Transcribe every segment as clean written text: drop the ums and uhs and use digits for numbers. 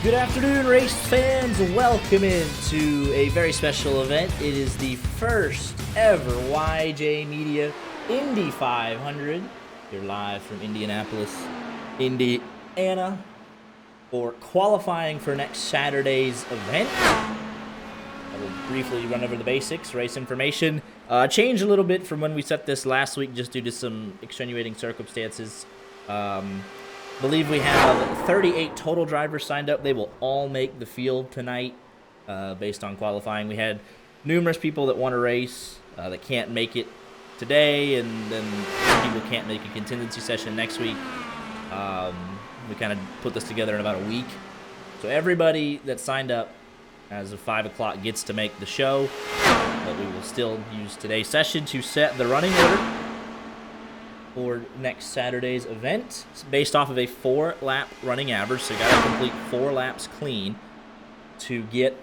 Good afternoon, race fans. Welcome into a very special event. It is the first ever YJ Media Indy 500. You're live from Indianapolis, Indiana, for qualifying for next Saturday's event. I will briefly run over the basics, race information. Changed a little bit from when we set this last week just due to some extenuating circumstances. Believe we have 38 total drivers signed up. They will all make the field tonight based on qualifying. We had numerous people that want to race that can't make it today, and then people can't make a contingency session next week. We kind of put this together in about a week. So everybody that signed up as of 5 o'clock gets to make the show, but we will still use today's session to set the running order for next Saturday's event. It's based off of a 4-lap running average, so you got to complete 4 laps clean to get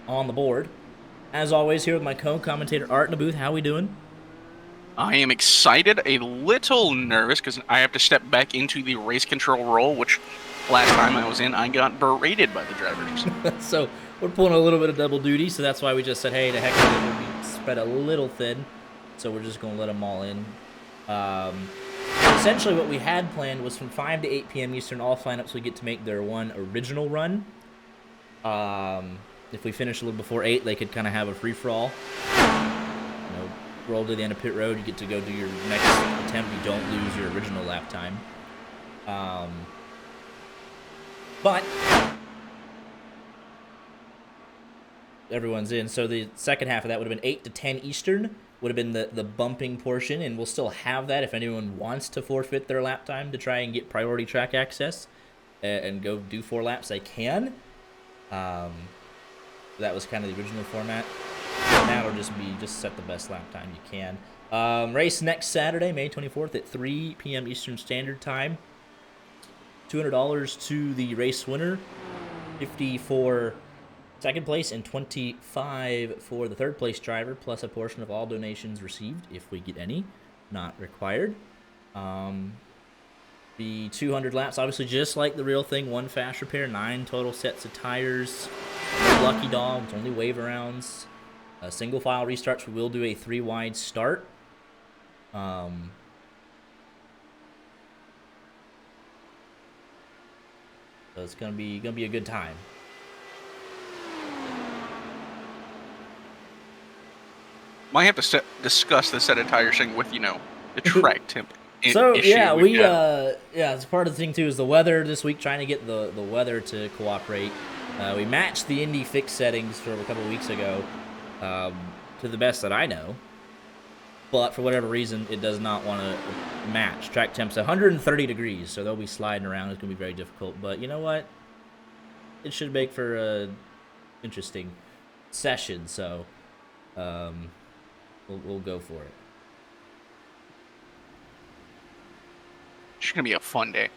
on the board. As always, here with my co-commentator Art in the booth. How we doing? I am excited, a little nervous because I have to step back into the race control role, which last time I was in, I got berated by the drivers. So we're pulling a little bit of double duty, so that's why we just said, hey, the heck of it, we'll be spread a little thin, so we're just going to let them all in. Essentially what we had planned was from 5 to 8 p.m. Eastern, all signups would get to make their one original run. If we finish a little before 8, they could kind of have a free-for-all. Roll to the end of pit road, you get to go do your next attempt. You don't lose your original lap time. But everyone's in, so the second half of that would have been 8 to 10 Eastern. Would have been the bumping portion, and we'll still have that if anyone wants to forfeit their lap time to try and get priority track access and go do 4 laps, they can. That was kind of the original format. Now it'll just be set the best lap time you can. Race next Saturday, May 24th at 3 p.m. Eastern Standard Time. $200 to the race winner, $50 for second place, and $25 for the third place driver, plus a portion of all donations received, if we get any, not required. The 200 laps, obviously just like the real thing, 1 fast repair, 9 total sets of tires, no lucky dogs, only wave arounds, single file restarts. We will do a 3-wide start. So it's gonna be a good time. Might have to discuss the set of tires thing with, the track temp So issue yeah, got. it's part of the thing too is the weather this week, trying to get the weather to cooperate. We matched the Indy fix settings from a couple weeks ago, to the best that I know, but for whatever reason it does not want to match. Track temp's 130 degrees, so they'll be sliding around. It's gonna be very difficult, but you know what? It should make for a interesting session, so we'll go for it. It's going to be a fun day.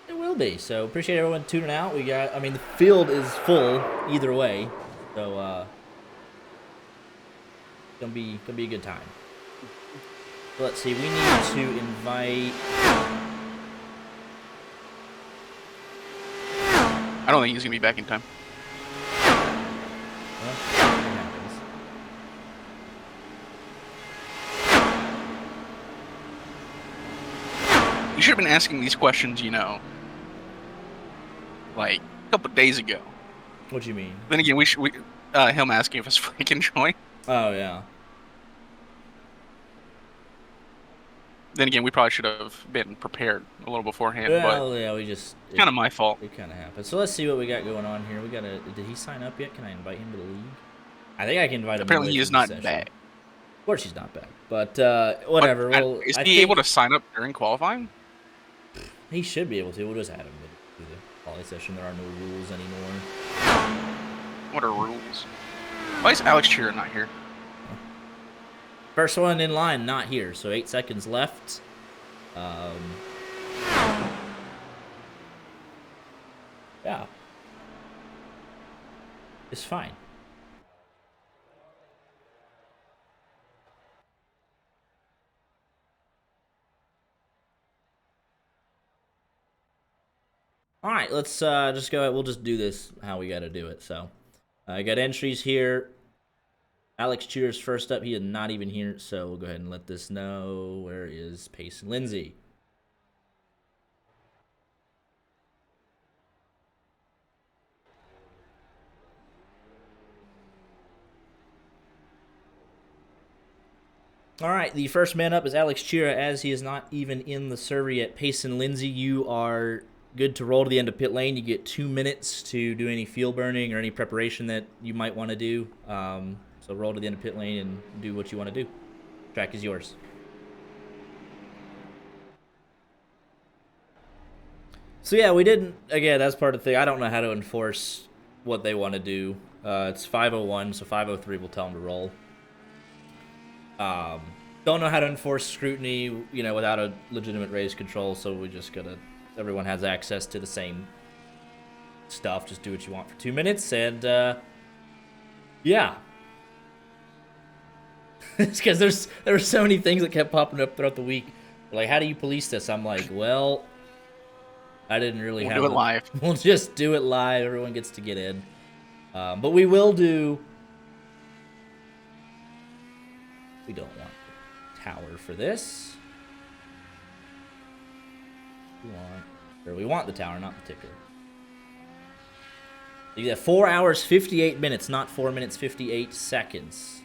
It will be. So appreciate everyone tuning out. The field is full either way, so gonna be a good time. So let's see. We need to invite. I don't think he's going to be back in time. Well, it happens. You should have been asking these questions, like a couple of days ago. What do you mean? Then again, him asking if it's freaking join. Oh yeah. Then again, we probably should have been prepared a little beforehand. Well, but yeah, it's kind of my fault. It kind of happened. So let's see what we got going on here. Did he sign up yet? Can I invite him to the league? I think I can invite him. Apparently, he is not back. Of course, he's not back. But whatever. Is he able to sign up during qualifying? He should be able to. We'll just have him do the quality session. There are no rules anymore. What are rules? Why is Alex Cheer not here? First one in line, not here. So 8 seconds left. Yeah. It's fine. All right, let's just go ahead. We'll just do this how we got to do it. So I got entries here. Alex Cheers first up. He is not even here, so we'll go ahead and let this know. Where is Payson Lindsay? All right, the first man up is Alex Chira, as he is not even in the server yet. Payson Lindsay, you are good to roll to the end of pit lane. You get 2 minutes to do any fuel burning or any preparation that you might want to do. So roll to the end of pit lane and do what you want to do. Track is yours. So yeah, we didn't. Again, that's part of the thing. I don't know how to enforce what they want to do. It's 5:01, so 5:03 we'll tell them to roll. Don't know how to enforce scrutiny, without a legitimate race control, so we just gotta, everyone has access to the same stuff, just do what you want for 2 minutes, and, yeah. It's because there were so many things that kept popping up throughout the week. Like, how do you police this? I'm like, well, I didn't really We'll do it live. We'll just do it live, everyone gets to get in. But we will do... We don't want the tower for this. We want the tower, not the ticker. You get 4 hours, 58 minutes, not 4 minutes, 58 seconds.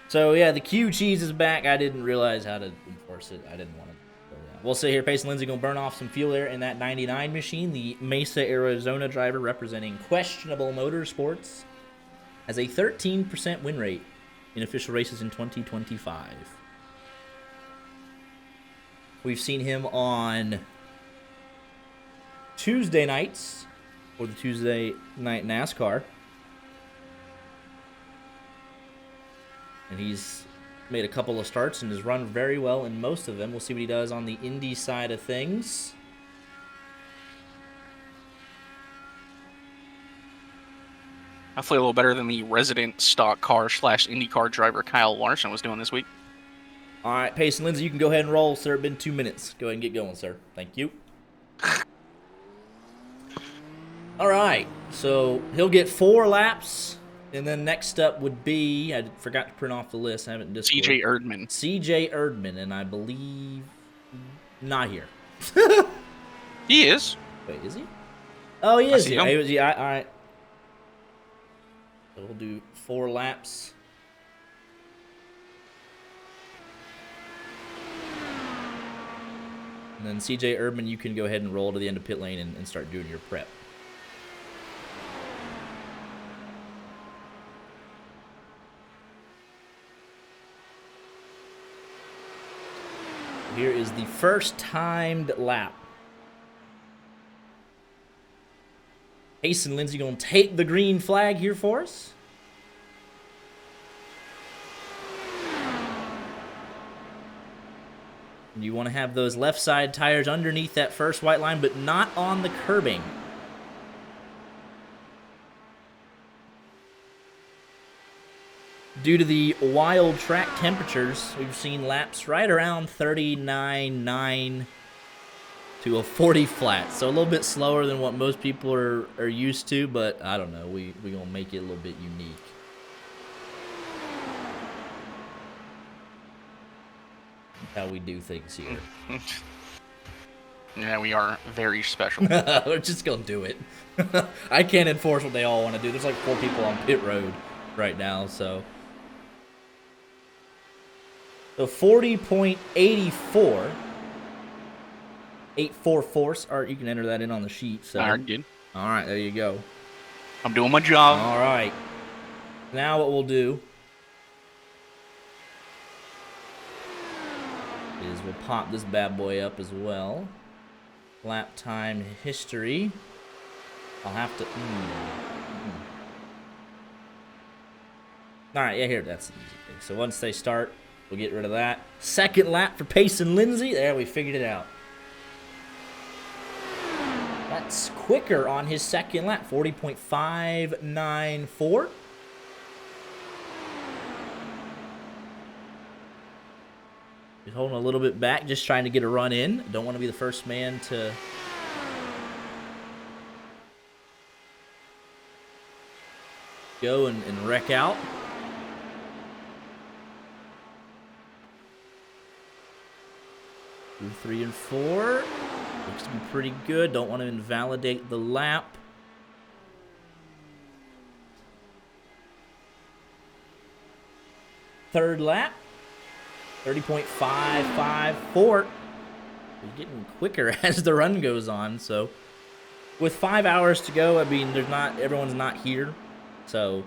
So, yeah, the Q cheese is back. I didn't realize how to enforce it. I didn't want to. So, yeah. We'll sit here. Payson Lindsay going to burn off some fuel there in that 99 machine. The Mesa, Arizona driver representing Questionable Motorsports has a 13% win rate in official races in 2025. We've seen him on Tuesday nights, or the Tuesday night NASCAR. And he's made a couple of starts and has run very well in most of them. We'll see what he does on the Indy side of things. Hopefully a little better than the resident stock car / IndyCar driver Kyle Larson was doing this week. All right, Payson Lindsay, you can go ahead and roll, sir. It's been 2 minutes. Go ahead and get going, sir. Thank you. All right, so he'll get 4 laps, and then next up would be, I forgot to print off the list. I haven't Discord. CJ Erdman. CJ Erdman, and I believe not here. He is. Wait, is he? Oh, he is here. him. He was, yeah, all right. So we'll do 4 laps. And then CJ Erdman, you can go ahead and roll to the end of pit lane and start doing your prep. Here is the first timed lap. Payson Lindsay going to take the green flag here for us. And you want to have those left side tires underneath that first white line, but not on the curbing. Due to the wild track temperatures, we've seen laps right around 39.9 to a 40 flat. So a little bit slower than what most people are used to, but I don't know. We're going to make it a little bit unique. How we do things here. Yeah, we are very special. We're just going to do it. I can't enforce what they all want to do. There's like 4 people on pit road right now, so... So 40.84. 84 force. Art, you can enter that in on the sheet. So. All right, good. All right, there you go. I'm doing my job. All right. Now what we'll do is we'll pop this bad boy up as well. Lap time history. I'll have to... All right, yeah, here, that's an easy thing. So once they start, we'll get rid of that. Second lap for Payson Lindsay. There, we figured it out. That's quicker on his second lap, 40.594. He's holding a little bit back, just trying to get a run in. Don't want to be the first man to go and wreck out. Two, 3, and 4. Looks to be pretty good. Don't want to invalidate the lap. Third lap. 30.554. He's getting quicker as the run goes on, so with 5 hours to go, I mean, everyone's not here, so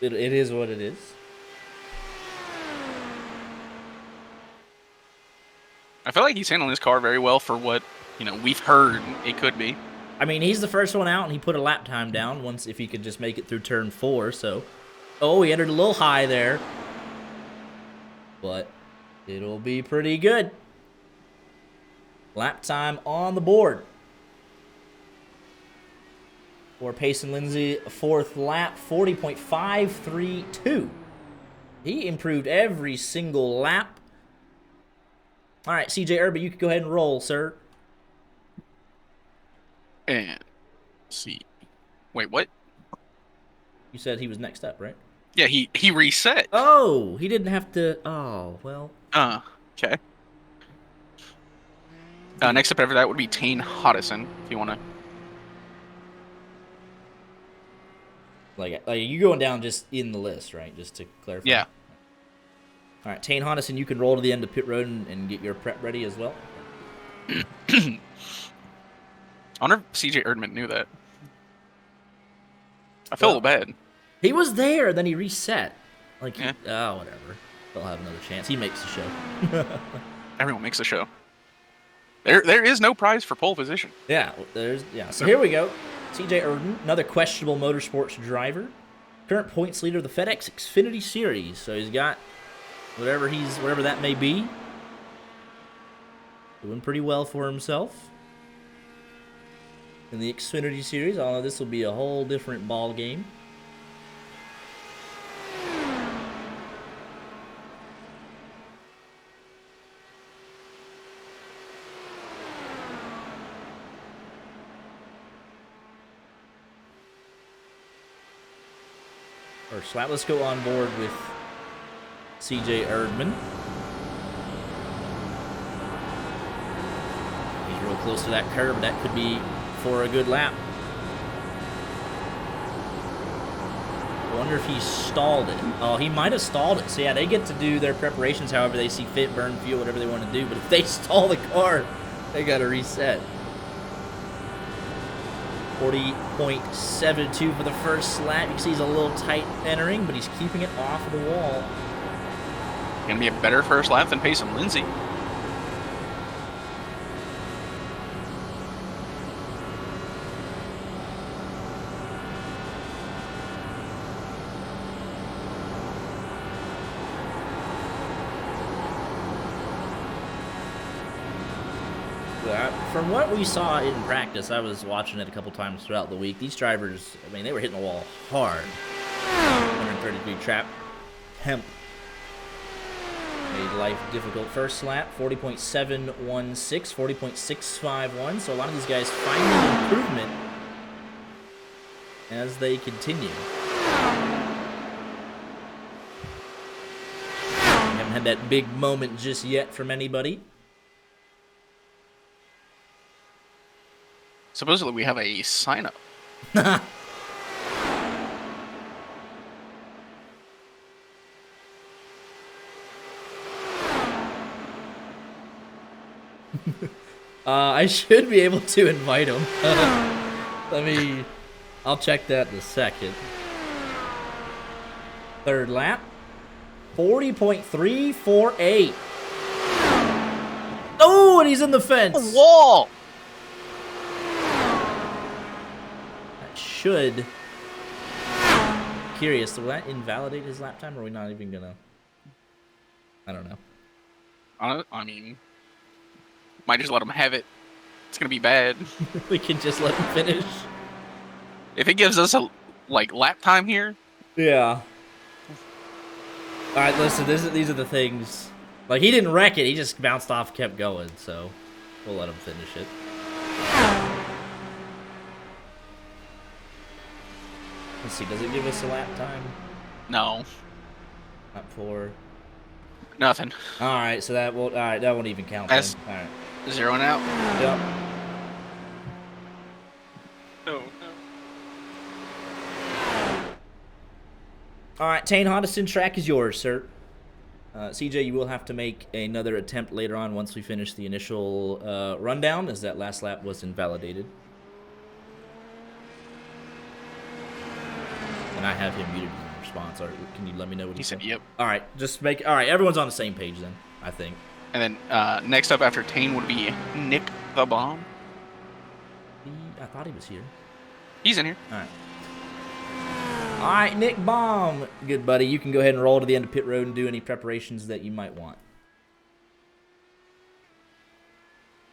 it is what it is. I feel like he's handling his car very well for what, we've heard it could be. I mean, he's the first one out, and he put a lap time down once if he could just make it through turn 4, so. Oh, he entered a little high there. But it'll be pretty good. Lap time on the board. For Payson Lindsay, 4th lap, 40.532. He improved every single lap. All right, CJ Irby, you can go ahead and roll, sir. And let's see. Wait, what? You said he was next up, right? Yeah, he reset. Oh, he didn't have to. Oh, well. Okay. Next up after that would be Tane Hodison, if you want to. Like you going down just in the list, right? Just to clarify. Yeah. All right, Tane Hodison, you can roll to the end of pit road and get your prep ready as well. I wonder if CJ Erdman knew that. I feel a little bad. He was there, then he reset. Like, yeah. Whatever. He'll have another chance. He makes the show. Everyone makes the show. There is no prize for pole position. Yeah, So here we go. CJ Erdman, another questionable motorsports driver. Current points leader of the FedEx Xfinity Series. So he's got whatever that may be. Doing pretty well for himself. In the Xfinity Series, although this will be a whole different ball game. First lap, let's go on board with CJ Erdman. He's real close to that curb, but that could be for a good lap. I wonder if he stalled it. Oh, he might have stalled it. So yeah, they get to do their preparations however they see fit, burn fuel, whatever they want to do. But if they stall the car, they got to reset. 40.72 for the first lap. You can see he's a little tight entering, but he's keeping it off of the wall. Gonna be a better first lap than Payson Lindsay. From what we saw in practice, I was watching it a couple times throughout the week. These drivers, I mean, they were hitting the wall hard. 130-degree trap temp made life difficult. First lap, 40.716, 40.651. So a lot of these guys finding improvement as they continue. Haven't had that big moment just yet from anybody. Supposedly we have a sign-up. I should be able to invite him. I'll check that in a second. Third lap. 40.348. Oh, and he's in the fence. A wall! Should. Curious, will that invalidate his lap time, or are we not even gonna? I don't know. I mean, might just let him have it. It's gonna be bad. We can just let him finish. If it gives us a lap time here. Yeah. All right, listen. These are the things. Like, he didn't wreck it. He just bounced off, kept going. So we'll let him finish it. Let's see, does it give us a lap time? No, Lap 4. nothing. All right, so that won't. All right, that won't even count That's then. All right. zeroing out. Yep. No. All right, Tane Hodgson, track is yours, sir. CJ, you will have to make another attempt later on once we finish the initial rundown, as that last lap was invalidated. And I have him muted in response. Or can you let me know what he said? said? Yep. All right, just make. All right, everyone's on the same page then, I think. And then next up after Tane would be Nick the Bomb. I thought he was here. He's in here. All right. All right, Nick Baum. Good buddy. You can go ahead and roll to the end of pit road and do any preparations that you might want.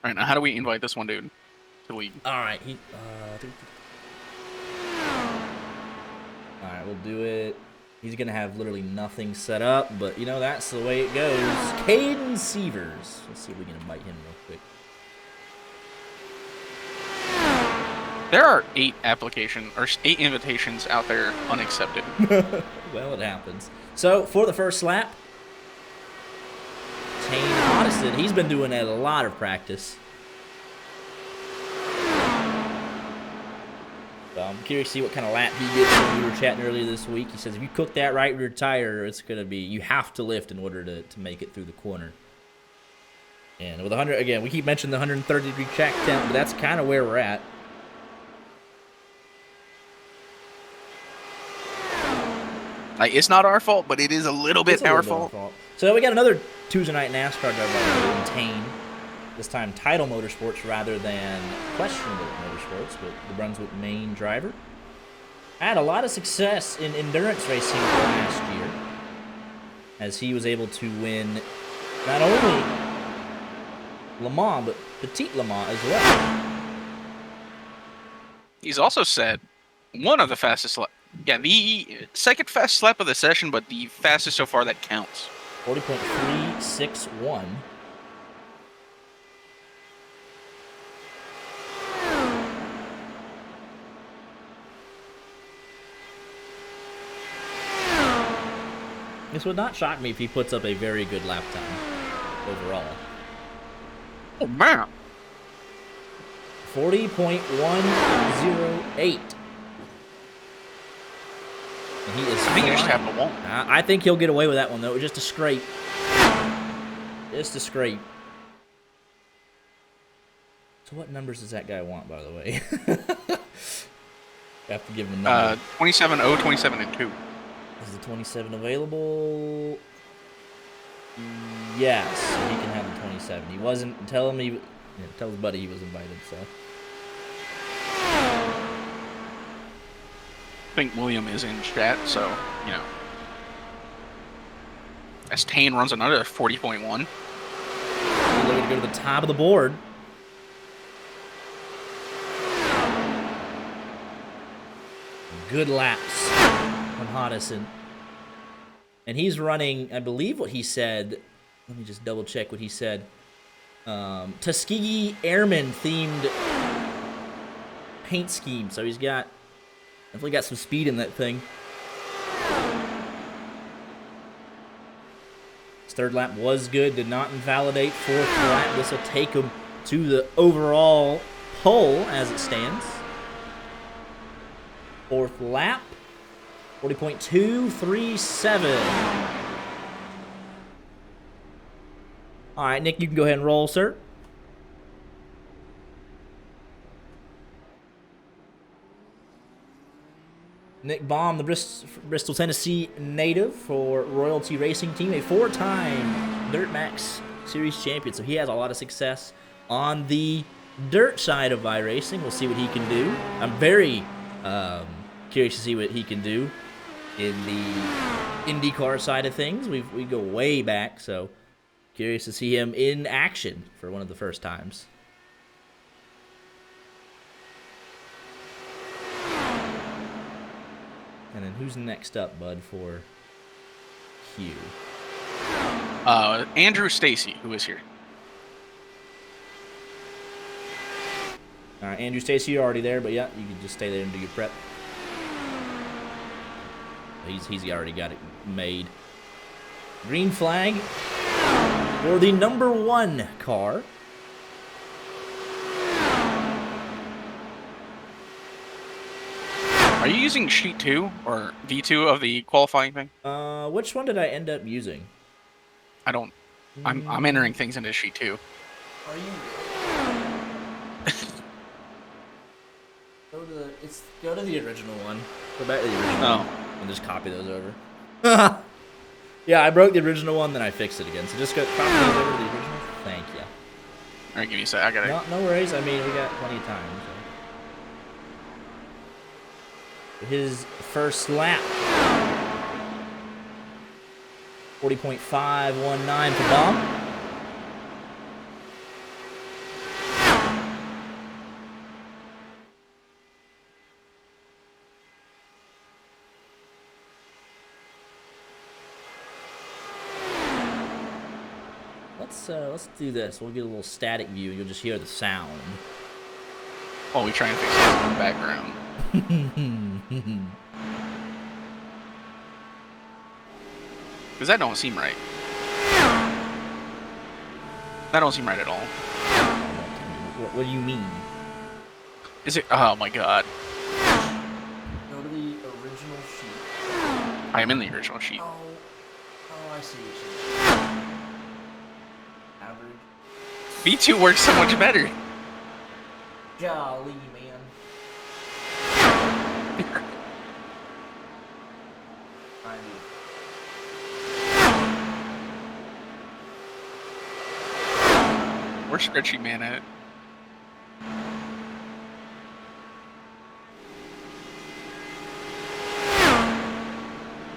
All right, now how do we invite this one dude to lead? All right. All right, we'll do it. He's going to have literally nothing set up, but, you know, that's the way it goes. Caden Sievers. Let's see if we can invite him real quick. There are 8 invitations out there unaccepted. Well, it happens. So, for the first lap, Tane Hodgson, he's been doing a lot of practice. So I'm curious to see what kind of lap he gets. When we were chatting earlier this week, he says if you cook that right rear tire, it's going to be, you have to lift in order to make it through the corner. And with 100, again, we keep mentioning the 130-degree track temp, but that's kind of where we're at. Like, it's not our fault, but it is a little bit our fault. So we got another Tuesday night NASCAR driver in Tane. This time Title Motorsports rather than Questionable Motorsports, but the Brunswick, Maine driver. Had a lot of success in endurance racing last year, as he was able to win not only Le Mans, but Petit Le Mans as well. He's also said one of the fastest the second fastest lap of the session, but the fastest so far that counts. 40.361. This would not shock me if he puts up a very good lap time overall. Oh, man. 40.108. And he is I think you just have to won't. I think he'll get away with that one, though. Just a scrape. Just a scrape. So what numbers does that guy want, by the way? I have to give him a number. 27, 0, 27, and 2. Is the 27 available? Yes, he can have the 27. He wasn't. Tell him tell his buddy he was invited. So. I think William is in chat, so you know. As Tane runs another 40.1. Looking to go to the top of the board. Good laps from Hodgson. And he's running, I believe what he said, let me just double check what he said. Tuskegee Airmen themed paint scheme. So he's definitely got some speed in that thing. His third lap was good, did not invalidate. Fourth lap, this will take him to the overall pole as it stands. Fourth lap, 40.237. All right, Nick, you can go ahead and roll, sir. Nick Baum, the Bristol, Tennessee native for Royalty Racing Team, a 4-time Dirt Max Series champion. So he has a lot of success on the dirt side of iRacing. We'll see what he can do. I'm very curious to see what he can do in the IndyCar side of things. We go way back, so curious to see him in action for one of the first times. And then who's next up, bud, for Q? Andrew Stacy, who is here. All right, Andrew Stacy, you're already there, but yeah, you can just stay there and do your prep. He's already got it made. Green flag for the number 1 car. Are you using sheet 2 or V2 of the qualifying thing? Which one did I end up using? I don't. I'm entering things into sheet 2. Are you? Go to the original one. Go back to the original. Oh. And just copy those over. Yeah, I broke the original one, then I fixed it again. So just copy those over to the original. Thank you. All right, give me a sec. I gotta. No worries. I mean, we got plenty of time. So. His first lap. 40.519 for Bomb. Let's do this. We'll get a little static view. You'll just hear the sound. While we try and fix this in the background. Because that don't seem right. That don't seem right at all. What do you mean? Is it? Oh my god. Go to the original sheet. I am in the original sheet. Oh, I see what you're Average. V2 works so much better. Golly, man. Where's Stretchy Man at?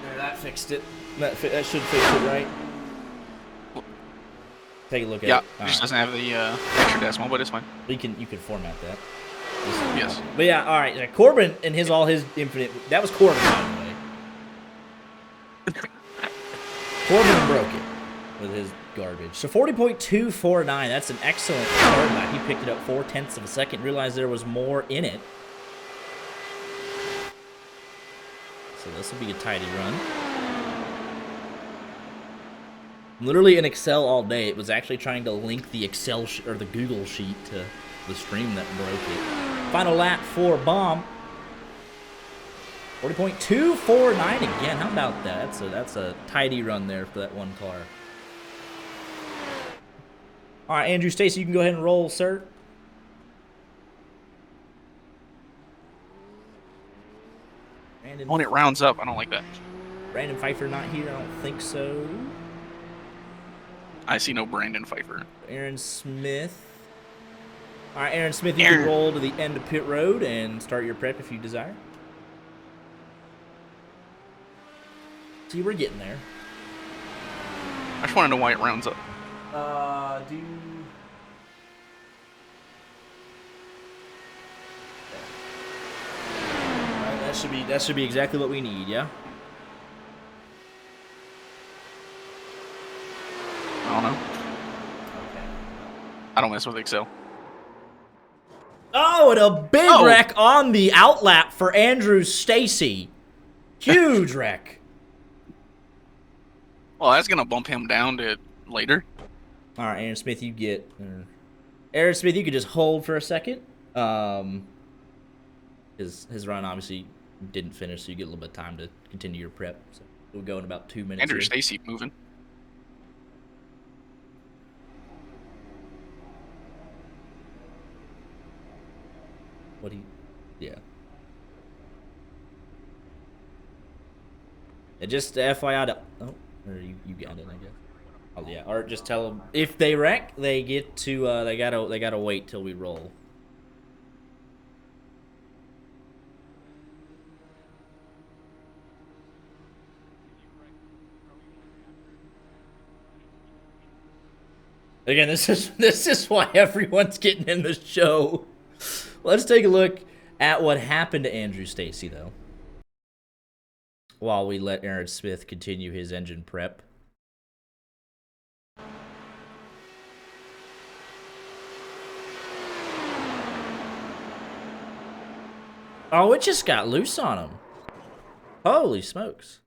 There, that fixed it. That should fix it, right? Take a look at it. Yeah, it just doesn't have the extra decimal, but it's fine. You can format that. Yes. But yeah, all right. Corbin and all his infinite. That was Corbin, by the way. Corbin broke it with his garbage. So 40.249. That's an excellent start lap. He picked it up 0.4 of a second. Realized there was more in it. So this will be a tidy run. Literally in Excel all day. It was actually trying to link the Excel or the Google sheet to the stream that broke it. Final lap for Bomb. 40.249 again. How about that? That's a tidy run there for that one car. All right, Andrew Stacy, you can go ahead and roll, sir. When it rounds up, I don't like that. Brandon Pfeiffer not here. I don't think so. I see no Brandon Pfeiffer. Aaron Smith. All right, Aaron Smith, you can roll to the end of pit road and start your prep if you desire. See, we're getting there. I just want to know why it rounds up. That should be exactly what we need, yeah? I don't know. I don't mess with Excel. Oh, and a big wreck on the outlap for Andrew Stacy. Huge wreck. Well, that's gonna bump him down to later. All right, Aaron Smith, you get. Aaron Smith, you could just hold for a second. His run obviously didn't finish, so you get a little bit of time to continue your prep. So we'll go in about 2 minutes. Andrew Stacy moving. What do you? Yeah. And just FYI to, or you got it, I guess. Oh yeah, or just tell them if they wreck, they get to they gotta wait till we roll. Again, this is why everyone's getting in the show. Let's take a look at what happened to Andrew Stacy, though, while we let Aaron Smith continue his engine prep. Oh, it just got loose on him. Holy smokes.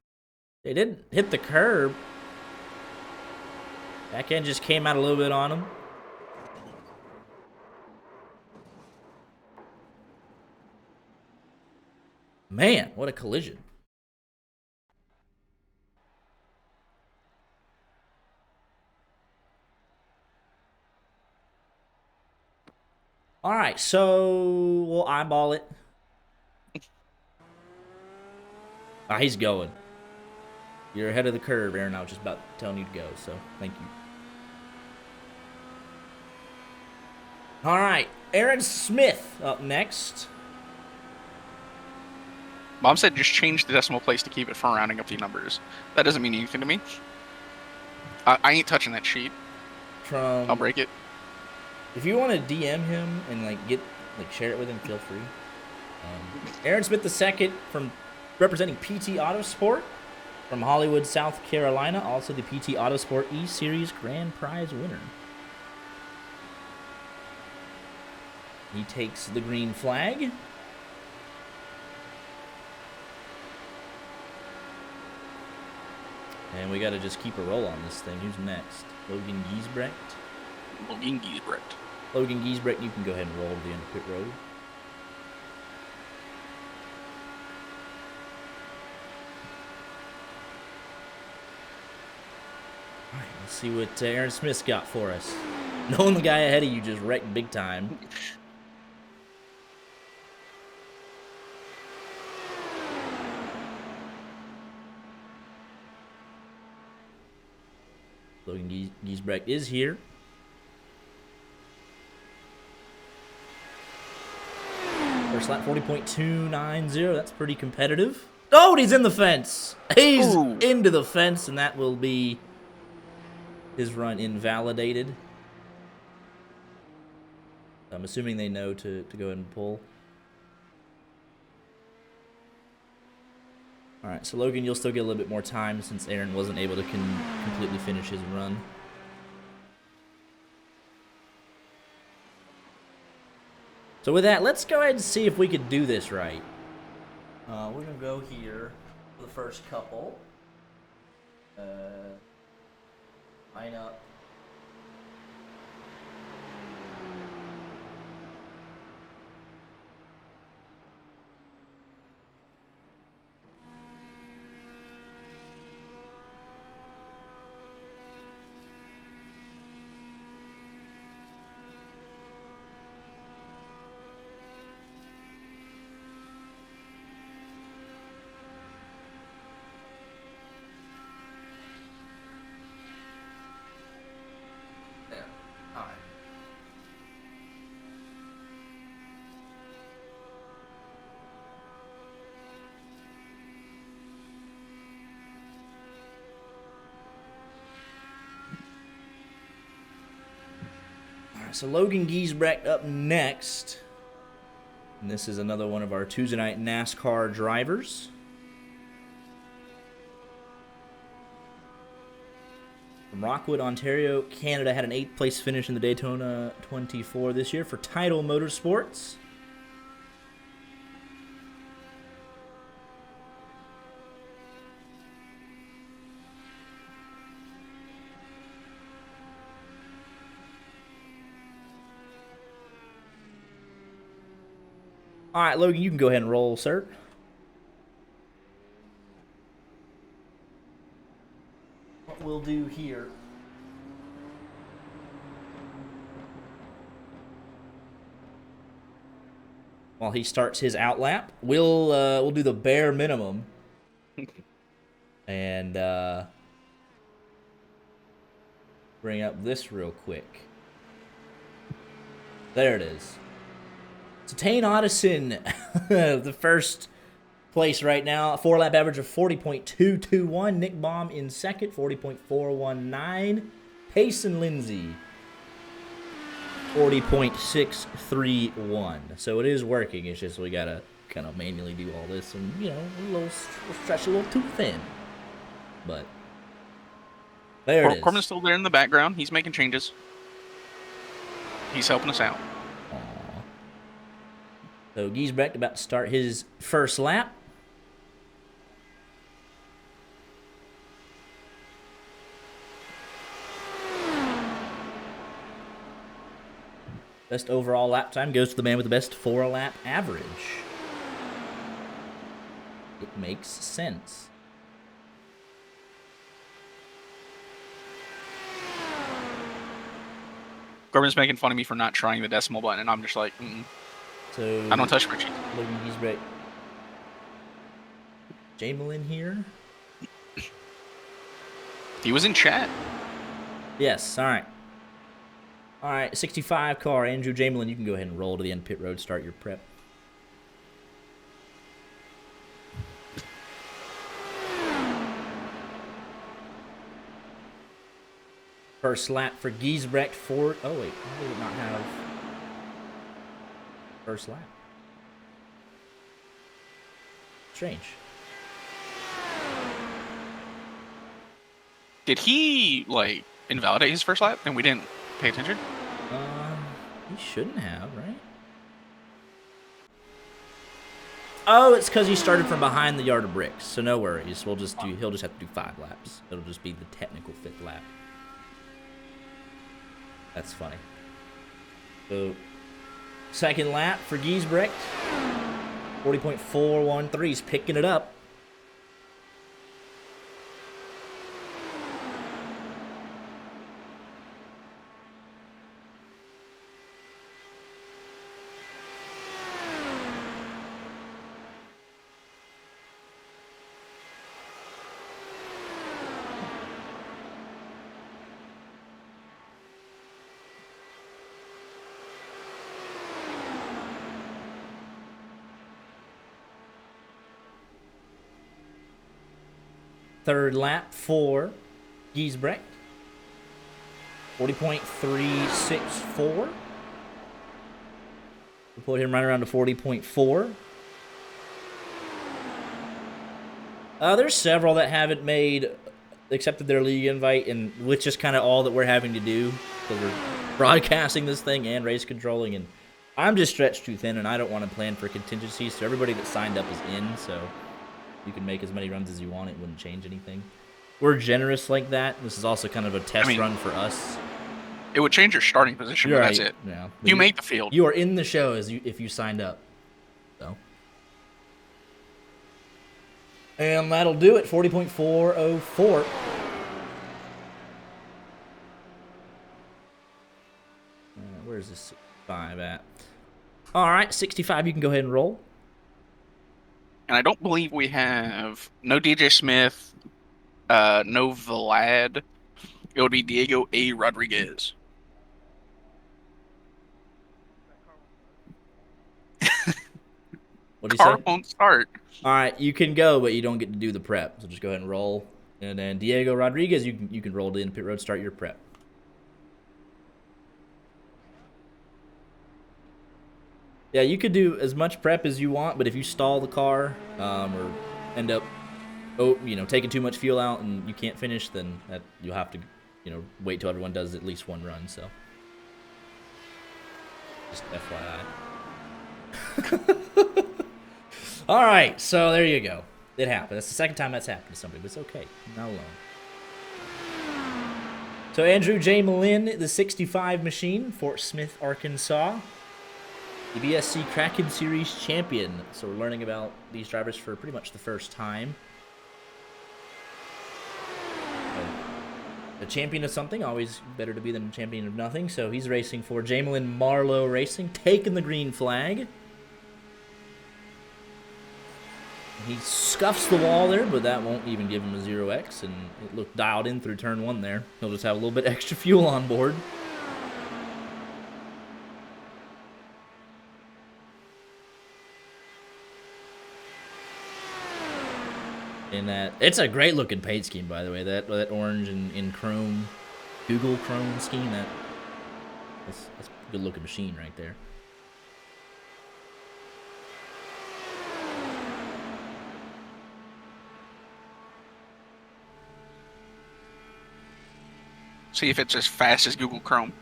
They didn't hit the curb. Back end just came out a little bit on him. Man, what a collision. All right, so we'll eyeball it. Ah, he's going. You're ahead of the curve, Aaron. I was just about telling you to go, so thank you. All right, Aaron Smith up next. Mom said just change the decimal place to keep it from rounding up the numbers. That doesn't mean anything to me. I ain't touching that sheet. I'll break it. If you want to DM him and share it with him, feel free. Aaron Smith II from representing PT Autosport from Hollywood, South Carolina. Also the PT Autosport E-Series Grand Prize winner. He takes the green flag. And we got to just keep a roll on this thing. Who's next? Logan Giesbrecht? Logan Giesbrecht. Logan Giesbrecht, you can go ahead and roll to the end of pit road. All right, let's see what Aaron Smith's got for us. Knowing the guy ahead of you just wrecked big time. Logan Giesbrecht is here. First lap 40.290. That's pretty competitive. Oh, and he's in the fence. He's into the fence, and that will be his run invalidated. I'm assuming they know to go ahead and pull. All right, so Logan, you'll still get a little bit more time since Aaron wasn't able to completely finish his run. So with that, let's go ahead and see if we could do this right. We're going to go here for the first couple. Line up. So Logan Giesbrecht up next. And this is another one of our Tuesday night NASCAR drivers. From Rockwood, Ontario, Canada, had an 8th place finish in the Daytona 24 this year for Title Motorsports. All right, Logan, you can go ahead and roll, sir. What we'll do here. While he starts his outlap, we'll do the bare minimum. And bring up this real quick. There it is. So Tane Otteson, the first place right now. 4-lap average of 40.221. Nick Baum in second, 40.419. Payson Lindsay, 40.631. So it is working. It's just we got to kind of manually do all this. And, you know, we'll stretch a little too thin. But there it is. Corbin's still there in the background. He's making changes. He's helping us out. So Giesbrecht about to start his first lap. Best overall lap time goes to the man with the best 4-lap average. It makes sense. Corbin's making fun of me for not trying the decimal button, and I'm just like, So I don't touch spreadsheets. Logan, he's right. Jamelin here. He was in chat. Yes. All right. All right. 65 car. Andrew Jamelin, you can go ahead and roll to the end pit road. Start your prep. First lap for Giesbrecht Ford. Oh, wait. Why did it not have first lap? Strange. Did he, like, invalidate his first lap and we didn't pay attention? He shouldn't have, right? Oh, it's because he started from behind the yard of bricks. So no worries. We'll just do. He'll just have to do 5 laps. It'll just be the technical 5th lap. That's funny. So, second lap for Giesbrecht. 40.413. He's picking it up. Third lap for Giesbrecht. 40.364. We'll put him right around to 40.4. There's several that haven't accepted their league invite, and which is kind of all that we're having to do because we're broadcasting this thing and race controlling, and I'm just stretched too thin, and I don't want to plan for contingencies, so everybody that signed up is in, so you can make as many runs as you want. It wouldn't change anything. We're generous like that. This is also kind of a test run for us. It would change your starting position, but that's it. Yeah. You make the field. You are in the show if you signed up. So. And that'll do it. 40.404. Where's this 65 at? All right, 65. You can go ahead and roll. And I don't believe we have no DJ Smith, no Vlad. It would be Diego A. Rodriguez. What do you say? Car won't start. All right, you can go, but you don't get to do the prep. So just go ahead and roll. And then Diego Rodriguez, you can roll to the pit road, start your prep. Yeah, you could do as much prep as you want, but if you stall the car or end up, taking too much fuel out and you can't finish, then you'll have to, wait till everyone does at least one run. So, just FYI. All right, so there you go. It happened. That's the second time that's happened to somebody, but it's okay. You're not alone. So Andrew J. Malin, the 65 machine, Fort Smith, Arkansas. The BSC Kraken Series champion. So we're learning about these drivers for pretty much the first time. A champion of something, always better to be than a champion of nothing. So he's racing for Jamelin Marlowe Racing, taking the green flag. He scuffs the wall there, but that won't even give him a 0x, and it looked dialed in through turn 1 there. He'll just have a little bit extra fuel on board. And it's a great looking paint scheme, by the way. That orange and chrome, Google Chrome scheme. That's a good looking machine right there. See if it's as fast as Google Chrome.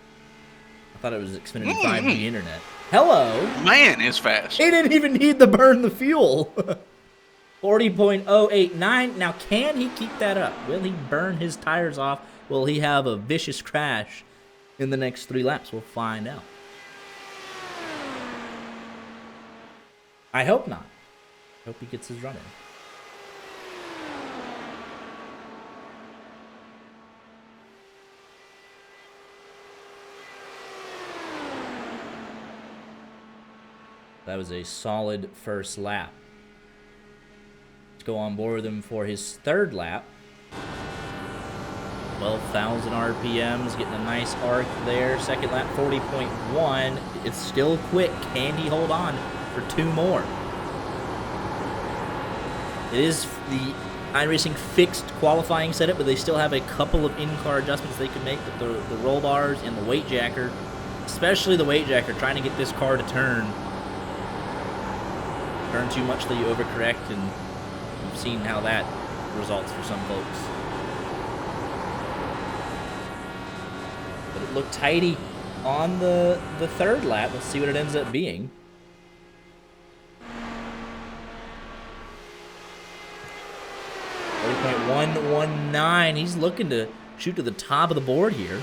I thought it was Xfinity 5G internet. Hello. Man, is fast. He didn't even need to burn the fuel. 40.089. Now, can he keep that up? Will he burn his tires off? Will he have a vicious crash in the next 3 laps? We'll find out. I hope not. I hope he gets his run in. That was a solid first lap. Let's go on board with him for his third lap. 12,000 RPMs, getting a nice arc there. Second lap, 40.1. It's still quick. Can he hold on for 2 more? It is the iRacing fixed qualifying setup, but they still have a couple of in-car adjustments they can make with the roll bars and the weight jacker. Especially the weight jacker, trying to get this car to turn. Turn too much that you overcorrect, and you've seen how that results for some folks. But it looked tidy on the third lap. Let's see what it ends up being. .119. He's looking to shoot to the top of the board here.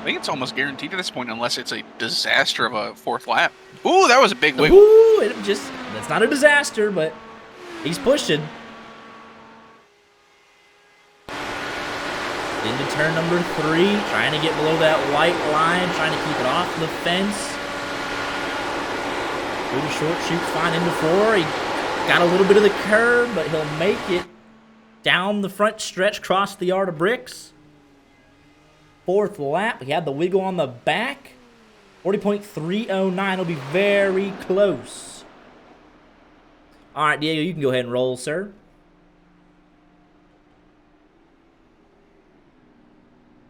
I think it's almost guaranteed at this point, unless it's a disaster of a 4th lap. Ooh, that was a big wiggle. Ooh, that's not a disaster, but he's pushing. Into turn number 3, trying to get below that white line, trying to keep it off the fence. Through the short chute, fine into 4. He got a little bit of the curve, but he'll make it down the front stretch, cross the yard of bricks. 4th lap, he had the wiggle on the back. 40.309, he'll be very close. All right, Diego, you can go ahead and roll, sir.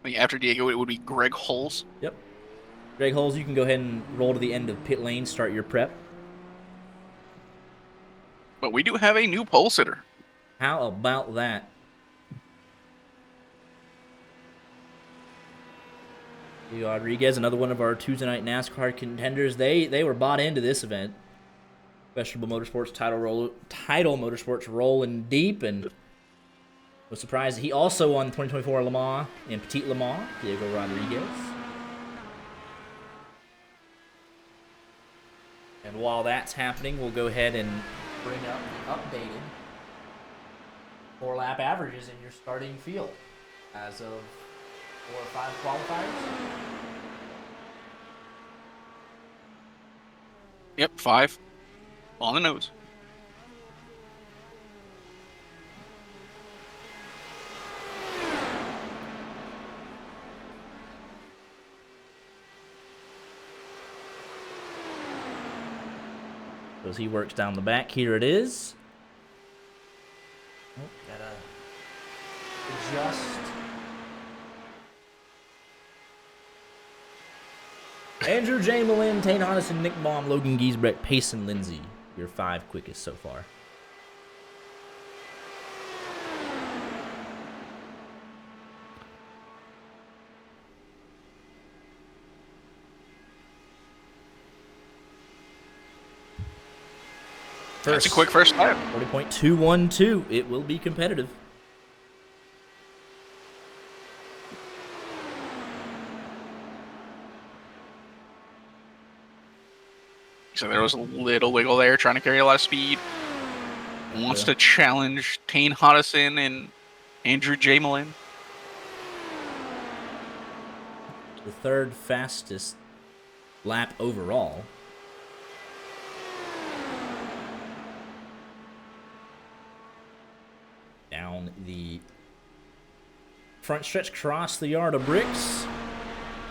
I think after Diego, it would be Greg Holes. Yep. Greg Holes, you can go ahead and roll to the end of pit lane, start your prep. But we do have a new pole sitter. How about that? Diego Rodriguez, another one of our Tuesday Night NASCAR contenders. They were bought into this event. Questionable Motorsports title Motorsports rolling deep, and no surprise he also won 2024 Le Mans and Petit Le Mans. Diego Rodriguez. And while that's happening, we'll go ahead and bring up the updated 4-lap averages in your starting field as of 4 or 5 qualifiers. Yep, 5. On the nose. As he works down the back, here it is. Oh, gotta adjust. Andrew J. Malin, Tane Hodison, Nick Baum, Logan Giesbrecht, Payson Lindsay. Your 5 quickest so far. That's a quick first lap. 40.212. It will be competitive. So there was a little wiggle there, trying to carry a lot of speed. Wants to challenge Tane Hodison and Andrew Jamelin. The 3rd fastest lap overall. Down the front stretch, cross the yard of bricks.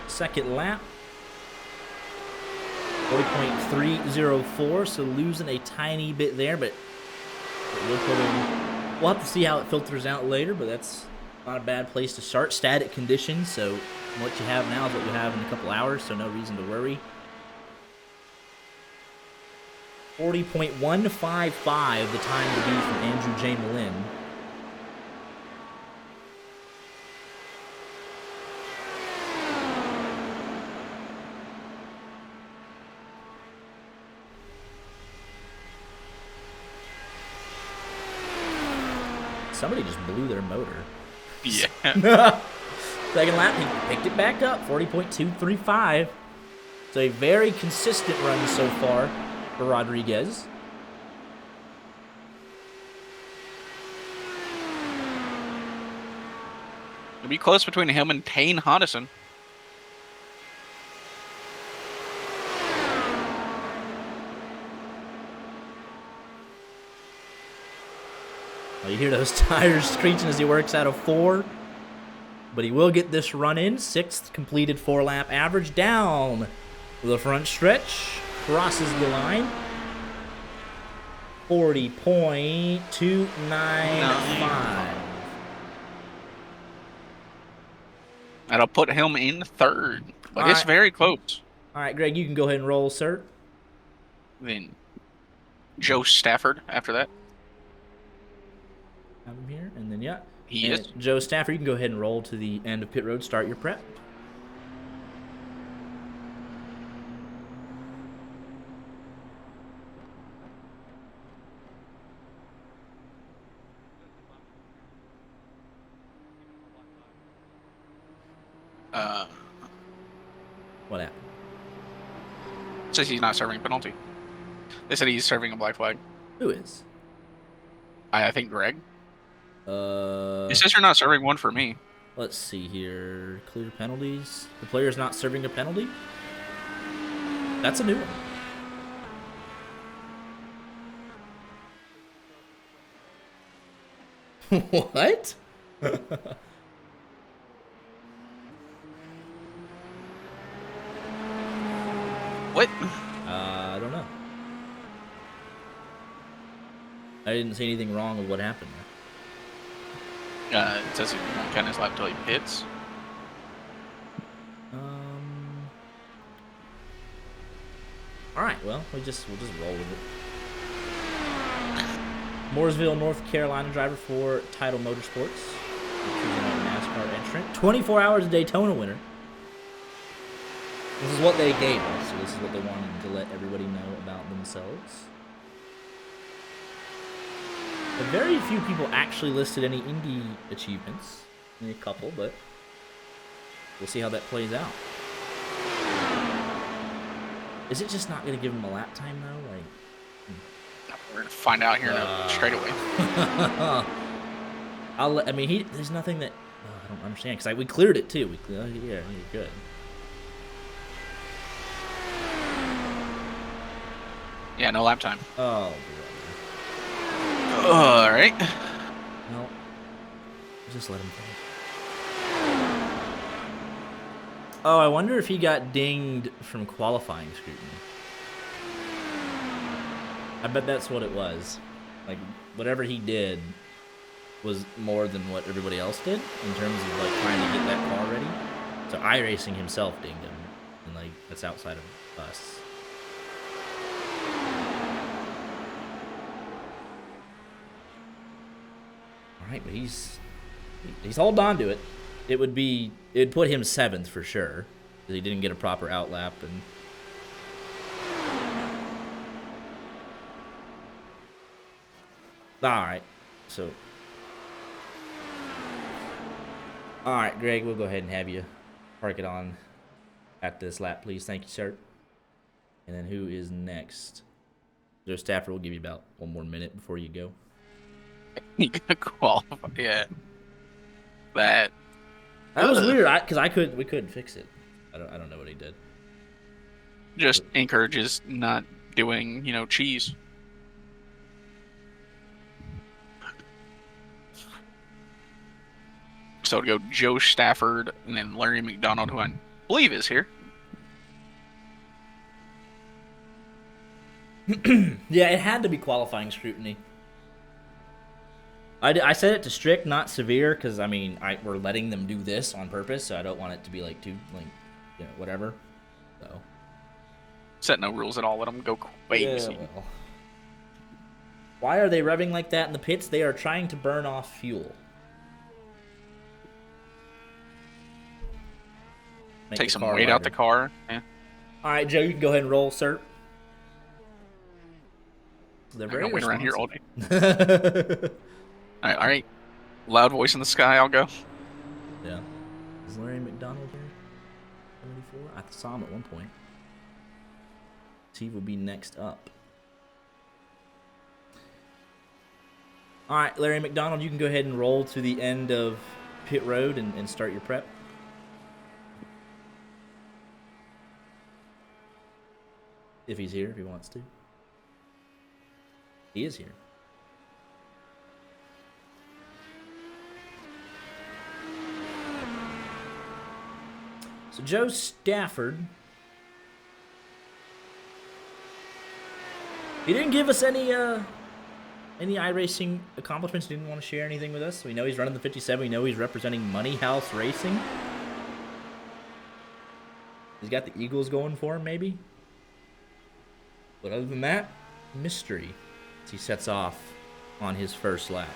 2nd lap. 40.304, so losing a tiny bit there, but we'll have to see how it filters out later, but that's not a bad place to start. Static conditions, so what you have now is what you have in a couple hours, so no reason to worry. 40.155, the time to beat from Andrew J. Malin. Somebody just blew their motor. Yeah. 2nd lap, he picked it back up, 40.235. It's a very consistent run so far for Rodriguez. It'll be close between him and Payne Hodison. Oh, you hear those tires screeching as he works out of 4. But he will get this run in. 6th completed 4-lap average down the front stretch. Crosses the line. 40.295. That'll put him in 3rd. But All it's right. very close. All right, Greg, you can go ahead and roll, sir. Then Joe Stafford after that. Have him here, and then, yeah. He and is. Joe Stafford, you can go ahead and roll to the end of pit road. Start your prep. What happened? Says he's not serving a penalty. They said he's serving a black flag. Who is? I think Greg. Uh, It says you're not serving one for me. let's see here. Clear penalties. The player's not serving a penalty? That's a new one. What? What? I don't know. I didn't see anything wrong with what happened there. It says he won't count his lap until he pits. All right. Well, we'll just roll with it. Mooresville, North Carolina driver for Title Motorsports. NASCAR entrant. 24 Hours of Daytona winner. This is what they gave us. So this is what they wanted to let everybody know about themselves. But very few people actually listed any Indy achievements. Only a couple, but we'll see how that plays out. Is it just not going to give him a lap time, though? Like, We're going to find out here straight away. I mean, there's nothing that... I don't understand, because we cleared it, too. Yeah, you're good. Yeah, no lap time. Oh, brother. All right. Well, just let him finish. Oh, I wonder if he got dinged from qualifying scrutiny. I bet that's what it was. Like, whatever he did was more than what everybody else did in terms of, like, trying to get that car ready. So iRacing himself dinged him, and, like, that's outside of us. All right, but he's holding on to it. It'd put him 7th for sure, because he didn't get a proper outlap. And all right, all right, Greg, we'll go ahead and have you park it on at this lap, please. Thank you, sir. And then who is next? Joe Stafford will give you about 1 more minute before you go. You gonna qualify? Yeah. That was weird, because we couldn't fix it. I don't know what he did. just encourages not doing, cheese. So it'd go Joe Stafford and then Larry McDonald, who I believe is here. Yeah, it had to be qualifying scrutiny. I said it to strict, not severe, because I mean, we're letting them do this on purpose, so I don't want it to be like too, like, whatever. So Set no rules at all. Let them go crazy. yeah, well. Why are they revving like that in the pits? They are trying to burn off fuel. Take some weight out the car. Yeah. All right, Joe, you can go ahead and roll, sir. They're I'm very gonna wait around here all day. responsive. All right. Loud voice in the sky. I'll go. Yeah. Is Larry McDonald here? 74? I saw him at one point. Steve will be next up. All right, Larry McDonald, you can go ahead and roll to the end of pit road and start your prep. If he's here, if he wants to. He is here. So Joe Stafford, he didn't give us any iRacing accomplishments. He didn't want to share anything with us. We know he's running the 57. We know he's representing Money House Racing. He's got the Eagles going for him, maybe. But other than that, mystery as he sets off on his first lap.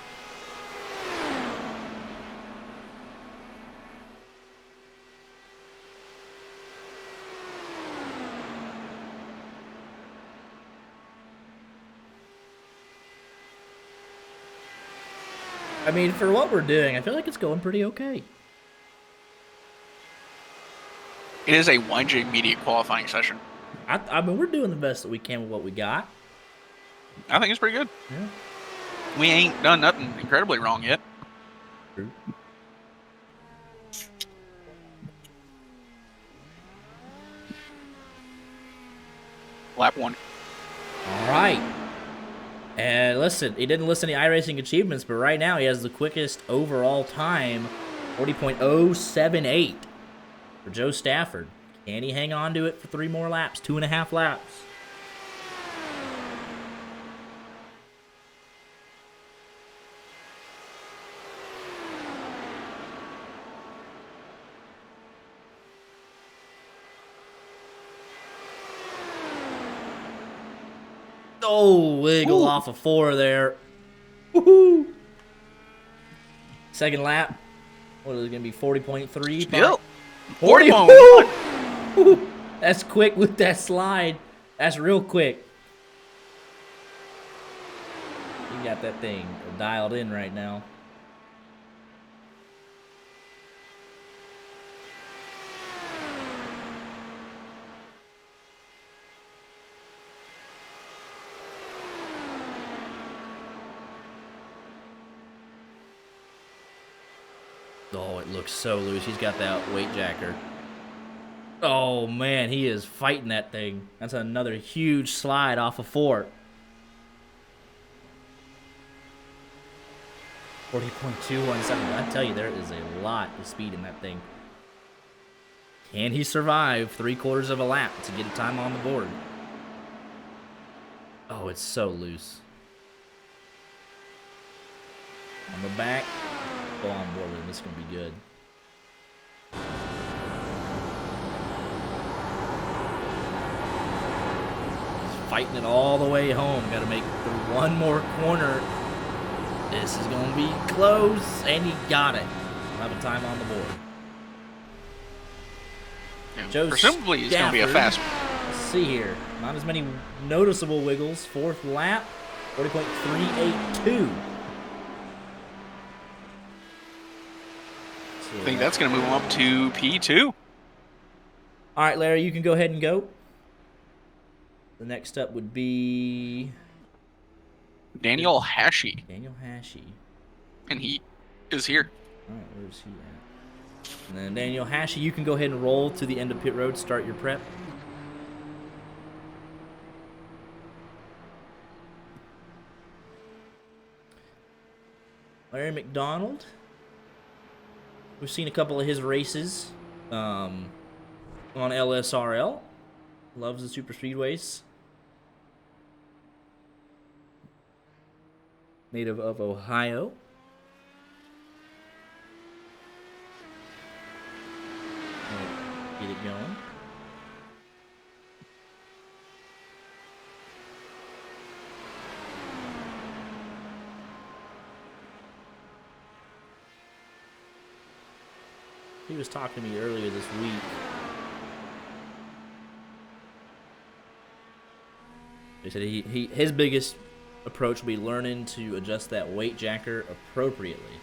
I mean, for what we're doing, I feel like it's going pretty okay. It is a YJ Media qualifying session. I mean, we're doing the best that we can with what we got. I think it's pretty good. Yeah. We ain't done nothing incredibly wrong yet. True. Lap 1. All right. And listen, he didn't list any iRacing achievements, but right now he has the quickest overall time, 40.078 for Joe Stafford. Can he hang on to it for 3 more laps, 2.5 laps? Oh, wiggle Ooh. off of 4 there. Woohoo! Second lap. What is it going to be, 40.3? Still. 40. 40. Woo! That's quick with that slide. That's real quick. You got that thing dialed in right now. Oh, it looks so loose. He's got that weight jacker. Oh, man, he is fighting that thing. That's another huge slide off of 4. 40.217. I tell you, there is a lot of speed in that thing. Can he survive 3/4 of a lap to get a time on the board? Oh, it's so loose. On the back, go on board with him. This is going to be good. He's fighting it all the way home. Got to make through one more corner. This is going to be close, and he got it. We'll have a time on the board. Joe Presumably he's going to be a fast one. Let's see here. Not as many noticeable wiggles. 4th lap, 40.382. I think that's going to move him up to P2. All right, Larry, you can go ahead and go. The next up would be Daniel Hashi. Daniel Hashi. And he is here. All right, where's he at? And then Daniel Hashi, you can go ahead and roll to the end of pit road. Start your prep. Larry McDonald. We've seen a couple of his races on LSRL. Loves the super speedways. Native of Ohio. Get it going. He was talking to me earlier this week. He said his biggest approach will be learning to adjust that weight jacker appropriately.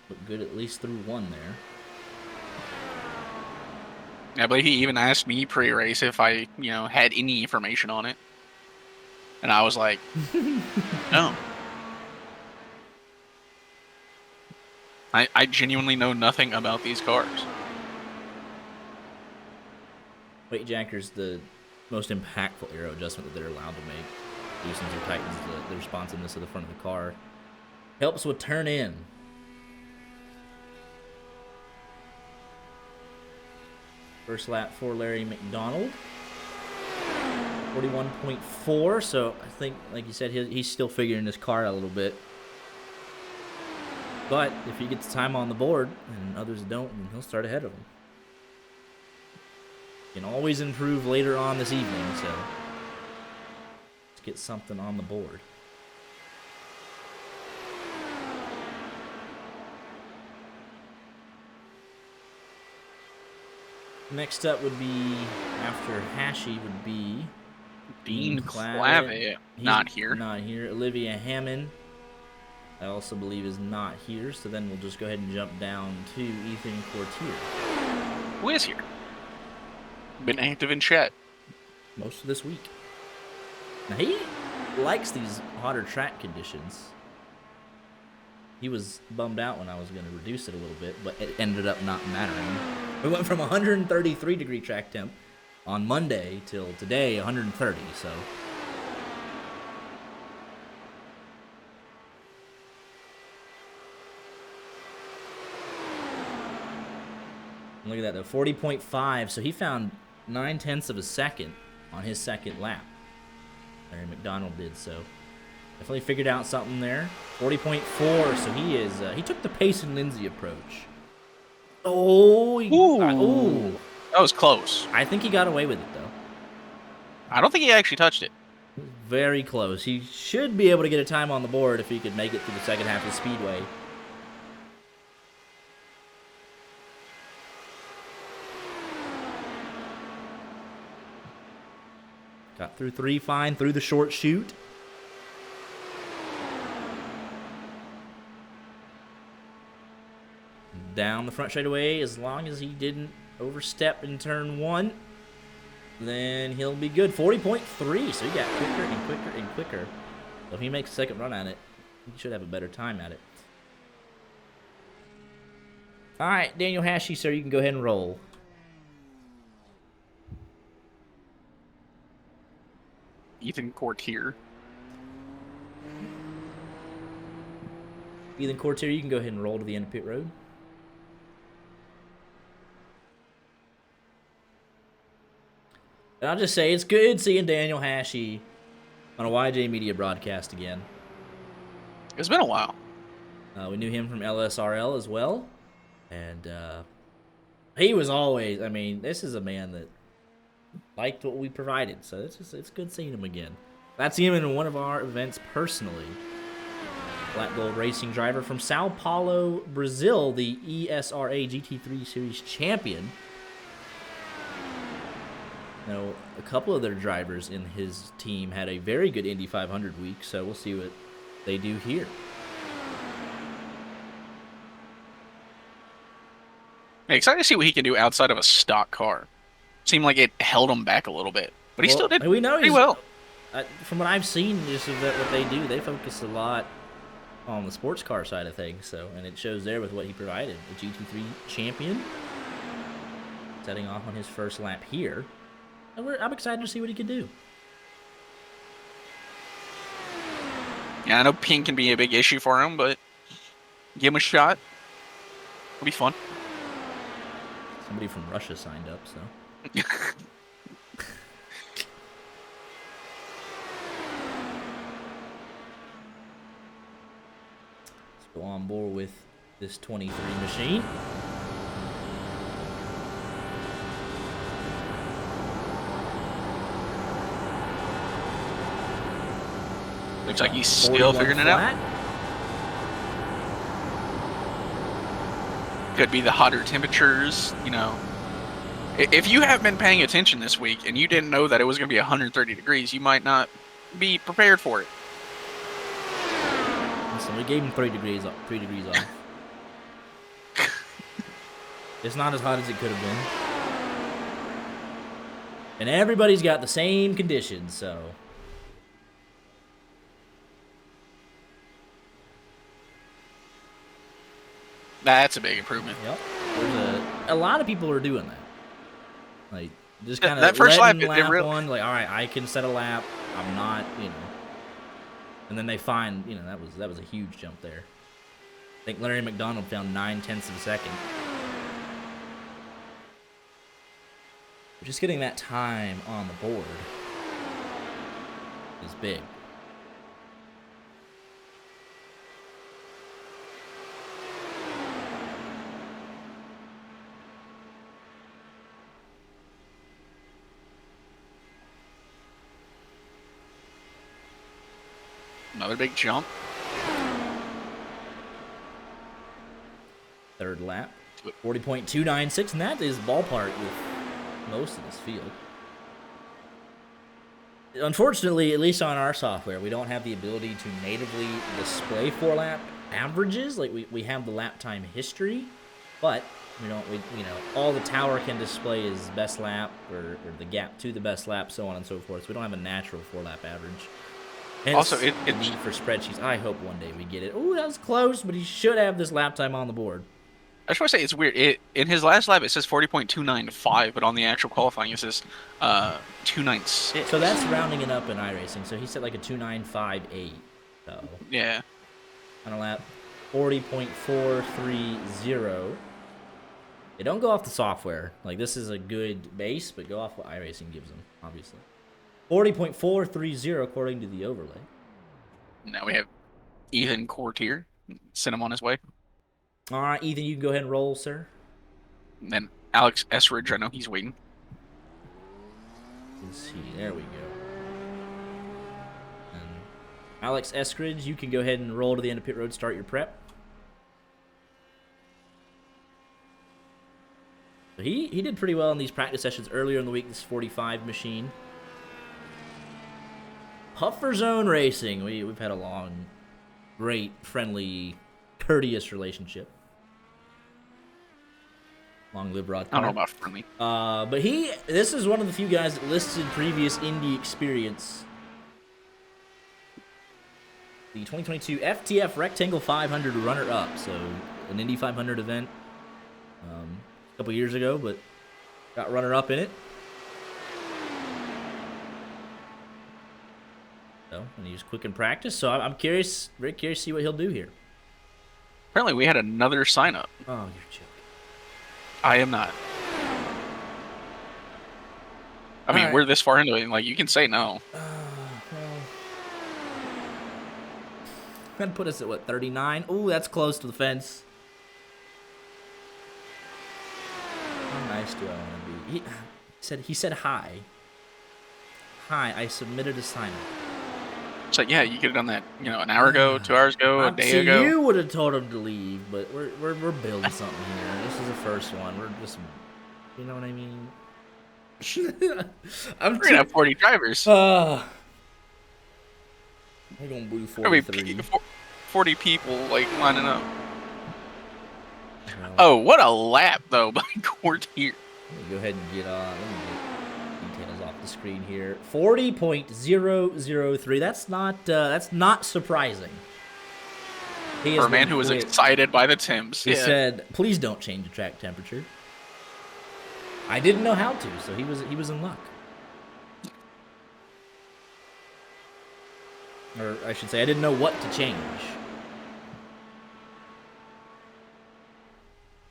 Look good at least through 1 there. I believe he even asked me pre-race if I, had any information on it. And I was like, no. I genuinely know nothing about these cars. Weight jacker's the most impactful aero adjustment that they're allowed to make. Loosens or tightens the responsiveness of the front of the car. Helps with turn in. First lap for Larry McDonald. 41.4, so I think, like you said, he's still figuring his car out a little bit. But if he gets time on the board and others don't, then he'll start ahead of him. Can always improve later on this evening, so let's get something on the board. Next up would be, after Hashi, would be Dean Clavitt. Not here. Not here. Olivia Hammond, I also believe, is not here. So then we'll just go ahead and jump down to Ethan Courtier. Who is here? Been active in chat most of this week. Now he likes these hotter track conditions. He was bummed out when I was going to reduce it a little bit, but it ended up not mattering. We went from 133 degree track temp on Monday till today 130, so. Look at that though, 40.5, so he found 9/10 of a second on his second lap. Larry McDonald did, so definitely figured out something there. 40.4, so he took the Pace and Lindsay approach. Oh, ooh. That was close. I think he got away with it, though. I don't think he actually touched it. Very close. He should be able to get a time on the board if he could make it through the second half of the speedway. Got through 3 fine, through the short chute. Down the front straightaway, as long as he didn't overstep in turn 1, then he'll be good. 40.3, so he got quicker and quicker and quicker. So if he makes a second run at it, he should have a better time at it. All right, Daniel Hashi, sir, you can go ahead and roll. Ethan Courtier. Ethan Courtier, you can go ahead and roll to the end of pit road. And I'll just say, it's good seeing Daniel Hashi on a YJ Media broadcast again. It's been a while. We knew him from LSRL as well. And he was always, I mean, this is a man that liked what we provided. So it's good seeing him again. That's him in one of our events personally. Black Gold Racing driver from Sao Paulo, Brazil, the ESRA GT3 Series champion. Now, a couple of their drivers in his team had a very good Indy 500 week, so we'll see what they do here. I'm excited to see what he can do outside of a stock car. Seemed like it held him back a little bit, but he still did pretty well. From what I've seen, just what they do, they focus a lot on the sports car side of things. So, and it shows there with what he provided. The GT3 champion, setting off on his first lap here. And I'm excited to see what he can do. Yeah, I know pink can be a big issue for him, but give him a shot. It'll be fun. Somebody from Russia signed up, so. Let's go on board with this 23 machine. Looks like he's still figuring it out. Could be the hotter temperatures, you know. If you have been paying attention this week and you didn't know that it was going to be 130 degrees, you might not be prepared for it. Listen, we gave him 3 degrees off. It's not as hot as it could have been. And everybody's got the same conditions, so. That's a big improvement. Yep. There's a lot of people are doing that. Like, just kind That of first lap, letting it lap really... one, like, all right, I can set a lap. I'm not, And then they find, that was a huge jump there. I think Larry McDonald found 9/10 of a second. Just getting that time on the board is big. Another big jump. Third lap, 40.296, and that is ballpark with most of this field. Unfortunately, at least on our software, we don't have the ability to natively display 4-lap averages. Like, we have the lap time history, but all the tower can display is best lap or the gap to the best lap, so on and so forth. So we don't have a natural 4-lap average. Hence, Also, the need for spreadsheets. I hope one day we get it. Oh, that was close, but he should have this lap time on the board. I just want to say it's weird. In his last lap, it says 40.295, but on the actual qualifying, it says 296. So that's rounding it up in iRacing. So he said like a 2958. So yeah, on a lap, 40.430. They don't go off the software. Like, this is a good base, but go off what iRacing gives them, obviously. 40.430 according to the overlay. Now we have Ethan Courtier. Send him on his way. All right, Ethan, you can go ahead and roll, sir. And then Alex Esridge, I know he's waiting. Let's see, there we go. And Alex Eskridge, you can go ahead and roll to the end of pit road, start your prep. So he did pretty well in these practice sessions earlier in the week, this 45 machine. Puffer Zone Racing, we've had a long, great, friendly, courteous relationship. Long live Rod Carr. I don't know about friendly. But this is one of the few guys that listed previous Indy experience. The 2022 FTF Rectangle 500 runner-up, so an Indy 500 event a couple years ago, but got runner-up in it. So, and he was quick in practice, so I'm curious, very curious to see what he'll do here. Apparently, we had another sign-up. Oh, you're joking. I am not. I mean, we're this far into it, like, you can say no. Well, gonna put us at what, 39? Ooh, that's close to the fence. How nice do I want to be? He said hi. Hi, I submitted a sign up. It's like, yeah, you could have done that, an hour ago, 2 hours ago, a day ago. You would have told him to leave, but we're building something here. This is the first one. We're just, you know what I mean? We're gonna have 40 drivers. We're gonna do 43. 40 people like lining up. Oh, what a lap though by Courtier. Let me go ahead and get let me get details off the screen here. 40.003. That's not surprising. For a man who was excited by the Tims. He said, "Please don't change the track temperature." I didn't know how to, so he was in luck. Or I should say, I didn't know what to change.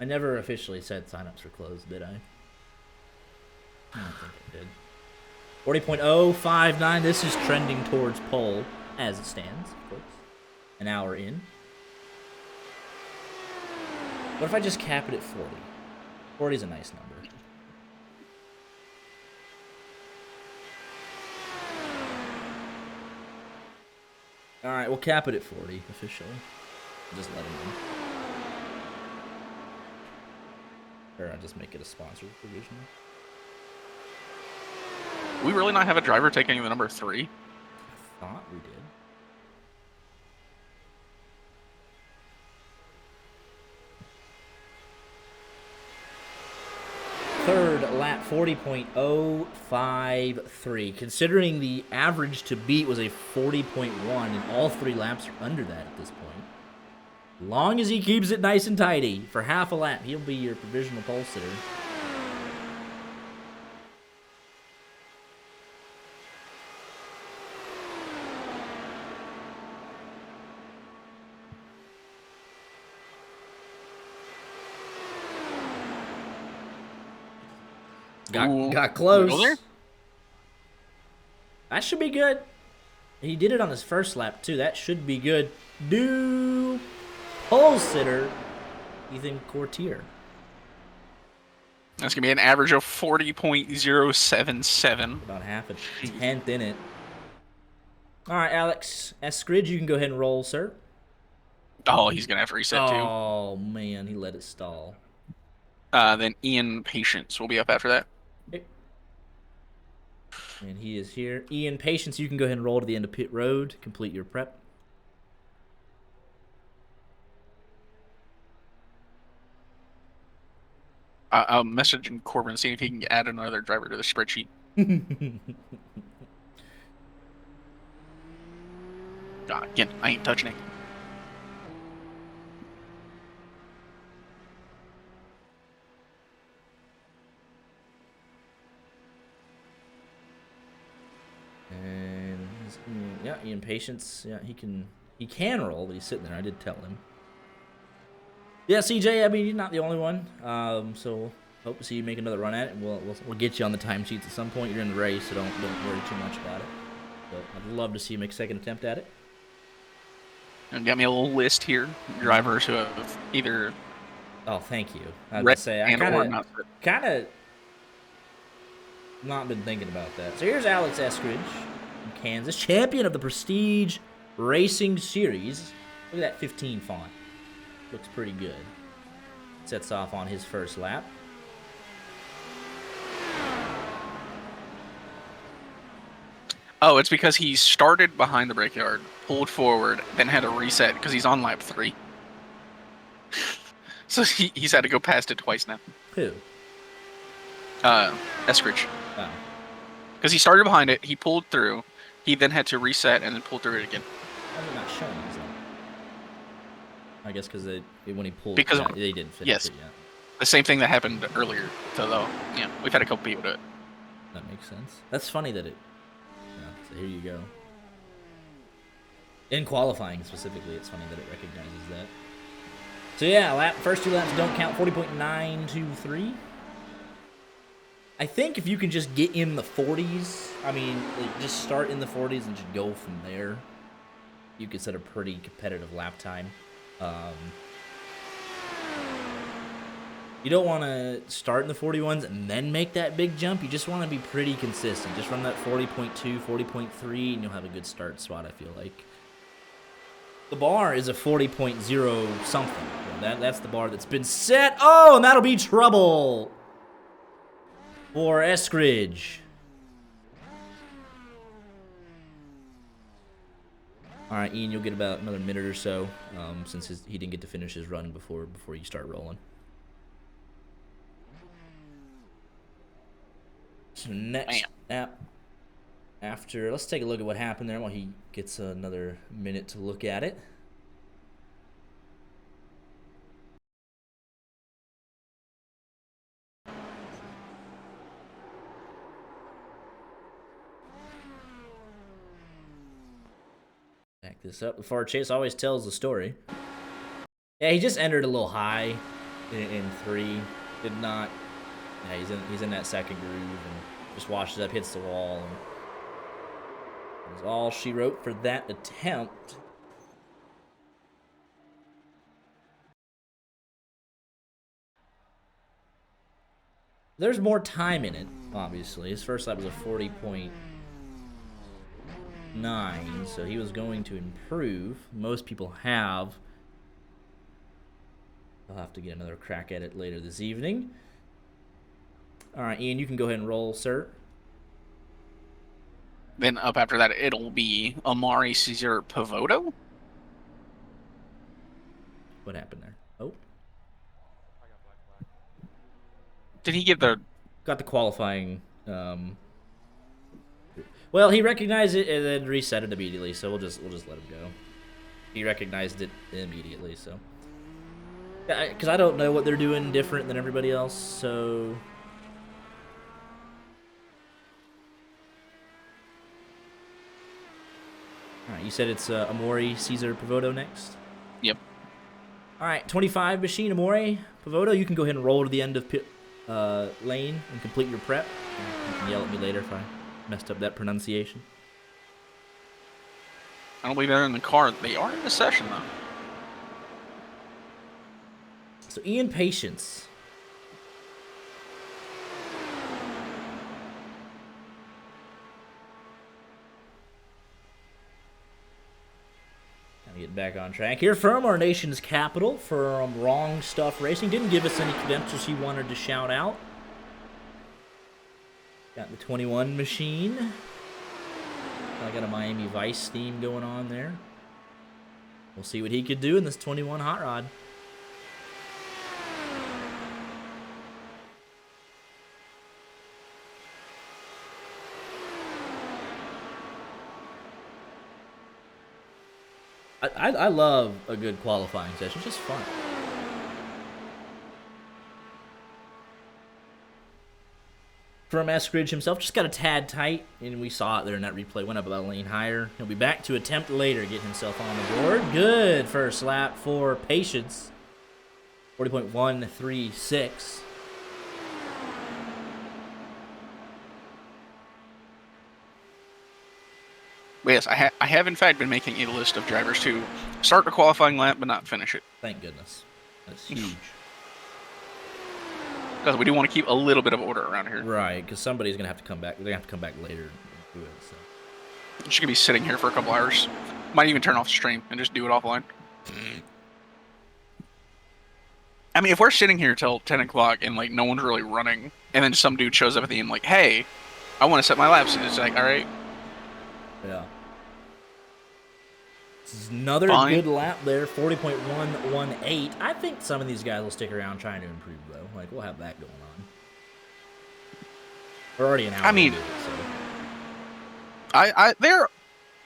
I never officially said signups were closed, did I? I don't think I did. 40.059. This is trending towards pole as it stands, of course. An hour in. What if I just cap it at 40? 40 is a nice number. Alright, we'll cap it at 40 officially. Just let him in. Or I'll just make it a sponsored provision. We really not have a driver taking the number 3? I thought we did. third lap, 40.053. Considering the average to beat was a 40.1, and all 3 laps are under that at this point. Long as he keeps it nice and tidy for half a lap, he'll be your provisional pole sitter. Got close. That should be good. He did it on his first lap, too. That should be good. New pole sitter, Ethan Courtier. That's going to be an average of 40.077. About half a tenth in it. All right, Alex Eskridge, you can go ahead and roll, sir. Oh, he's going to have to reset, too. Oh, man, he let it stall. Then Ian Patience will be up after that. Okay. And he is here. Ian Patience, you can go ahead and roll to the end of pit road. Complete your prep. I'll message Corbin and see if he can add another driver to the spreadsheet. Again, I ain't touching it. And yeah, Ian Patience. Yeah, he can roll, but he's sitting there. I did tell him. Yeah, CJ. I mean, you're not the only one. So hope to see you make another run at it. And we'll get you on the timesheets at some point. You're in the race, so don't worry too much about it. But I'd love to see you make a second attempt at it. And got me a little list here. Drivers who have either. Oh, thank you. I was gonna say I kind of not been thinking about that. So here's Alex Eskridge from Kansas, champion of the Prestige Racing Series. Look at that 15 font. Looks pretty good. Sets off on his first lap. Oh, it's because he started behind the brickyard, pulled forward, then had to reset because he's on lap 3. So he's had to go past it twice now. Who? Eskridge. Oh. Because he started behind it, he pulled through, he then had to reset and then pull through it again. Why is it not showing us that? I guess because when he pulled, because they didn't finish it yet. The same thing that happened earlier, though. Yeah, we've had a couple people do it. That makes sense. That's funny that it. Yeah, so here you go. In qualifying specifically, it's funny that it recognizes that. So yeah, first 2 laps don't count. 40.923. I think if you can just get in the 40s, I mean, like just start in the 40s and just go from there, you could set a pretty competitive lap time. You don't want to start in the 41s and then make that big jump. You just want to be pretty consistent. Just run that 40.2, 40.3, and you'll have a good start spot, I feel like. The bar is a 40.0 something. That's the bar that's been set. Oh, and that'll be trouble for Eskridge. All right, Ian, you'll get about another minute or so since he didn't get to finish his run before you start rolling. So next after, let's take a look at what happened there while he gets another minute to look at it. Back this up. Before Chase always tells the story. Yeah, he just entered a little high in 3. Did not. Yeah, he's in that second groove and just washes up, hits the wall. And that's all she wrote for that attempt. There's more time in it, obviously. His first lap was a 40.9, so he was going to improve. Most people have. I'll have to get another crack at it later this evening. All right, Ian, you can go ahead and roll, sir. Then up after that, it'll be Amari Cesar Pavoto. What happened there? Oh. Did he give the got the qualifying. Well, he recognized it and then reset it immediately, so we'll just let him go. He recognized it immediately, so because I don't know what they're doing different than everybody else, so. All right, you said it's Amori, Caesar, Pavoto next? Yep. All right, 25 machine, Amori, Pavoto. You can go ahead and roll to the end of pit lane and complete your prep. You can yell at me later if I messed up that pronunciation. I don't believe they're in the car. They are in the session, though. So, Ian Patience. Get back on track here from our nation's capital from Wrong Stuff Racing. Didn't give us any credentials he wanted to shout out. Got the 21 machine. I got a Miami Vice theme going on there. We'll see what he could do in this 21 hot rod. I love a good qualifying session. It's just fun. From Eskridge himself, just got a tad tight, and we saw it there in that replay. Went up about a lane higher. He'll be back to attempt later, get himself on the board. Good first lap for Patience. 40.136. But yes, I have in fact been making a list of drivers to start the qualifying lap but not finish it. Thank goodness. That's huge. Because we do want to keep a little bit of order around here. Right, because somebody's going to have to come back. They're going to have to come back later and do it. So. I'm just going to be sitting here for a couple hours. Might even turn off the stream and just do it offline. I mean, if we're sitting here till 10 o'clock and, like, no one's really running, and then some dude shows up at the end like, hey, I want to set my laps, and it's like, all right. Yeah. This is another good lap there, 40.118. I think some of these guys will stick around trying to improve, though. Like, we'll have that going on. We're already an hour. I mean, they're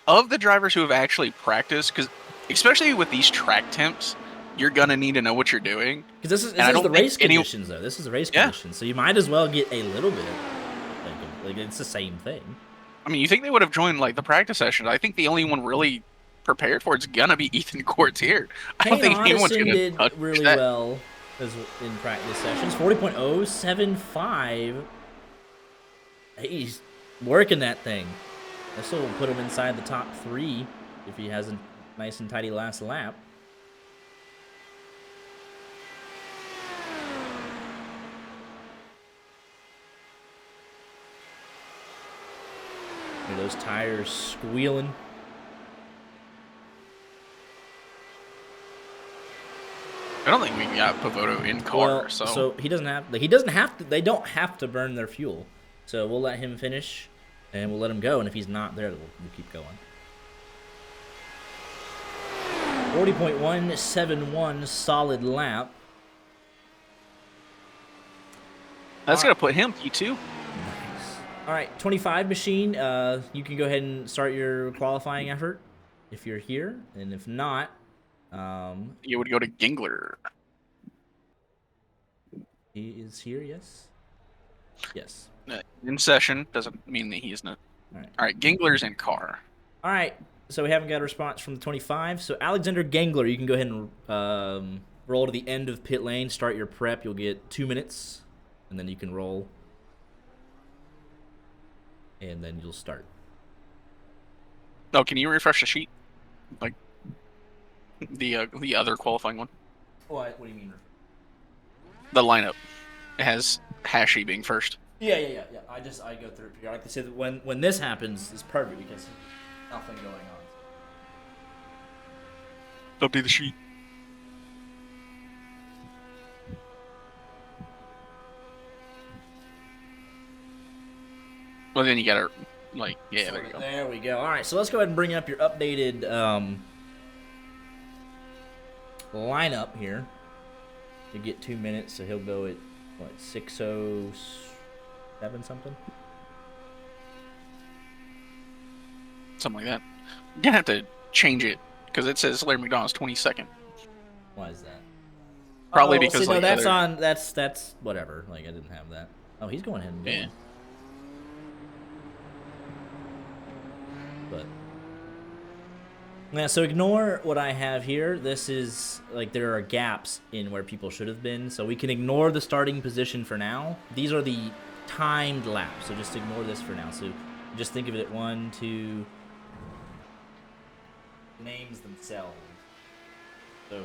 of the drivers who have actually practiced, because especially with these track temps, you're gonna need to know what you're doing. Because this is the race conditions, though. This is the race conditions, so you might as well get a little bit. Like it's the same thing. I mean, you think they would have joined like the practice session? I think the only one really prepared for it's gonna be Ethan Courts here. I don't think anyone's gonna did really well in practice sessions. 40.075. He's working that thing. This will put him inside the top 3 if he has a nice and tidy last lap. Look at those tires squealing. I don't think we got Pavoto in car, so he doesn't have. He doesn't have to. They don't have to burn their fuel. So we'll let him finish, and we'll let him go. And if he's not there, we'll keep going. 40.171 solid lap. That's gonna put him P2. Nice. All right, 25 machine. You can go ahead and start your qualifying effort if you're here, and if not, you would go to Gingler. He is here. Yes. Yes. In session doesn't mean that he's not. All right, Gingler's in car. All right, so we haven't got a response from the 25. So Alexander Gangler, you can go ahead and roll to the end of pit lane. Start your prep. You'll get 2 minutes, and then you can roll, and then you'll start. Oh, can you refresh the sheet, like the other qualifying one? What do you mean? The lineup. It has Hashi being first. Yeah. I go through it periodically. So when this happens, it's perfect because nothing going on. Update the sheet. Well, then you gotta, like, yeah, there you go. There we go. All right, so let's go ahead and bring up your updated lineup here. You get 2 minutes, so he'll go at what 6:06. 7 something. Something like that. You're gonna have to change it because it says Larry McDonald's 22nd. Why is that? Probably Oh, because see, no, like that's other. on. That's whatever. Like I didn't have that. Oh, he's going ahead and Yeah. going. But yeah, so ignore what I have here. This is like there are gaps in where people should have been, so we can ignore the starting position for now. These are the timed laps, so just ignore this for now. So just think of it 1, 2 names themselves. So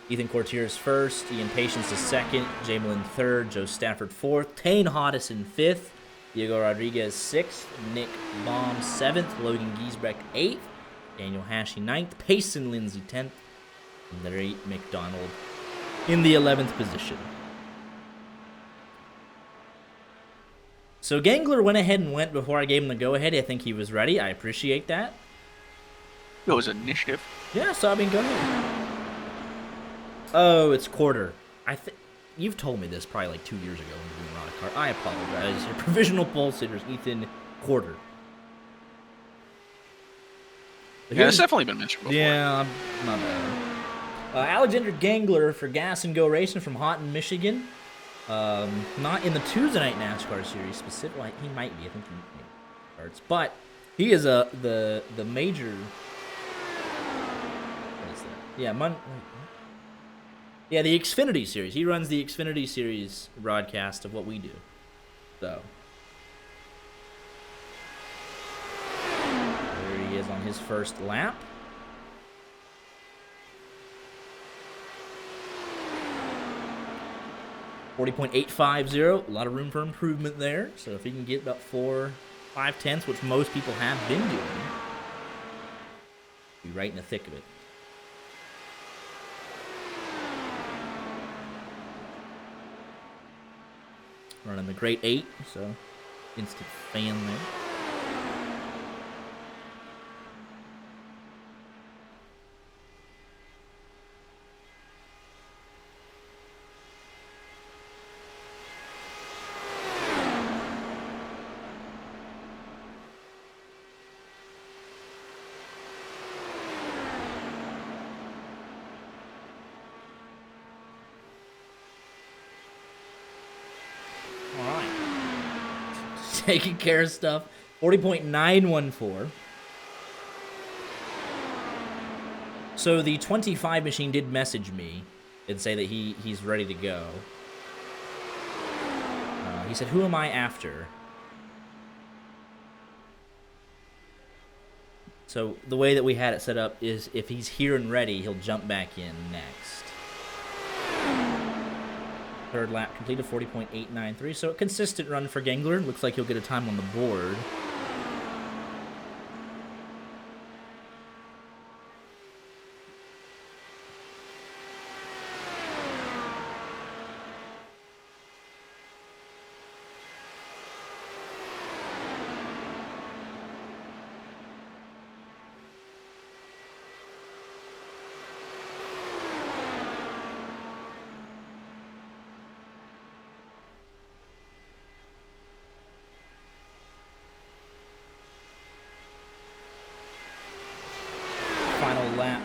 Ethan Courtier's first, Ian Patience is second, Jamelin third, Joe Stafford fourth, Tane Hodison fifth, Diego Rodriguez sixth, Nick Baum seventh, Logan Giesbrecht eighth, Daniel Hashey ninth, Payson Lindsay 10th, and Larry McDonald in the 11th position. So Gangler went ahead and went before I gave him the go-ahead. I think he was ready. I appreciate that. It was initiative. Yeah, so I mean, go ahead. Oh, it's quarter. You've told me this probably like 2 years ago when we were on a car. I apologize. Your provisional pole sitters, Ethan Quarter. Yeah, it's definitely been mentioned before. Yeah, my bad. Alexander Gangler for Gas and Go Racing from Houghton, Michigan. Not in the Tuesday Night NASCAR Series specifically. Well, he might be. I think he starts, but he is the major. What is that? Yeah, yeah, the Xfinity Series. He runs the Xfinity Series broadcast of what we do. So there he is on his first lap. .850. A lot of room for improvement there. So if he can get about 4.5 tenths, which most people have been doing, be right in the thick of it. Running the Great 8, so instant fan there. Taking care of stuff. 40.914. So the 25 machine did message me and say that he's ready to go. He said, "Who am I after?" So the way that we had it set up is if he's here and ready, he'll jump back in next. Third lap completed, 40.893. So a consistent run for Gangler. Looks like he'll get a time on the board. Lap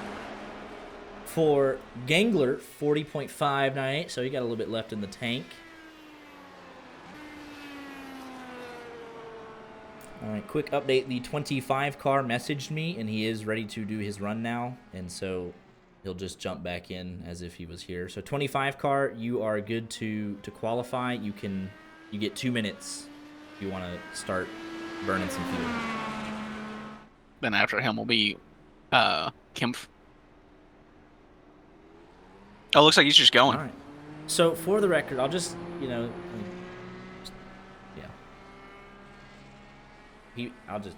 for Gangler, 40.598, so he got a little bit left in the tank. All right, quick update. The 25 car messaged me, and he is ready to do his run now, and so he'll just jump back in as if he was here. So 25 car, you are good to qualify. You get 2 minutes if you want to start burning some fuel. Then after him will be Kempf. Oh, looks like he's just going. All right. So for the record, I'll just, yeah. I'll just,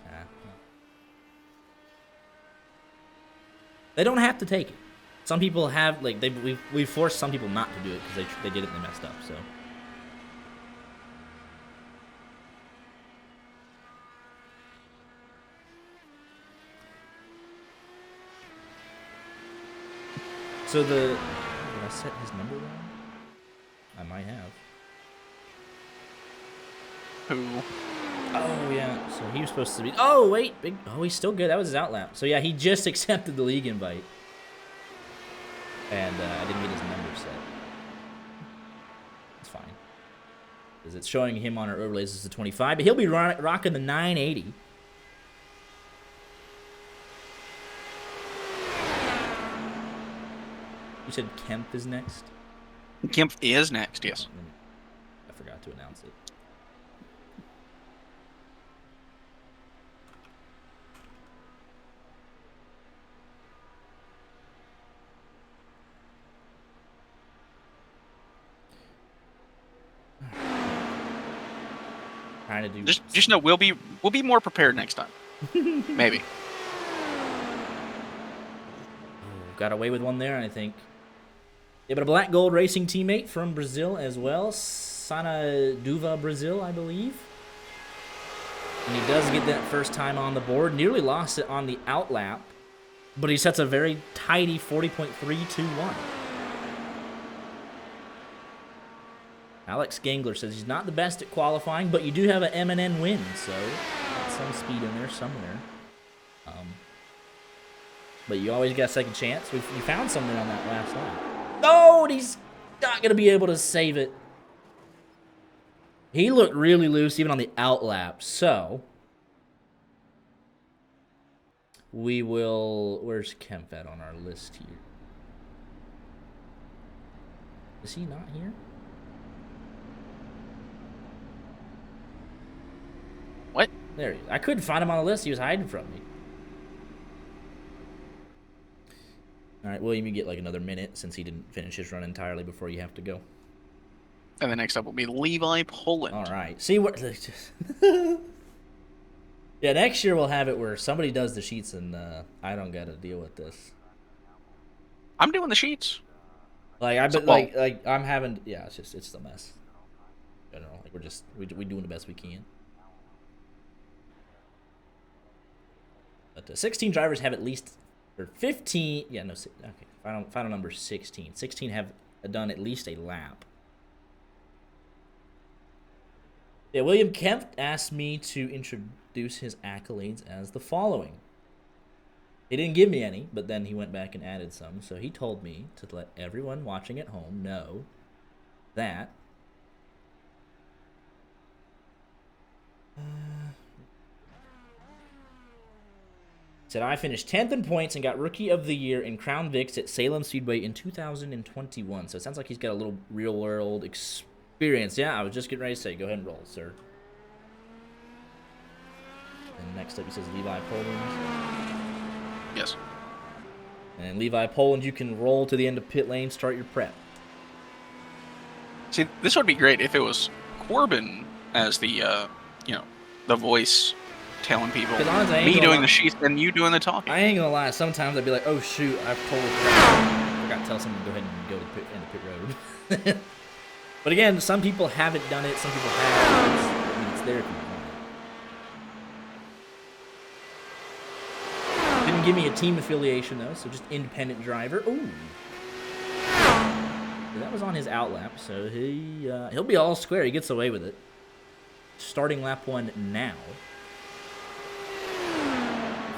They don't have to take it. Some people have, like, we've forced some people not to do it because they did it and they messed up, so. So did I set his number wrong? I might have. who... Oh, yeah. So he was supposed to be... Oh, wait. Big... Oh, he's still good. That was his outlap. So, yeah, he just accepted the league invite. And I didn't get his number set. It's fine. Because it's showing him on our overlays as a 25. But he'll be rocking the 980. You said Kemp is next? Kemp is next, yes. I forgot to announce it. Trying to do... Just know we'll be more prepared next time. Maybe. Oh, got away with one there, I think. Yeah, but a black gold racing teammate from Brazil as well, Sanaduva, Brazil, I believe. And he does get that first time on the board. Nearly lost it on the outlap, but he sets a very tidy 40.321. Alex Gangler says he's not the best at qualifying, but you do have an M&N win, so got some speed in there somewhere. But you always got a second chance. You found something on that last lap. No, and he's not going to be able to save it. He looked really loose even on the outlap, so we will... Where's Kemp at on our list here? Is he not here? What? There he is. I couldn't find him on the list. He was hiding from me. All right, William, you get like another minute since he didn't finish his run entirely before you have to go. And the next up will be Levi Poland. All right. See what... Yeah, next year we'll have it where somebody does the sheets and I don't got to deal with this. I'm doing the sheets. Like I've been like I'm having... Yeah, it's the mess. I don't know. Like we're doing the best we can. But 16 drivers have at least... Or 15... Yeah, no... Okay, final number 16. 16 have done at least a lap. Yeah, William Kemp asked me to introduce his accolades as the following. He didn't give me any, but then he went back and added some. So he told me to let everyone watching at home know that... Said I finished 10th in points and got Rookie of the Year in Crown Vics at Salem Speedway in 2021. So it sounds like he's got a little real-world experience. Yeah, I was just getting ready to say, go ahead and roll, sir. And next up, he says Levi Poland. Yes. And Levi Poland, you can roll to the end of pit lane, start your prep. See, this would be great if it was Corbin as the, the voice telling people. Honestly, me doing the sheets and you doing the talking. I ain't gonna lie. Sometimes I'd be like, oh, shoot, I've totally forgot to tell someone to go ahead and go to the pit road. But again, some people haven't done it. Some people have. It's there if you want. Didn't give me a team affiliation, though, so just independent driver. Ooh. That was on his outlap, so he'll be all square. He gets away with it. Starting lap 1 now.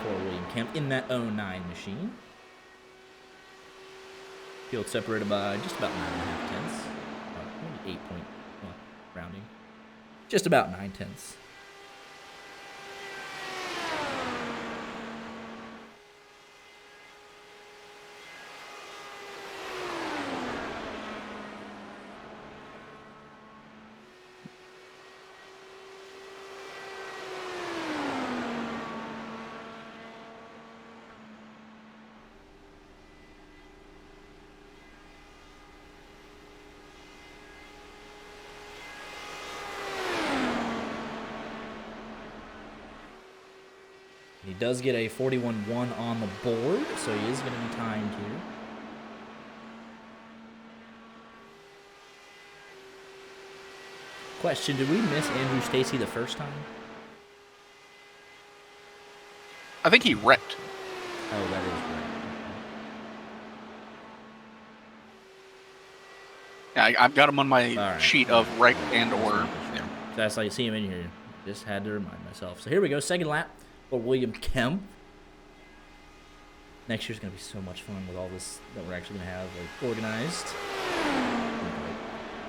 For William Kemp in that 09 machine. Field separated by just about 9.5 tenths. Maybe 8 point, well, rounding. Just about 9 tenths. He does get a 41.1 on the board, so he is going to be timed here. Question, did we miss Andrew Stacy the first time? I think he wrecked. Oh, that is right. Yeah, I've got him on my sheet of wrecked and or... Yeah. That's how you see him in here. Just had to remind myself. So here we go. Second lap for William Kemp. Next year's going to be so much fun with all this that we're actually going to have like, organized.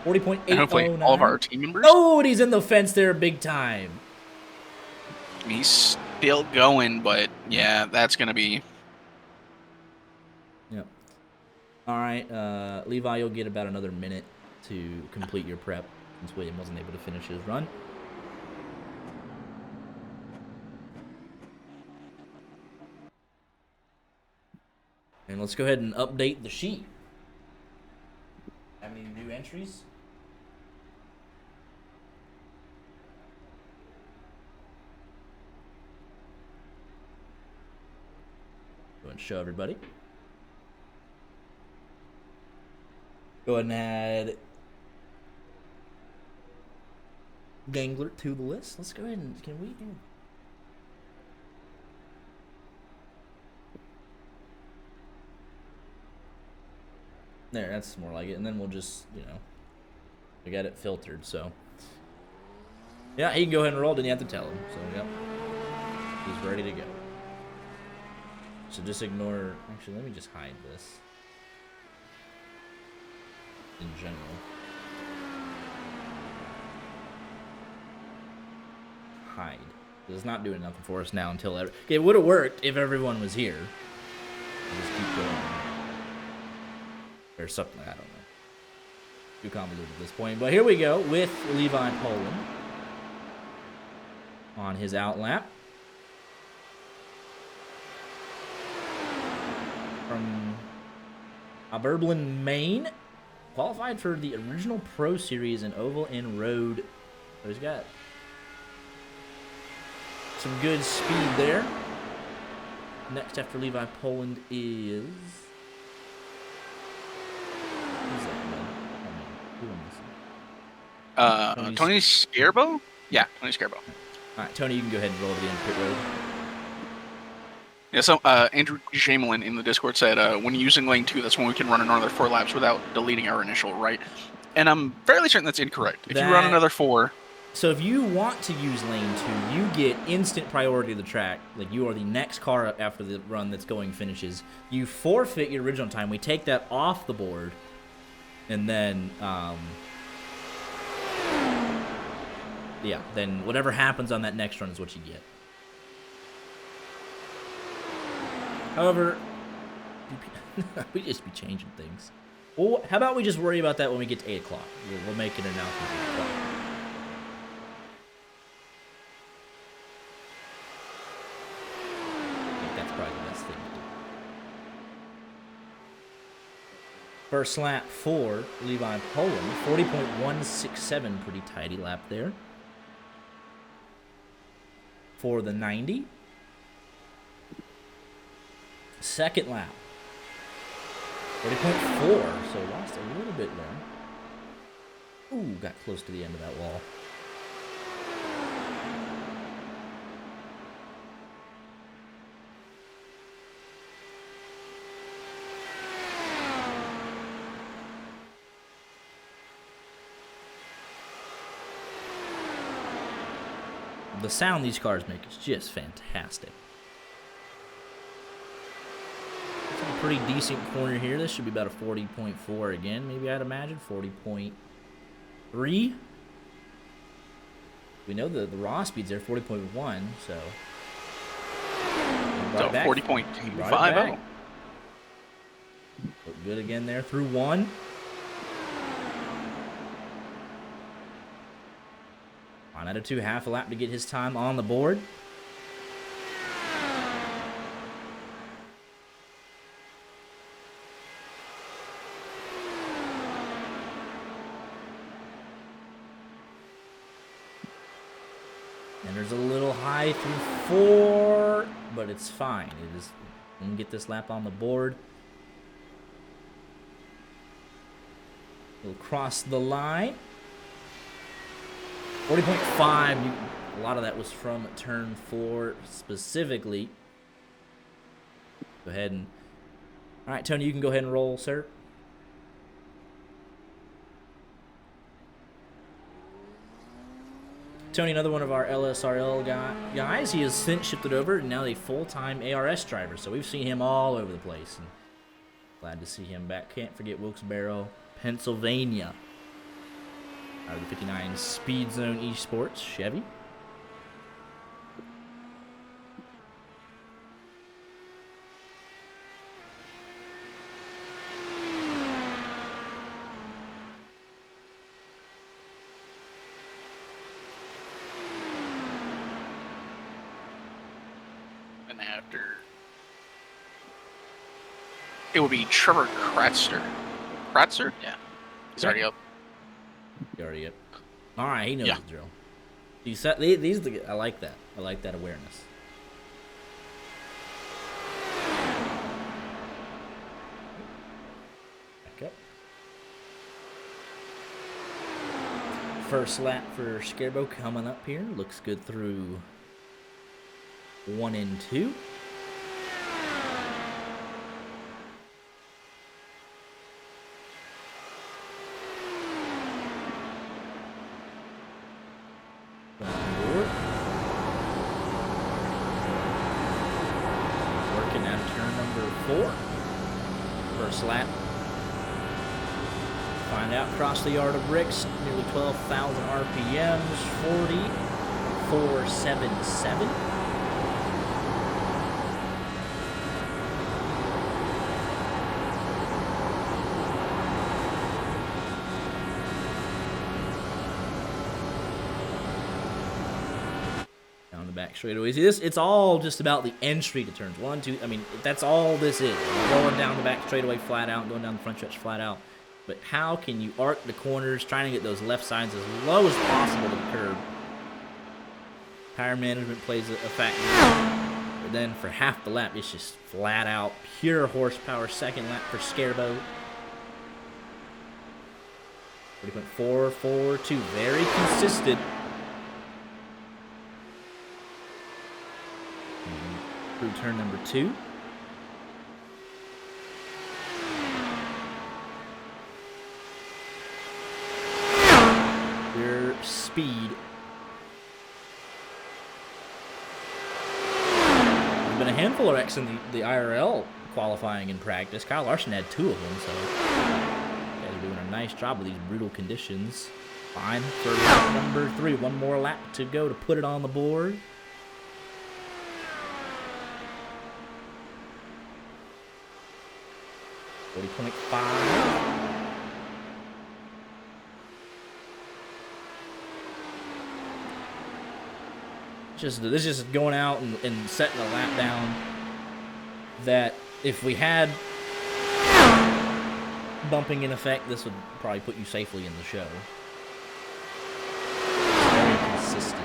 40.809. Hopefully all of our team members. Oh, and he's in the fence there big time. He's still going, but yeah, that's going to be... Yep. All right, Levi, you'll get about another minute to complete your prep since William wasn't able to finish his run. And let's go ahead and update the sheet. Have any new entries? Go ahead and show everybody. Go ahead and add Gangler to the list. Let's go ahead and can we do? There, that's more like it. And then we'll just, you know, we got it filtered. So yeah, he can go ahead and roll. Didn't you have to tell him? So yep, he's ready to go. So just ignore. Actually, let me just hide this. In general. Hide. It's not doing nothing for us now until it would have worked if everyone was here. We'll just keep going. Or something, I don't know. Too convoluted at this point. But here we go with Levi Poland on his out lap. From Aberblin, Maine. Qualified for the original Pro Series in Oval and Road. So he's got some good speed there. Next after Levi Poland is... Who's that man? Who am I missing? Tony Scarbo? Yeah, Tony Scarbo. Alright, Tony, you can go ahead and roll to the end of pit road. Yeah, so Andrew Jamelin in the Discord said, when using lane 2, that's when we can run another 4 laps without deleting our initial right. And I'm fairly certain that's incorrect. If you run another 4... So if you want to use lane 2, you get instant priority of the track. Like, you are the next car up after the run that's going finishes. You forfeit your original time. We take that off the board. And then, yeah, then whatever happens on that next run is what you get. However, we just be changing things. Well, how about we just worry about that when we get to 8 o'clock? We'll make an announcement at 8 o'clock. I think that's probably the best thing to do. First lap for Levi Poland, 40.167, pretty tidy lap there. For the 90. Second lap, 40.4, so lost a little bit there. Ooh, got close to the end of that wall. The sound these cars make is just fantastic. Pretty decent corner here. This should be about a 40.4 again. Maybe I'd imagine 40.3. We know the raw speed's there, 40.1. So 40.250. Look good again there through 1. On out of 2, half a lap to get his time on the board. And there's a little high through 4, but it's fine. It is. We can get this lap on the board. He'll cross the line. 40.5. A lot of that was from turn 4 specifically. Go ahead and... All right, Tony, you can go ahead and roll, sir. Tony, another one of our LSRL guys. He has since shifted over and now a full-time ARS driver. So we've seen him all over the place. And glad to see him back. Can't forget Wilkes-Barre, Pennsylvania. Out of the 59 Speed Zone Esports Chevy. And after, it would be Trevor Kratzer. Kratzer? Yeah. He's already up. He's already up. All right, he knows Yeah. the drill. I like that. I like that awareness. Back up. First lap for Scarbo coming up here. Looks good through 1 and 2. Working out turn number 4. First lap. Find out across the yard of bricks, nearly 12,000 RPMs, 40,477. Down the back straightaways. It's all just about the entry to turns 1, 2. I mean, that's all this is. Going down the back straightaway flat out, going down the front stretch flat out. But how can you arc the corners, trying to get those left sides as low as possible to the curb? Tire management plays a factor. But then for half the lap, it's just flat out, pure horsepower. Second lap for Scarbo. 30.442, very consistent. Through turn number 2. Your speed. There's been a handful of wrecks in the IRL qualifying in practice. Kyle Larson had 2 of them, so you guys are doing a nice job with these brutal conditions. Fine for lap number 3. One more lap to go to put it on the board. .5. This is just going out and setting a lap down that if we had bumping in effect, this would probably put you safely in the show. It's very consistent.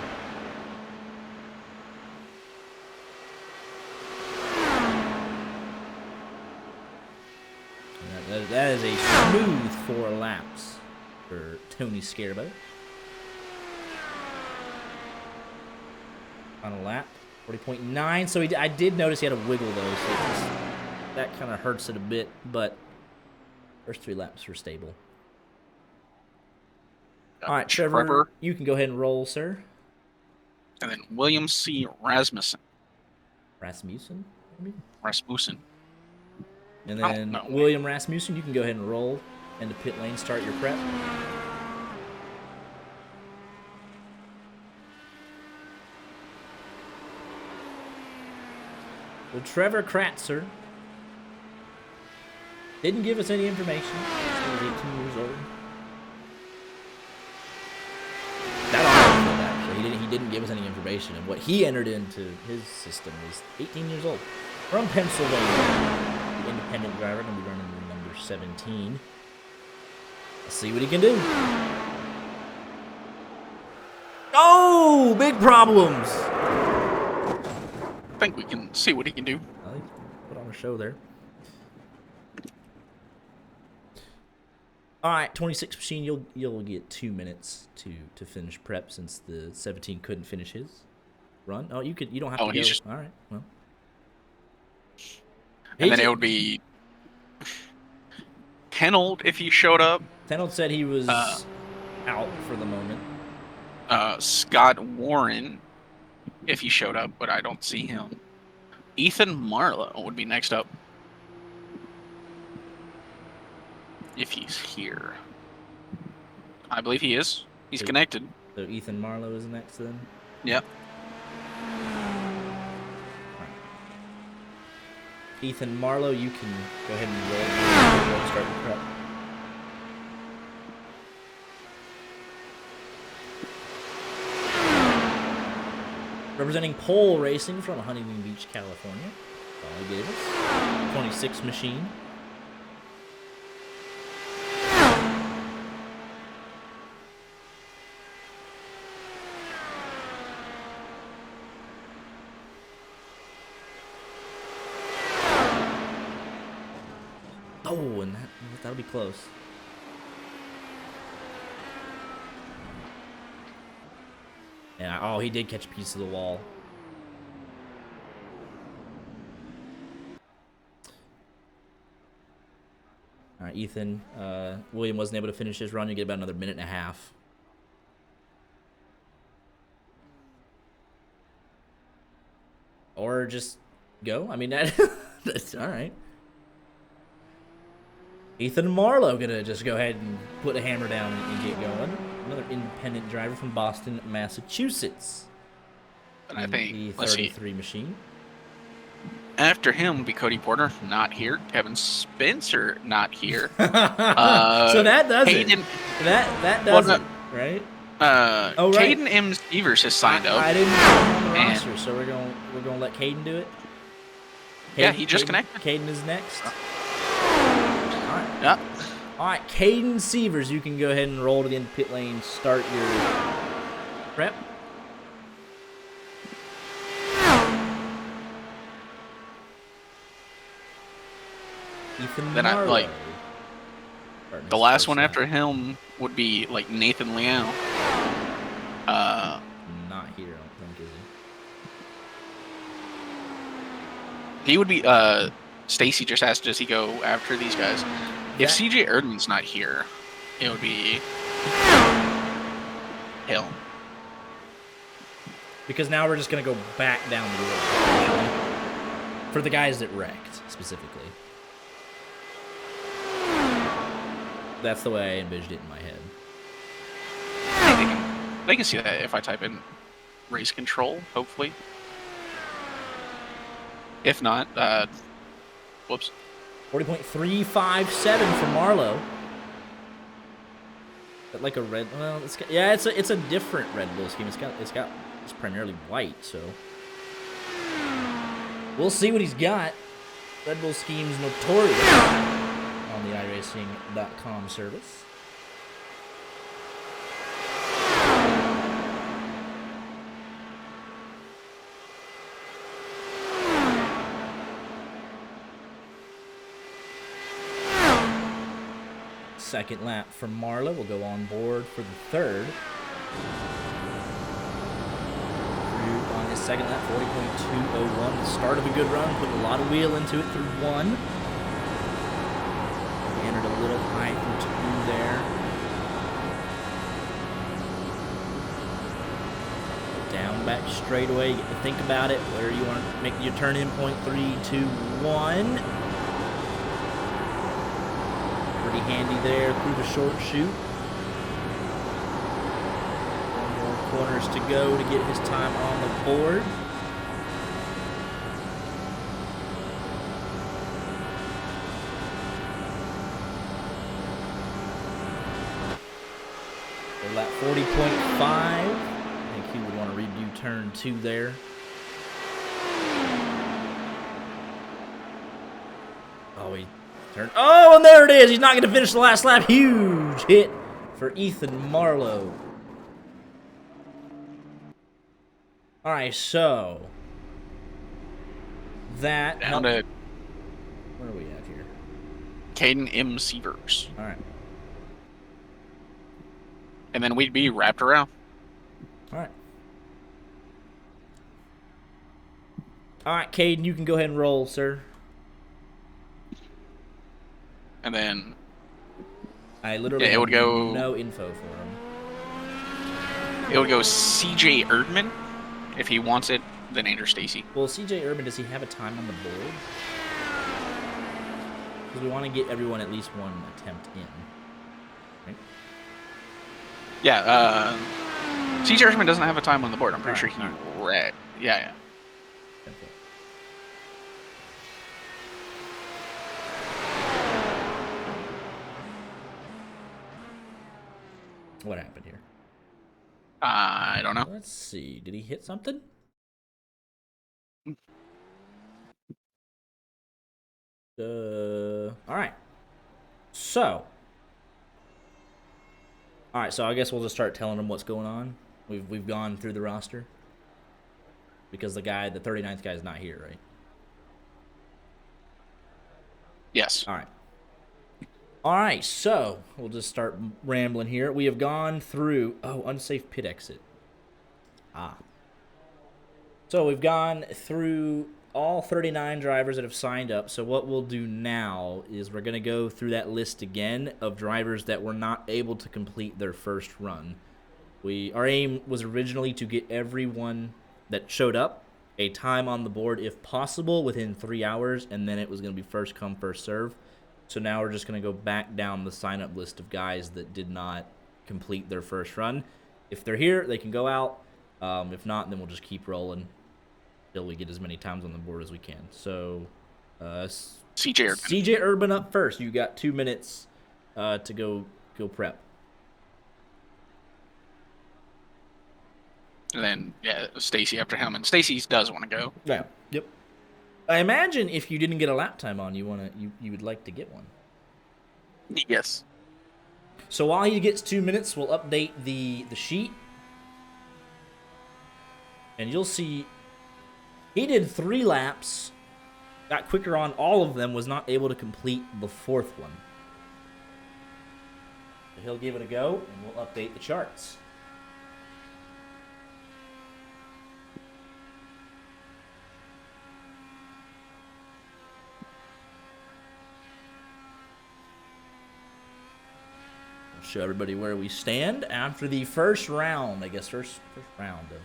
That is a smooth 4 laps for Tony Scarbo. Final lap, 40.9. So I did notice he had a wiggle though, so that kind of hurts it a bit. But first 3 laps were stable. All right, Trevor, you can go ahead and roll, sir. And then William C. Rasmussen. Rasmussen. Rasmussen. And then William Rasmussen, you can go ahead and roll into pit lane. Start your prep. Well, Trevor Kratzer didn't give us any information. He was 18 years old. Actually, he didn't give us any information. And what he entered into his system was 18 years old. From Pennsylvania. The independent driver going to be running the number 17. Let's see what he can do. Oh, big problems. I think we can see what he can do. I think put on a show there. All right, 26 machine. You'll get 2 minutes to finish prep since the 17 couldn't finish his run. Oh, you don't have to go. Just... All right, well. And then it would be Tenold if he showed up. Tenold said he was out for the moment. Scott Warren, if he showed up, but I don't see him. Ethan Marlowe would be next up. If he's here. I believe he is. He's connected. So Ethan Marlowe is next then? Yep. Ethan Marlowe, you can go ahead and roll. Start the prep. Representing pole racing from Huntington Beach, California. Ollie Davis. 26 machine. Oh, and that'll be close. And oh, he did catch a piece of the wall. All right, Ethan. William wasn't able to finish his run. You get about another minute and a half. Or just go. I mean, that's all right. Ethan Marlowe gonna just go ahead and put a hammer down and get going. Another independent driver from Boston, Massachusetts. And I think the let's see. 33 machine. After him would be Cody Porter, not here. Kevin Spencer, not here. So that does Hayden, it. That does it, right? Oh, right. Caden M. Stevers has signed up. I didn't put him on the roster, so we're gonna let Caden do it. Yeah, he just connected. Caden is next. Yep. All right, Caden Sievers, you can go ahead and roll to the end of pit lane. Start your prep. Ethan Then Marlowe. The last one after him would be like Nathan Liao. Not here, I don't think, is he? He would be. Stacy just asked, does he go after these guys? If CJ Erdman's not here, it would be Hill. Because now we're just going to go back down the road. For the guys that wrecked, specifically. That's the way I envisioned it in my head. They can see that if I type in race control, hopefully. If not, whoops. 40.357 for Marlowe. But like a red, well, it's a different Red Bull scheme. It's primarily white, so we'll see what he's got. Red Bull scheme's notorious on the iRacing.com service. Second lap from Marlowe will go on board for the third. On his second lap, 40.201. The start of a good run, put a lot of wheel into it through one. He entered a little high through two there. Down back straightaway, you get to think about it, where you want to make your turn in, 0.321. Pretty handy there through the short chute. One more corners to go to get his time on the board. So lap 40.5. I think he would want to redo turn 2 there. Oh, he turned. Oh, and there it is. He's not going to finish the last lap. Huge hit for Ethan Marlowe. All right, so that. Down to. Where are we at here? Caden M. Sievers. All right. And then we'd be wrapped around. All right. All right, Caden, you can go ahead and roll, sir. And then I literally it would go no info for him. it would go CJ Erdman. If he wants it, then Andrew Stacy. Well, CJ Urban, does he have a time on the board? Because we want to get everyone at least one attempt in. Right? Yeah, CJ Erdman doesn't have a time on the board. I'm pretty sure he read. Yeah. Okay. What happened here? I don't know. Let's see. Did he hit something? All right. So. All right. So I guess we'll just start telling them what's going on. We've gone through the roster because the 39th guy is not here, right? Yes. All right. All right. So we'll just start rambling here. We have gone through. Oh, unsafe pit exit. So we've gone through all 39 drivers that have signed up. So what we'll do now is we're going to go through that list again of drivers that were not able to complete their first run. Our aim was originally to get everyone that showed up a time on the board, if possible, within 3 hours, and then it was going to be first come, first serve. So now we're just going to go back down the sign-up list of guys that did not complete their first run. If they're here, they can go out. If not, then we'll just keep rolling until we get as many times on the board as we can. So, CJ Urban up first. You got 2 minutes to go prep. And then, Stacy after him. And Stacy does want to go. Yeah. Yep. I imagine if you didn't get a lap time on, you would like to get one. Yes. So while he gets 2 minutes, we'll update the sheet. And you'll see he did 3 laps, got quicker on all of them, was not able to complete the 4th one. So he'll give it a go, and we'll update the charts. We'll show everybody where we stand after the first round, I guess, first round of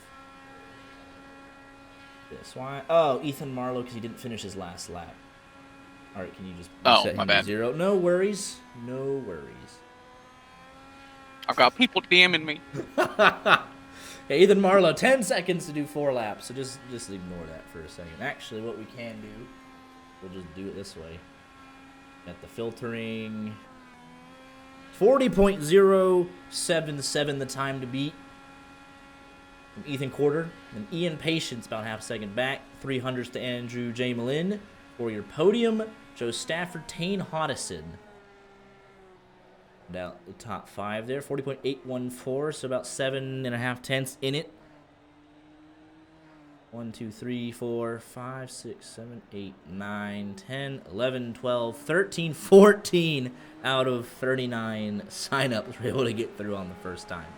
this. Why? Oh, Ethan Marlowe, because he didn't finish his last lap. All right, can you just set my him bad. to 0? No worries. No worries. I've got people DMing me. Okay, Ethan Marlowe, 10 seconds to do 4 laps, so just ignore that for a second. Actually, what we can do, we'll just do it this way. Got the filtering. 40.077 the time to beat. From Ethan Quarter. And Ian Patience about half a second back. 300s to Andrew J. Malin. For your podium, Joe Stafford, Tane Hodison. About the top 5 there. 40.814, so about 7.5 tenths in it. 1, 2, 3, 4, 5, 6, 7, 8, 9, 10, 11, 12, 13, 14 out of 39 signups were able to get through on the first time.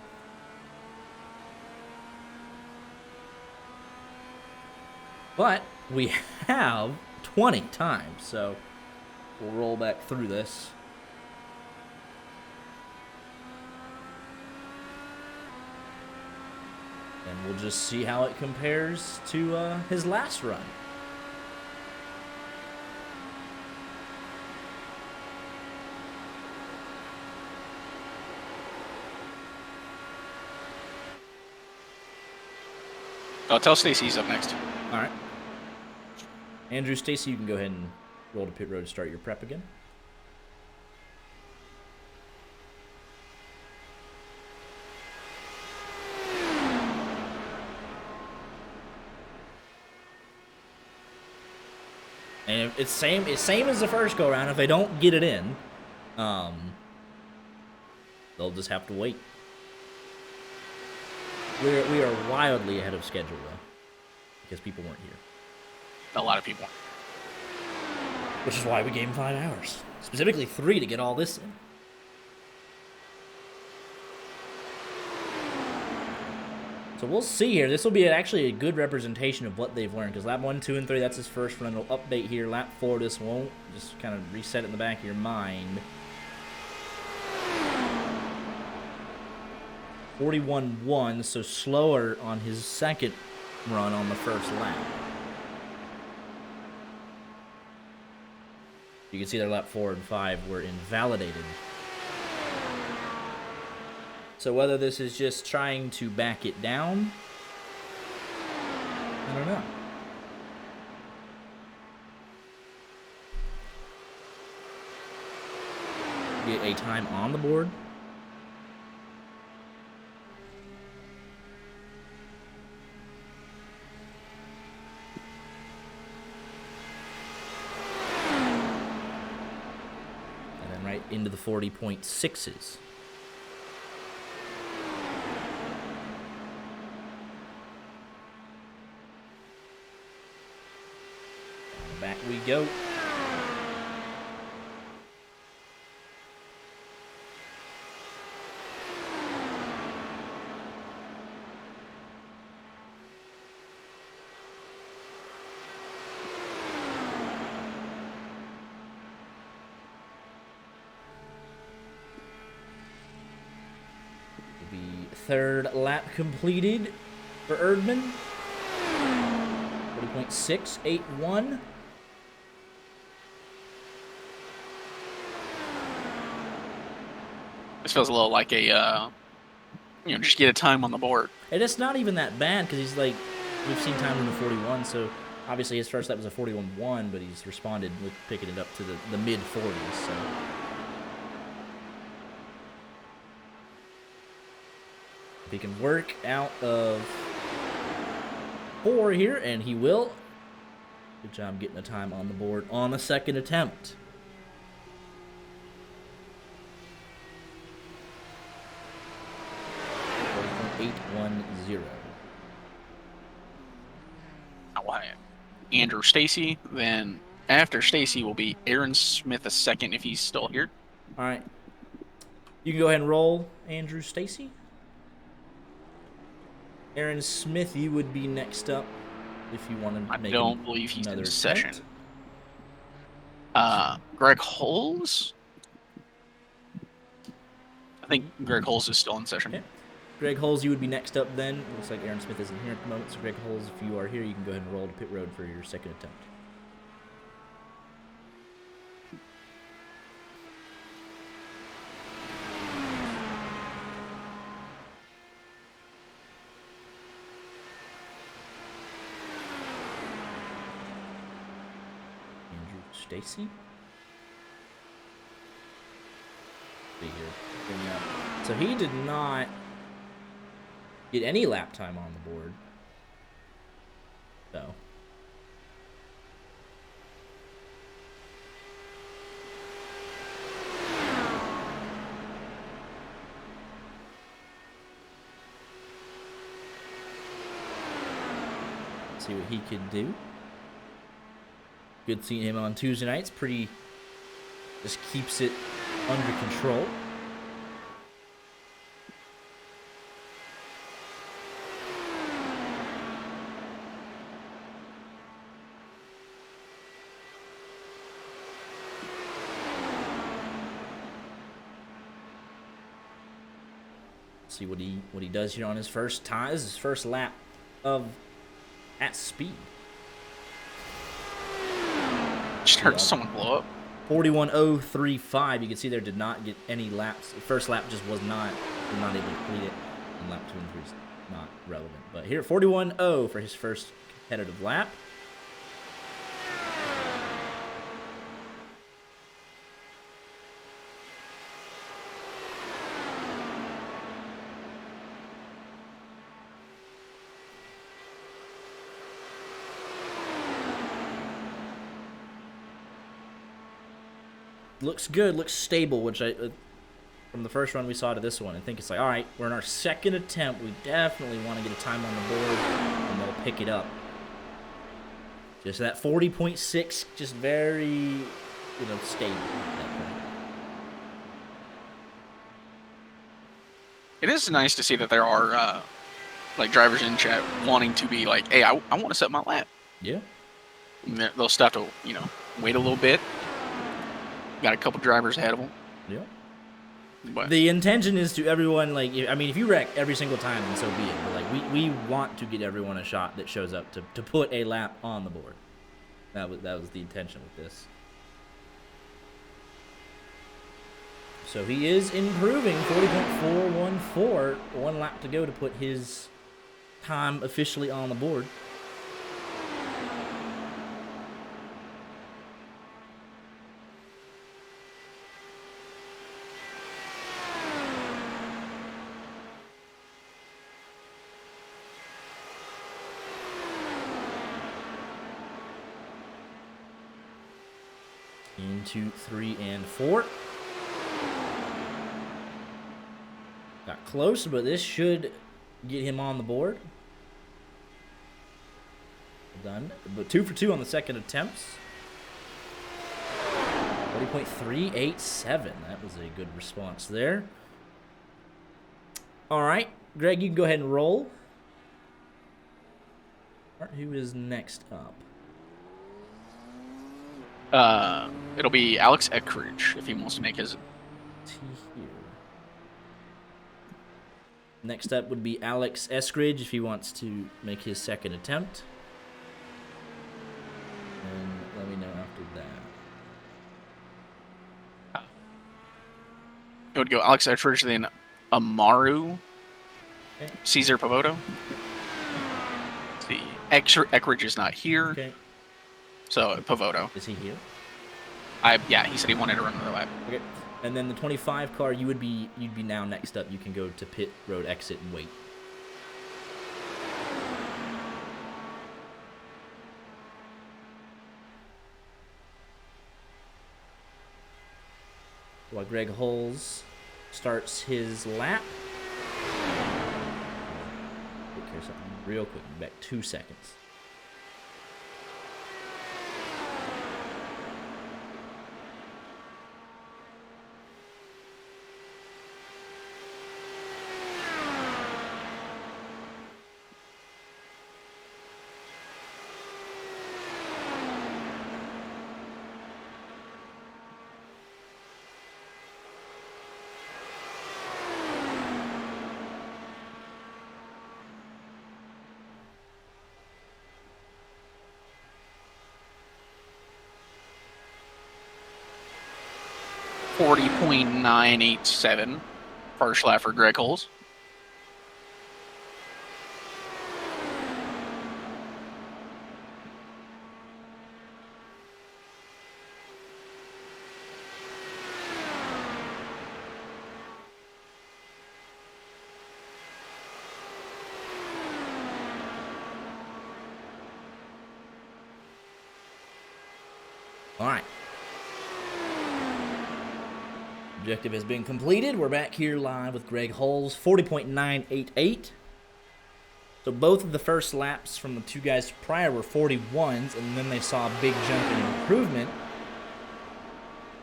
But we have 20 times, so we'll roll back through this. And we'll just see how it compares to his last run. I'll tell Stacy he's up next. All right. Andrew, Stacy, you can go ahead and roll to pit road to start your prep again. And it's same as the first go around. If they don't get it in, they'll just have to wait. We are wildly ahead of schedule though, because people weren't here. A lot of people. Which is why we gave them 5 hours, specifically 3 to get all this in. So we'll see here. This will be actually a good representation of what they've learned, because lap 1, 2, and 3, that's his first run. It'll update here. Lap 4, this won't. Just kind of reset it in the back of your mind. 41.1, so slower on his second run on the first lap. You can see their lap 4 and 5 were invalidated. So whether this is just trying to back it down, I don't know. Get a time on the board. And then right into the 40.6s. Back we go. The third lap completed for Erdman. 40.681. This feels a little like a, just get a time on the board. And it's not even that bad because he's like, we've seen times in the 41, so obviously his first lap was a 41.1, but he's responded with picking it up to the mid 40s. So if he can work out of 4 here, and he will. Good job getting a time on the board on the second attempt. .810. Andrew Stacy. Then after Stacy will be Aaron Smith a second if he's still here. All right. You can go ahead and roll Andrew Stacy. Aaron Smith, you would be next up if you wanted to make I don't believe he's in session. Attempt. Greg Holes? I think Greg Holes is still in session. Okay. Greg Holes, you would be next up then. Looks like Aaron Smith isn't here at the moment, so Greg Holes, if you are here, you can go ahead and roll to pit road for your second attempt. Andrew Stacy? Be here. So he did not get any lap time on the board. So. Let's see what he could do. Good seeing him on Tuesday nights. Pretty, just keeps it under control. See what he does here on his first time. This is his first lap of at speed. Just heard someone blow up. 41.035. You can see there did not get any laps. The first lap just was not able to complete it. And lap 2 and 3 is not relevant. But here, 41.0 for his first competitive lap. Looks good, looks stable, which from the first run we saw to this one, I think it's like, all right, we're in our second attempt. We definitely want to get a time on the board, and they'll pick it up. Just that 40.6, just very, stable at that point. It is nice to see that there are, drivers in chat wanting to be like, hey, I want to set my lap. Yeah. And they'll still have to, wait a little bit. Got a couple drivers ahead of them. Yeah. But The intention is to everyone, like, I mean, if you wreck every single time, then so be it. But, like, we want to get everyone a shot that shows up to put a lap on the board. That was the intention with this. So he is improving, 40.414. 1 lap to go to put his time officially on the board. Into 3 and 4. Got close, but this should get him on the board. Done. But 2 for 2 on the second attempts. 40.387. That was a good response there. All right, Greg, you can go ahead and roll. All right, who is next up? it'll be Alex Eckridge if he wants to make his. Here. Next up would be Alex Eskridge if he wants to make his second attempt. And let me know after that. It would go Alex Eckridge, then Amaru, Okay. Caesar Pavoto. Let's see, Eckridge is not here, Okay. so Pavoto. Is he here? Yeah, he said he wanted to run another lap. Okay. And then the 25 car, you'd be now next up. You can go to pit road exit and wait. While Greg Holes starts his lap. Take care of something real quick. Back 2 seconds. .987 first lap for Greg Holes. All right. Objective has been completed. We're back here live with Greg Holes, 40.988. So both of the first laps from the two guys prior were 41s, and then they saw a big jump in improvement.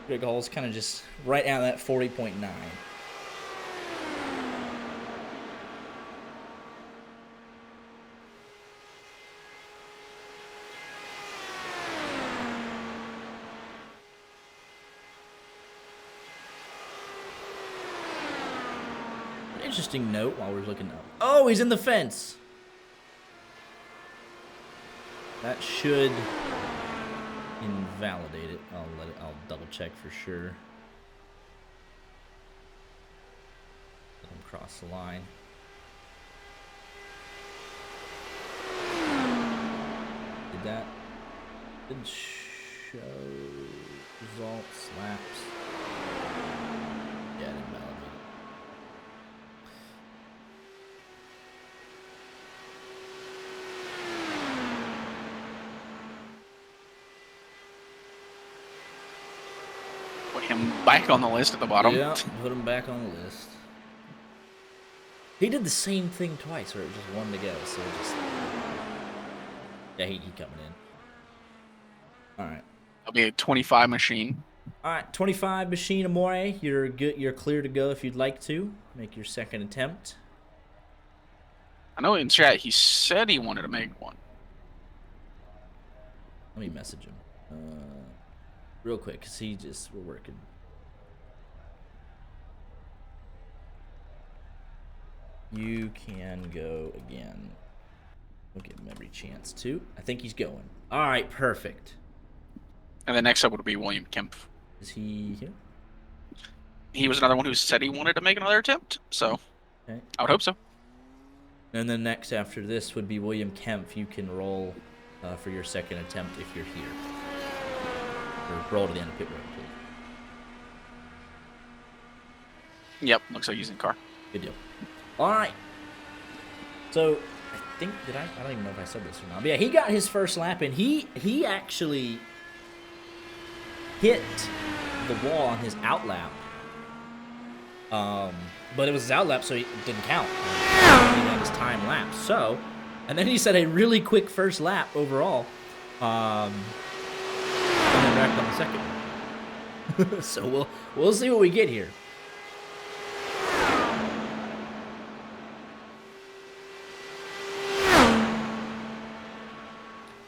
Greg Holes kind of just right out of that 40.9. Interesting note while we're looking up. Oh, he's in the fence. That should invalidate it. I'll double check for sure. Let him cross the line. Did that? Didn't show results, laps. Yeah, it invalidated. Put him back on the list at the bottom. Yeah, put him back on the list. He did the same thing twice, where it was just one to go. So just yeah, he coming in. All right. That'll be a 25 machine. All right, 25 Machine Amore. You're good. You're clear to go if you'd like to make your second attempt. I know in chat he said he wanted to make one. Let me message him real quick, cause we're working. You can go again. We'll give him every chance to. I think he's going. All right, perfect. And then next up would be William Kemp. Is he here? He was another one who said he wanted to make another attempt, so Okay. I would hope so. And then next after this would be William Kemp. You can roll for your second attempt if you're here. Or roll to the end of pit road, please. Yep, looks like he's in the car. Good deal. All right. So I think I don't even know if I said this or not. But yeah, he got his first lap in. He actually hit the wall on his outlap. But it was his outlap, so it didn't count. He had his time lapse. So, and then he said a really quick first lap overall. And then wrecked on the second. So we'll see what we get here.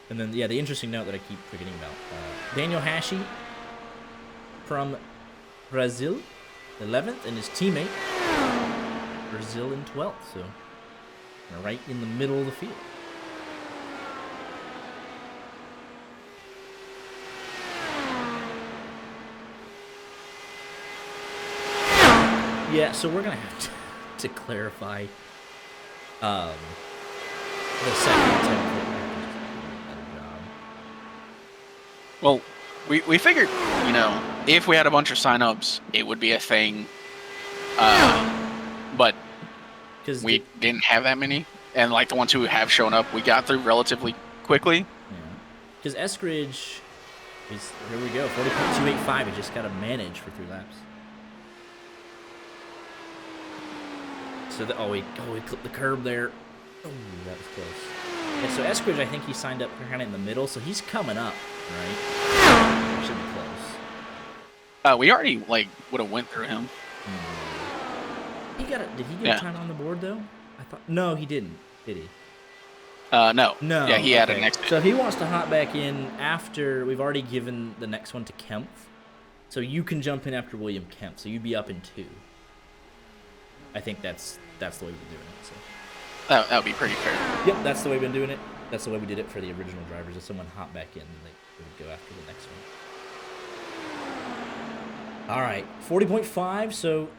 And then, yeah, the interesting note that I keep forgetting about. Daniel Hashi from Brazil, 11th, and his teammate, Brazil in 12th. So, right in the middle of the field. Yeah, so we're going to have to clarify the second attempt. Well, we figured, you know, if we had a bunch of signups, it would be a thing. But we didn't have that many. And like the ones who have shown up, we got through relatively quickly. Yeah. Because Eskridge is, here we go, 40.285. He just got to manage for 3 laps. So, he clipped the curb there. Oh, that was close. Yeah, so Eskridge, I think he signed up kind of in the middle, so he's coming up, right? Should be close. We already would have went through him. Did he get time on the board though? I thought no, he didn't. Did he? No. No. Yeah, he had a next. So if he wants to hop back in after we've already given the next one to Kemp, so you can jump in after William Kemp, so you'd be up in 2. I think that's the way we've been doing it. So. That would be pretty fair. Yep, that's the way we've been doing it. That's the way we did it for the original drivers. If someone hopped back in, they would go after the next one. All right, 40.5, so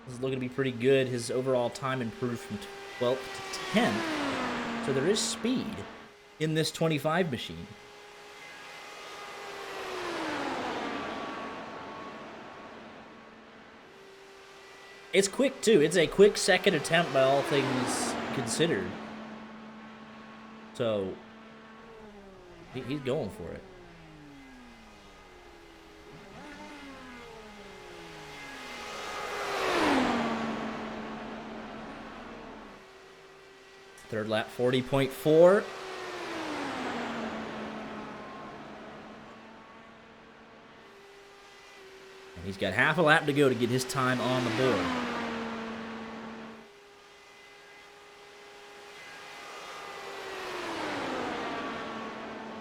this is looking to be pretty good. His overall time improved from 12th to 10th. So there is speed in this 25 machine. It's quick, too. It's a quick second attempt by all things considered. So, he's going for it. Third lap, 40.4. And he's got half a lap to go to get his time on the board.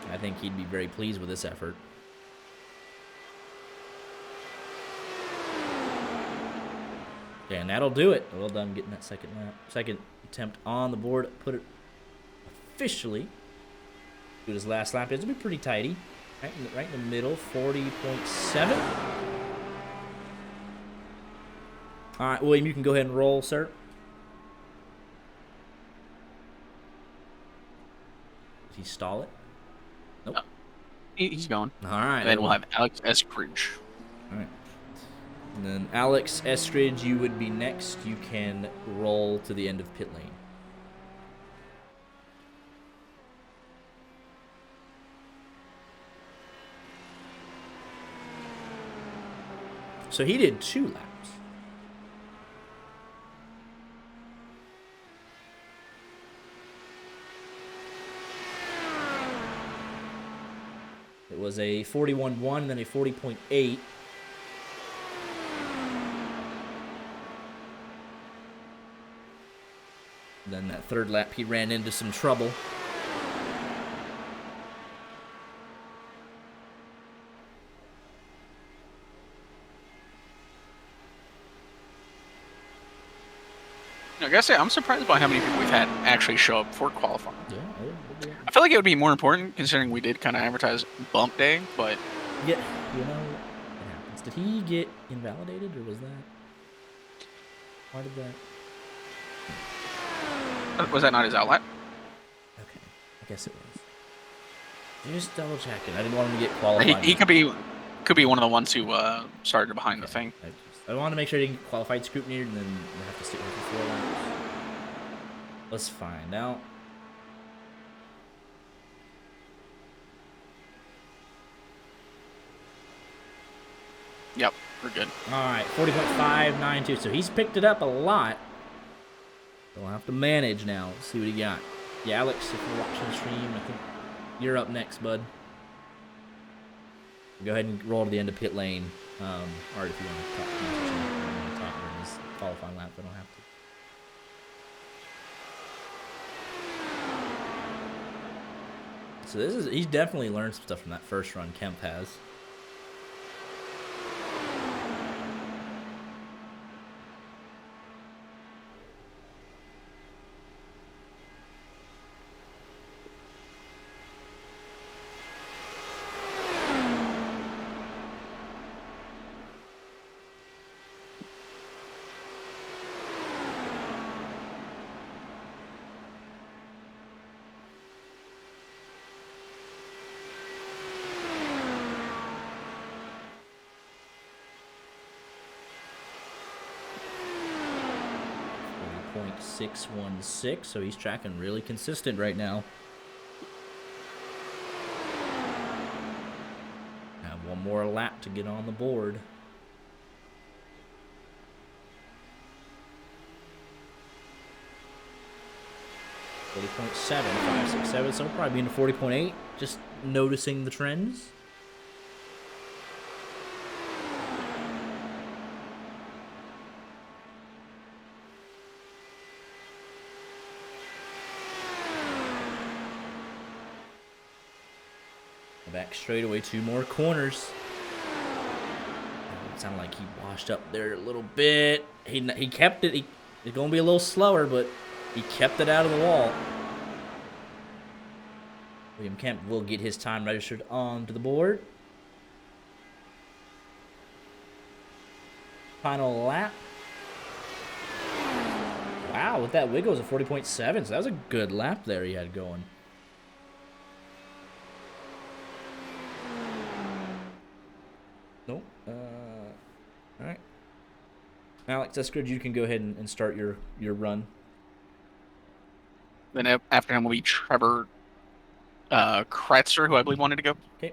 I think he'd be very pleased with this effort. Okay, and that'll do it. Well done getting that second lap. Second attempt on the board. Put it officially. Do his last lap. It'll be pretty tidy. Right in the middle, 40.7. All right, William, you can go ahead and roll, sir. Did he stall it? Nope. No, he's going. All right. And then we'll have Alex Eskridge. All right. And then Alex Eskridge, you would be next. You can roll to the end of pit lane. So he did 2 laps. It was a 41.1 and then a 40.8. Then that third lap, he ran into some trouble. No, gotta say, I'm surprised by how many people we've had actually show up for qualifying. Yeah. I feel like it would be more important considering we did kind of advertise bump day, but Yeah, you know what happens? Did he get invalidated, or was that? Why did that? was that not his outlet? Okay, I guess it was. Just double checking. I didn't want him to get He, qualified. he could be one of the ones who started behind the thing. I wanted to make sure he didn't get qualified scrutiny, and then we'll have to stick with the 4 laps. Let's find out. Yep, we're good. All right, 40.592. So he's picked it up a lot. We'll have to manage now. Let's see what he got. Yeah, Alex, if you're watching the stream, I think you're up next, bud. Go ahead and roll to the end of pit lane. Or if you want to talk during this qualifying lap, but I don't have to. So he's definitely learned some stuff from that first run Kemp has. .616, so he's tracking really consistent right now. Have one more lap to get on the board. .7, 5, 6, 7, so probably be into 40.8. Just noticing the trends. Back straight away, 2 more corners. It sounded like he washed up there a little bit. He kept it. It's going to be a little slower, but he kept it out of the wall. William Kemp will get his time registered onto the board. Final lap. Wow, with that wiggle, it was a 40.7, so that was a good lap there he had going. Nope. Alright. Alex, that's good. You can go ahead and start your run. Then after him will be Trevor Kretzer, who I believe wanted to go. Okay.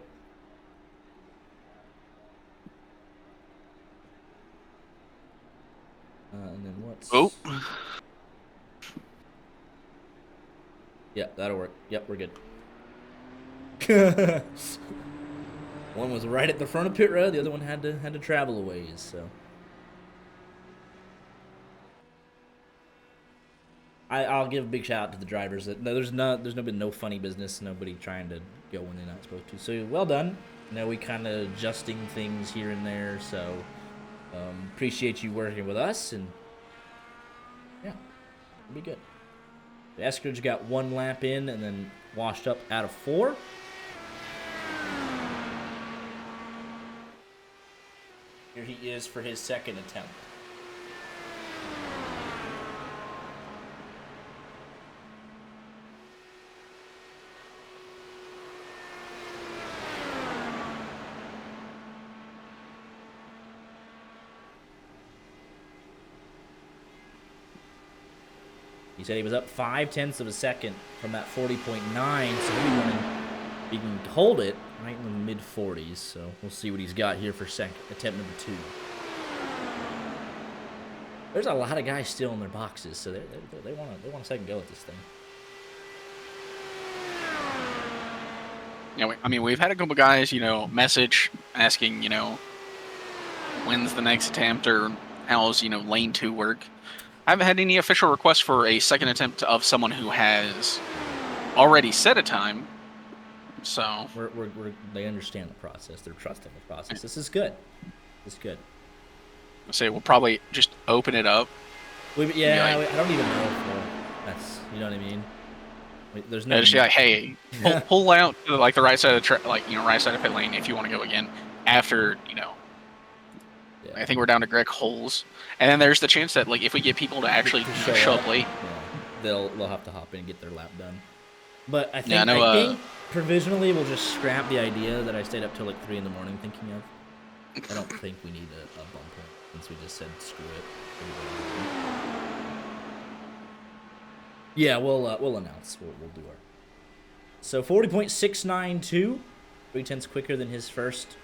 And then what's... Oh. Yeah, that'll work. Yep, we're good. One was right at the front of pit road. The other one had to travel a ways. So I'll give a big shout out to the drivers. There's been no funny business. Nobody trying to go when they're not supposed to. So well done. We kind of adjusting things here and there. So appreciate you working with us, and yeah, it'll be good. The Eskridge got 1 lap in and then washed up out of 4. Here he is for his second attempt. He said he was up 0.5 of a second from that 40.9, so he can hold it right in the mid-40s. So we'll see what he's got here for attempt number 2. There's a lot of guys still in their boxes, so they want a second go at this thing. Yeah, I mean, we've had a couple guys, message asking, when's the next attempt or how's, lane 2 work. I haven't had any official requests for a second attempt of someone who has already set a time. So they understand the process. They're trusting the process. This is good. This is good. I say we'll probably just open it up Yeah, I don't even know if that's, you know what I mean? There's no. Just like, hey, pull out to like the right side of the right side of pit lane if you want to go again. After Yeah. I think we're down to Greg Holes, and then there's the chance that like if we get people to actually show up late, they'll have to hop in and get their lap done. But I think yeah, no, I think provisionally we'll just scrap the idea that I stayed up till like 3 in the morning thinking of. I don't think we need a bump point since we just said screw it. Yeah, we'll announce. We'll do our. So 40.692, 3/10 quicker than his first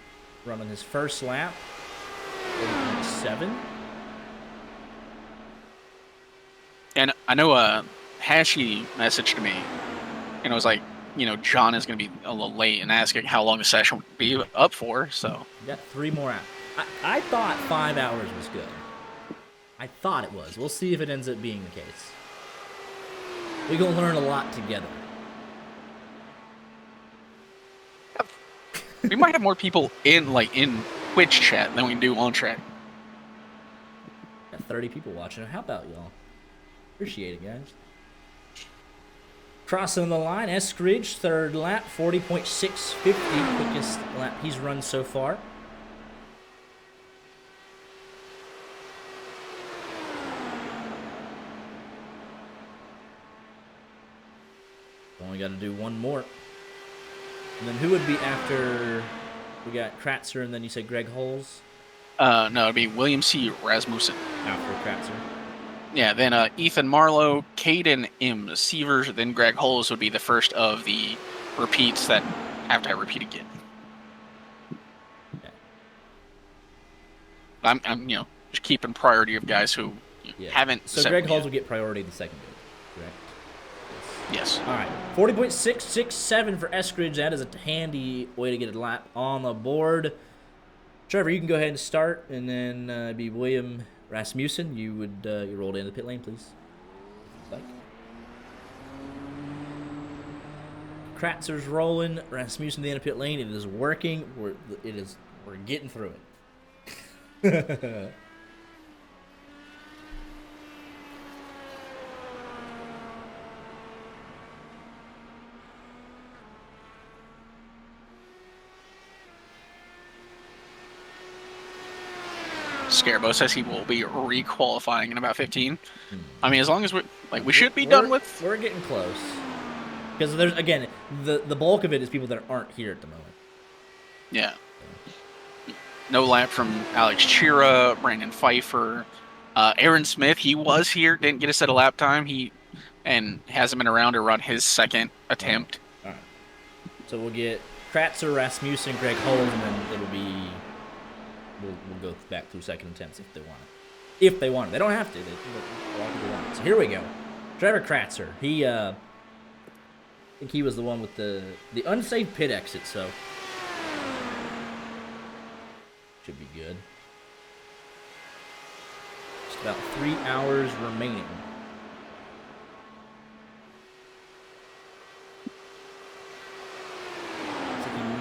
run on his first lap. 40.7. And I know Hashi messaged me, and it was like, John is going to be a little late and asking how long the session would be up for. So We got 3 more hours. I thought 5 hours was good. I thought it was. We'll see if it ends up being the case. We're going to learn a lot together. we might have more people in Twitch chat than we do on chat. Got 30 people watching. How about y'all? Appreciate it, guys. Crossing the line, Eskridge, third lap, 40.650, quickest lap he's run so far. Only got to do one more. And then who would be after? We got Kratzer, and then you said Greg Holes? No, it'd be William C. Rasmussen. After Kratzer. Yeah, then Ethan Marlowe, Caden M. Sievers, then Greg Holes would be the first of the repeats that have to repeat again. Okay. I'm just keeping priority of guys who haven't. So Greg Holes will get priority the second day, correct? Yes. All right, 40.667 for Eskridge. That is a handy way to get a lap on the board. Trevor, you can go ahead and start, and then be William Rasmussen. You would you roll into the pit lane, please. Kratzer's rolling. Rasmussen the end of pit lane. It is working. We're getting through it. Scarabo says he will be re-qualifying in about 15. I mean, as long as we should be done with. We're getting close. Because there's, again, the bulk of it is people that aren't here at the moment. Yeah. No lap from Alex Chira, Brandon Pfeiffer, Aaron Smith. He was here, didn't get a set of lap time. And hasn't been around to run his second attempt. All right. So we'll get Kratzer, Rasmussen, Greg Holes, and then it'll be. We'll go back through second attempts if they want it. If they want it. They don't have to. A lot of people want it. So here we go. Trevor Kratzer. He, I think he was the one with the unsafe pit exit, so. Should be good. Just about 3 hours remaining.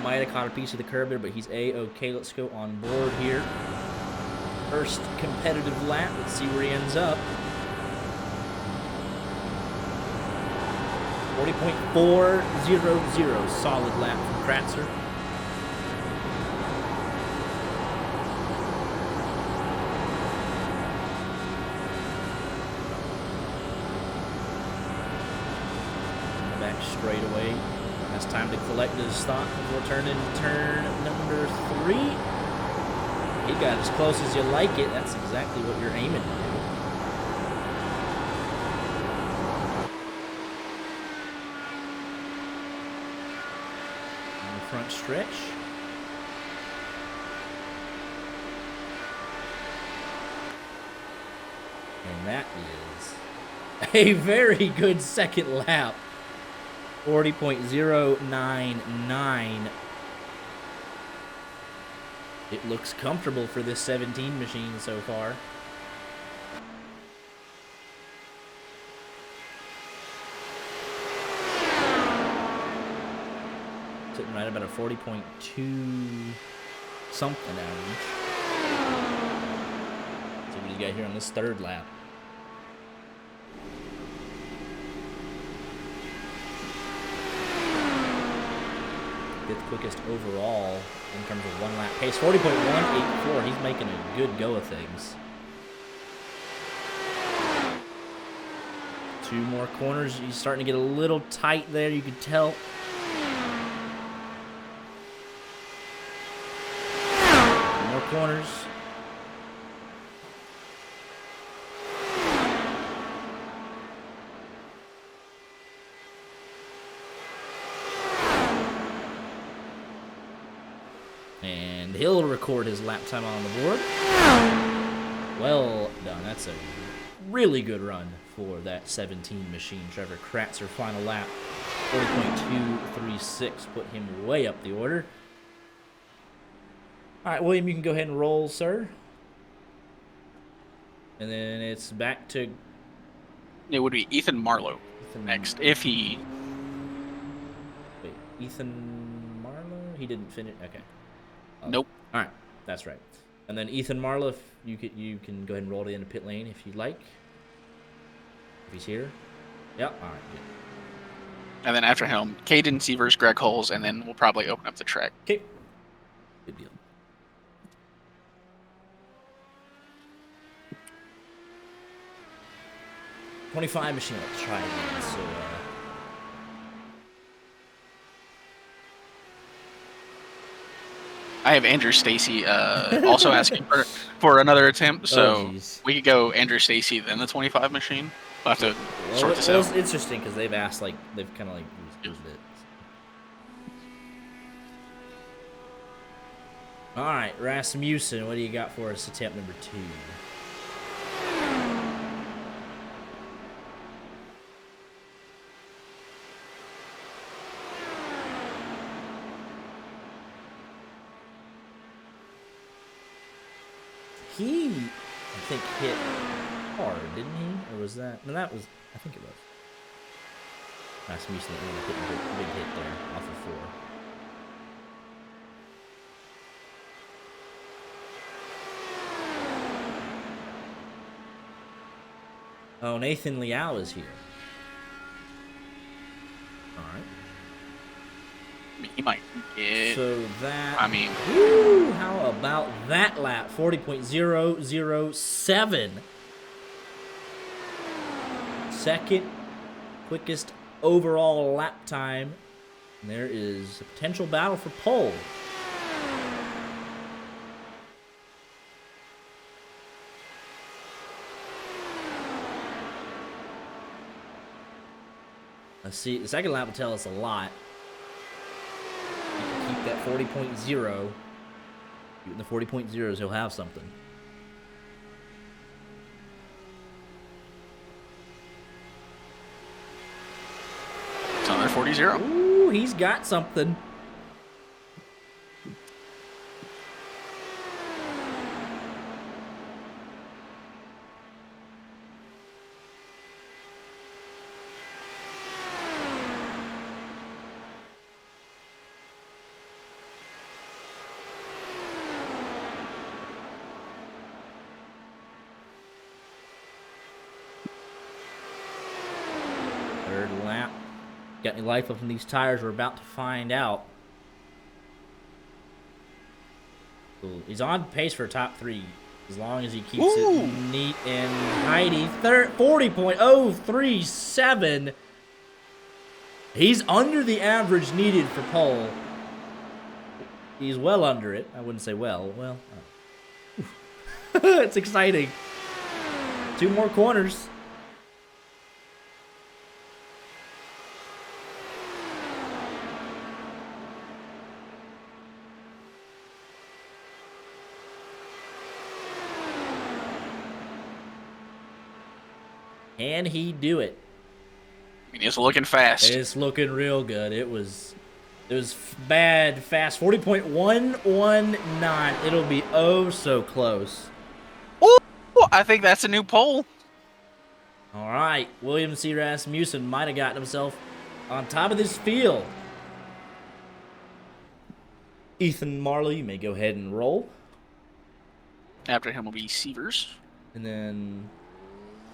Might have caught a piece of the curb there, but he's A-okay. Let's go on board here. First competitive lap. Let's see where he ends up. 40.400. Solid lap from Kratzer. Back straight away. Has time to collect his stock before turning turn number 3. He got as close as you like it. That's exactly what you're aiming to do. On the front stretch. And that is a very good second lap. 40.099. It looks comfortable for this 17 machine so far. Sitting right about a 40.2 something average. See what he's got here on this third lap. fifth quickest overall in terms of 1 lap pace. 40.184. He's making a good go of things. 2 more corners. He's starting to get a little tight there. You can tell. More corners. And he'll record his lap time on the board. Well done. That's a really good run for that 17 machine. Trevor Kratzer, final lap. 40.236 put him way up the order. All right, William, you can go ahead and roll, sir. And then it's back to... It would be Ethan Marlowe next, if he... Wait, Ethan Marlowe? He didn't finish? Okay. Nope. All right, that's right. And then Ethan Marlowe, if you can go ahead and roll to the end of pit lane if you'd like. If he's here. Yep, all right, good. And then after him, Caden Sievers, Greg Holes, and then we'll probably open up the track. Okay. Good deal. .25 machine. Let's try again. So, I have Andrew Stacy also asking for another attempt, so we could go Andrew Stacy, then the 25 machine. We'll have to sort this out. It's interesting because they've asked, like, they've kind of, like, used it. All right, Rasmussen, what do you got for us, attempt number 2? He, I think, hit hard, didn't he? Or was that? No, that was, I think it was. Rasmussen hit a big hit there off of 4. Oh, Nathan Liao is here. All right. He might get... So that... I mean... Woo, how about that lap? 40.007. Second quickest overall lap time. And there is a potential battle for pole. Let's see. The second lap will tell us a lot. Keep that 40.0. In the 40.0s, he'll have something. It's another 40-0. Ooh, he's got something. Third lap. Got any life up in these tires? We're about to find out. Ooh, he's on pace for top 3 as long as he keeps it neat and tidy. 40.037. He's under the average needed for pole. He's well under it. I wouldn't say well. Well, it's exciting. 2 more corners. Can he do it? I mean, it's looking fast. It's looking real good. It was bad fast. 40.119. It'll be oh so close. Ooh, I think that's a new pole. All right, William C. Rasmussen might have gotten himself on top of this field. Ethan Marlowe, you may go ahead and roll. After him will be Sievers. And then,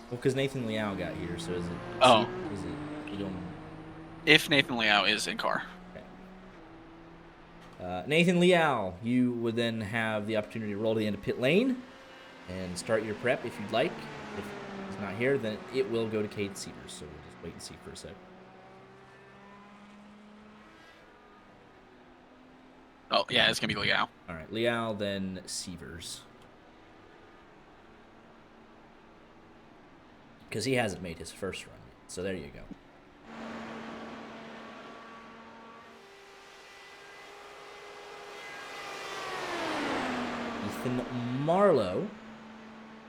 well, because Nathan Liao got here, so is it? Oh. Is it? You don't... If Nathan Liao is in car. Okay. Nathan Leal, you would then have the opportunity to roll to the end of pit lane and start your prep if you'd like. If he's not here, then it will go to Cade Severs. So we'll just wait and see for a sec. Oh, yeah, it's going to be Leal. All right, Leal, then Severs. Because he hasn't made his first run yet. So there you go. Ethan Marlowe.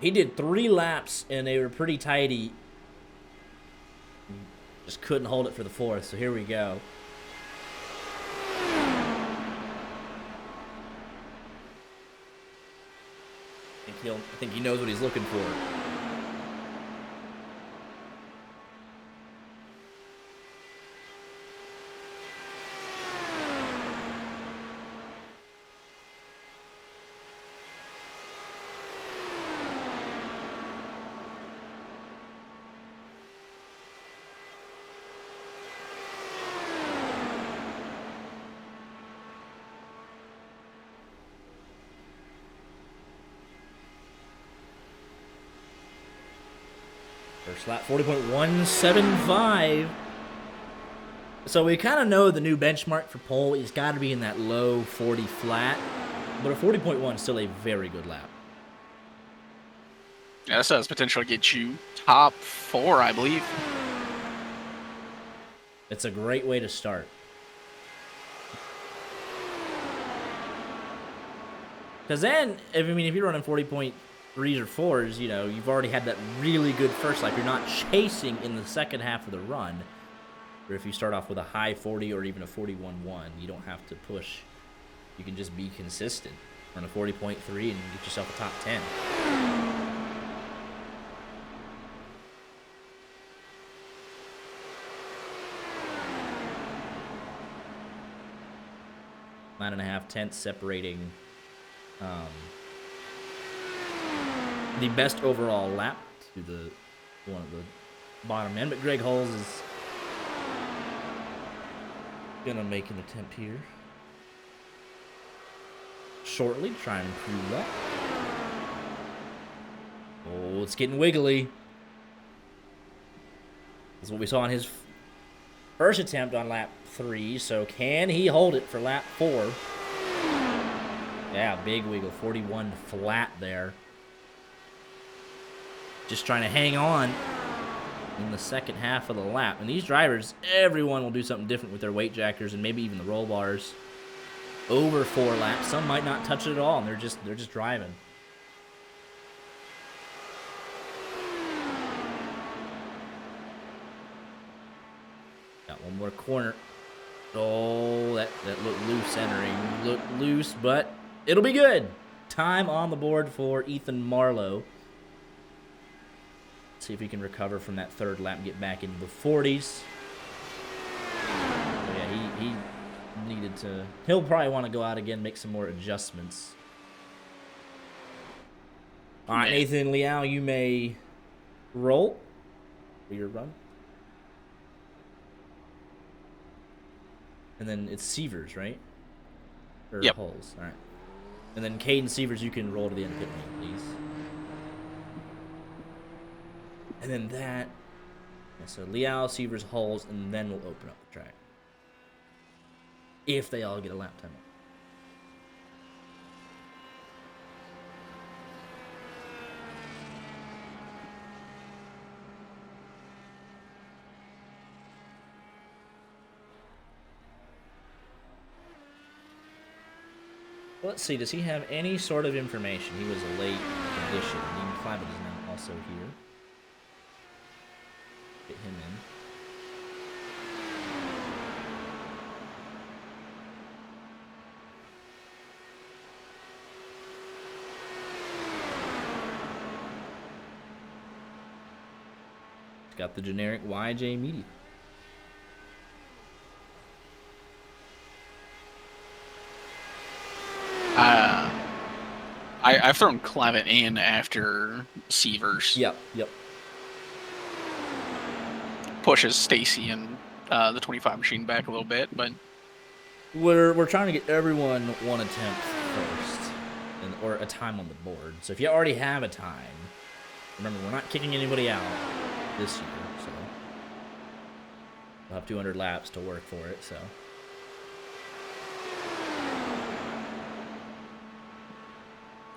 He did 3 laps, and they were pretty tidy. Just couldn't hold it for the 4th, so here we go. I think he knows what he's looking for. First lap, 40.175. So we kind of know the new benchmark for pole is got to be in that low 40 flat. But a 40.1 is still a very good lap. Yeah, this has potential to get you top 4, I believe. It's a great way to start. Because then, if you're running 40.3s or 4s, you know, you've already had that really good first lap. You're not chasing in the second half of the run. Or if you start off with a high 40 or even a 41.1, you don't have to push. You can just be consistent. Run a 40.3 and get yourself a top 10. Nine and a half tenths separating the best overall lap to the one of the bottom end. But Greg Hulls is gonna make an attempt here shortly to try and improve that. Oh, it's getting wiggly. This is what we saw in his first attempt on lap 3. So can he hold it for lap 4? Yeah, big wiggle. 41 flat there. Just trying to hang on in the second half of the lap. And these drivers, everyone will do something different with their weight jackers and maybe even the roll bars. Over 4 laps. Some might not touch it at all, and they're just driving. Got one more corner. Oh, that looked loose entering. Looked loose, but it'll be good. Time on the board for Ethan Marlowe. See if he can recover from that 3rd lap and get back into the 40s. But yeah, he needed to. He'll probably want to go out again, make some more adjustments. All right, Nathan Leal, you may roll for your run. And then it's Severs, right? Or Yep. Hulls. All right. And then Caden Severs, you can roll to the end of pit lane, please. And then that. Yeah, so Leal, Severs, Hulls, and then we'll open up the track. If they all get a lap time. Let's see, does he have any sort of information? He was a late addition. Dean Clavett is now also here. Get him in. He's got the generic YJ media. I've thrown Clavett in after Severs. Yep. Pushes Stacy and the 25 machine back a little bit, but We're trying to get everyone one attempt first, or a time on the board. So if you already have a time, remember we're not kicking anybody out this year, so we'll have 200 laps to work for it. So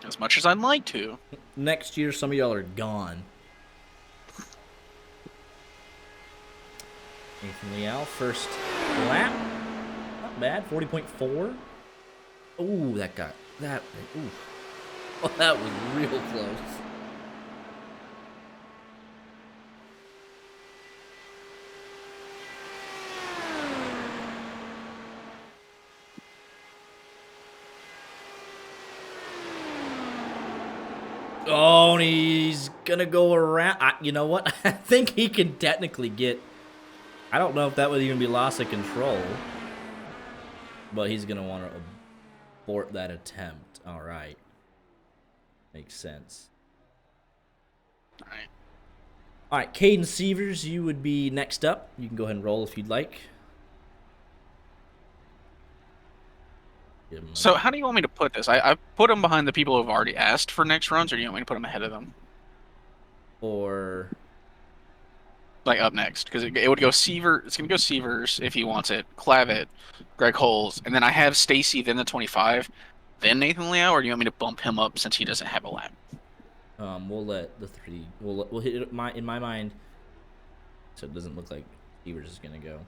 As much as I'd like to. next year, some of y'all are gone. Nathan Leal, first lap. Not bad, 40.4. Ooh, that got that. Ooh, oh, that was real close. Oh, and he's gonna go around. You know what? I think he can technically get. I don't know if that would even be loss of control, but he's gonna want to abort that attempt. All right, makes sense. All right. All right, Caden Sievers, you would be next up. You can go ahead and roll if you'd like. So how do you want me to put this? I put them behind the people who have already asked for next runs, or do you want me to put them ahead of them? Or Like up next, because it would go Seaver. It's gonna go Seavers if he wants it. Clavitt, Greg Holes, and then I have Stacy, then the 25, then Nathan Liao. Or do you want me to bump him up since he doesn't have a lap? we'll let the three. We'll hit it in my mind, so it doesn't look like Sievers is gonna go.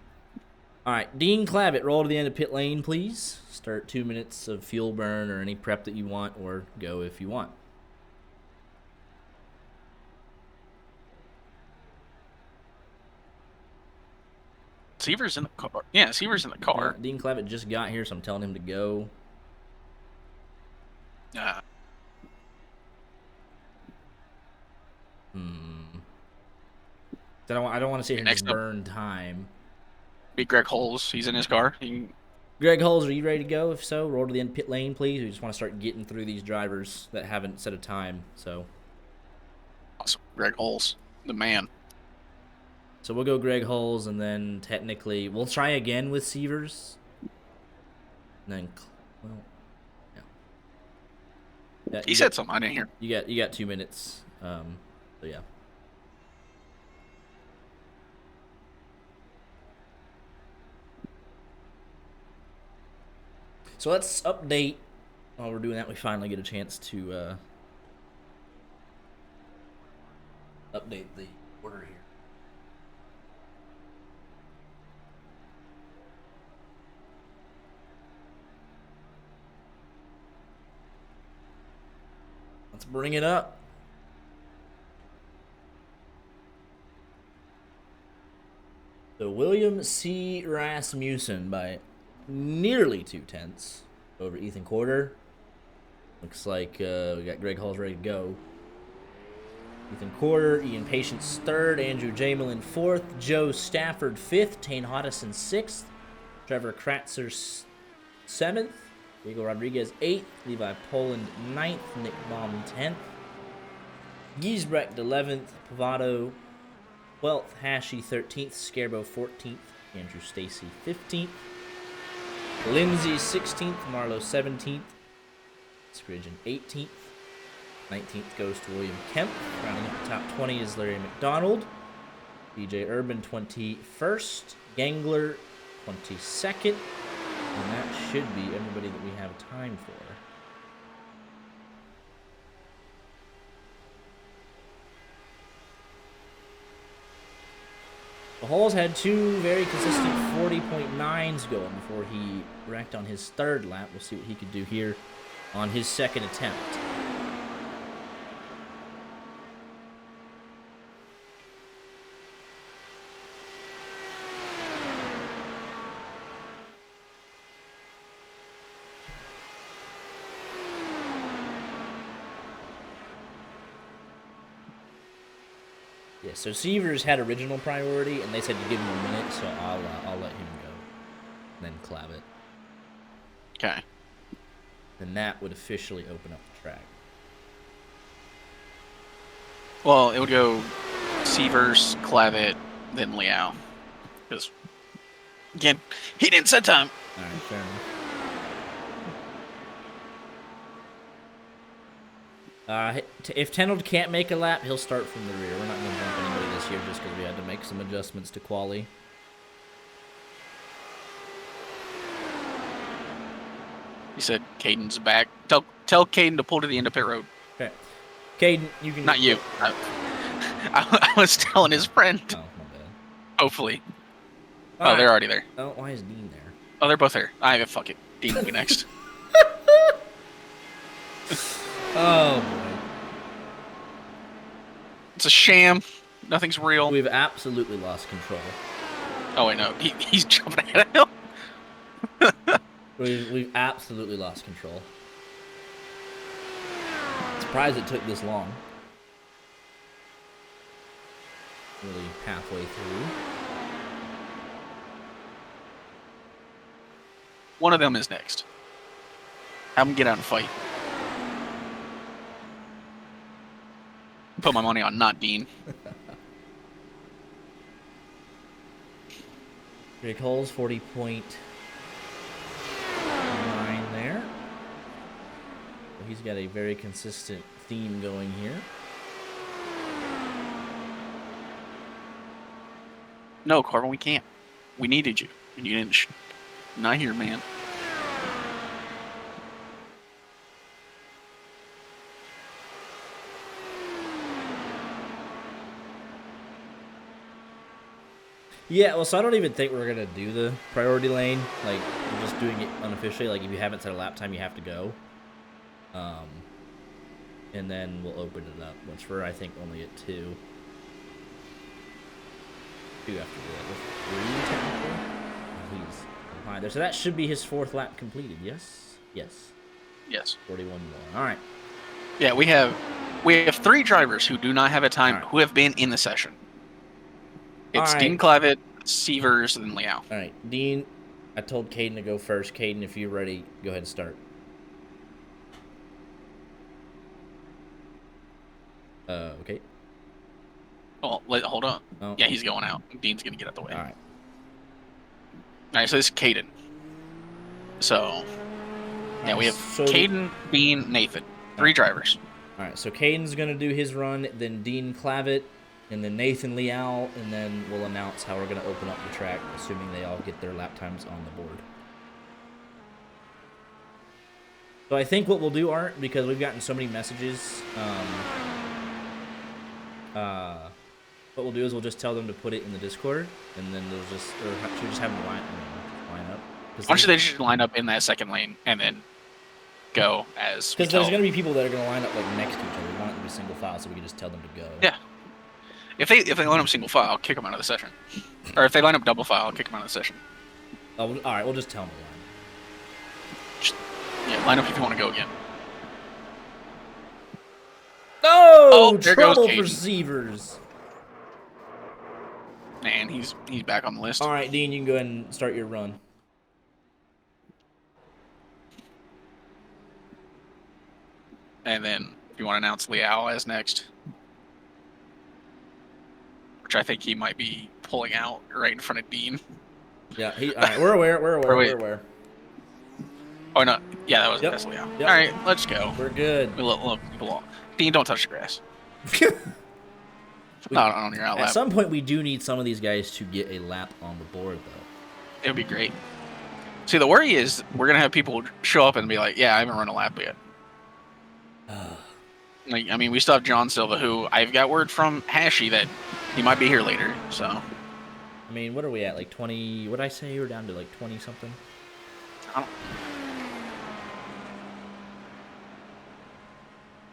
All right, Dean Clavitt, roll to the end of pit lane, please. Start 2 minutes of fuel burn or any prep that you want, or go if you want. Seaver's in the car. Yeah, Seaver's in the car. Yeah, Dean Clavitt just got here, so I'm telling him to go. Uh, I don't want to sit here and Next just up. burn time. Be Greg Holes. He's in his car. Greg Holes, are you ready to go? If so, roll to the end pit lane, please. We just want to start getting through these drivers that haven't set a time. So Awesome. Greg Holes, the man. we'll go Greg Holes, and then technically we'll try again with Sievers. And then, well, yeah. He said something I didn't hear. You got 2 minutes. So yeah. So let's update. While we're doing that, we finally get a chance to update the order here. Let's bring it up. So William C. Rasmussen by nearly 2/10 over Ethan Quarter. Looks like we got Greg Halls ready to go. Ethan Quarter, Ian Patience third, Andrew Jamelin fourth, Joe Stafford fifth, Tane Hodison sixth, Trevor Kratzer seventh, Diego Rodriguez eighth, Levi Poland ninth, Nick Baum 10th, Giesbrecht 11th, Pavado 12th, Hashi 13th, Scarbo 14th, Andrew Stacy 15th, Lindsay 16th, Marlowe 17th, Scridgeon 18th, 19th goes to William Kemp. Rounding up the top 20 is Larry McDonald, BJ Urban 21st, Gangler 22nd, and that should be everybody that we have time for. The Halls had two very consistent 40.9s going before he wrecked on his third lap. We'll see what he could do here on his second attempt. Yeah, so Sievers had original priority, and they said to give him a minute, so I'll let him go. And then Clavitt. Okay. And that would officially open up the track. Well, it would go Sievers, Clavitt, then Liao. Because, again, he didn't set time. All right, fair enough. If Tenold can't make a lap, he'll start from the rear. We're not going to bump anybody this year just because we had to make some adjustments to quali. He said Caden's back. Tell Caden to pull to the end of pit road. Okay. Caden, you can... Not you. I was telling his friend. Oh, my bad. Hopefully. All right. They're already there. Oh, why is Dean there? Oh, they're both there. Fuck it. Dean will be next. Oh, boy. It's a sham. Nothing's real. We've absolutely lost control. Oh, wait, no. He's jumping ahead of him. We've absolutely lost control. Surprised it took this long. Really halfway through. One of them is next. Have them get out and fight. Put my money on not Dean. Greg Holes, 40.9 there. So he's got a very consistent theme going here. No, Corbin, we can't. We needed you. And you didn't. Not here, man. Yeah, well, so I don't even think we're going to do the priority lane. Like, we're just doing it unofficially. Like, if you haven't set a lap time, you have to go. And then we'll open it up, which we're, I think, only at 2. 2 after that. 3, technically. He's behind there. So that should be his 4th lap completed, yes? Yes. Yes. 41 more. All right. Yeah, we have 3 drivers who do not have a time Right. who have been in the session. It's All Dean right. Clavitt, Severs, and Liao. All right, Dean, I told Caden to go first. Caden, if you're ready, go ahead and start. Okay. Oh, hold on. Oh. Yeah, he's going out. Dean's going to get out the way. All right. All right, so this is Caden. So, yeah, we have Caden, Dean, Nathan. 3 drivers. All right, so Caden's going to do his run, then Dean Clavitt, and then Nathan Liao, and then we'll announce how we're going to open up the track, assuming they all get their lap times on the board. So I think what we'll do, Art, because we've gotten so many messages, what we'll do is we'll just tell them to put it in the Discord, and then they'll just, or should we just have them line up? Why don't they just line up in that second lane and then go as? Because there's going to be people that are going to line up like next to each other. We want it to be single file, so we can just tell them to go. Yeah. If they line up single file, I'll kick them out of the session. Or if they line up double file, I'll kick them out of the session. Oh, all right, we'll just tell them to line. Yeah, line up if you want to go again. Oh, there trouble goes for Caden. Severs. Man, he's back on the list. All right, Dean, you can go ahead and start your run. And then if you want to announce Liao as next, which I think he might be pulling out right in front of Dean. Yeah, all right, we're aware. We're aware. Oh no, yeah, that's Liao. Yep. All right, let's go. We're good. Look, people on. Dean, don't touch the grass. Not on your out lap. At some point, we do need some of these guys to get a lap on the board, though. It would be great. See, the worry is we're gonna have people show up and be like, "Yeah, I haven't run a lap yet." Like, I mean, we still have John Silva, who I've got word from Hashi that he might be here later. So, I mean, what are we at? Like 20? What did I say? We're down to like 20 something.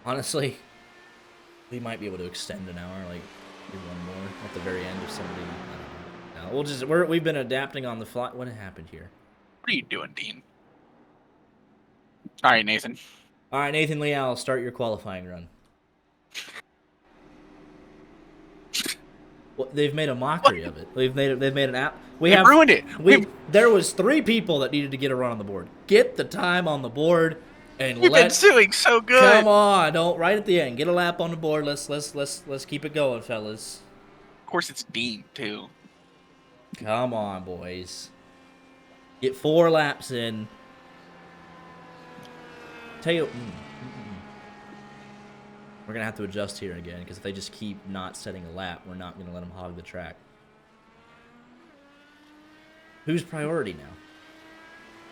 Honestly, we might be able to extend an hour, like do one more at the very end if somebody. I don't know. No, we've been adapting on the fly. What happened here? What are you doing, Dean? All right, Nathan. All right, Nathan Liao, start your qualifying run. Well, they've made a mockery of it. They've made an app. We ruined it. There was 3 people that needed to get a run on the board. Get the time on the board, and we've been doing so good. Come on, don't right at the end. Get a lap on the board. Let's keep it going, fellas. Of course, it's Dean too. Come on, boys. Get 4 laps in. We're gonna have to adjust here again because if they just keep not setting a lap, we're not gonna let them hog the track. Who's priority now?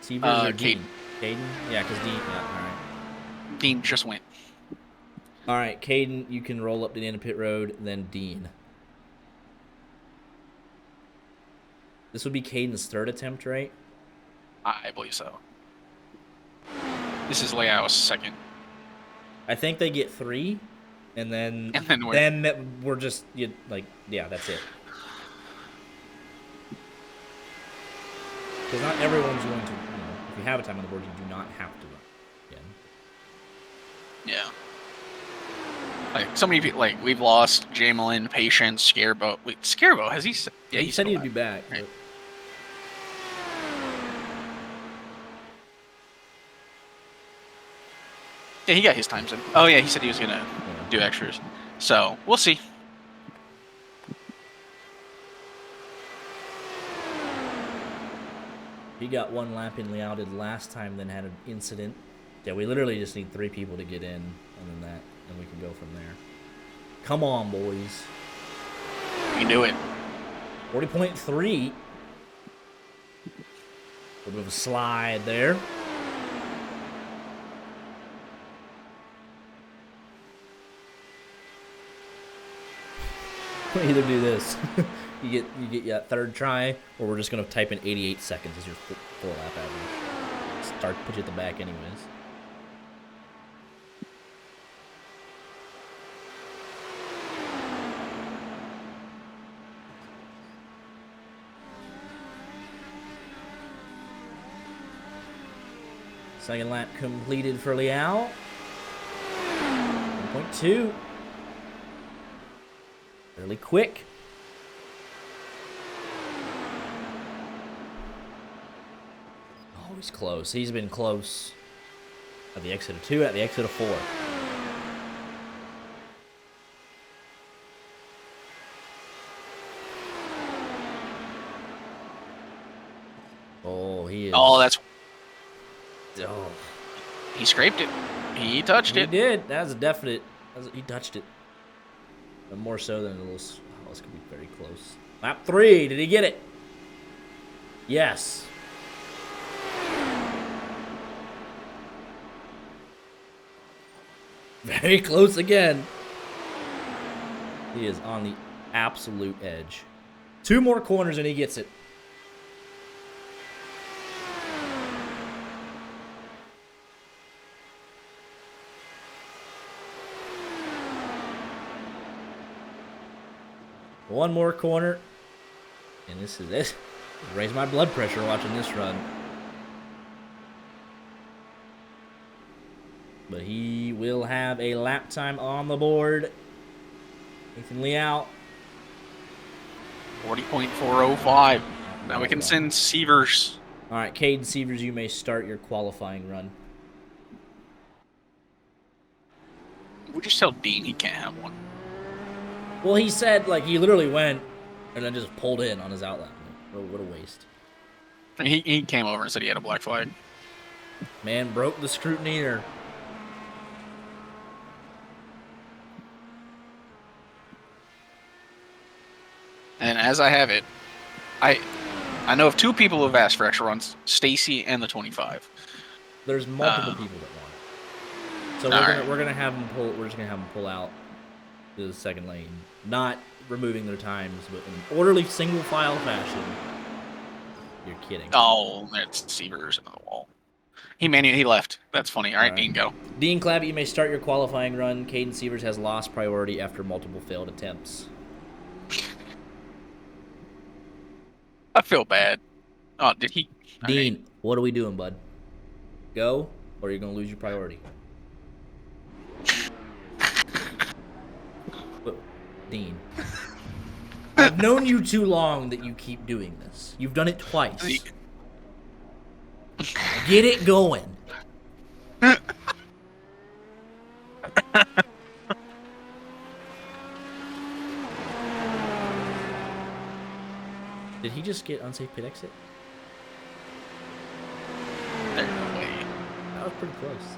Severs or Dean? Caden? Yeah, because Dean. Yeah, all right. Dean just went. All right, Caden, you can roll up to the end of pit road, then Dean. This would be Caden's third attempt, right? I believe so. This is Leo's second. I think they get 3, and then we're just yeah, that's it. Because not everyone's going to, if you have a time on the board, you do not have to run again. Yeah. Like, so many people, like, we've lost Jamelin, Patience, Scarebo. Wait, Scarebo, has he... Yeah, he said he'd be back. Right. But... Yeah, he got his times in. Oh, yeah, he said he was going to do extras. So, we'll see. He got 1 lap in Liao did last time, then had an incident. Yeah, we literally just need 3 people to get in, and then we can go from there. Come on, boys. We can do it. 40.3. A little bit of a slide there. We'll either do this. you get your third try, or we're just gonna type in 88 seconds as your full lap average. Put you at the back anyways. Second lap completed for Liao. 1.2. Fairly quick. Oh, he's close. He's been close at the exit of 2, at the exit of 4. Oh, he is. Oh, that's... Oh. He scraped it. He touched it. He did. That was a definite. He touched it. But more so than a little. Oh, this could be very close. Lap 3. Did he get it? Yes. Very close again. He is on the absolute edge. 2 more corners and he gets it. One more corner, and this is it. Raise my blood pressure watching this run. But he will have a lap time on the board. Nathan Liao. 40.405. Now we can send Severs. All right, Caden Severs, you may start your qualifying run. We just tell Dean he can't have one. Well, he said, like, he literally went and then just pulled in on his outlap. What a waste. He came over and said he had a black flag. Man broke the scrutineer. And as I have it, I know of 2 people who have asked for extra runs, Stacy and the 25. There's multiple people that want it. So we're gonna have them pull. We're just gonna have them pull out to the second lane, not removing their times, but in an orderly single file fashion. You're kidding. Oh, that's Severs on the wall. He left. That's funny. All right, Dean, go. Dean Clabby, you may start your qualifying run. Caden Severs has lost priority after multiple failed attempts. I feel bad. Oh, did he? Dean, right. What are we doing, bud? Go, or you're going to lose your priority. But, Dean, I've known you too long that you keep doing this. You've done it twice. Get it going. Did he just get unsafe pit exit? There's no way. That was pretty close.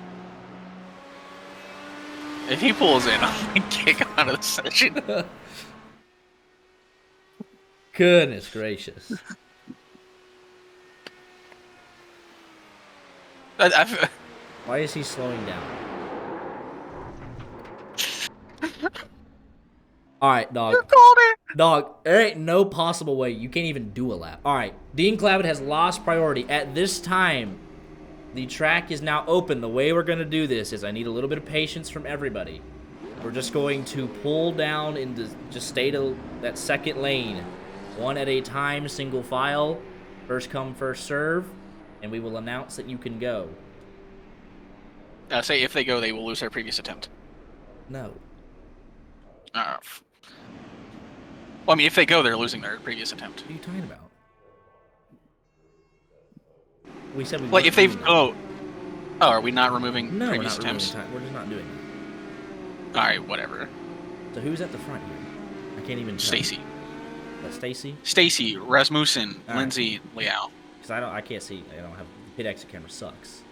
If he pulls in, I'm gonna kick him out of the session. Goodness gracious. I, Why is he slowing down? All right, you dog. called it. Dog, there ain't no possible way you can't even do a lap. All right, Dean Clavitt has lost priority. At this time, the track is now open. The way we're going to do this is I need a little bit of patience from everybody. We're just going to pull down into just stay to that second lane. One at a time, single file. First come, first serve. And we will announce that you can go. Say if they go, they will lose their previous attempt. No. Well, I mean, if they go, they're losing their previous attempt. What are you talking about? We said we Like, weren't if they doing that. oh, are we not removing No, we're previous not attempts? removing time. We're just not doing that. All right, whatever. So who's at the front here? I can't even tell. Stacy. That's Stacy? Stacy, Rasmussen, All right. Lindsay, Liao. Because I can't see. I don't have pit exit camera sucks.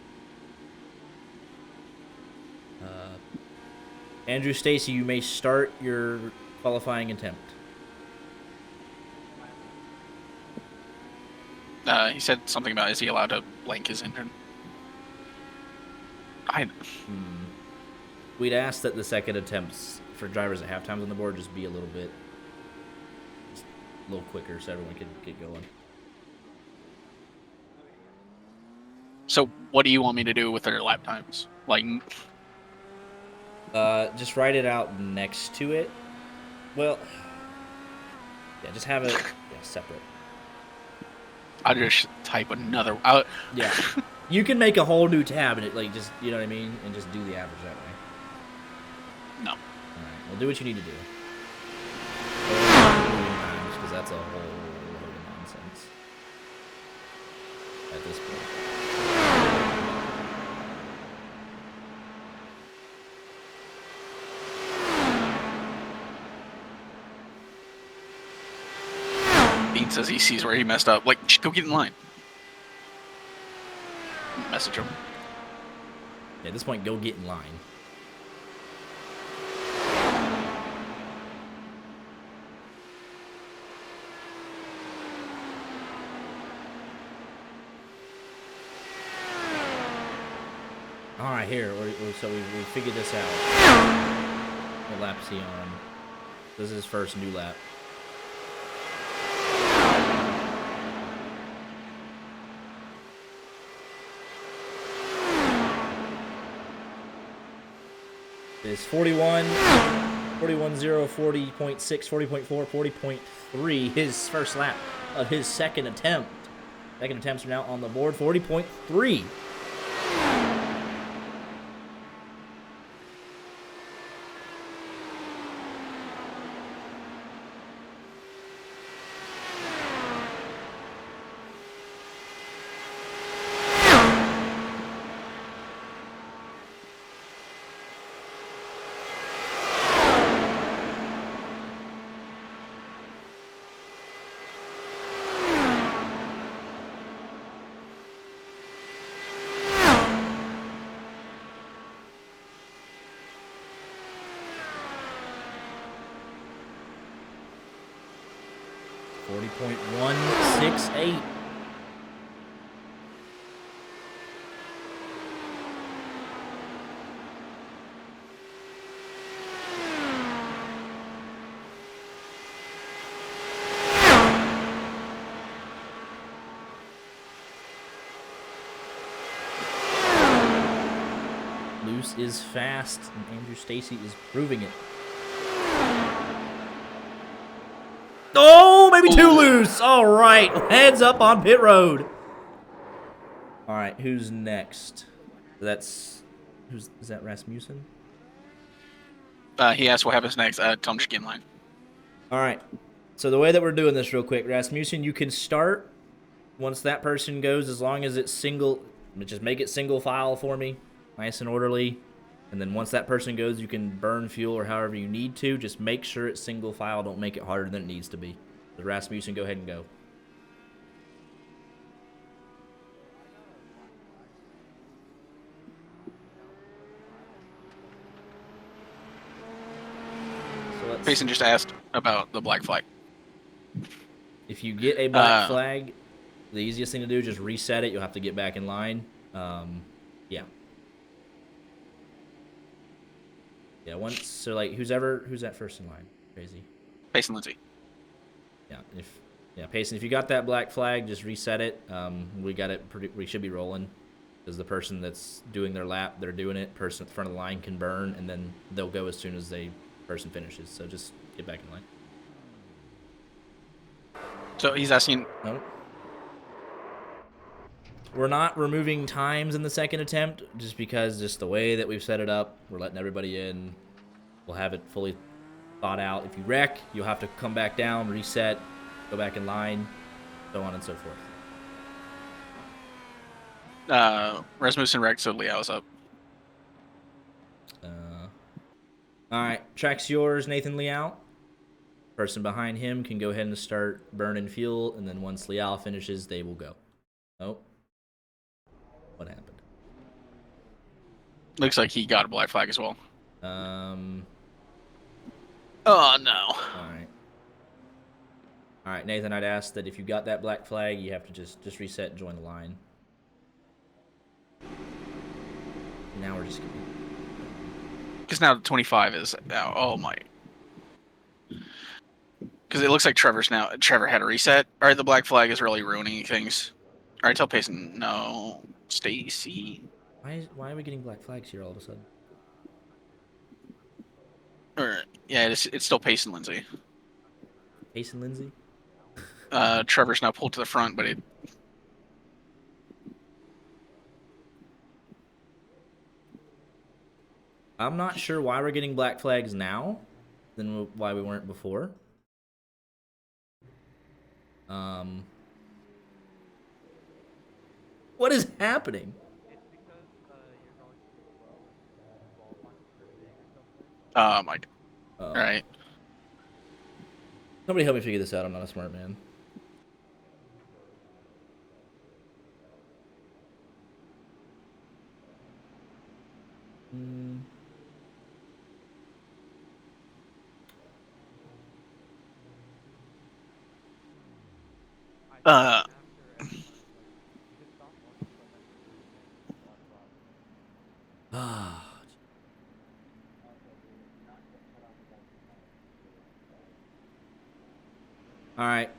Andrew Stacy, you may start your qualifying attempt. He said something about, is he allowed to blank his engine? We'd ask that the second attempts for drivers that have times on the board just be a little quicker so everyone can get going. So what do you want me to do with their lap times? Like, Just write it out next to it. Well, yeah, just have it separate. I'll just type another. Yeah, you can make a whole new tab and it like just you know what I mean, and just do the average that way. No. All right, well, do what you need to do. Because that's a whole load of nonsense at this point. Bean says he sees where he messed up. Like, just go get in line. Message him. Yeah, at this point, go get in line. All right, here. So we figured this out. What lap is he on? This is his first new lap. Is 41, 41.0, 40.6, 40.4, 40.3. His first lap of his second attempt. Second attempts are now on the board. 40.3. .168. Luce is fast, and Andrew Stacy is proving it. Oh, maybe too loose. All right, heads up on pit road. All right, who's next? Is that Rasmussen? He asked what happens next. Tell him to get in line. All right. So the way that we're doing this real quick, Rasmussen, you can start once that person goes, as long as it's single. Just make it single file for me, nice and orderly. And then once that person goes, you can burn fuel or however you need to. Just make sure it's single file. Don't make it harder than it needs to be. The Rasmussen, go ahead and go. Payson just asked about the black flag. If you get a black flag, the easiest thing to do is just reset it. You'll have to get back in line. Yeah. Yeah, once, so like, who's that first in line? Crazy. Payson Lindsay. Yeah, Payson, if you got that black flag, just reset it. We should be rolling. Because the person that's doing their lap, they're doing it. Person at the front of the line can burn, and then they'll go as soon as person finishes. So just get back in line. So he's asking. Nope. We're not removing times in the second attempt, just because the way that we've set it up, we're letting everybody in. We'll have it fully thought out. If you wreck, you'll have to come back down, reset, go back in line, so on and so forth. Rasmussen wrecked, so Liao's up. Alright, track's yours, Nathan Liao. Person behind him can go ahead and start burning fuel, and then once Liao finishes, they will go. Oh. What happened? Looks like he got a black flag as well. Oh, no. Alright, Nathan, I'd ask that if you got that black flag, you have to just reset and join the line. Now we're just gonna... Because now the 25 is... Oh, my... Because it looks like Trevor had a reset. Alright, the black flag is really ruining things. Alright, tell Payson, no. Stacy. Why are we getting black flags here all of a sudden? Yeah, it's still Payson Lindsay. Payson Lindsay? Trevor's now pulled to the front, but it... I'm not sure why we're getting black flags now than why we weren't before. What is happening? My... Alright. Somebody help me figure this out. I'm not a smart man. Alright.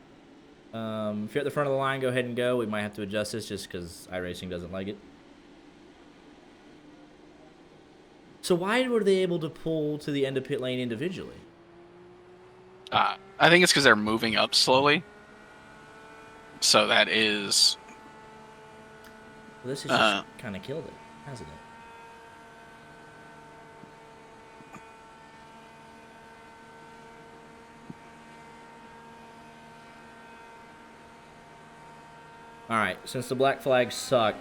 If you're at the front of the line, go ahead and go. We might have to adjust this just because iRacing doesn't like it. So why were they able to pull to the end of pit lane individually? I think it's because they're moving up slowly. So that is... Well, this has just kind of killed it, hasn't it? Alright, since the black flags suck,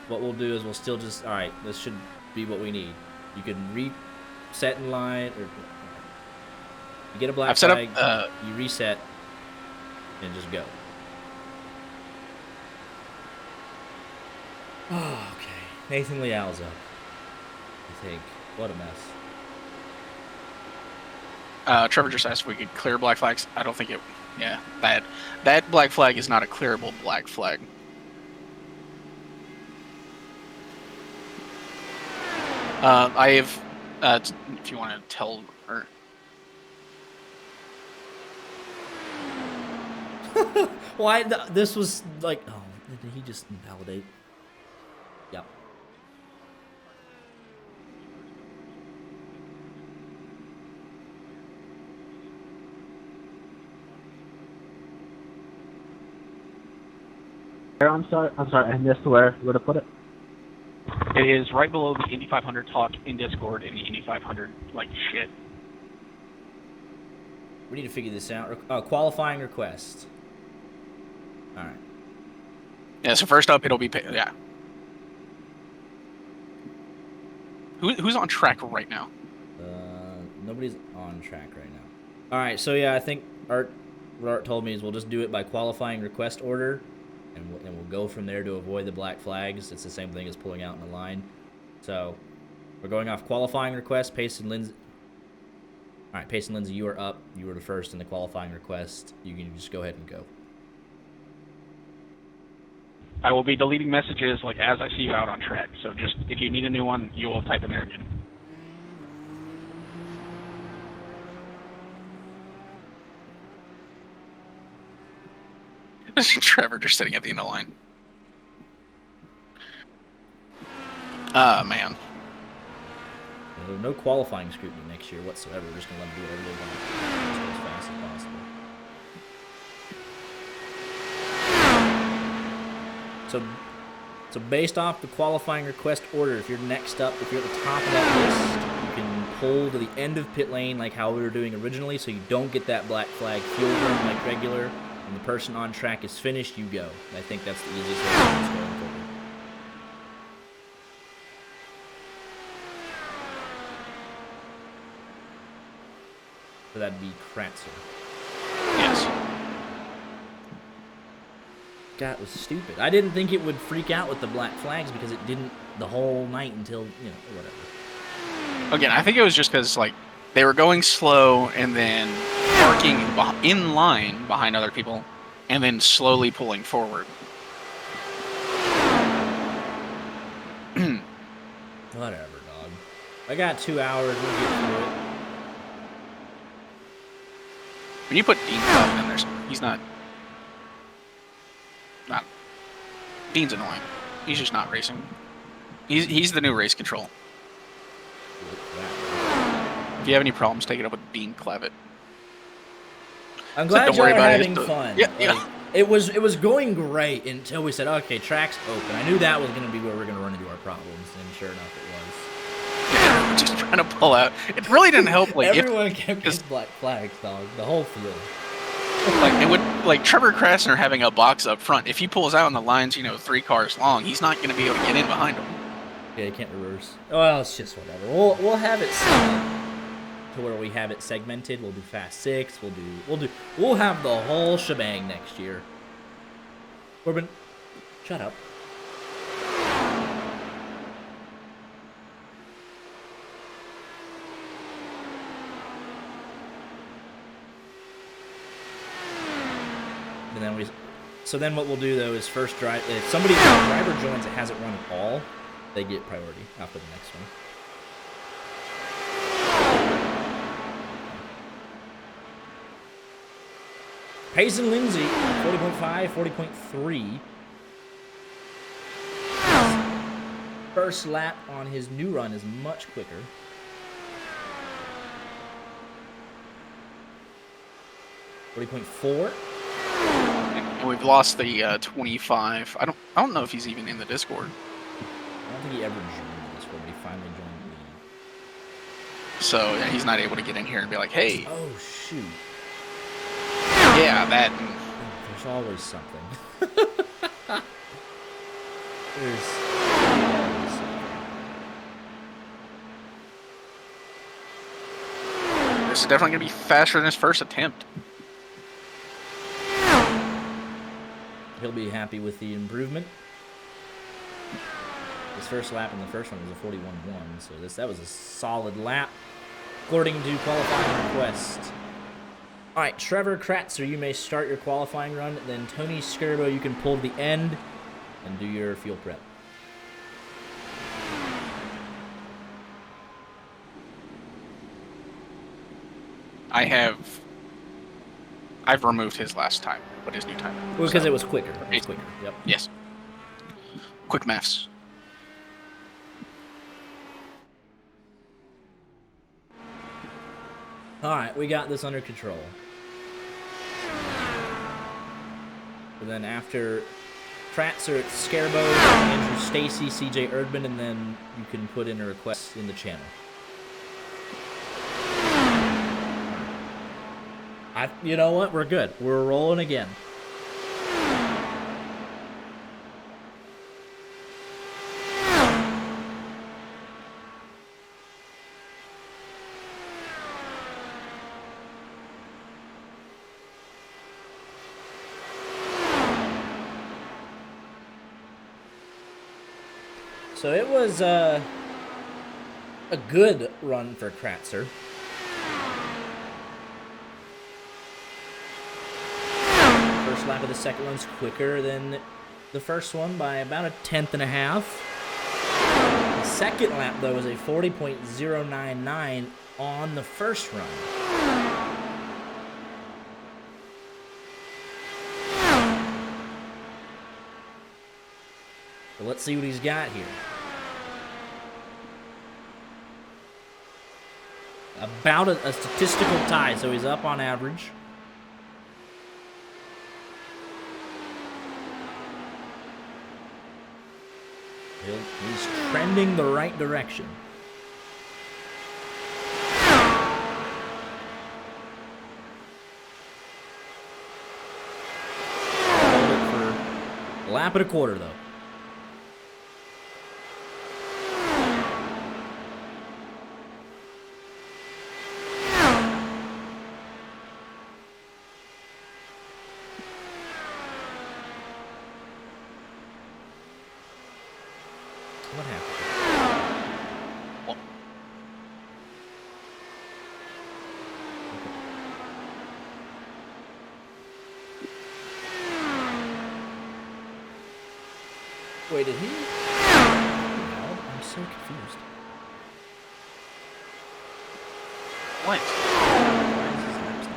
what we'll do is we'll still just... Alright, this should be what we need. You can reset in line, or... You get a black flag, you reset, and just go. Oh, okay. Nathan Liao's up. I think. What a mess. Trevor just asked if we could clear black flags. I don't think it... Yeah, that black flag is not a clearable black flag. I have... if you want to tell... Or... Why? This was like... Oh, did he just invalidate? Yep. I'm sorry, I missed where to put it. It is right below the Indy 500 talk in Discord and the Indy 500, like, shit. We need to figure this out. Qualifying request. Alright. Yeah, so first up, it'll be... Yeah. Who's on track right now? Nobody's on track right now. Alright, so yeah, I think what Art told me is we'll just do it by qualifying request order. And we'll go from there to avoid the black flags. It's the same thing as pulling out in a line. So, we're going off qualifying request. Payson Lindsay... All right, Payson Lindsay, you are up. You were the first in the qualifying request. You can just go ahead and go. I will be deleting messages like as I see you out on track. So just if you need a new one, you will type in there again. Trevor just sitting at the end of the line. Ah, man. No qualifying scrutiny next year whatsoever. We're just going to let them do whatever they want. Just go as fast as possible. So based off the qualifying request order, if you're next up, if you're at the top of that list, you can pull to the end of pit lane like how we were doing originally, so you don't get that black flag fuel run like regular. When the person on track is finished, you go. I think that's the easiest way to do this going forward. So that'd be Kratzer. Yes. That was stupid. I didn't think it would freak out with the black flags because it didn't the whole night until, whatever. Again, I think it was just because, like, they were going slow and then parking in line behind other people and then slowly pulling forward. Whatever, dog. I got 2 hours. We'll get through it. When you put Dean Clevin in there, he's not. Dean's annoying. He's just not racing. He's the new race control. If you have any problems, take it up with Dean Clevitt. I'm glad don't y'all worry are about it. having fun. Yeah. It was going great until we said, okay, track's open. I knew that was going to be where we're going to run into our problems, and sure enough, it was. Just trying to pull out. It really didn't help. Like everyone kept getting black flags, dog. The whole field. Like Trevor Krasner having a box up front. If he pulls out and the line's 3 cars long, he's not going to be able to get in behind him. Yeah, you can't reverse. Well, it's just whatever. We'll have it set to where we have it segmented. We'll do fast 6. We'll have the whole shebang next year. Corbin, shut up. And then so then what we'll do though is first drive. If a driver joins that hasn't run at all, they get priority after the next one. Payson Lindsay, 40.5, 40.3. First lap on his new run is much quicker. .4. And we've lost the 25. I don't know if he's even in the Discord. I don't think he ever joined the Discord, but he finally joined me. So yeah, he's not able to get in here and be like, hey. Oh shoot. Yeah, that. There's always something. There's always something. This is definitely going to be faster than his first attempt. He'll be happy with the improvement. His first lap in the first one was a 41.1, so that was a solid lap, according to qualifying request. All right, Trevor Kratzer, you may start your qualifying run. Then Tony Skirbo, you can pull to the end and do your fuel prep. I've removed his last time. What his new time? Well, because it was quicker. It was quicker. Yep. Yes. Quick maths. All right, we got this under control. And then after Kratzer, it's Scarbo, Andrew Stacy, CJ Erdman, and then you can put in a request in the channel. You know what? We're good. We're rolling again. So it was a good run for Kratzer. first lap of the second one's quicker than the first one by about a tenth and a half. The second lap, though, is a 40.099 on the first run. So let's see what he's got here. About a statistical tie, so he's up on average. He's trending the right direction. Hold it for a lap and a quarter, though. What happened? Well, Wait, did he? No, I'm so confused. what? Why is his lap stop?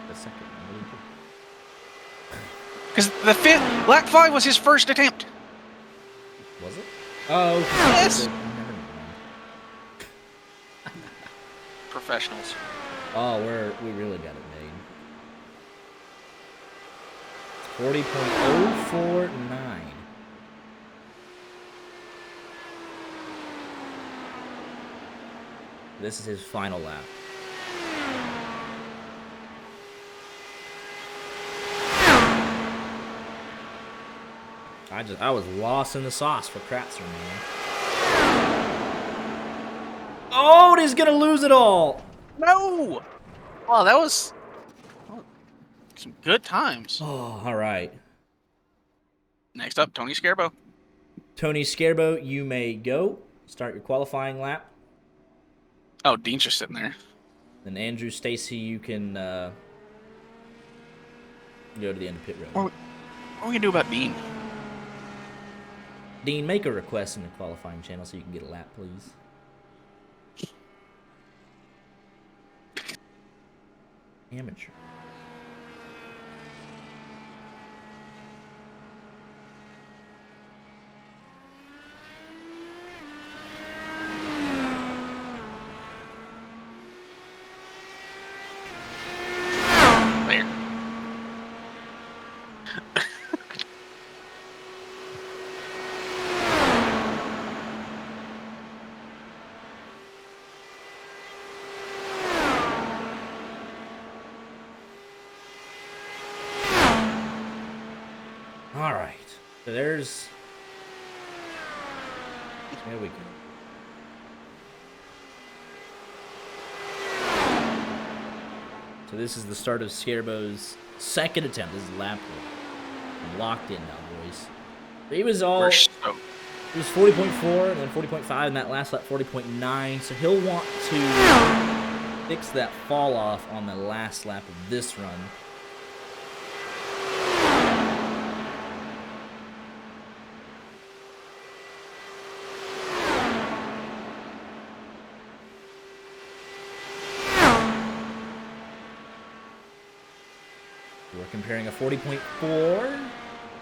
The second one. What Because the lap 5 was his first attempt. did he do? Was it? Oh, Yes. never mind. Professionals. Oh, we really got it made. 40.049. This is his final lap. I was lost in the sauce for Kratzer, man. Oh, and he's gonna lose it all. No! Oh, that was some good times. Oh, all right. Next up, Tony Scarbo. Tony Scarbo, you may go. Start your qualifying lap. Oh, Dean's just sitting there. Then Andrew Stacy, you can go to the end of pit road. What are we gonna do about Dean? Dean, make a request in the qualifying channel so you can get a lap, please. Amateur. There. All right. So there's... There we go. So this is the start of Scarbo's second attempt. This is lap one. I'm locked in now, boys. He was all... We're It so was 40.4 and then 40.5 and that last lap 40.9. So he'll want to fix that fall off on the last lap of this run. We're comparing a 40.4.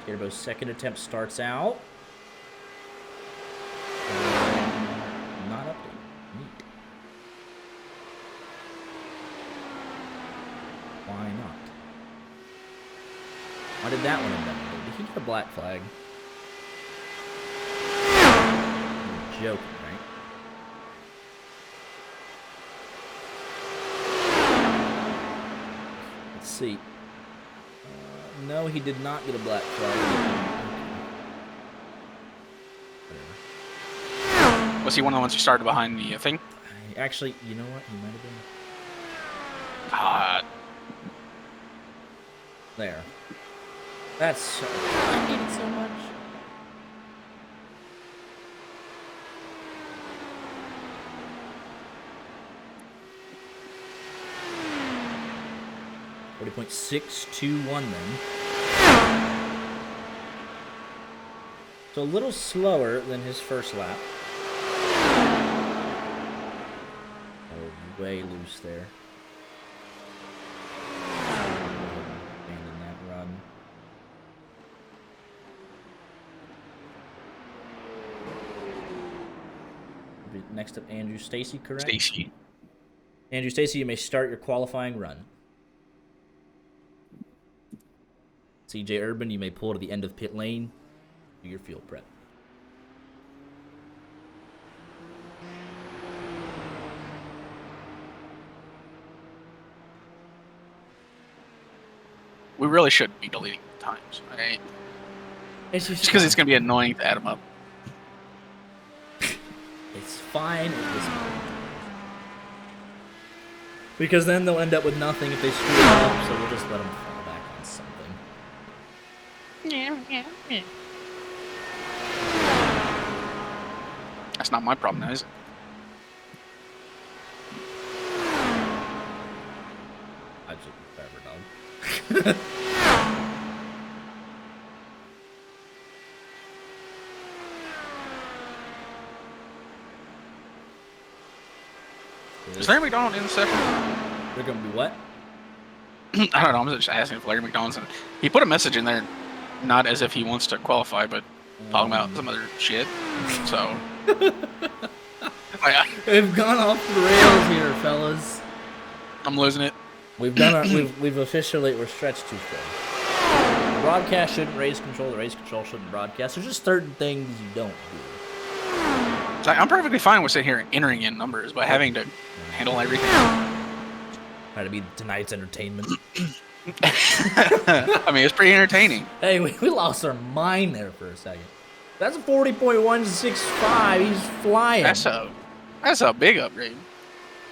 Scarbo's second attempt starts out. Not updated. Neat. Why not? Why did that one end up? Did he get a black flag? You're joking, right? Let's see. No, he did not get a black flag. Was he one of the ones who started behind the thing? Actually, you know what? He might have been. God. There. That's so... I hate it so much. .621 then. So a little slower than his first lap. Oh, way loose there. Abandon that run. Next up, Andrew Stacy, correct? Stacy. Andrew Stacy, you may start your qualifying run. CJ Urban, you may pull to the end of pit lane. Do your field prep. We really shouldn't be deleting times, right? It's Just because it's going to be annoying to add them up. It's fine at this point. Because then they'll end up with nothing if they screw it up, so we'll just let them fall back on something. That's not my problem, now, is it? I just whatever, dog. Is Larry McDonald in the second? They're gonna be what? I don't know. I'm just asking if Larry McDonald's in. He put a message in there, not as if he wants to qualify, but talking about some other shit. So. We've gone off the rails here, fellas. I'm losing it. We've done our. we've officially we're stretched too far. The broadcast shouldn't raise control. The race control shouldn't broadcast. There's just certain things you don't do. I'm perfectly fine with sitting here and entering in numbers, but having to handle everything. Try to be tonight's entertainment. I mean, it's pretty entertaining. Hey, we lost our mind there for a second. That's a 40.165. He's flying. That's a big upgrade.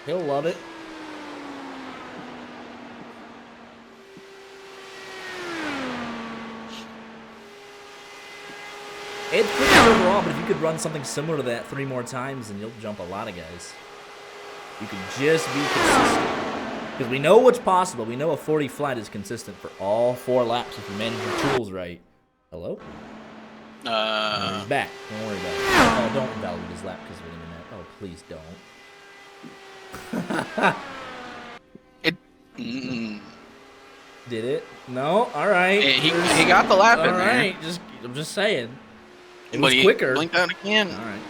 He'll love it. It's pretty good overall, but if you could run something similar to that 3 more times, then you'll jump a lot of guys. You can just be consistent. Because we know what's possible. We know a 40 flat is consistent for all 4 laps if you manage your tools right. Hello? No, he's back. Don't worry about it. Oh, don't invalidate his lap because of the internet. Oh, please don't. Did it? No? Alright. He got the lap in there. Alright, I'm just saying. It was But quicker. Blinked out again. Alright.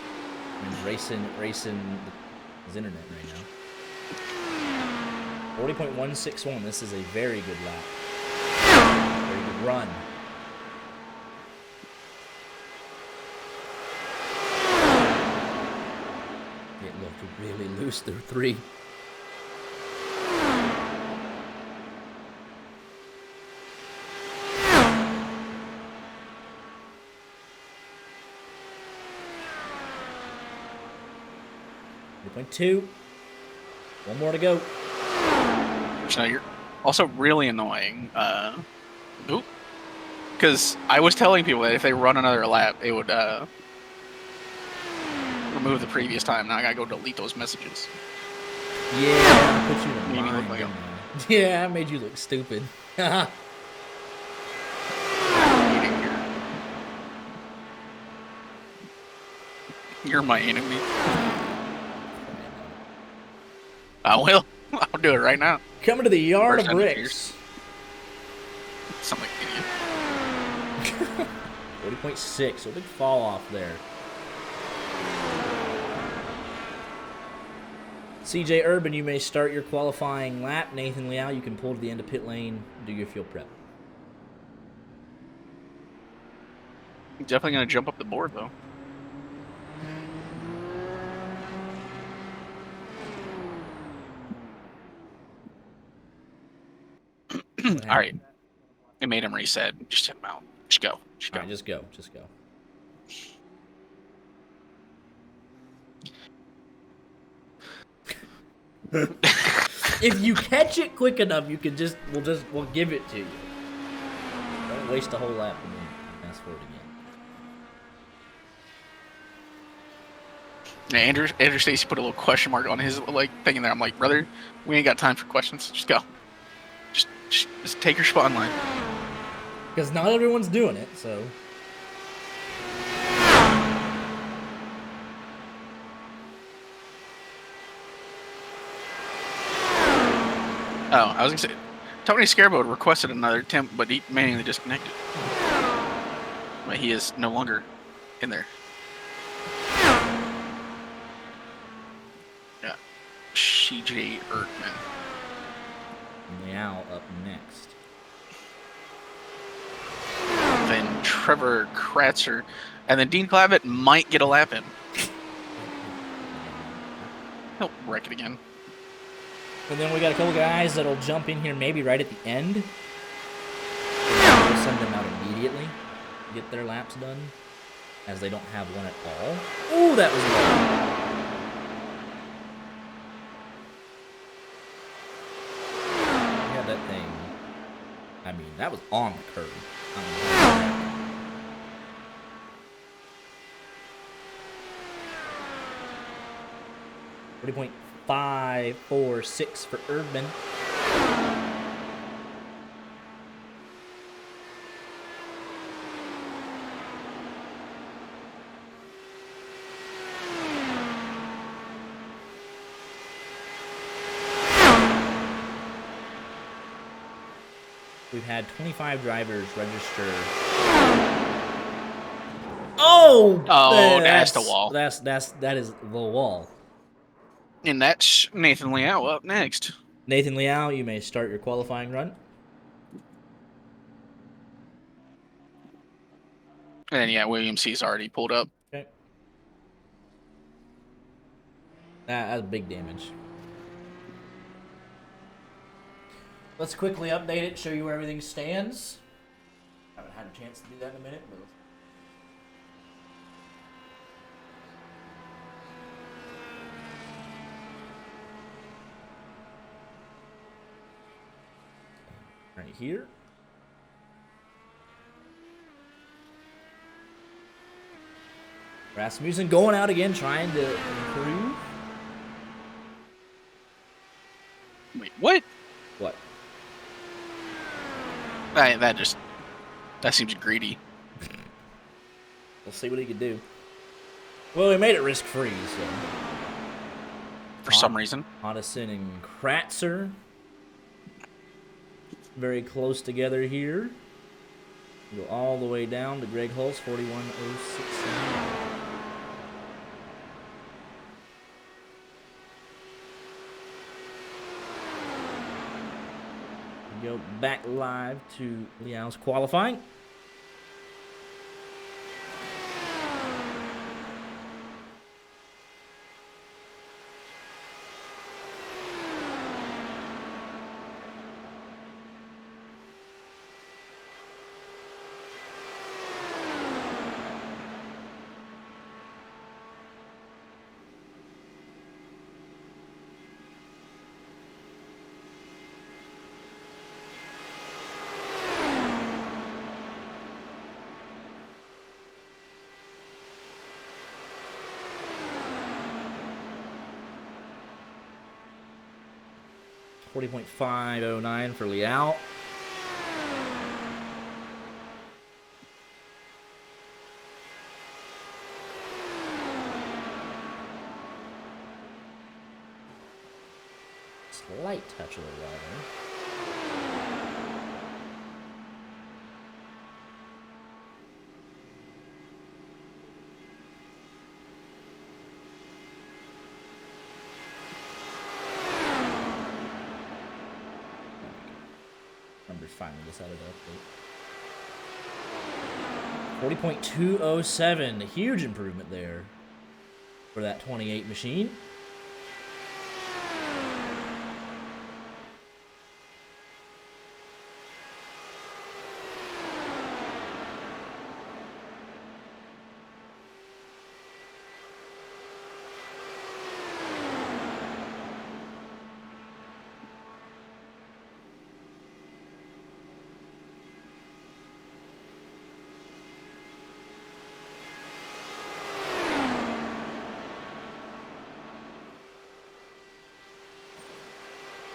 I'm racing his internet right now. 40.161. This is a very good lap. Very good run. It looked really loose through 3. .2. One more to go. So you're also really annoying. Because I was telling people that if they run another lap, it would remove the previous time. Now I gotta go delete those messages. Yeah, I put you in Made me mind, look like didn't I? Yeah, I made you look stupid. You're my enemy. I will. I'll do it right now. Coming to the yard First of time bricks. Sound like an idiot. 40.6, so a big fall off there. CJ Urban, you may start your qualifying lap. Nathan Liao, you can pull to the end of pit lane, do your field prep. Definitely gonna jump up the board though. All right. It made him reset. Just hit him out. Just go. Just go. All right, just go. Just go. If you catch it quick enough, you can we'll give it to you. Don't waste a whole lap and then ask for it again. Yeah, Andrew Stacy put a little question mark on his thing in there. I'm like, brother, we ain't got time for questions. Just go. Just take your spot in line. Because not everyone's doing it, so. Oh, I was gonna say, Tony Scarbo requested another attempt, but he manually disconnected. But he is no longer in there. Yeah, CJ Erdman. Liao up next. Then Trevor Kratzer, and then Dean Clavitt might get a lap in. He'll wreck it again. And then we got a couple guys that'll jump in here maybe right at the end. We'll send them out immediately to get their laps done, as they don't have one at all. Ooh, that was low. Yeah, that thing. I mean, that was on the curve. 40.546 for Erdman. We've had 25 drivers register. Oh! That's the wall. That is the wall. And that's Nathan Liao up next. Nathan Liao, you may start your qualifying run. And yeah, William C's already pulled up. Okay. That's big damage. Let's quickly update it, show you where everything stands. Haven't had a chance to do that in a minute, but right here. Rasmussen going out again, trying to improve. Wait, what? What? That seems greedy. We'll see what he can do. Well, he made it risk-free, so. For some reason. Odison and Kratzer. Very close together here. Go all the way down to Greg Hulse, 41.069. Go back live to Liao's qualifying. .509 for Liao. Slight touch of the water. Numbers finally decided to update. 40.207, a huge improvement there for that 28 machine.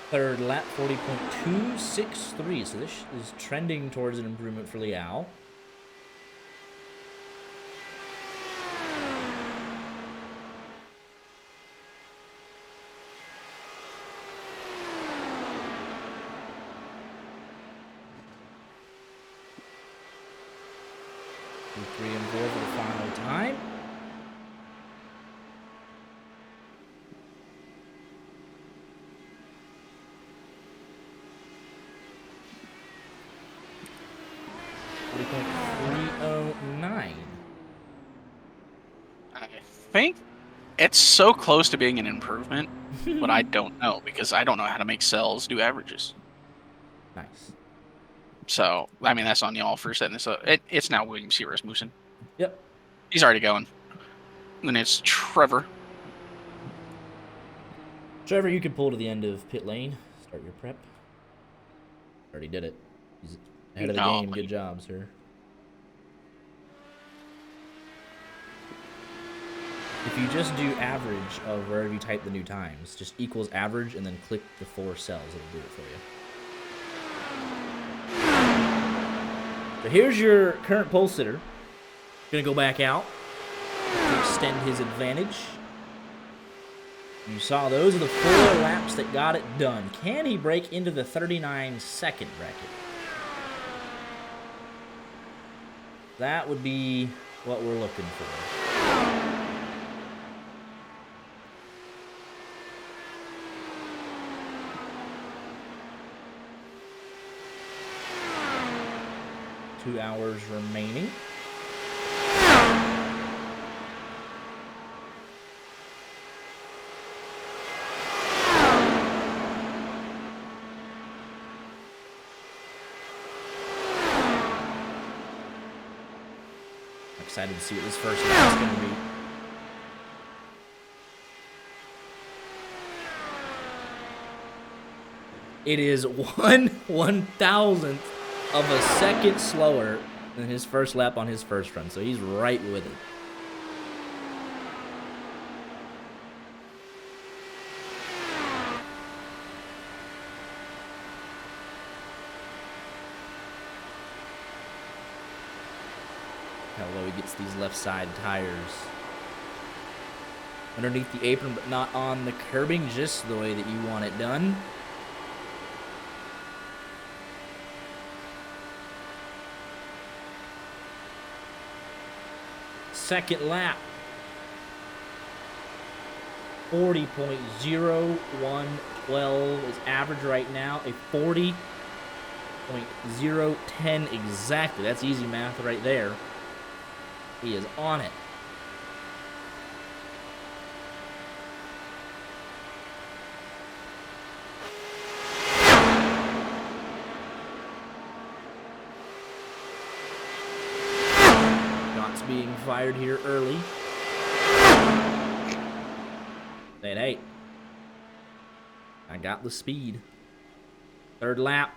Third lap, 40.263. So this is trending towards an improvement for Liao. 2, 3, and 4 for the final time. .309. I think it's so close to being an improvement, but I don't know because I don't know how to make cells do averages. Nice. So, I mean, that's on y'all for setting this up. It's now William C. Rasmussen. Yep. He's already going. Then it's Trevor. Trevor, you can pull to the end of pit lane. Start your prep. Already did it. He's ahead of the game. Good job, sir. If you just do average of wherever you type the new times, just equals average and then click the 4 cells, it'll do it for you. So here's your current pole sitter. Gonna go back out to extend his advantage. You saw those are the 4 laps that got it done. Can he break into the 39-second bracket? That would be what we're looking for. Two hours remaining. I'm excited to see what this first lap is going to be. It is 1/1000th of a second slower than his first lap on his first run, so he's right with it. How low he gets these left side tires. Underneath the apron, but not on the curbing, just the way that you want it done. Second lap. 40.0112 is average right now. A 40.010 exactly. That's easy math right there. He is on it. Shots being fired here early. Saying, hey, I got the speed. Third lap.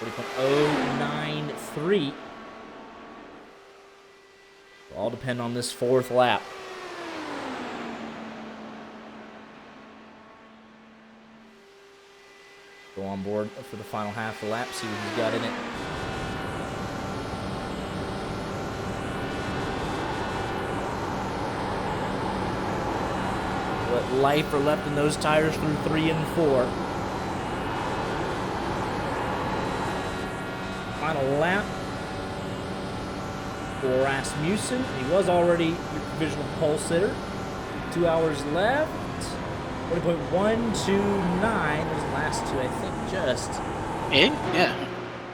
40.093. Will all depend on this fourth lap. Go on board for the final half of the lap, see what he's got in it. What life are left in those tires through 3 and 4. Final lap for Rasmussen. He was already your provisional pole sitter. 2 hours left. 40.129. Those last two, I think, just. Yeah.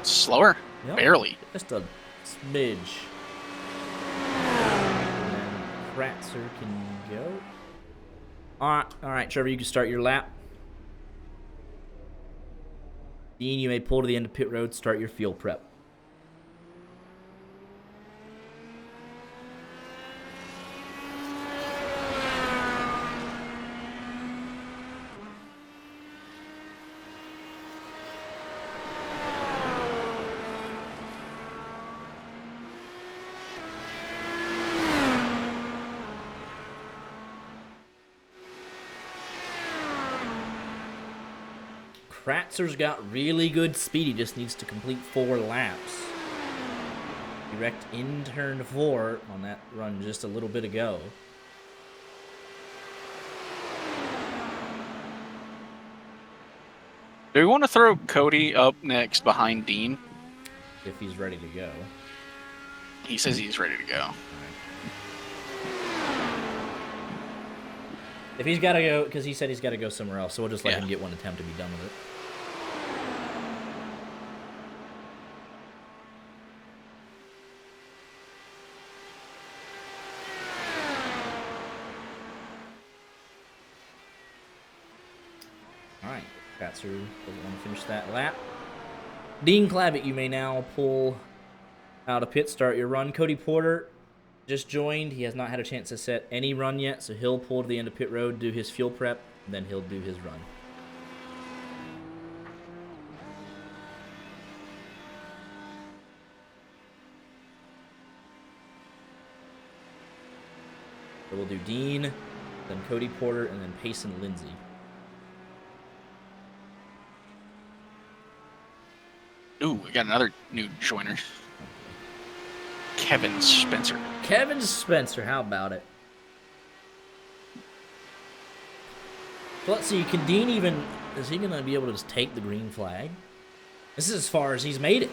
Slower. Yep, Barely. just a smidge. And then Kratzer can go. All right, Trevor, you can start your lap. Dean, you may pull to the end of pit road, start your field prep. Kratzer's got really good speed. He just needs to complete 4 laps. He wrecked in turn 4 on that run just a little bit ago. Do we want to throw Cody up next behind Dean? If he's ready to go. He says he's ready to go. If he's got to go, because he said he's got to go somewhere else, so we'll just let Yeah. him get one attempt to be done with it. All right, Kratzer doesn't want to finish that lap. Dean Clavitt, you may now pull out a pit, start your run. Cody Porter just joined. He has not had a chance to set any run yet, so he'll pull to the end of pit road, do his fuel prep, and then he'll do his run. So we'll do Dean, then Cody Porter, and then Payson Lindsay. Ooh, we got another new joiner. Kevin Spencer. Kevin Spencer, how about it? So let's see, can Dean even... Is he going to be able to just take the green flag? This is as far as he's made it.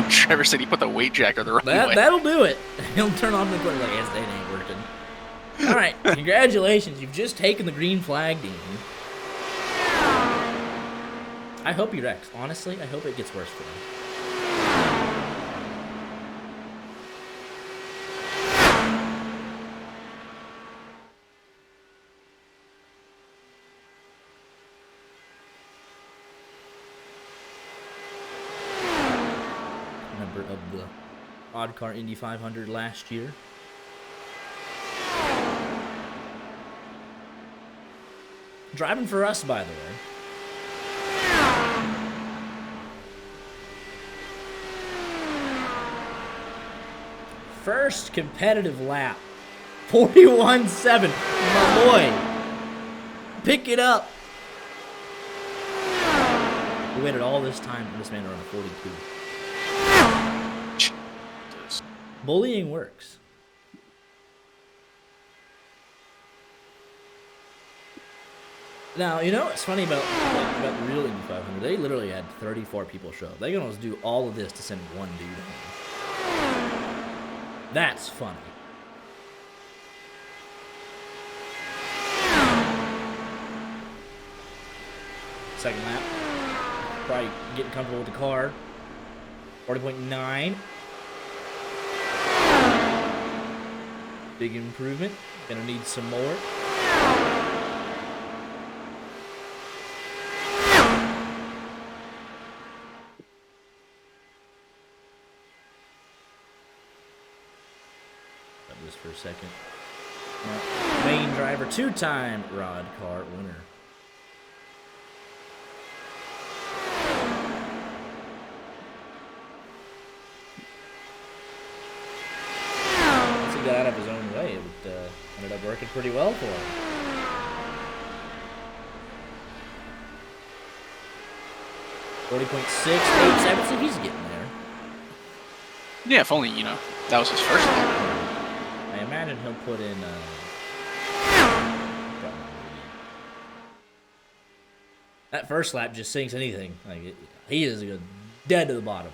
Trevor said he put the weight jacker the wrong way. That'll do it. He'll turn on the corner like, yes, that ain't working. All right, congratulations. You've just taken the green flag, Dean. I hope he wrecks. Honestly, I hope it gets worse for him. Member of the Odd Car Indy 500 last year. Driving for us, by the way. First competitive lap. 41.7. My boy. Pick it up. We waited all this time for this man to run a 42. Bullying works. Now, you know what's funny about the real Indy 500? They literally had 34 people show up. They can almost do all of this to send one dude home. That's funny. Second lap. Probably getting comfortable with the car. 40.9. Big improvement. Gonna need some more. Just for a second. Main driver, two-time Rod Car winner. Once he got out of his own way, it ended up working pretty well for him. .687, so he's getting there. Yeah, if only, that was his first one. I imagine he'll put in that first lap just sinks anything. Like he is dead to the bottom.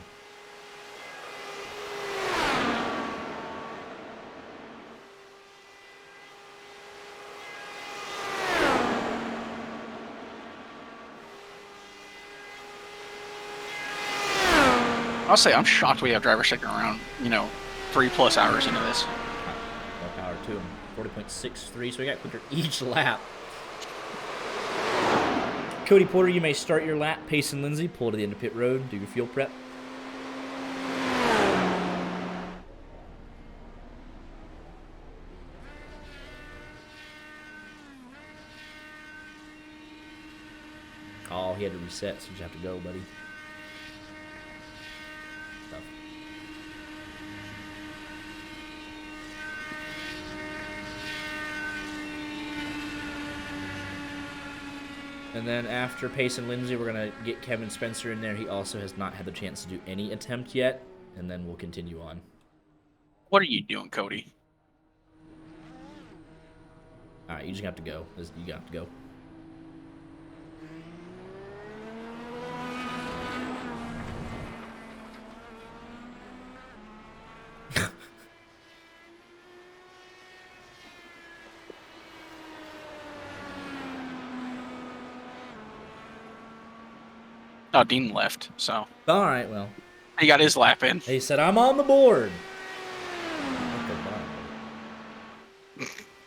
I'll say I'm shocked we have drivers sticking around, 3+ hours into this. More power to him. 40.63, so we got quicker each lap. Cody Porter, you may start your lap. Payson Lindsay, pull to the end of pit road, do your fuel prep. Oh, he had to reset, so you have to go, buddy. Tough. And then after Payson Lindsay, we're going to get Kevin Spencer in there. He also has not had the chance to do any attempt yet. And then we'll continue on. What are you doing, Cody? All right, you just have to go. You got to go. Oh, Dean left, so All right, well, he got his lap in. he said I'm on the board.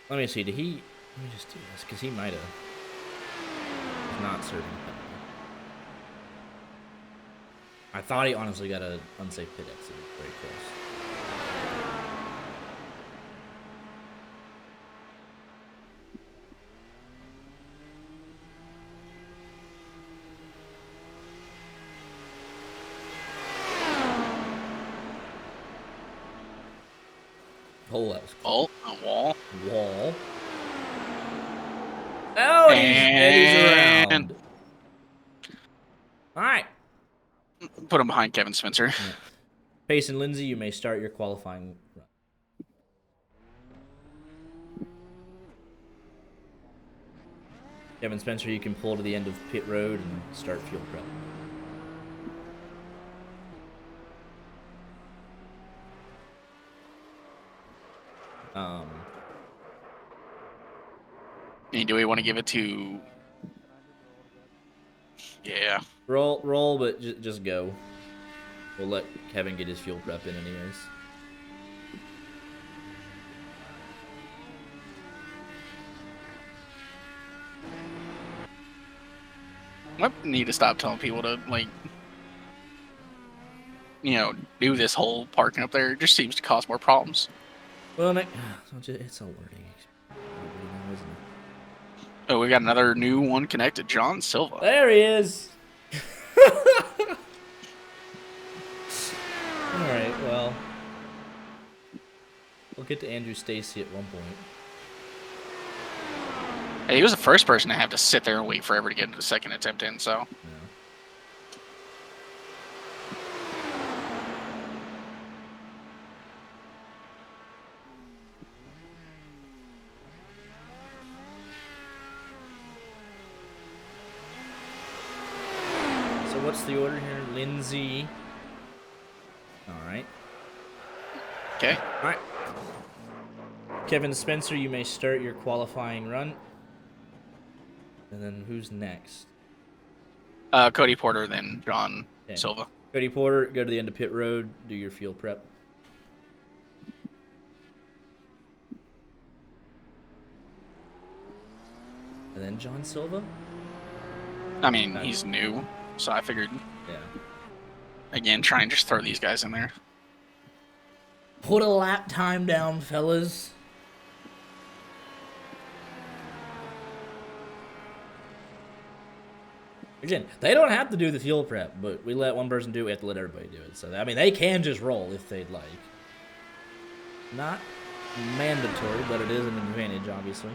Let me see. Did he? Let me just do this because he might have not serving penalty. I thought he honestly got an unsafe pit exit. Very close. Oh, that was close. Oh, a wall. Wall. Oh, and he's around. All right. Put him behind Kevin Spencer. Yeah. Pace and Lindsay, you may start your qualifying run. Kevin Spencer, you can pull to the end of pit road and start fuel prep. Do we want to give it to? Yeah. Roll, but just go. We'll let Kevin get his fuel prep in anyways. I need to stop telling people to, like, do this whole parking up there. It just seems to cause more problems. Well, it's a learning experience, isn't it? Oh, we got another new one connected. John Silva. There he is. All right, well, we'll get to Andrew Stacy at one point. Hey, he was the first person to have to sit there and wait forever to get into the second attempt in, so. Yeah. So what's the order here? Lindsay. All right. Okay. All right. Kevin Spencer, you may start your qualifying run. And then who's next? Cody Porter, then John Silva. Cody Porter, go to the end of pit road, do your field prep. And then John Silva? I mean, he's new, so I figured, Yeah. again, try and just throw these guys in there. Put a lap time down, fellas. Again, they don't have to do the fuel prep, but we let one person do it, we have to let everybody do it. So, I mean, they can just roll if they'd like. Not mandatory, but it is an advantage, obviously.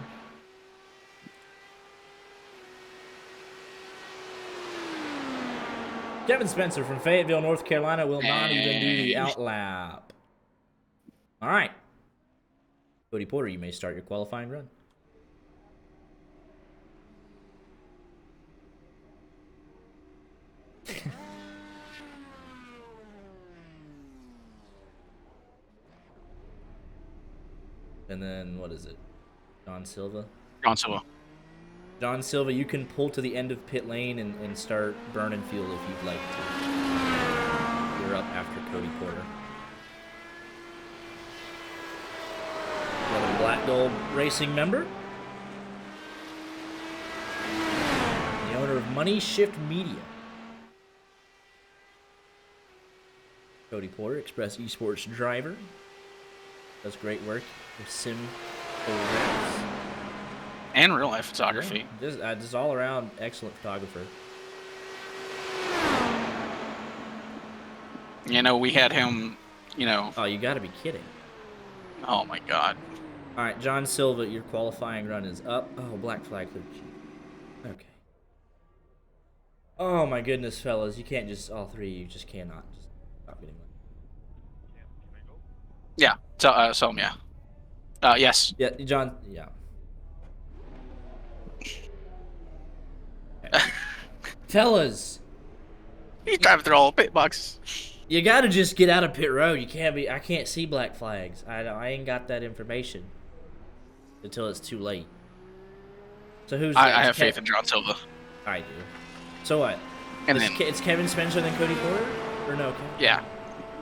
Kevin Spencer from Fayetteville, North Carolina will not even do the outlap. All right. Cody Porter, you may start your qualifying run. And then, what is it? John Silva? John Silva. John Silva, you can pull to the end of pit lane and start burning fuel if you'd like to. You're up after Cody Porter. Another Black Gold Racing member. The owner of Money Shift Media. Cody Porter, Express Esports driver. Does great work with sim photographs. And real life photography. Yeah, just all around excellent photographer. We had him, Oh, you gotta be kidding. oh my god. All right, John Silva, your qualifying run is up. Oh, black flag clear. Okay. Oh my goodness, fellas, you can't just all three. You just cannot just stop getting. Yeah. So yeah. Yes. Yeah, John. Yeah. Fellas, He's driving through all the pit boxes. you gotta just get out of pit road. You can't be. I can't see black flags. I ain't got that information until it's too late. So who's I next? have faith in John Silva. I do. So what? And It's, then, it's Kevin Spencer then Cody Porter, or no? yeah,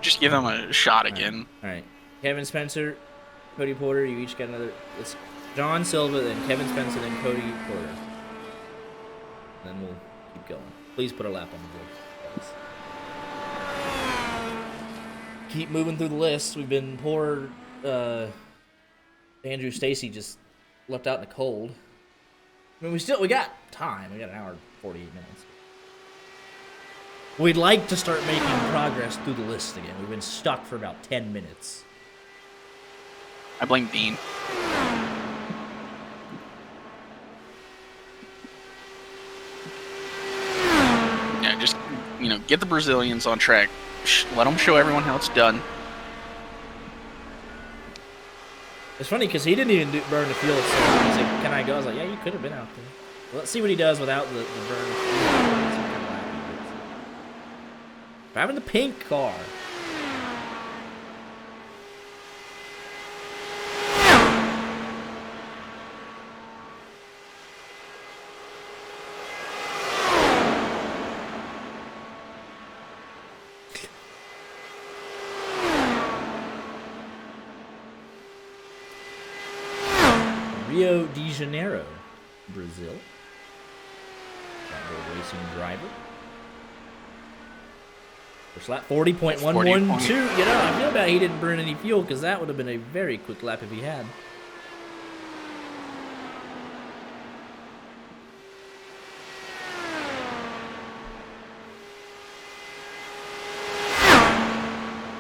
just give him a shot again. All right. Kevin Spencer, Cody Porter. You each got another. It's John Silva, then Kevin Spencer, then Cody Porter. Then we'll keep going. Please put a lap on the board. Please. Keep moving through the list. We've been poor. Andrew Stacy just left out in the cold. I mean, we got time. We got an hour and 48 minutes. We'd like to start making progress through the list again. We've been stuck for about 10 minutes. I blame Dean. Yeah, just, get the Brazilians on track. Let them show everyone how it's done. It's funny because he didn't even burn the fuel. So he's like, "Can I go?" I was like, "Yeah, you could have been out there." Well, let's see what he does without the burn. Driving the pink car. Rio de Janeiro, Brazil. That racing driver. First lap 40.112. You know, I feel bad he didn't burn any fuel because that would have been a very quick lap if he had.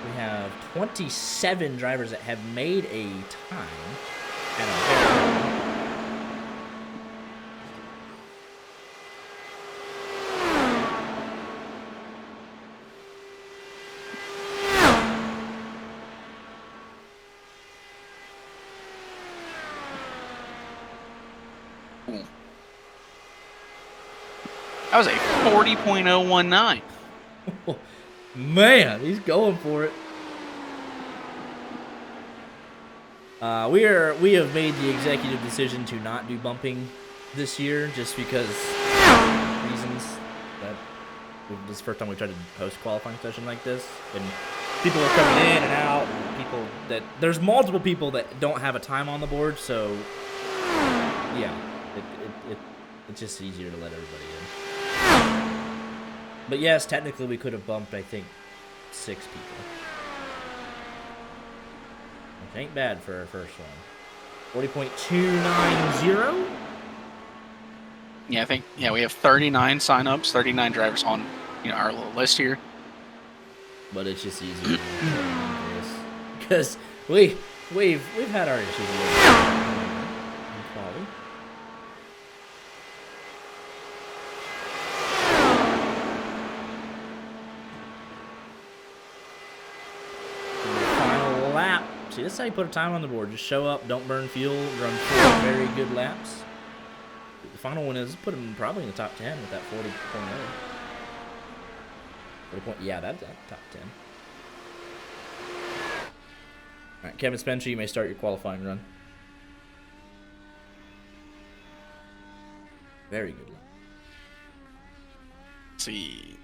We have 27 drivers that have made a time. That was a 40.019. Man, he's going for it. We have made the executive decision to not do bumping this year, just because reasons. That this is the first time we tried to host a qualifying session like this, and people are coming in and out. And there's multiple people that don't have a time on the board, so yeah, it's just easier to let everybody in. But yes, technically we could have bumped, I think, 6 people. Which ain't bad for our first one. 40.290? Yeah, I think, we have 39 signups, 39 drivers on, our little list here. But it's just easier because we've had our issues with quality. Final lap. See, this is how you put a time on the board. Just show up, don't burn fuel, run 4 very good laps. The final one is put him probably in the top 10 with that 40.0. 40 yeah, that's top 10. All right, Kevin Spencer, you may start your qualifying run. Very good lap. Let's see.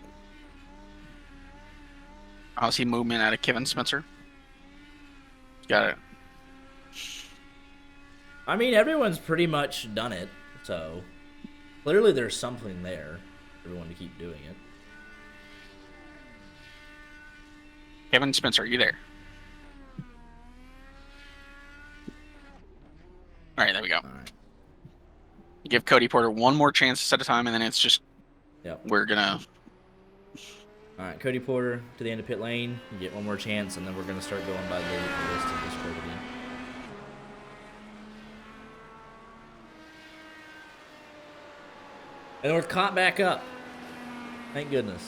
I'll see movement out of Kevin Spencer. Got it. I mean, everyone's pretty much done it, so clearly there's something there for everyone to keep doing it. Kevin Spencer, are you there? All right, there we go. All right. Give Cody Porter one more chance to set a time, and then it's just we're gonna. All right, Cody Porter to the end of pit lane. You get one more chance, and then we're gonna start going by the list of this code again. And we're caught back up. Thank goodness.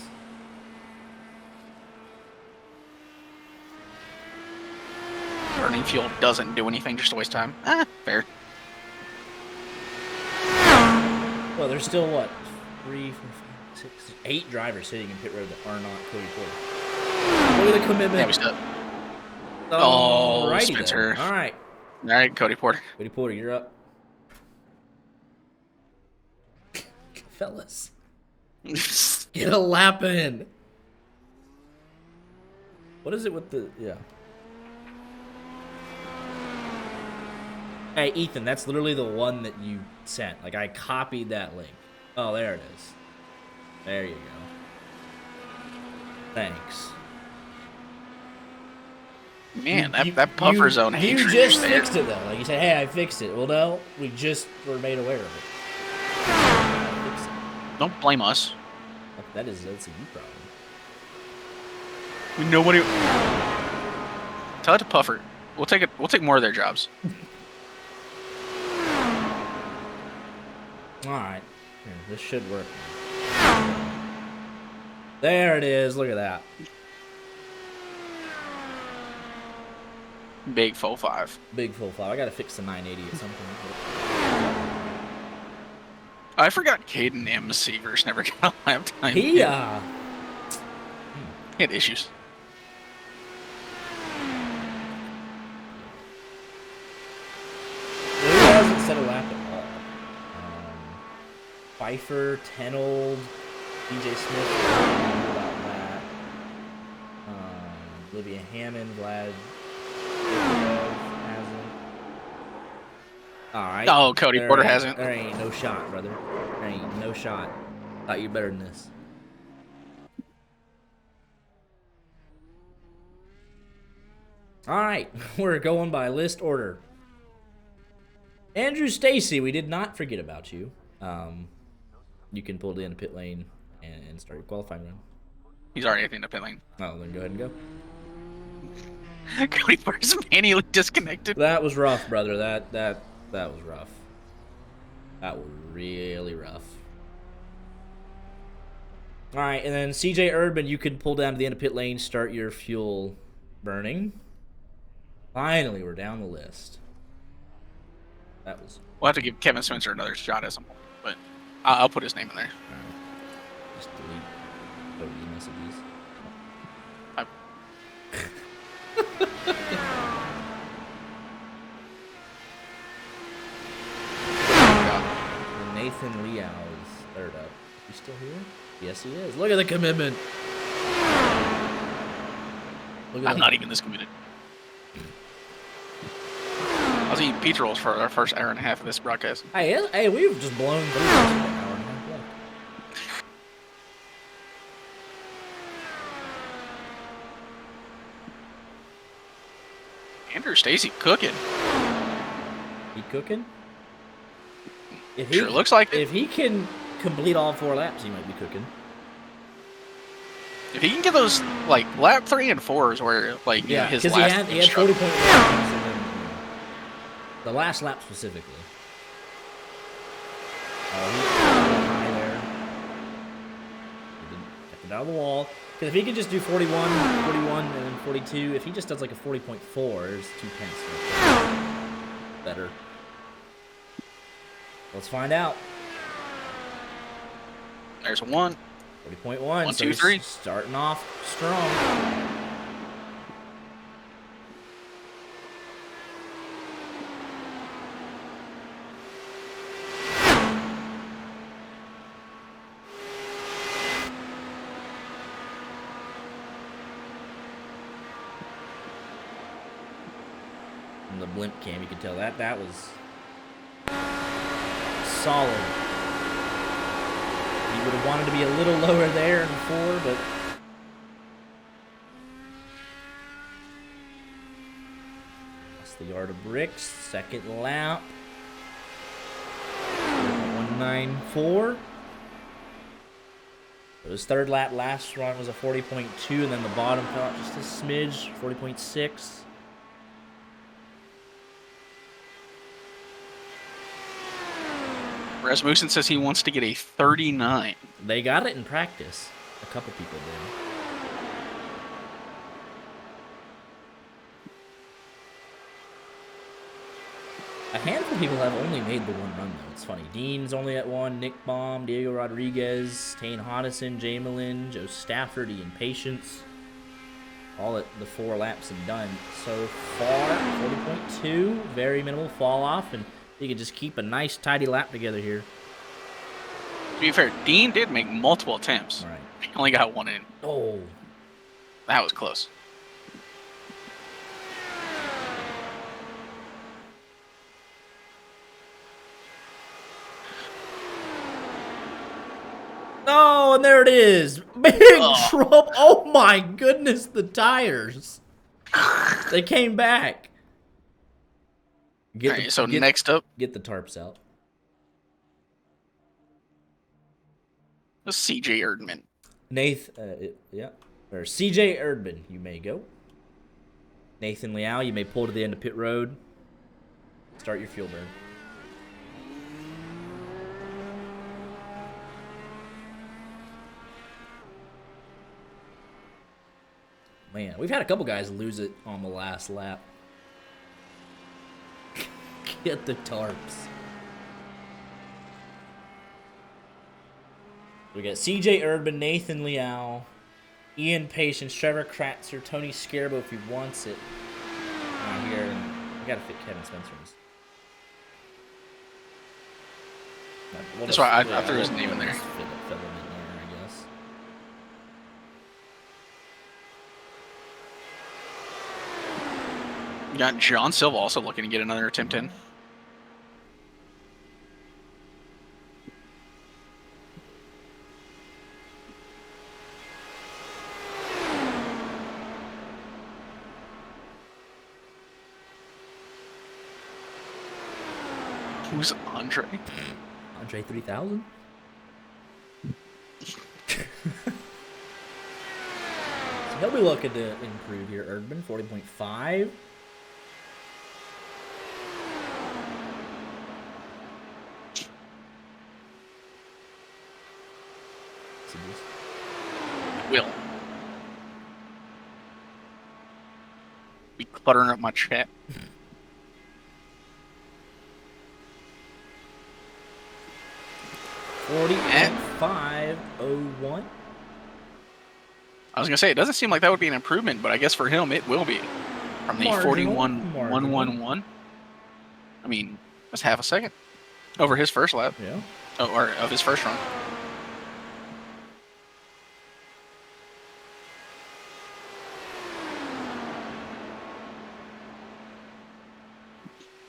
Burning fuel doesn't do anything, just to waste time. Fair. Well, there's still what? 3, 4, 5, 6, 8 drivers sitting in pit road that are not Cody Porter. Look at the commitment. Yeah, we still. Alrighty Spencer. then. All right. All right, Cody Porter. Cody Porter, you're up. Fellas. Get a lap in. What is it with the... Yeah. Hey, Ethan, that's literally the one that you sent. Like, I copied that link. Oh, there it is. There you go. Thanks. Man, that buffer zone hatred. You just fixed it, though. Like, you said, hey, I fixed it. Well, no, we just were made aware of it. Don't blame us. That's a you problem. Nobody. Tell it to Puffer. We'll take it. We'll take more of their jobs. All right, here, this should work. There it is. Look at that. Big full 5. Big full 5. I gotta fix the 980 at some point. I forgot Caden and Seavers never got a lap time. He He had issues. He hasn't set a lap at all. Pfeiffer, Tenold, DJ Smith, about that. Olivia Hammond, Vlad hasn't. All right. Oh, Cody Porter hasn't. There ain't no shot, brother. There ain't no shot. Thought you better than this. All right, we're going by list order. Andrew Stacy, we did not forget about you. You can pull in the pit lane and start your qualifying run. He's already at the end of pit lane. Oh, then go ahead and go. Cody Porter's manually disconnected. That was rough, brother. That was rough. That was really rough. All right, and then CJ Urban, you can pull down to the end of pit lane, start your fuel burning. Finally, we're down the list. That was... We'll have to give Kevin Spencer another shot at some point, but I'll put his name in there. Just delete those messages. Nathan Liao is third up. You still here? Yes, he is. Look at the commitment. I'm not even this committed. I was eating pizza rolls for our first hour and a half of this broadcast. Hey, we've just blown through this hour and a half left. Andrew Stacy cooking. He cooking? If Sure looks like it. If he can complete all 4 laps, he might be cooking. If he can get those, like, lap 3 and 4s where, like, you know, his because last... he had 40 point laps, and then, the last lap specifically. Oh, he's high there. He didn't get it out of the wall. Because if he could just do 41, and then 42, if he just does like a 40.4, there's 2 tenths. Better. Let's find out. There's 1. 40.1. 1, so 2, 3. Starting off strong. From the blimp cam, you can tell that was solid. He would have wanted to be a little lower there in 4, but that's the yard of bricks. Second lap. 194. His third lap last run was a 40.2, and then the bottom fell out just a smidge, 40.6. Rasmussen says he wants to get a 39. They got it in practice. A couple people did. A handful of people have only made the one run, though. It's funny. Dean's only at one. Nick Baum, Diego Rodriguez, Tane Hodison, Jamelin, Joe Stafford, Ian Patience. All at the 4 laps and done. So far, 40.2. Very minimal fall off, and you can just keep a nice, tidy lap together here. To be fair, Dean did make multiple attempts. All right. He only got one in. Oh. That was close. Oh, and there it is. Big trouble. Oh my goodness, the tires. They came back. Alright, so next up, get the tarps out. CJ Erdman. Yeah. Or CJ Erdman, you may go. Nathan Liao, you may pull to the end of pit road. Start your fuel burn. Man, we've had a couple guys lose it on the last lap. Get the tarps. We got CJ Erdman, Nathan Liao, Ian Patience, Trevor Kratzer, Tony Scarabo if he wants it. Here, we gotta fit Kevin Spencer. That's why I threw his name in there. Fit him in there, I guess. You got John Silva also looking to get another attempt in. Who's Andre? Andre 3000? So he'll be looking to improve here. Erdman, 40.5. Will. Be cluttering up my chat. And 501. I was gonna say it doesn't seem like that would be an improvement, but I guess for him it will be. From the 41.111. I mean, that's half a second over his first lap. Yeah. Oh, or of his first run.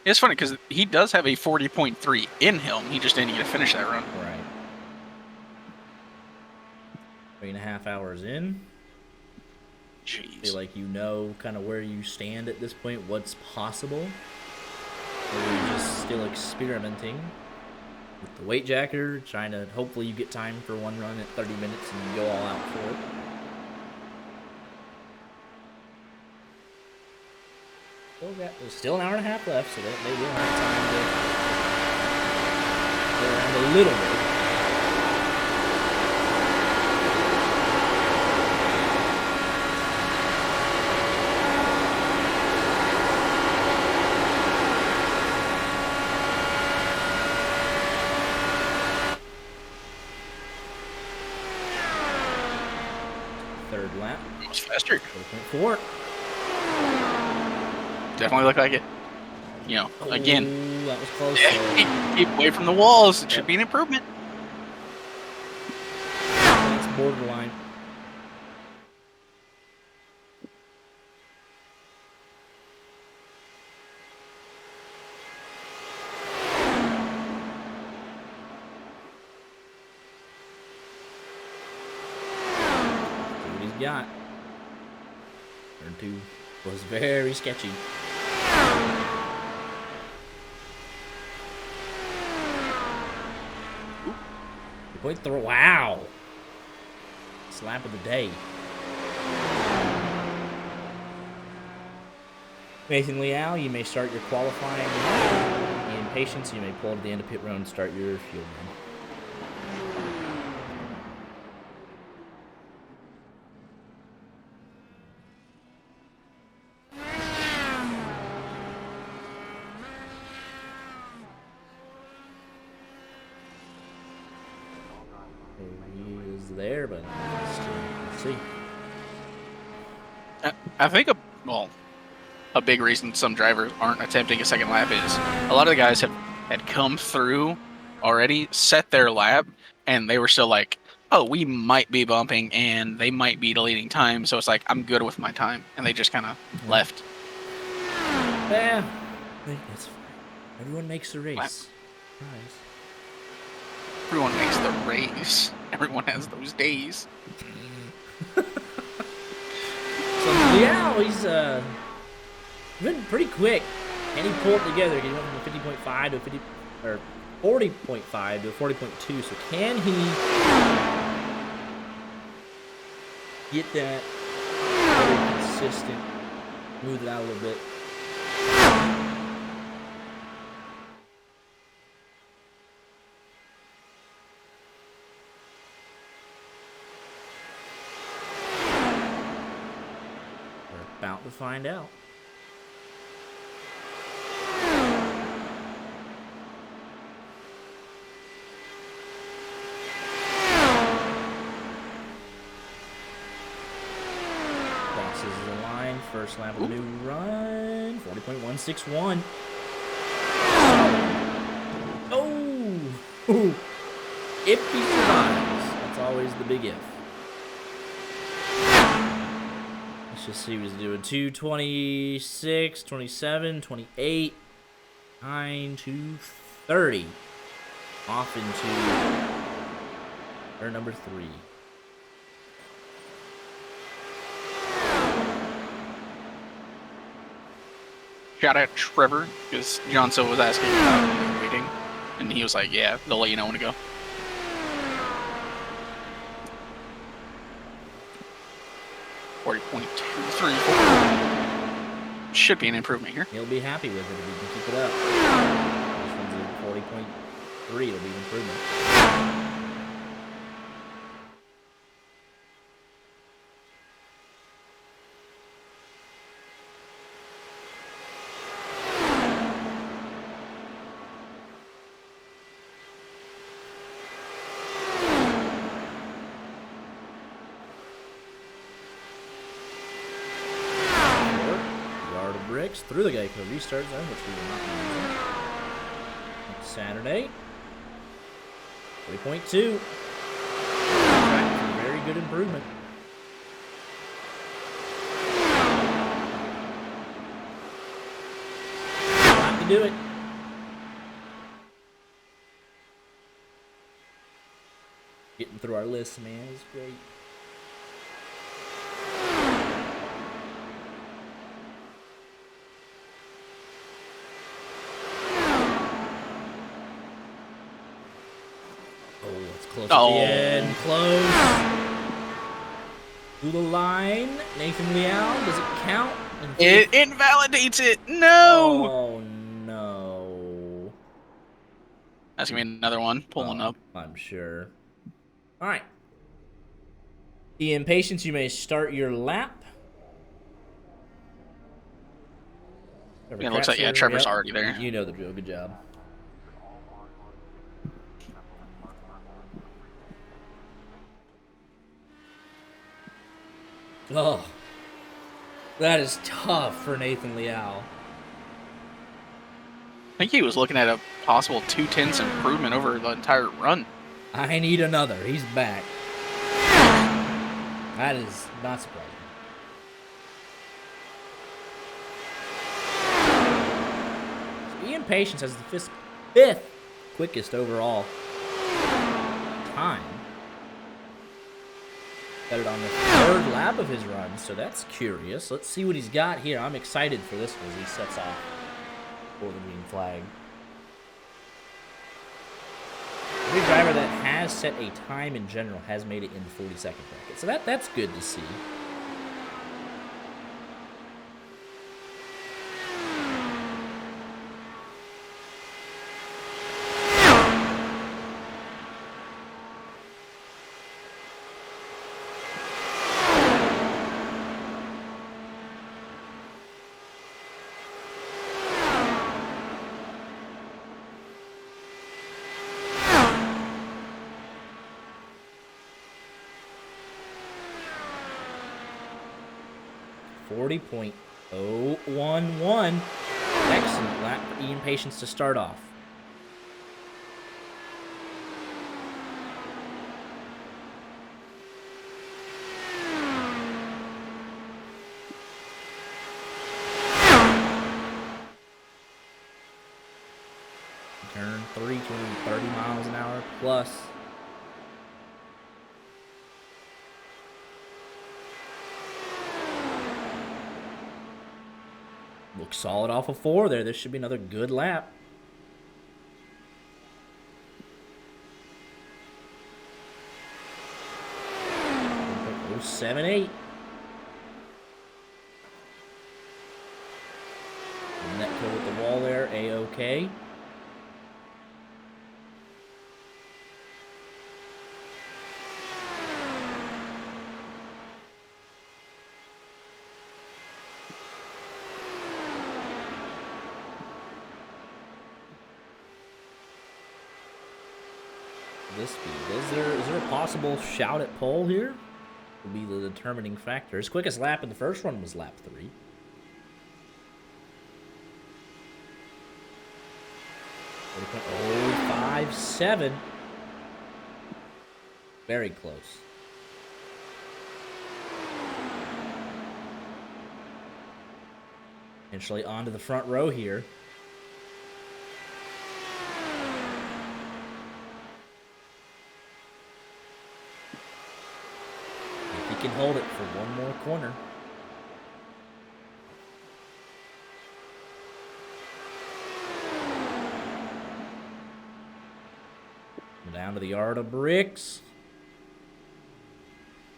It's funny because he does have a 40.3 in him. He just didn't get to finish that run. Right. 3.5 hours in. Jeez. Feel like you know kind of where you stand at this point, what's possible. Or you're just still experimenting with the weight jacker, trying to hopefully you get time for one run at 30 minutes and you go all out for it. Still an hour and a half left, so that they will have time to go around a little bit. Third lap. Almost faster. 4.4. Definitely look like it. You know, again. That was close. Keep away from the walls. It should be an improvement. That's borderline. See what he's got. Turn 2 was very sketchy. Point through. Wow. Slap of the day. Nathan Liao, you may start your qualifying. In patience, you may pull to the end of pit road and start your fuel run. is there, but let's see. I think a big reason some drivers aren't attempting a second lap is a lot of the guys had come through already, set their lap, and they were still like, oh, we might be bumping and they might be deleting time, so it's like, I'm good with my time, and they just kind of left. Yeah, I think that's fine. Everyone makes a race. Nice. Everyone makes the race. Everyone has those days. So yeah, he's been pretty quick, and he pulled it together. He went from 50.5 to 50 or 40.5 to 40.2. So can he get that very consistent, smooth it out a little bit? We're about to find out. First lap of the new run, 40.161. Oh! If he survives, that's always the big if. Let's just see what he's doing. 226, 27, 28, 9, 230. Off into turn number 3. Shout out Trevor, because Johnson was asking about waiting, and he was like, yeah, they'll let you know when to go. .234. Should be an improvement here. He'll be happy with it if he can keep it up. This one's at 40.3. It'll be an improvement. Through the Geico restart zone, which we will not be using. Next Saturday, 40.2. Very good improvement. Time to do it. Getting through our list, man, is great. Close at the end, close. To the line, Nathan Liao, does it count? It invalidates it, no! Oh, no. That's gonna be another one, pulling up. I'm sure. Alright. The impatience, you may start your lap. It looks like, yeah, Trevor's already there. You know the drill, good job. Oh, that is tough for Nathan Liao. I think he was looking at a possible 2/10 improvement over the entire run. I need another. He's back. That is not surprising. Ian Patience has the fifth quickest overall time. Got it on the third lap of his run, so that's curious. Let's see what he's got here. I'm excited for this one as he sets off for the green flag. Every driver that has set a time in general has made it in the 40-second bracket, so that's good to see. 40.011. Excellent lap for Ian Patience to start off. Turn 3, 30 miles an hour plus. Looks solid off of 4 there. This should be another good lap. Oh, 7-8. Netco with the wall there. A-OK. This speed. Is there a possible shout at pole here? Will be the determining factor. His quickest lap in the first run was lap 3. Oh, 5-7. Very close. Eventually onto the front row here. If he can hold it for one more corner. Down to the yard of bricks.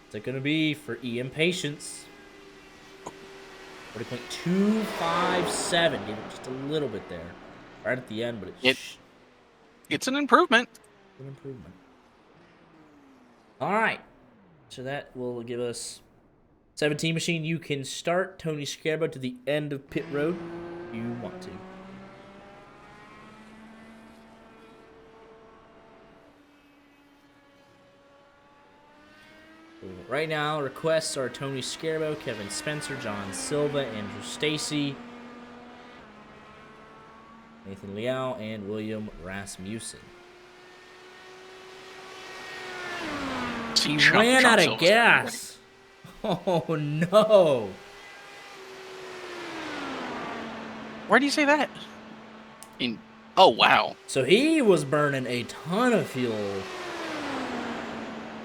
What's it going to be for Ian Patience? 40.257. Gave it just a little bit there. Right at the end, but it's an improvement. An improvement. All right. So that will give us 17 machine. You can start Tony Scarbo to the end of pit road if you want to. Right now, requests are Tony Scarbo, Kevin Spencer, John Silva, Andrew Stacy, Nathan Liao, and William Rasmussen. Ran out of gas. Oh no! Where do you say that? Oh wow! So he was burning a ton of fuel.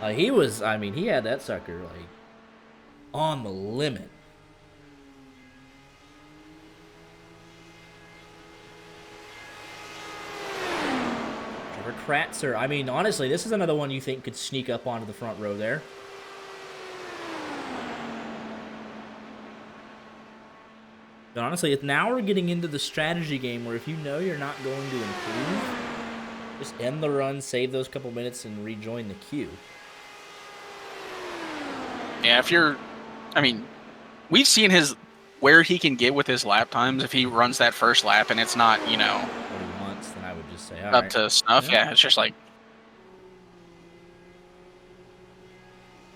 He had that sucker, like, on the limit. Trevor Kratzer. I mean, honestly, this is another one you think could sneak up onto the front row there. But honestly, now we're getting into the strategy game where if you know you're not going to improve, just end the run, save those couple minutes, and rejoin the queue. Yeah, we've seen where he can get with his lap times if he runs that first lap and it's not, What he wants, then I would just say, up to snuff. Yeah, it's just like.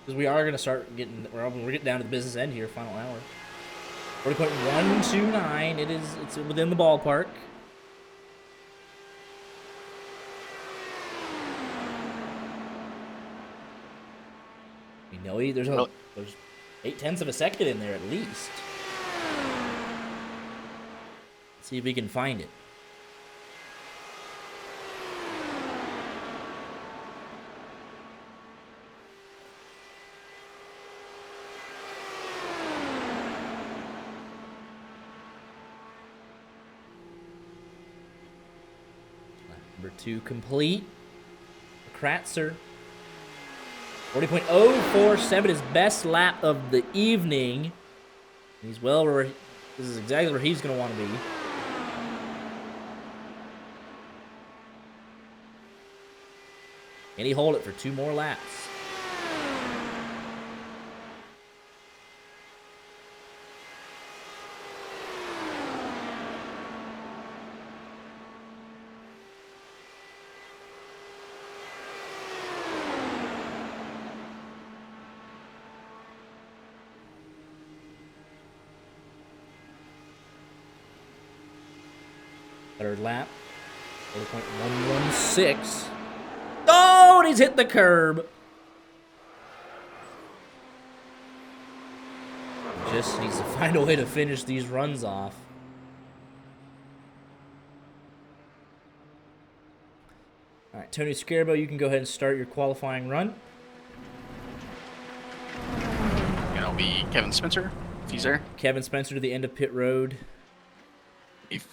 Because we are going to start getting, we're getting down to the business end here, final hour. 40.129, it's within the ballpark. We know there's 0.8 of a second in there at least. Let's see if we can find it. Number 2 complete. Kratzer. 40.047, his best lap of the evening. He's well where this is exactly where he's going to want to be. Can he hold it for 2 more laps? Third lap. 40.116. Oh, and he's hit the curb. Just needs to find a way to finish these runs off. All right, Tony Scarabo, you can go ahead and start your qualifying run. And it'll be Kevin Spencer, if he's there. Kevin Spencer to the end of pit road. If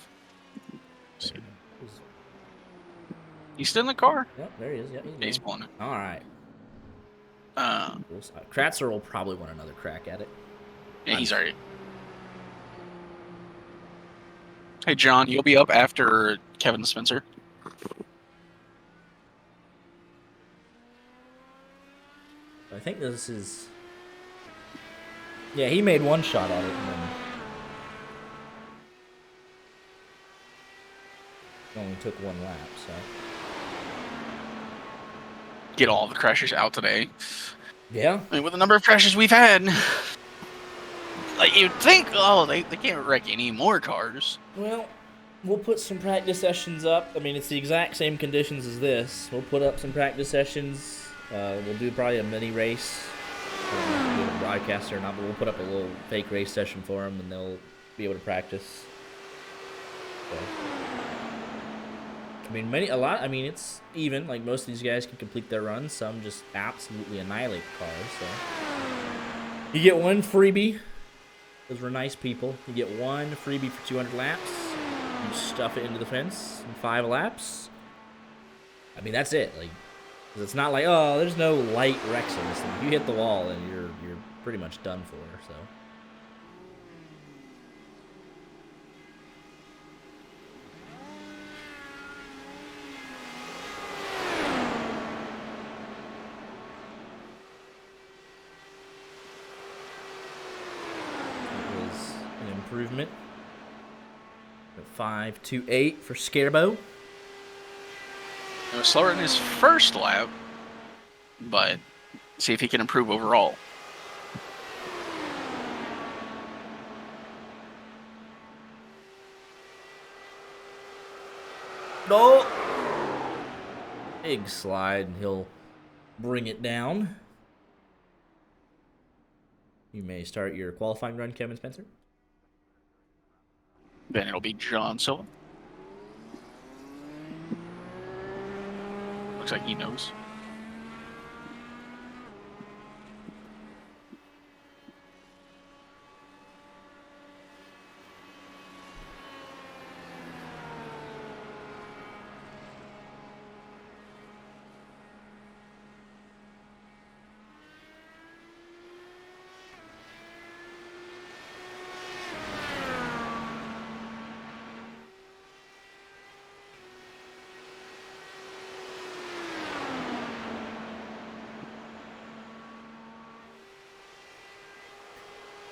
he's still in the car. Yep, there he is. Yep, He's pulling it. All right. Uh, Kratzer will probably want another crack at it. yeah, he's already. Hey, John, you'll be up after Kevin Spencer. I think this is... Yeah, he made one shot at it and then... only took one lap, so... Get all the crashes out today. Yeah. I mean, with the number of crashes we've had, like you'd think, oh, they can't wreck any more cars. Well, we'll put some practice sessions up. I mean, it's the exact same conditions as this. We'll put up some practice sessions. We'll do probably a mini race. I don't know if we'll do a broadcast or not, but we'll put up a little fake race session for them, and they'll be able to practice. So. I mean, it's even. Like, most of these guys can complete their runs. Some just absolutely annihilate the cars, so. You get one freebie. Those were nice people. You get one freebie for 200 laps. You stuff it into the fence in 5 laps. I mean, that's it. Like, 'cause it's not like, oh, there's no light wrecks on this thing. If you hit the wall, then you're pretty much done for, so. Improvement. 5.28 for Scarabo. It was slower in his first lap, but see if he can improve overall. No! Big slide. He'll bring it down. You may start your qualifying run, Kevin Spencer. Then it'll be John Silva. Looks like he knows.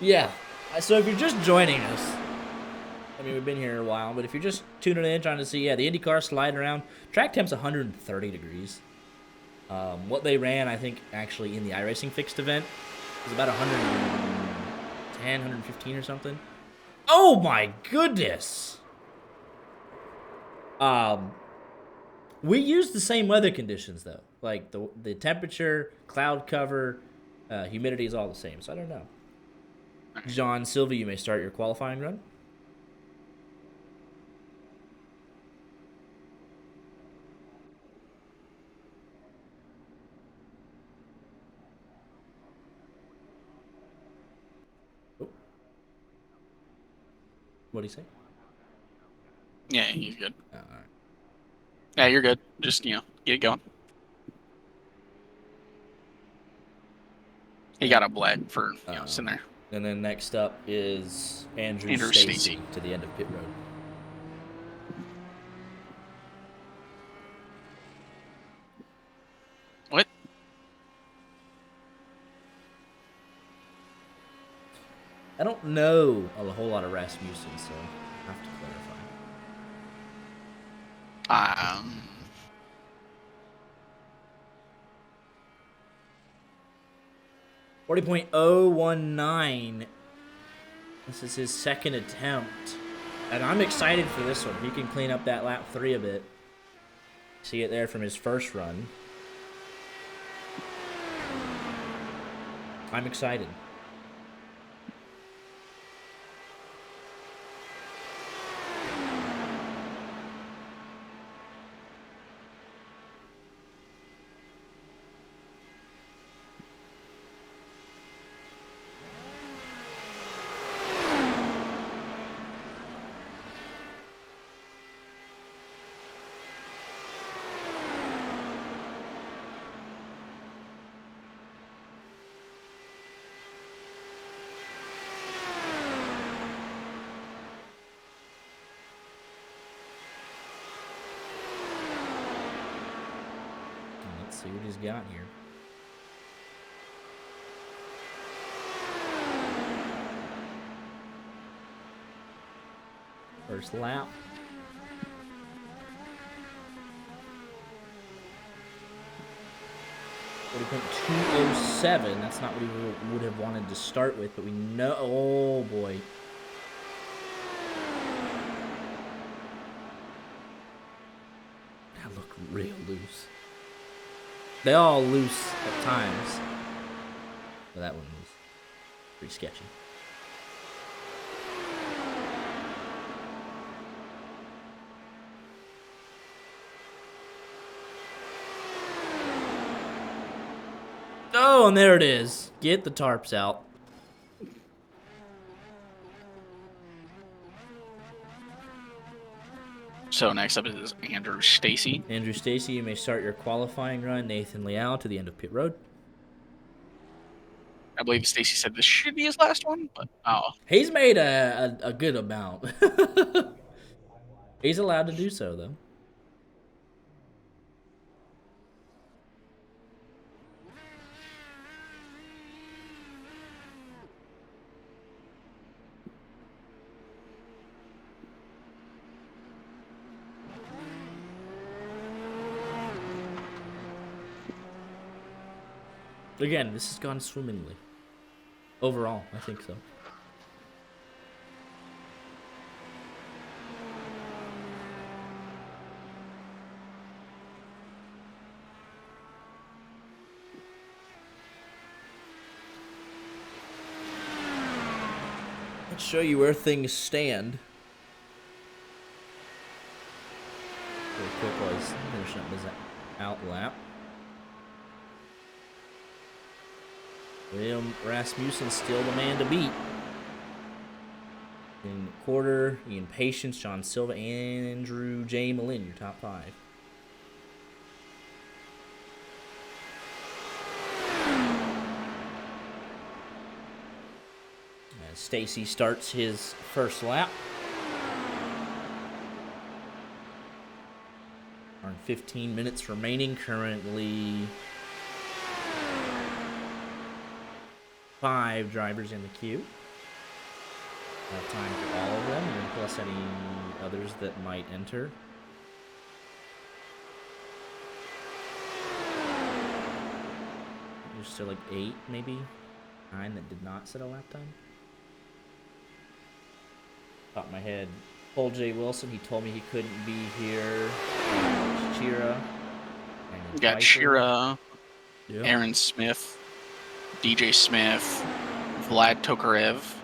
Yeah. So if you're just joining us, I mean, we've been here a while, but if you're just tuning in, trying to see, yeah, the IndyCar sliding around, track temp's 130 degrees. What they ran, I think, actually in the iRacing Fixed event was about 110, 115 or something. Oh my goodness! We used the same weather conditions though. Like the temperature, cloud cover, humidity is all the same. So I don't know. John Silva, you may start your qualifying run. Oh. What do you say? Yeah, he's good. All right. Yeah, you're good. Just, get it going. He got a black for, sitting there. And then next up is Andrew Stacey Stacey to the end of pit road. What? I don't know a whole lot of Rasmussen, so I have to clarify. 40.019. This is his second attempt And I'm excited for this one. He can clean up that lap 3 a bit. See it there from his first run. I'm excited. Let's see what he's got here. First lap. 40.207. That's not what he would have wanted to start with, but we know. Oh boy. That looked real loose. They all loose at times. But that one was pretty sketchy. Oh, and there it is. Get the tarps out. So next up is Andrew Stacy. Andrew Stacy, you may start your qualifying run. Nathan Leal to the end of pit road. I believe Stacy said this should be his last one, but He's made a good amount. He's allowed to do so, though. Again, this has gone swimmingly. Overall, I think so. Let's show you where things stand. Real quick while he's finishing up his out lap. William Rasmussen still the man to beat. In quarter, Ian Patience, John Silva, Andrew J. Malin, your top 5. As Stacy starts his first lap. Around 15 minutes remaining, currently 5 drivers in the queue. Have time for all of them, and plus any others that might enter. There's still like 8, maybe 9 that did not set a lap time. Top of my head, Paul J. Wilson. He told me he couldn't be here. Shira. we got Shira, Yep. Aaron Smith, DJ Smith, Vlad Tokarev,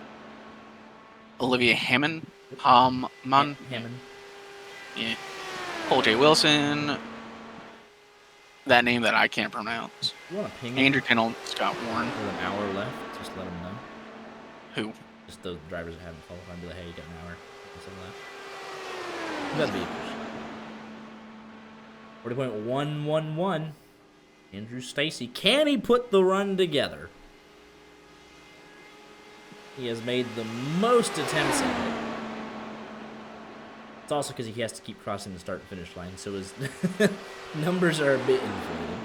Olivia Hammond, Hammond. Yeah, Paul J. Wilson, that name that I can't pronounce. You want to ping Andrew him Tennell, Scott Warren. with an hour left? Just let him know. Who? Just those drivers that haven't qualified. Be like, hey, you got an hour. That'd be interesting. 40.111. Andrew Stacy. Can he put the run together? He has made the most attempts at it. It's also because he has to keep crossing the start and finish line, so his numbers are a bit inflated.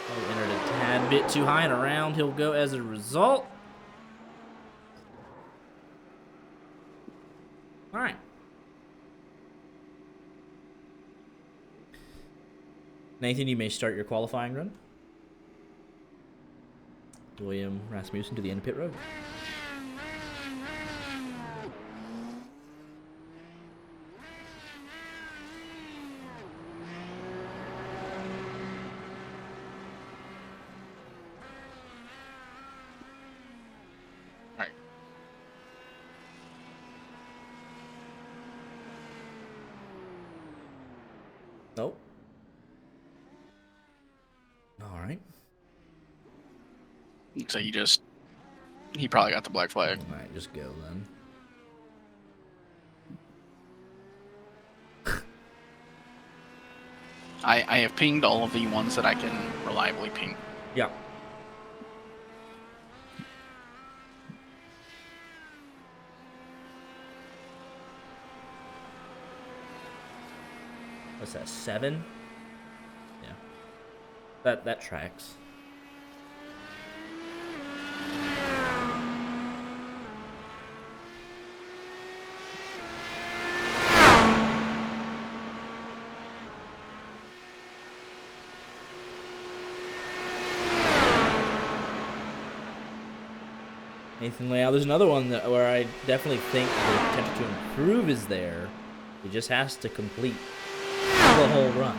Probably entered a tad bit too high, and around he'll go as a result. Nathan, you may start your qualifying run. William Rasmussen to the end of pit road. All right. Nope. All right. So he probably got the black flag. All right, just go then. I have pinged all of the ones that I can reliably ping. Yeah. What's that, 7? Yeah. That tracks. Nathan Layout. There's another one where I definitely think the potential to improve is there. He just has to complete the whole run.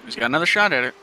He's got another shot at it.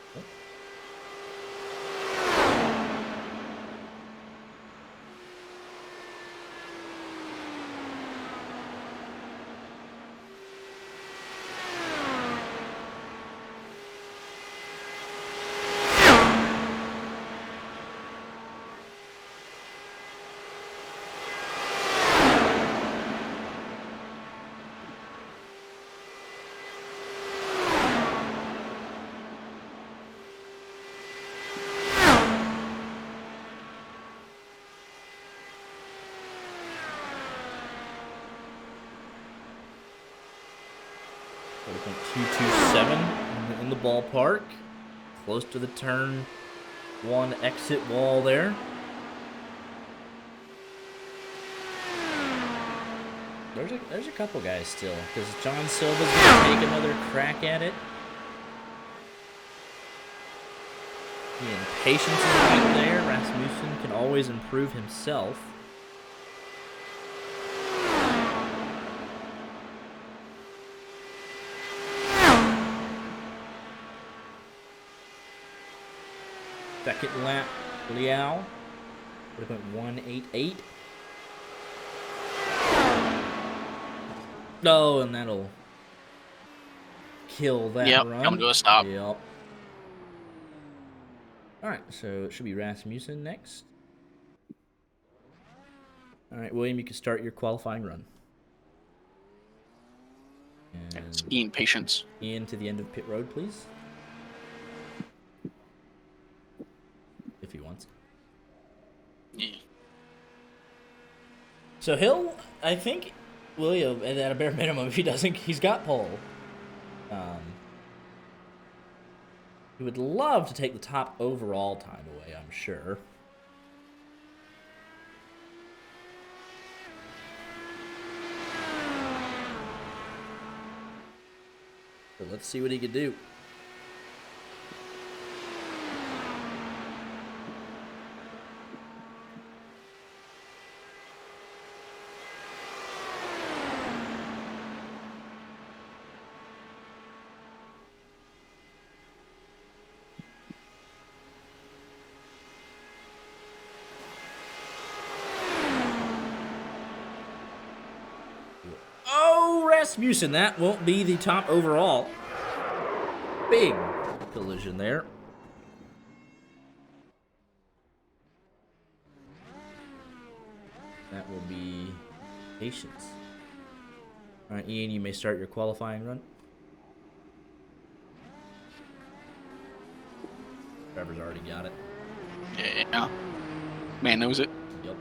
.227 in the ballpark, close to the turn 1 exit wall there. There's a couple guys still, because John Silva's gonna take another crack at it. The impatience is right there. Rasmussen can always improve himself. Second lap, Liao would have been 188. No, and that'll kill that run. Come to a stop. Yep. Alright, so it should be Rasmussen next. Alright, William, you can start your qualifying run. It's And Ian Patience. Ian to the end of pit road, please. If he wants. Yeah. So I think, William, at a bare minimum, if he doesn't, he's got pole. He would love to take the top overall time away, I'm sure. So let's see what he could do. Oh, Rasmussen, that won't be the top overall. Big collision there. That will be Patience. All right, Ian, you may start your qualifying run. Trevor's already got it. Yeah. Man knows it. Yep.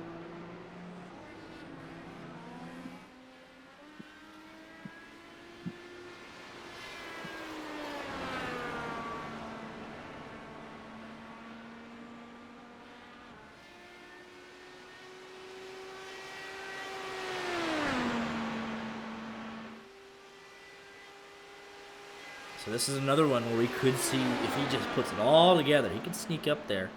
So this is another one where we could see if he just puts it all together. He could sneak up there.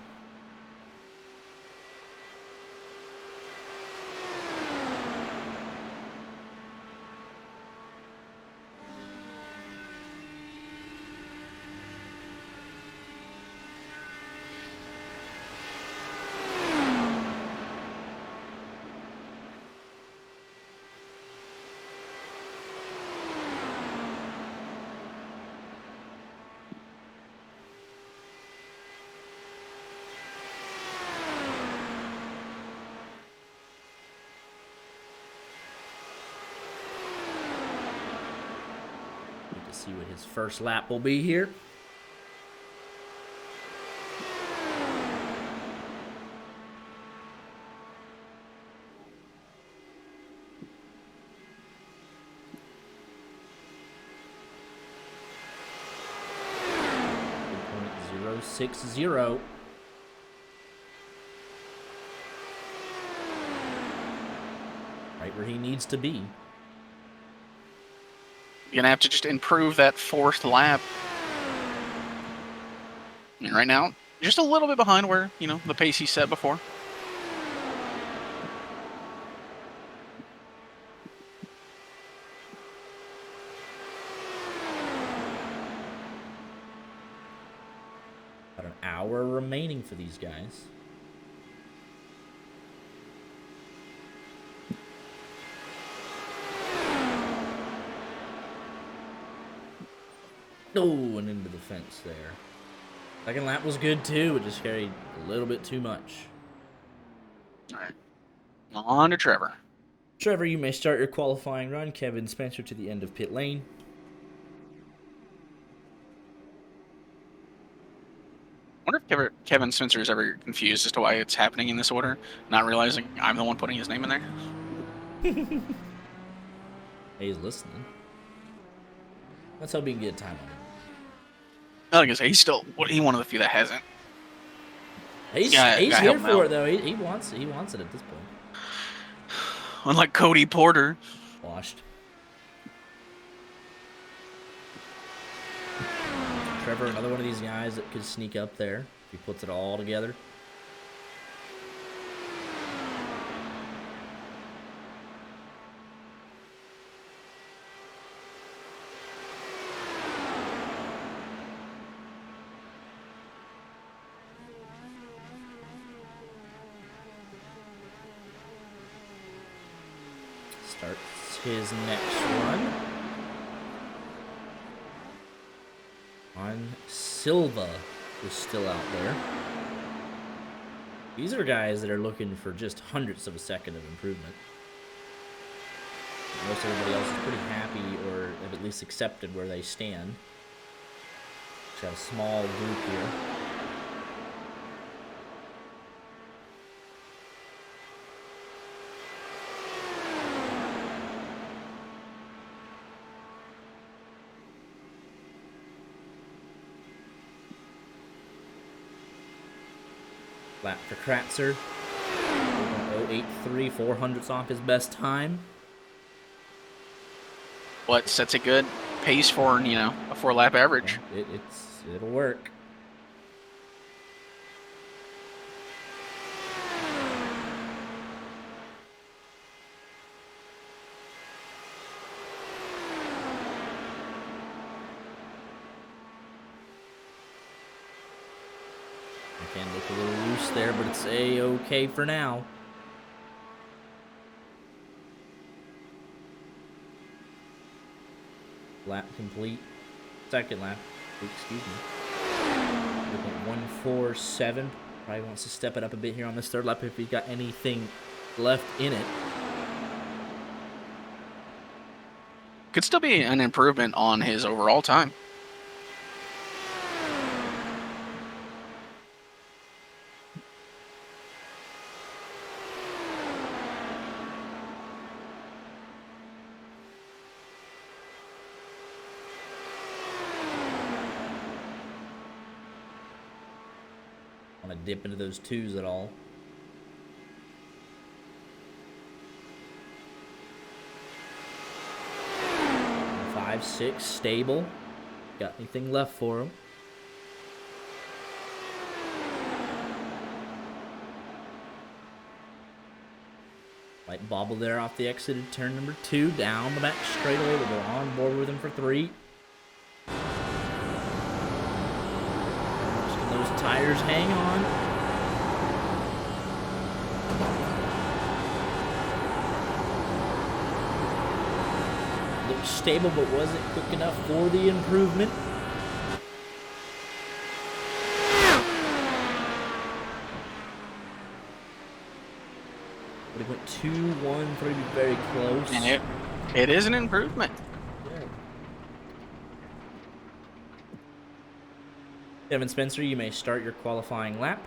See what his first lap will be here. .060. Right where he needs to be. You're gonna have to just improve that fourth lap. And right now, just a little bit behind where, the pace he set before. About an hour remaining for these guys. Oh, and into the fence there. Second lap was good too. It just carried a little bit too much. All right. On to Trevor. Trevor, you may start your qualifying run. Kevin Spencer to the end of pit lane. I wonder if Kevin Spencer is ever confused as to why it's happening in this order, not realizing I'm the one putting his name in there. He's listening. Let's hope he can get time on him. Like I say, he's still one of the few that hasn't. He's gotta help here him for out. it though. He wants it at this point. Unlike Cody Porter. Washed. Trevor, another one of these guys that could sneak up there if he puts it all together. Starts his next run on Silva, who's still out there. These are guys that are looking for just hundredths of a second of improvement. Most everybody else is pretty happy or have at least accepted where they stand. Just got a small group here. Lap for Kratzer. 0.083, 400ths off his best time. What sets a good pace for, a 4-lap average. It'll work. Can look a little loose there, but it's a-okay for now. Lap complete. Second lap. Excuse me. 147. Probably wants to step it up a bit here on this third lap if he's got anything left in it. Could still be an improvement on his overall time. Want to dip into those twos at all. Five, six, stable. got anything left for him. Light bobble there off the exit of turn number 2. Down the back straightaway. We'll go on board with him for 3. Just can those tires hang on. Looked stable, but wasn't quick enough for the improvement. But it went 2-1, pretty very close. And it is an improvement. Yeah. Kevin Spencer, you may start your qualifying lap.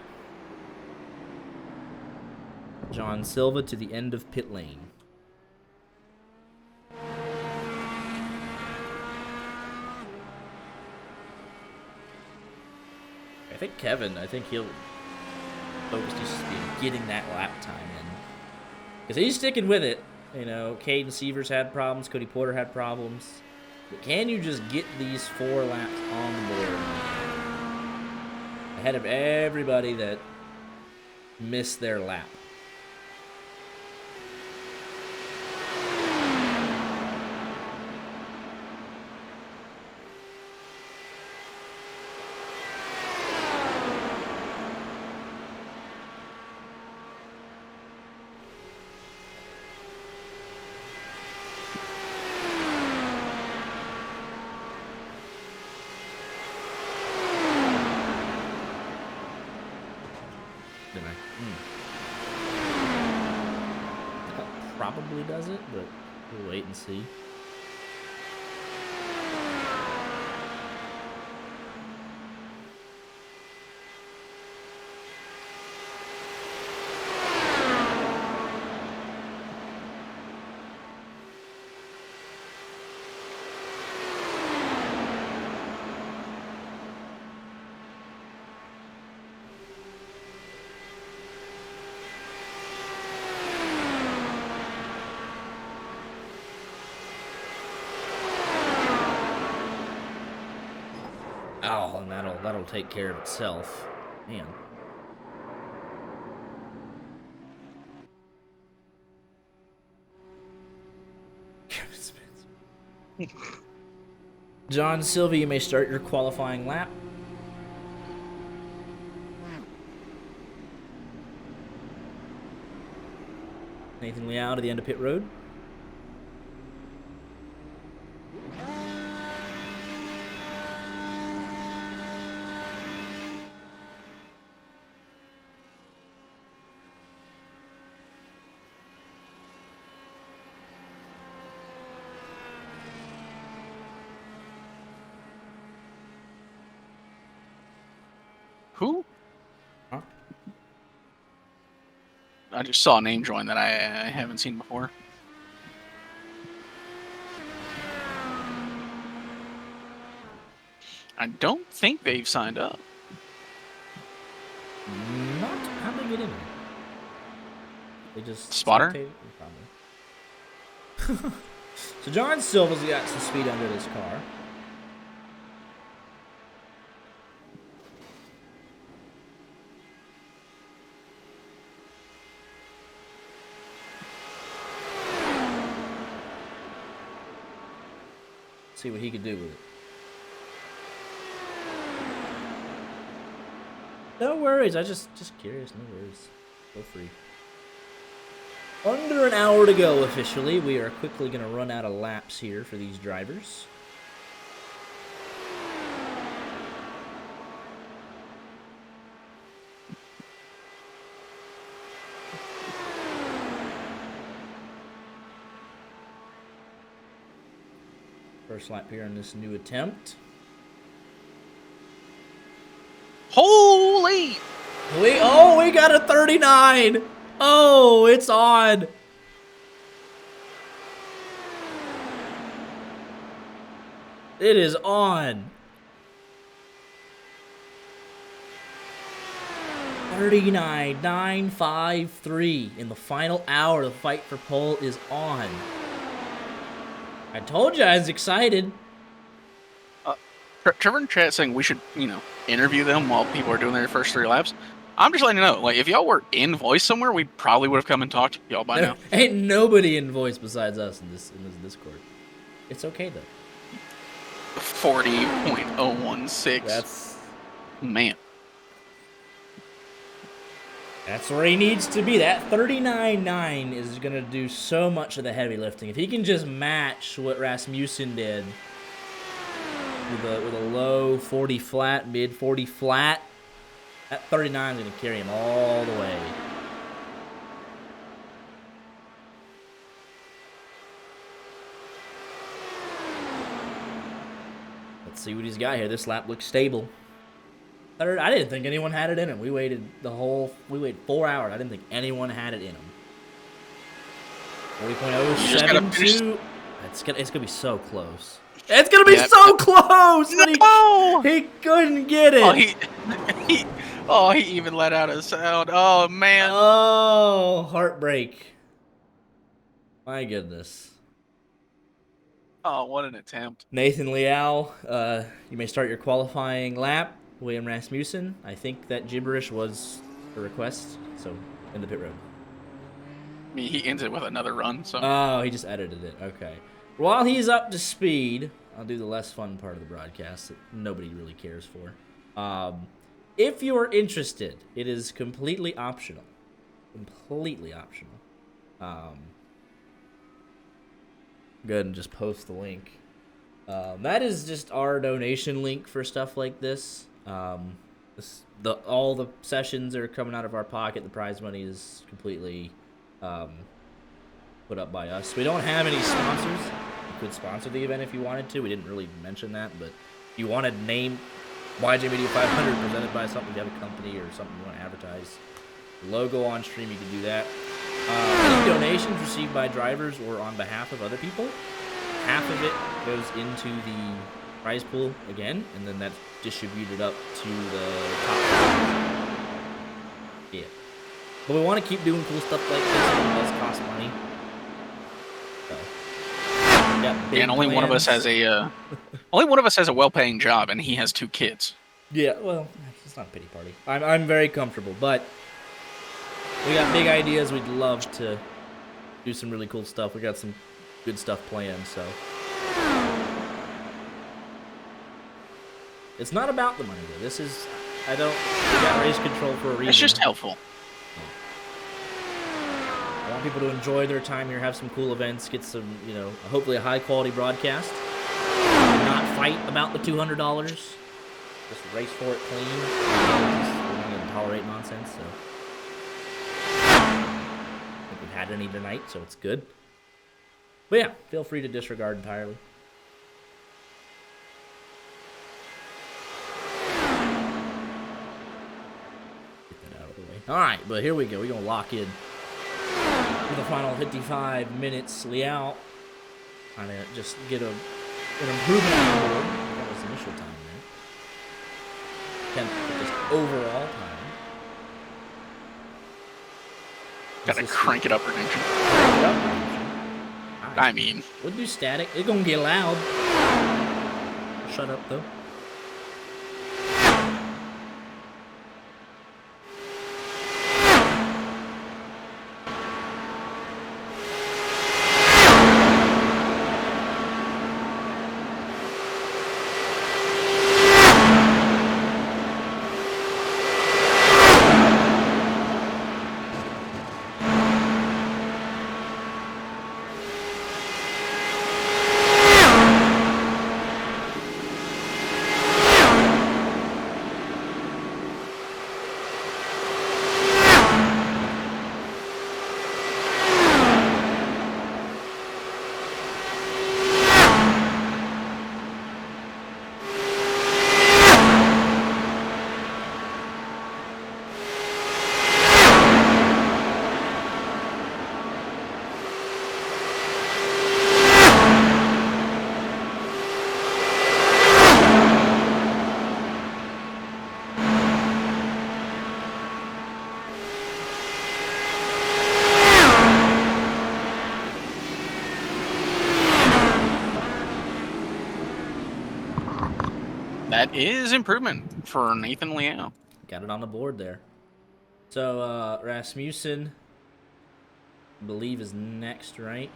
John Silva to the end of pit lane. I think Kevin, he'll focus just getting that lap time in. Because he's sticking with it. You know, Caden Sievers had problems, Cody Porter had problems. But can you just get these 4 laps on the board? Ahead of everybody that missed their lap. Probably does it, but we'll wait and see. Oh, and that'll take care of itself. Man. John Silva, you may start your qualifying lap. Nathan Liao to the end of pit road. Who? Huh? I just saw a name join that I haven't seen before. I don't think they've signed up. Not how'd they get in there? They just Spotter? spectated? Probably. So John Silva's got some speed under this car. See what he could do with it. No worries, I just curious, no worries. Go free. Under an hour to go officially. We are quickly going to run out of laps here for these drivers. First lap here on this new attempt. Holy! We got a 39! Oh, it's on! It is on! 39.953 in the final hour. The fight for pole is on. I told you I was excited. Trevor in chat saying we should, interview them while people are doing their first 3 laps. I'm just letting you know, like, if y'all were in voice somewhere, we probably would have come and talked to y'all by now. Ain't nobody in voice besides us in this Discord. It's okay though. 40.016. That's Man. where he needs to be. That 39.9 is gonna do so much of the heavy lifting. If he can just match what Rasmussen did with a low 40 flat, mid 40 flat, that 39 is gonna carry him all the way. Let's see what he's got here. This lap looks stable. I didn't think anyone had it in him. We waited 4 hours. I didn't think anyone had it in him. 40.072. It's gonna be so close. It's gonna be so close. No! He couldn't get it. He even let out a sound. Oh man. Oh, heartbreak. My goodness. Oh, what an attempt. Nathan Leal, you may start your qualifying lap. William Rasmussen, I think that gibberish was a request, so in the pit road. I mean, he ended with another run, so. Oh, he just edited it. Okay. While he's up to speed, I'll do the less fun part of the broadcast that nobody really cares for. If you're interested, it is completely optional. Completely optional. Go ahead and just post the link. That is just our donation link for stuff like this. All the sessions are coming out of our pocket. The prize money is completely put up by us. We don't have any sponsors. You could sponsor the event if you wanted to. We didn't really mention that, but if you want to name YJ Media 500 presented by something, if you have a company or something you want to advertise, logo on stream, you can do that. Any donations received by drivers or on behalf of other people, half of it goes into the prize pool again, and then that's distributed up to the top. Yeah. But we want to keep doing cool stuff like this, and it does cost money. So, and only one of us has a well-paying job, and he has 2 kids. Yeah, well, it's not a pity party. I'm very comfortable, but we got big ideas. We'd love to do some really cool stuff. We got some good stuff planned, so. It's not about the money, though. We got race control for a reason. It's just helpful. I want people to enjoy their time here, have some cool events, get some, hopefully a high-quality broadcast. Not fight about the $200. Just race for it clean. We're not going to tolerate nonsense, so. I think we've had any tonight, so it's good. But yeah, feel free to disregard entirely. All right, but here we go. We're going to lock in for the final 55 minutes. Liao trying to just get an improvement on the board. That was the initial time there. 10th, just overall time. Gotta crank it up, prediction. I mean. We'll do static. It's going to get loud. Shut up, though. That is improvement for Nathan Liao. Got it on the board there. So, Rasmussen, I believe, is next, right?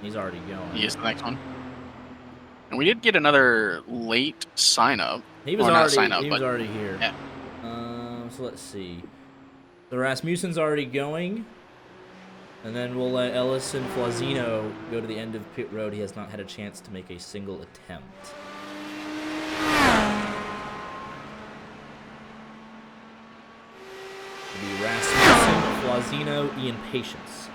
He's already going. He is the next one. And we did get another late sign up. He was Or already not sign up, but already here. yeah. So let's see. So Rasmussen's already going. And then we'll let Ellison Flazino go to the end of pit road. He has not had a chance to make a single attempt. It'll be Rasmussen, Flazino, Ian Patience.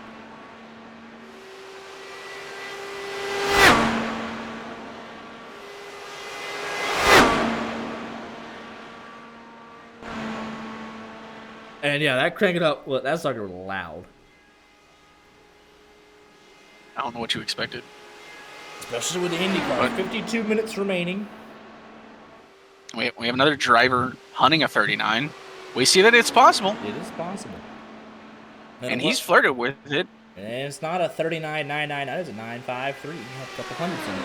And yeah, that cranked it up. Well, that sucker was loud. I don't know what you expected. Especially with the Indy car. 52 minutes remaining. We have another driver hunting a 39. We see that it's possible. It is possible. And he's flirted with it. And it's not a 39.99. That is a 9.53. You have a couple hundreds in it.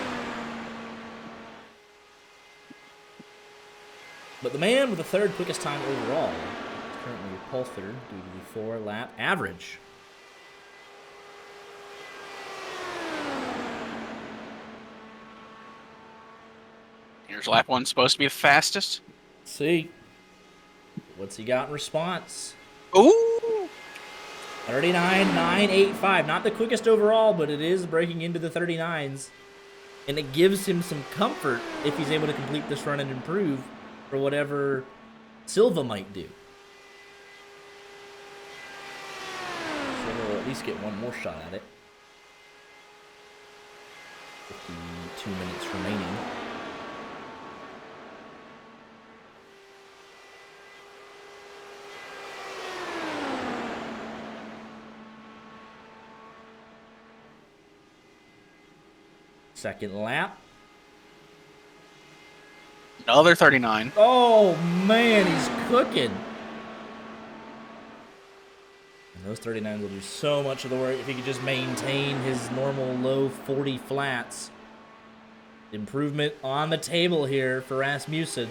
But the man with the third quickest time overall is currently pole third due to the 4-lap average. Here's lap 1, supposed to be the fastest. Let's see. What's he got in response? Ooh! 39.985. Not the quickest overall, but it is breaking into the 39s. And it gives him some comfort if he's able to complete this run and improve for whatever Silva might do. So he'll at least get one more shot at it. 52 minutes remaining. Second lap. Another 39. Oh, man, he's cooking. And those 39s will do so much of the work if he could just maintain his normal low 40 flats. Improvement on the table here for Rasmussen.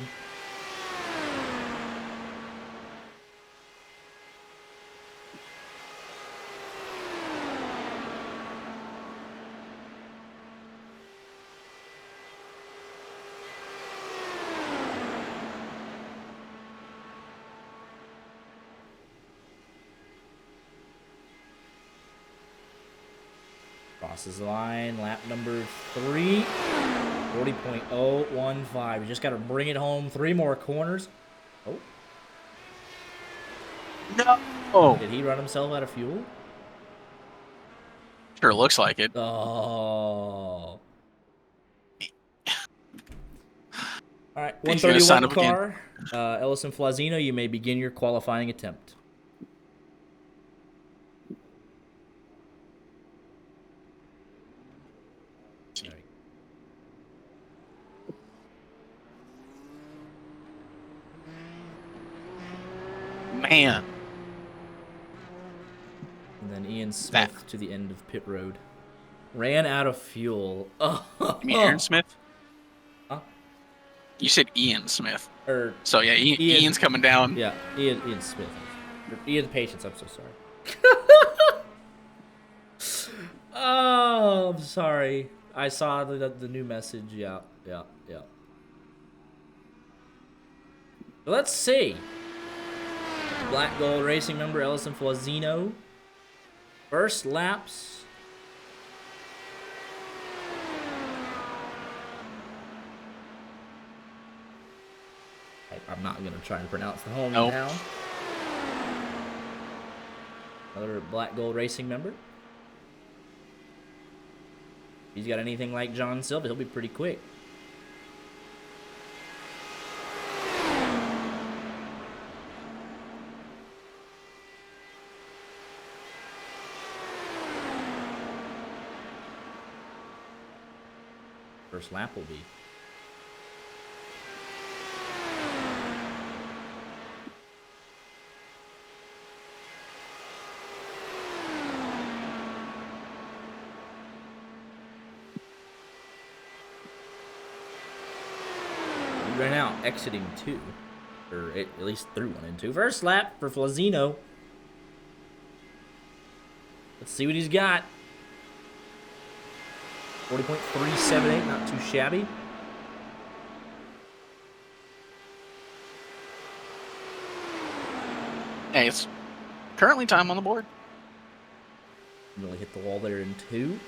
Crosses the line, lap number 3, 40.015. You just got to bring it home. 3 more corners. Oh. No! Oh. Did he run himself out of fuel? Sure looks like it. Oh. All right, He's gonna sign 131 up car. Ellison Flazino, you may begin your qualifying attempt. Man. And then Ian Smith to the end of pit road. Ran out of fuel. Oh. You mean Aaron Smith? Huh? You said Ian Smith. So yeah, Ian's coming down. Yeah, Ian Smith. Ian Patience, I'm so sorry. Oh, I'm sorry. I saw the new message. Yeah. Let's see. Black Gold Racing member Ellison Flazino. First laps. I'm not going to try and pronounce the hometown. Another Black Gold Racing member. If he's got anything like John Silva, he'll be pretty quick. First lap will be. right now, exiting 2. Or at least through 1 and 2. First lap for Flazino. Let's see what he's got. 40.378, not too shabby. Hey, it's currently time on the board. Really hit the wall there in 2.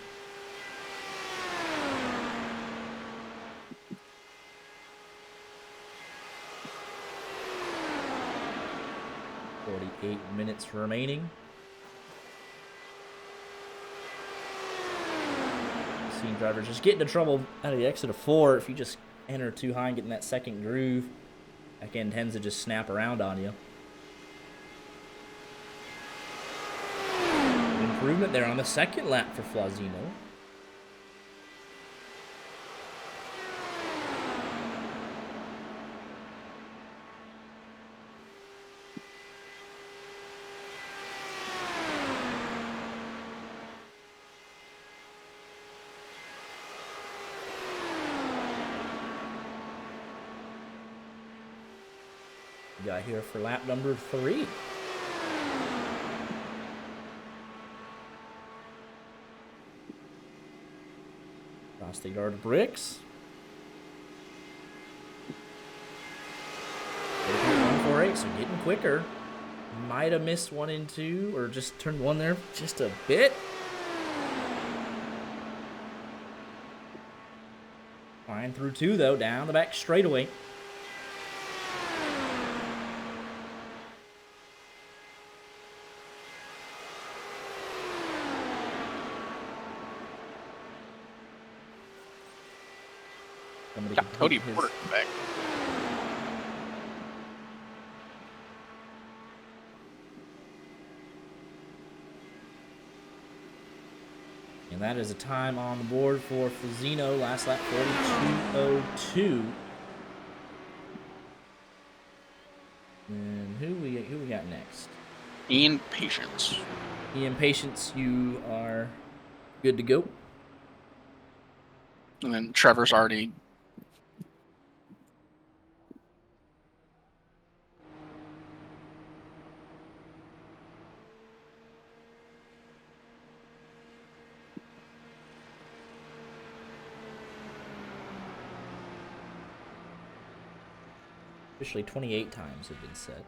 .48 minutes remaining. Seeing drivers just get into trouble out of the exit of 4 if you just enter too high and get in that second groove. Back end tends to just snap around on you. Improvement there on the second lap for Flazino. Got here for lap number 3. Cross the yard of bricks. 148, so getting quicker. Might have missed 1 and 2, or just turned 1 there just a bit. Flying through 2 though, down the back straightaway. Got Cody Porter back. And that is a time on the board for Flazino. Last lap 42.02. And who we got next? Ian Patience. Ian Patience, you are good to go. And then Trevor's already. Officially 28 times have been said.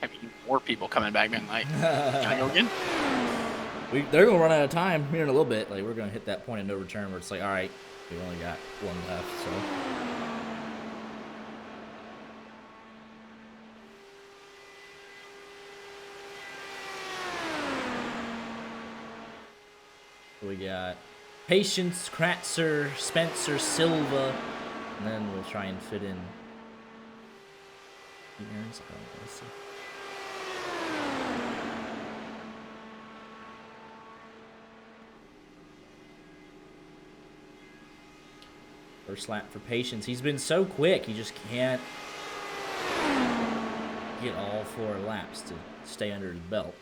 I mean, more people coming back being like, can I go again? They're gonna run out of time here in a little bit. Like, we're gonna hit that point of no return where it's like, all right, we've only got 1 left. So we got Patience, Kratzer, Spencer, Silva, and then we'll try and fit in. Let's see. First lap for Patience. He's been so quick, he just can't get all 4 laps to stay under his belt.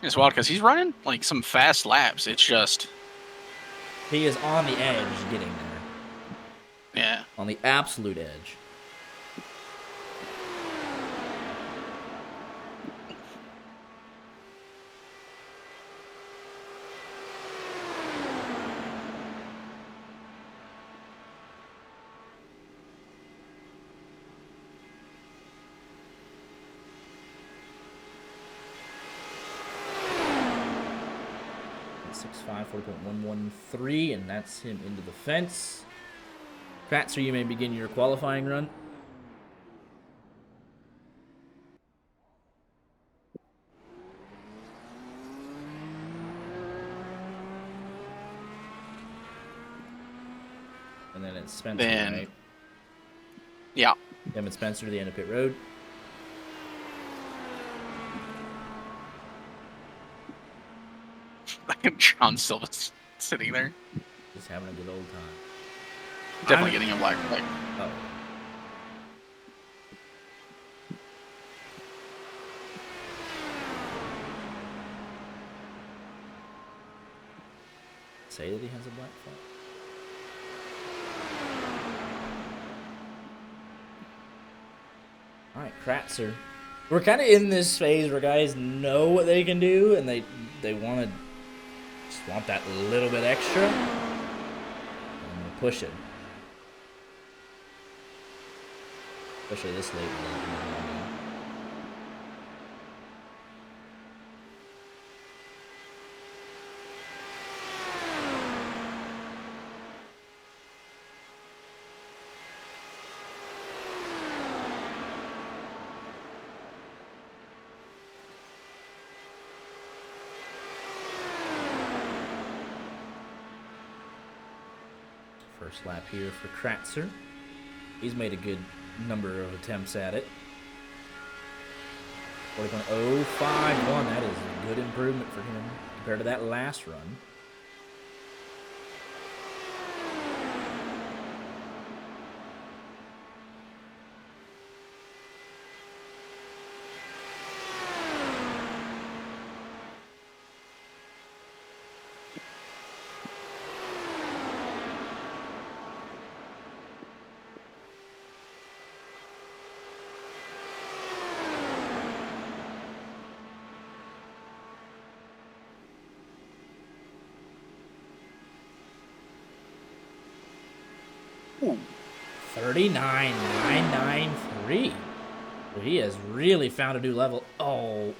It's wild because he's running like some fast laps. It's just. He is on the edge getting there. Yeah. On the absolute edge. .65, 40.113, and that's him into the fence. Kratzer, you may begin your qualifying run. it's Spencer, then right? yeah, Kevin Spencer to the end of pit road. John Silva's sitting there, Just having a good old time. definitely getting a black flag. Oh. Say that he has a black flag. All right, Kratzer. We're kind of in this phase where guys know what they can do, and they want to just want that little bit extra. I'm gonna push it, especially this late. First lap here for Kratzer. He's made a good number of attempts at it. 40.051. That is a good improvement for him compared to that last run. Ooh. 39.993. Well, he has really found a new level. Oh.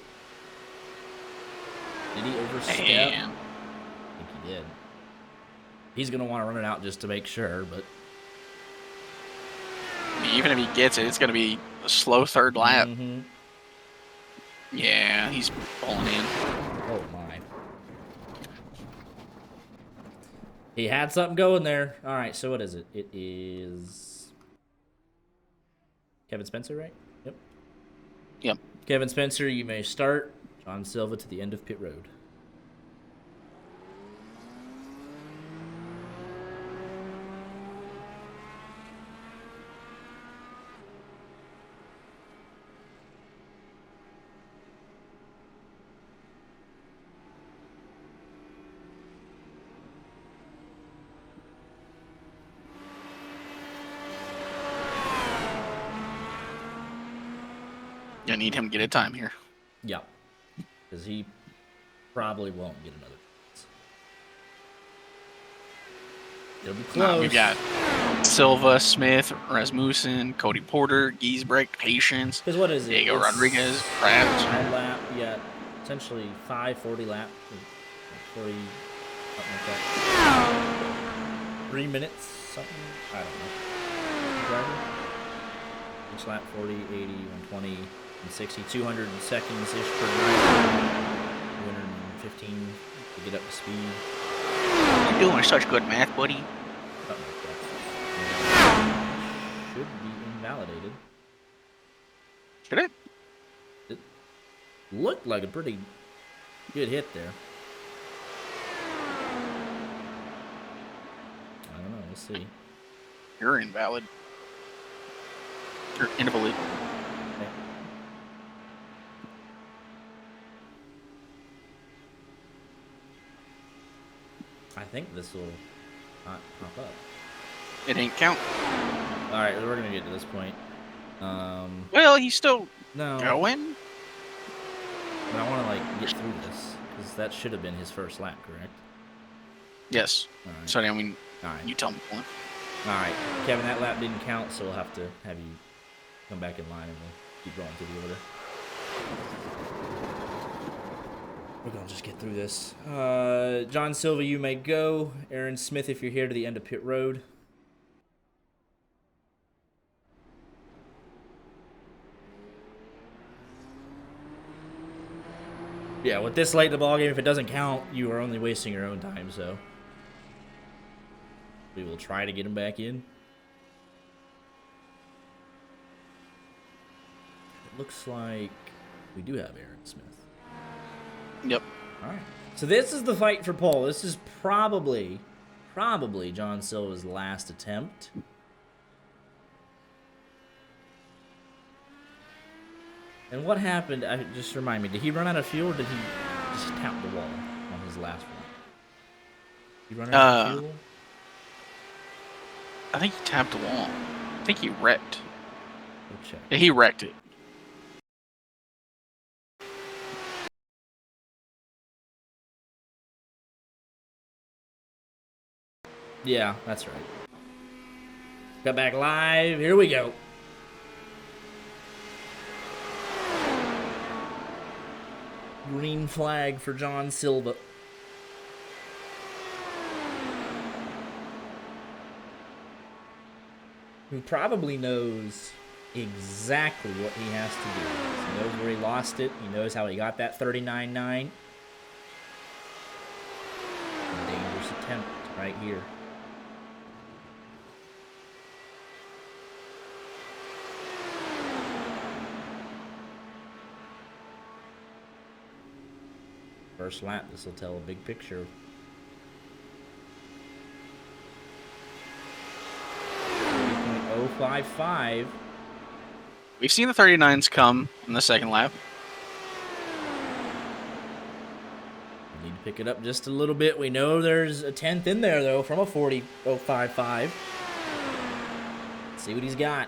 Did he overstep? Damn. I think he did. He's going to want to run it out just to make sure, but... I mean, even if he gets it, it's going to be a slow third lap. Mm-hmm. Yeah, he's pulling in. Oh, my. He had something going there. All right, so what is it? It is... Kevin Spencer, right? Yep. Yep. Kevin Spencer, you may start. John Silva to the end of pit road. You need him to get a time here. Yep. Because he probably won't get another. It'll be close. We've got Silva, Smith, Rasmussen, Cody Porter, Giesbrecht, Patience, Because what is it? Diego It's Rodriguez, Kraft. 5 lap, yeah, essentially 40 lap, 40, something like that. 3 minutes, something, I don't know. Driver. Each lap 40, 80, 120, and 60, 200 seconds-ish per driver. 215 to get up to speed. You're doing such good math, buddy. Something like that. Should be invalidated. Should it? It looked like a pretty good hit there. I don't know. We'll see. You're invalid. You're invalid. Okay. I think this will not pop up. It ain't count. All right, we're gonna get to this point. Well, he's still No, going. but I want to like get through this because that should have been his first lap, correct? Yes. All right. So, I mean, All right. you tell me. Paul. All right, Kevin, that lap didn't count, so we'll have to have you come back in line and we'll keep rolling through the order. We're gonna just get through this. John Silva, you may go. Aaron Smith, if you're here to the end of pit road. Yeah, with this late in the ballgame, if it doesn't count, you are only wasting your own time, so we will try to get him back in. looks like we do have Aaron Smith. Yep. All right. So this is the fight for pole. This is probably John Silva's last attempt. And what happened? Just remind me. Did he run out of fuel, or did he just tap the wall on his last one? He run out of fuel? I think he tapped the wall. I think he wrecked. Go check. Yeah, he wrecked it. Yeah, that's right. Got back live. Here we go. Green flag for John Silva. Who probably knows exactly what he has to do. He knows where he lost it. He knows how he got that 39.9. A dangerous attempt right here. First lap, this will tell a big picture. .055. We've seen the 39s come in the second lap. We need to pick it up just a little bit. We know there's a 10th in there, though, from a 40.055. Let's see what he's got.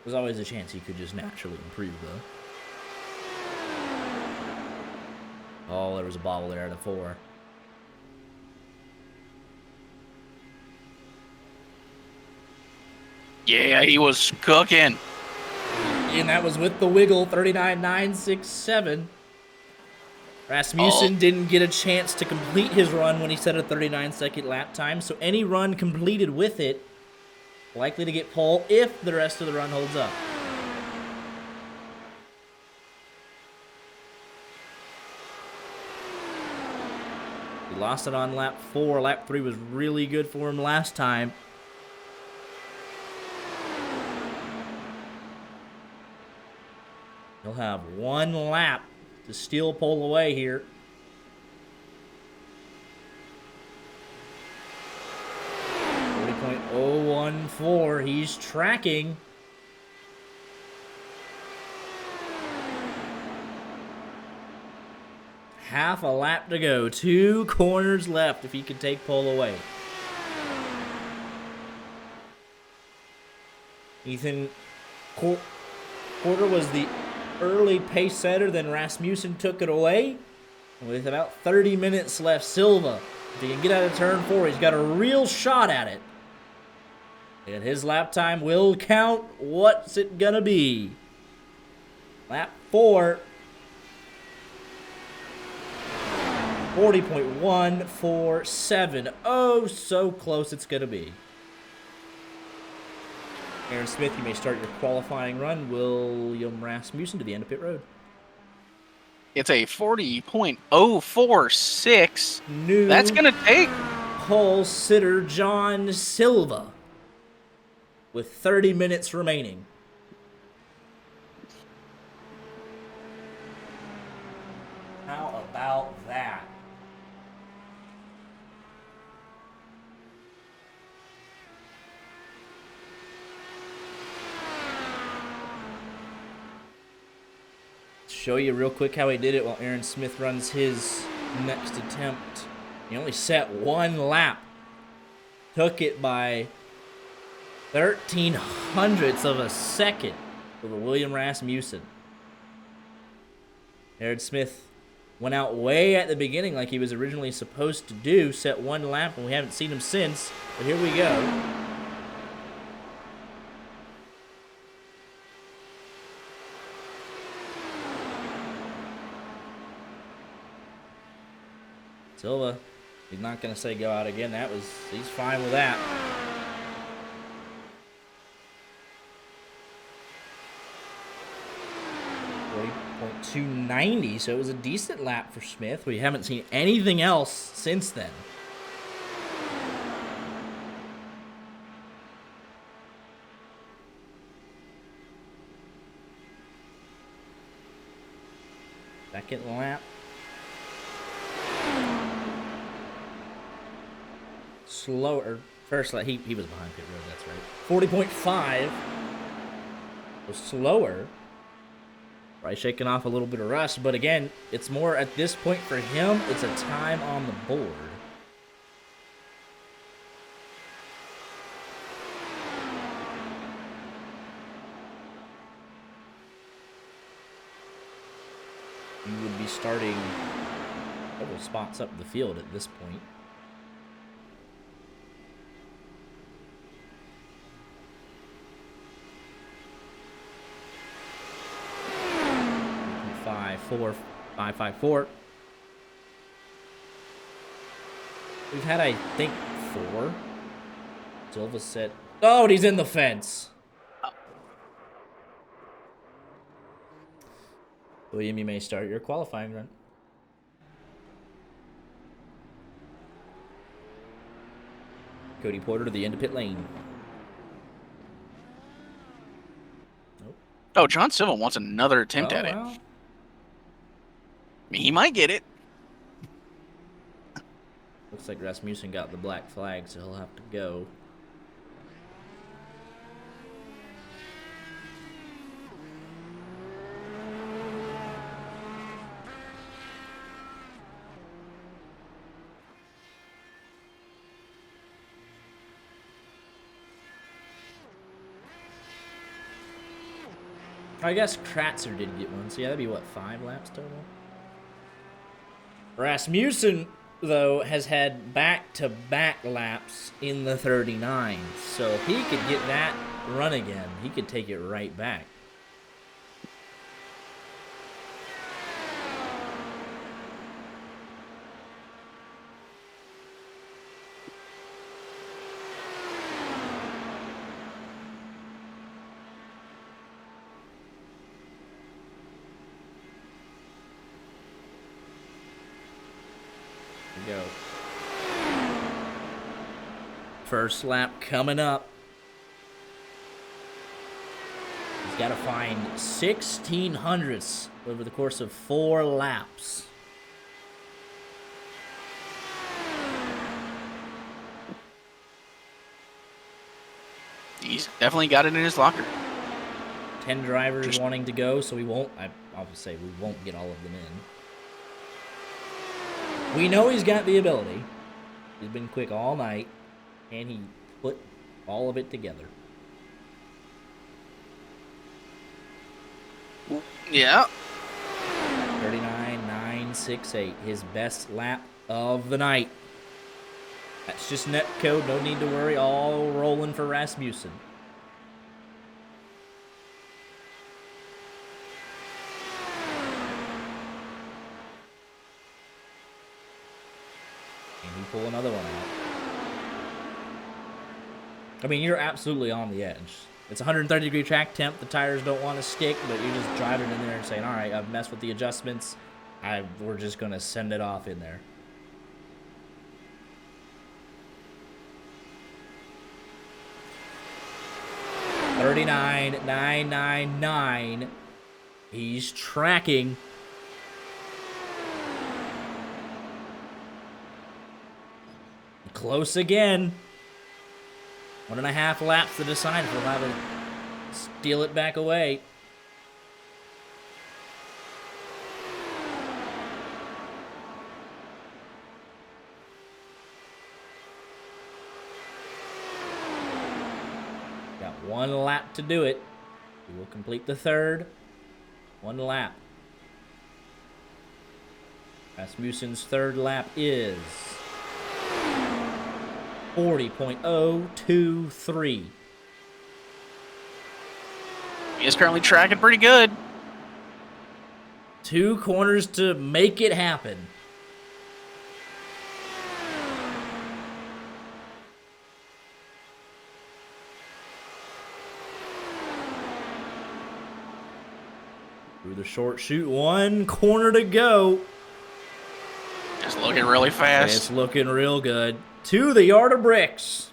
There's always a chance he could just naturally improve, though. Oh, there was a bobble there at a 4. Yeah, he was cooking. And that was with the wiggle, 39.967. Rasmussen didn't get a chance to complete his run when he set a 39-second lap time, so any run completed with it likely to get pole if the rest of the run holds up. He lost it on lap 4. Lap 3 was really good for him last time. He'll have one lap to steal pole away here. .014. He's tracking. Half a lap to go. 2 corners left if he can take pole away. Ethan Porter was the early pace setter, then Rasmussen took it away. And with about 30 minutes left, Silva, if he can get out of turn 4, he's got a real shot at it. And his lap time will count. What's it gonna be? Lap 4. 40.147. Oh, so close it's gonna be. Aaron Smith, you may start your qualifying run. William Rasmussen to the end of pit road. It's a 40.046. New That's going to take. pole sitter John Silva with 30 minutes remaining. How about that? Show you real quick how he did it while Aaron Smith runs his next attempt. He only set one lap. Took it by 13 hundredths of a second over William Rasmussen. Aaron Smith went out way at the beginning like he was originally supposed to do. Set one lap, and we haven't seen him since. But here we go. Silva, he's not going to say go out again. He's fine with that. .290, so it was a decent lap for Smith. We haven't seen anything else since then. Second lap. Slower. First lap, he was behind pit road, that's right. 40.5. Was slower. Probably shaking off a little bit of rust, but again, it's more at this point for him, it's a time on the board. You would be starting several spots up the field at this point. Five, 4. We've had, I think, 4. Silva said, oh, and he's in the fence. William, you may start your qualifying run. Cody Porter to the end of pit lane. Nope. Oh, John Silva wants another attempt at it. Well. I mean, he might get it. Looks like Rasmussen got the black flag, so he'll have to go. I guess Kratzer did get one, so yeah, that'd be what, 5 laps total? Rasmussen, though, has had back-to-back laps in the 39. So if he could get that run again, he could take it right back. Go. First lap coming up. He's got to find 1600ths over the course of 4 laps. He's definitely got it in his locker. 10 drivers wanting to go, so we won't. I'll say we won't get all of them in. We know he's got the ability. He's been quick all night, and he put all of it together. Yeah. 39.968, his best lap of the night. That's just net code, no need to worry, all rolling for Rasmussen. Pull another one out. I mean, you're absolutely on the edge. It's 130-degree track temp. The tires don't want to stick, but you're just driving in there and saying, all right, I've messed with the adjustments. We're just going to send it off in there. $39.999. He's tracking. Close again. 1.5 laps to decide if we'll have to steal it back away. Got 1 lap to do it. We will complete the 3rd. 1 lap. Rasmussen's 3rd lap is 40.023. He is currently tracking pretty good. 2 corners to make it happen. Through the short chute, 1 corner to go. It's looking really fast. It's looking real good. To the yard of bricks.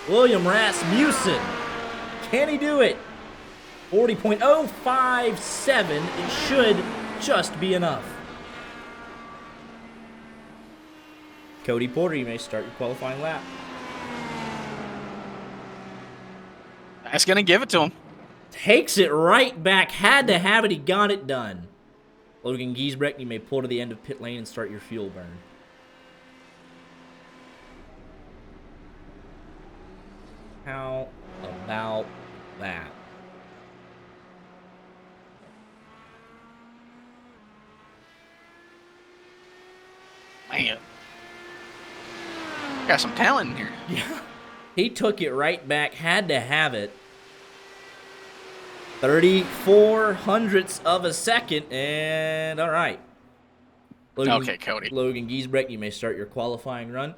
William Rasmussen. Can he do it? 40.057. It should just be enough. Cody Porter, you may start your qualifying lap. That's gonna give it to him. Takes it right back. Had to have it. He got it done. Logan Giesbrecht, you may pull to the end of pit lane and start your fuel burn. How about that? Man. Got some talent in here. Yeah. He took it right back. Had to have it. 34 hundredths of a second. And all right. Okay, Cody. Logan Giesbrecht, you may start your qualifying run.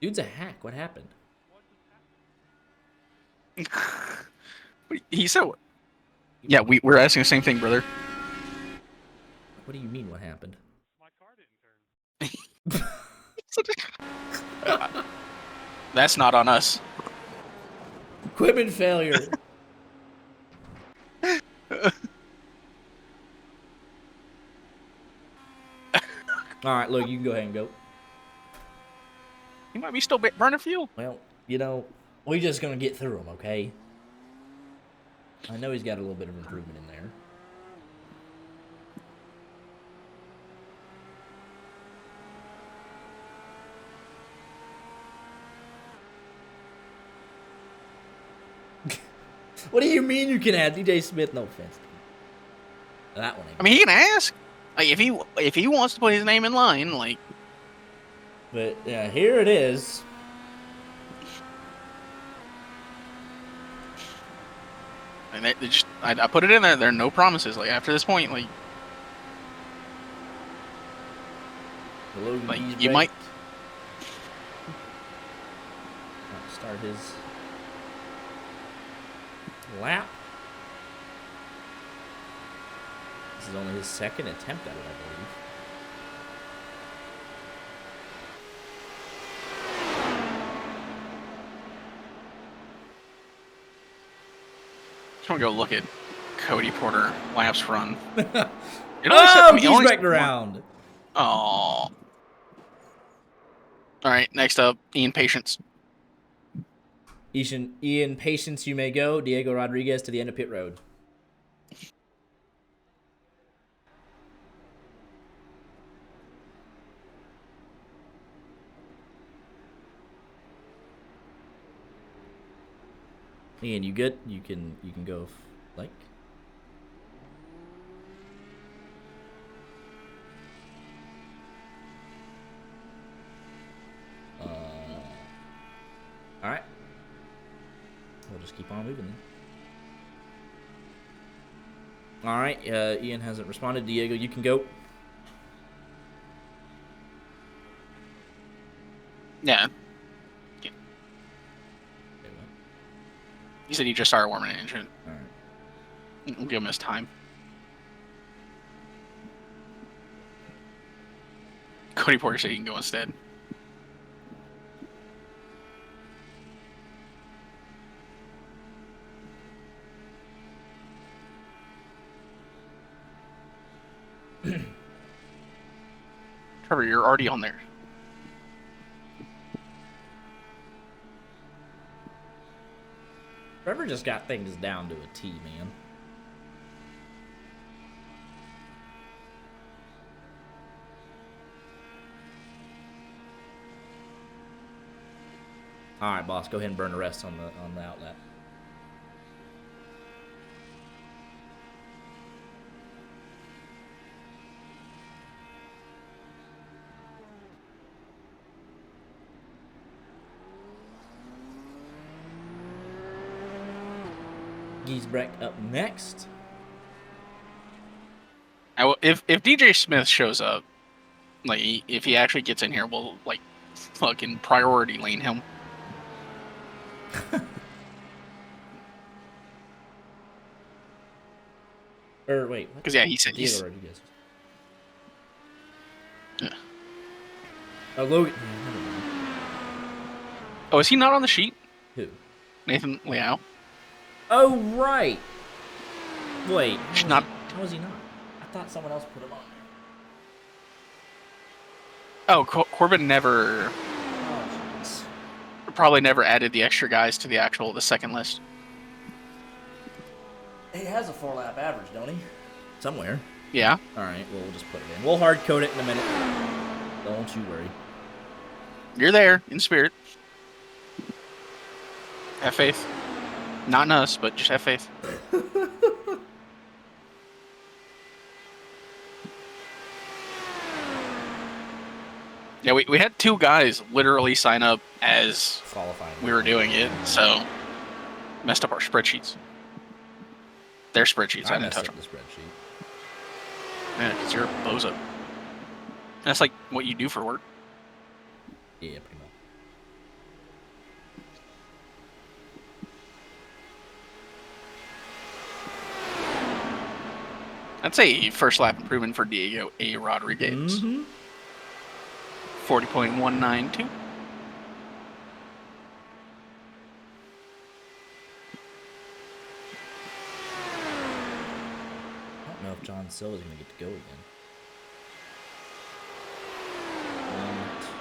Dude's a hack. What happened? He said, yeah, we're asking the same thing, brother. What do you mean, what happened? My car didn't turn. That's not on us. Equipment failure. All right, look, you can go ahead and go. He might be still burning fuel. Well, you know, we're just going to get through them, okay? I know he's got a little bit of improvement in there. What do you mean you can add DJ Smith? No offense. That one ain't. I mean, he can ask. Like, if he wants to put his name in line, like. But yeah, here it is. And they just, I put it in there. There are no promises. Like after this point, like you might start his lap. This is only his second attempt at it, I believe. I'm gonna go look at Cody Porter laps run. Oh, he's wrecked around. Oh. All right, next up, Ian Patience. Ian Patience, you may go. Diego Rodriguez to the end of pit road. Ian, you good? You can go, like. All right. We'll just keep on moving then. All right. Ian hasn't responded. Diego, you can go. Yeah. He said he just started warming an engine. All right. We'll give him his time. Cody Porter said he can go instead. Trevor, you're already on there. Trevor just got things down to a T, man. All right, boss. Go ahead and burn the rest on the outlet. Giesbrecht up next. If DJ Smith shows up, like if he actually gets in here, we'll like fucking priority lane him. Or wait, because yeah, he said he's. Yeah. Oh, Logan. Oh, is he not on the sheet? Who? Nathan Liao. Oh, right. Wait. Should not. How was he not? I thought someone else put him on there. Oh, Corbin never, Oh, jeez. probably never added the extra guys to the second list. He has a 4-lap average, don't he? Somewhere. Yeah. All right, well, we'll just put it in. We'll hard code it in a minute. Don't you worry. You're there in spirit. Have faith. Not in us, but just have faith. Yeah, we had 2 guys literally sign up as Qualifying. we were doing it, so messed up our spreadsheets. Their spreadsheets, I didn't messed touch up them. the spreadsheet. Yeah, because you're a bozo. That's like what you do for work. Yeah, pretty much. I'd say first lap improvement for Diego A. Rodriguez. Mm-hmm. 40.192. I don't know if John Silva's going to get to go again.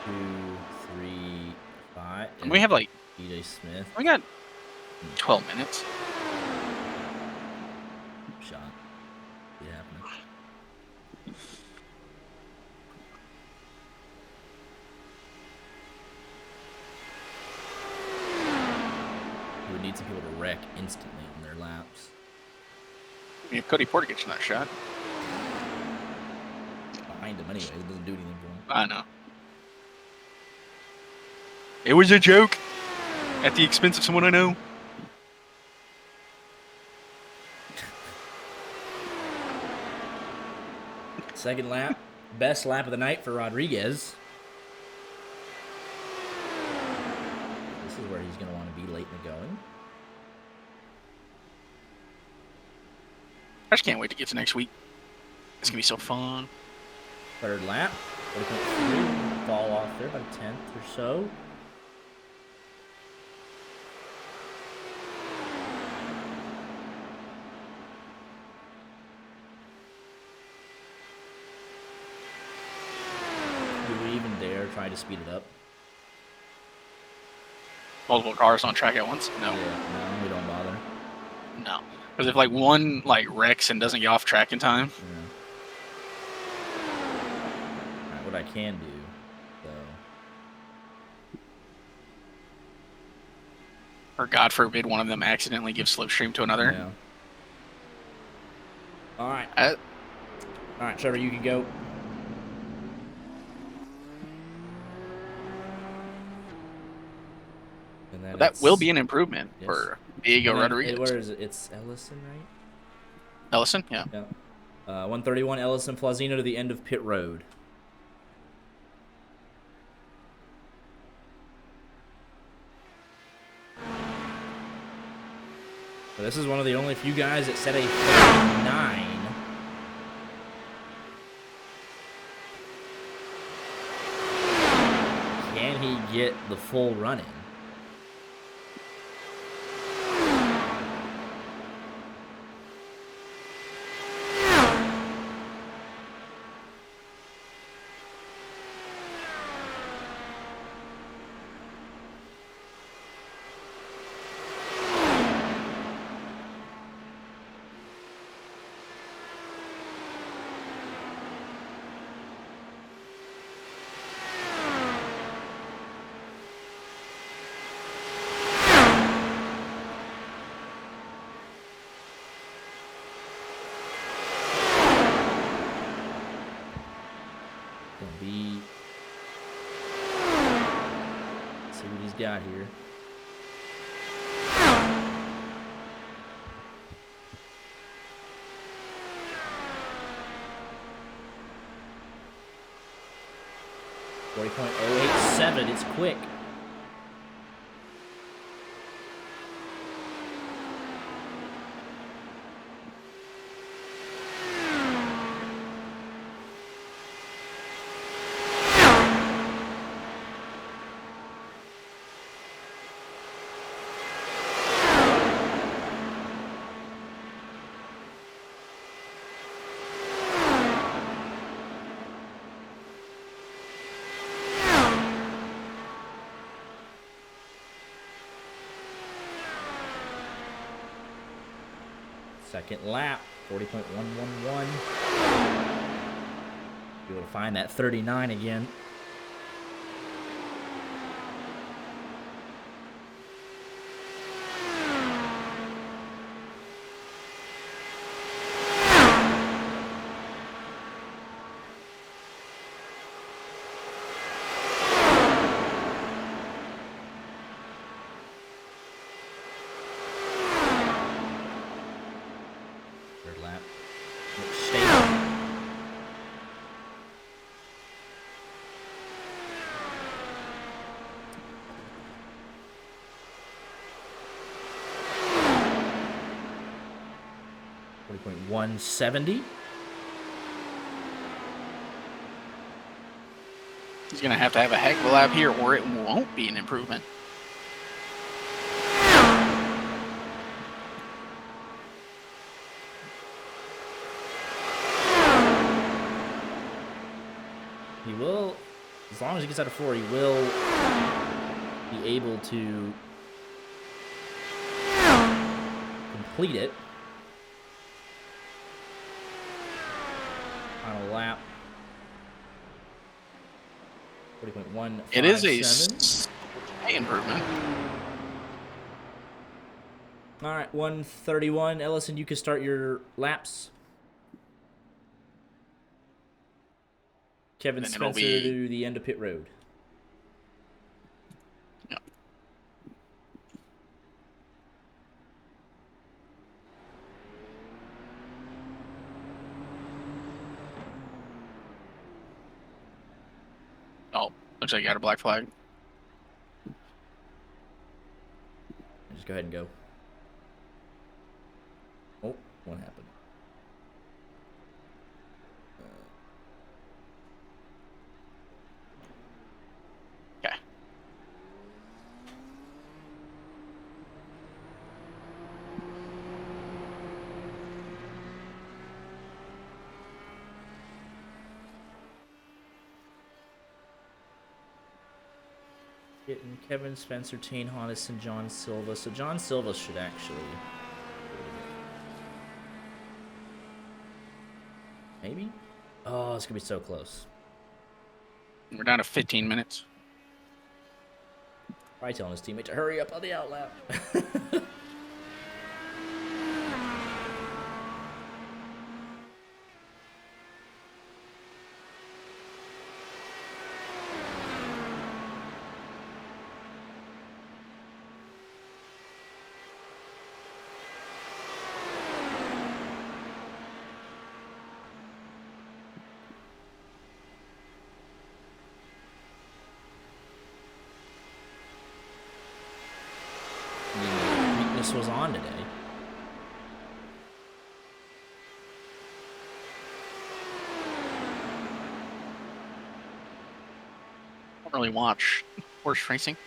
1, 2, 3, 5. And we have like, DJ Smith. we got 12 minutes. Shot. Yeah, happening. We would need some people to wreck instantly on their laps. I mean, if Cody Porter gets in that shot. Behind him anyways, it doesn't do anything for him. I know. It was a joke. At the expense of someone I know. Second lap. Best lap of the night for Rodriguez. This is where he's going to want to be late in the going. I just can't wait to get to next week. It's going to be so fun. Third lap. 40.3. Fall off there about a tenth or so. Do we even dare try to speed it up? Multiple cars on track at once? No. Yeah, no, we don't bother. No. Because if like one like wrecks and doesn't get off track in time, Yeah. Alright, what I can do, though. or God forbid one of them accidentally gives slipstream to another. Yeah. Alright. Uh, Alright, Trevor, you can go. And then that will be an improvement Yes. for Diego Rodriguez. Where is it? It's Ellison, right? Ellison, yeah. Yeah. 131 Ellison Plazino to the end of pit road. So this is one of the only few guys that set a 39. Can he get the full run in? Gonna be. See what he's got here. .087. It's quick. Second lap, 40.111. Be able to find that 39 again. Third lap. Stay. 40.170. He's going to have a heck of a lap here, or it won't be an improvement. He will, as long as he gets out of 4, he will be able to complete it. Final lap. 40.157. It is a improvement. All right, 131. Ellison, you can start your laps. Kevin And it'll Spencer be- to the end of pit road. Yep. Oh, looks like you got a black flag. Just go ahead and go. Oh, what happened? Okay. Getting Kevin Spencer, Tane Hodges, and John Silva. So John Silva should actually... Maybe? Oh, it's going to be so close. We're down to 15 minutes. Probably telling his teammate to hurry up on the outlap. Weakness was on today. I don't really watch horse racing.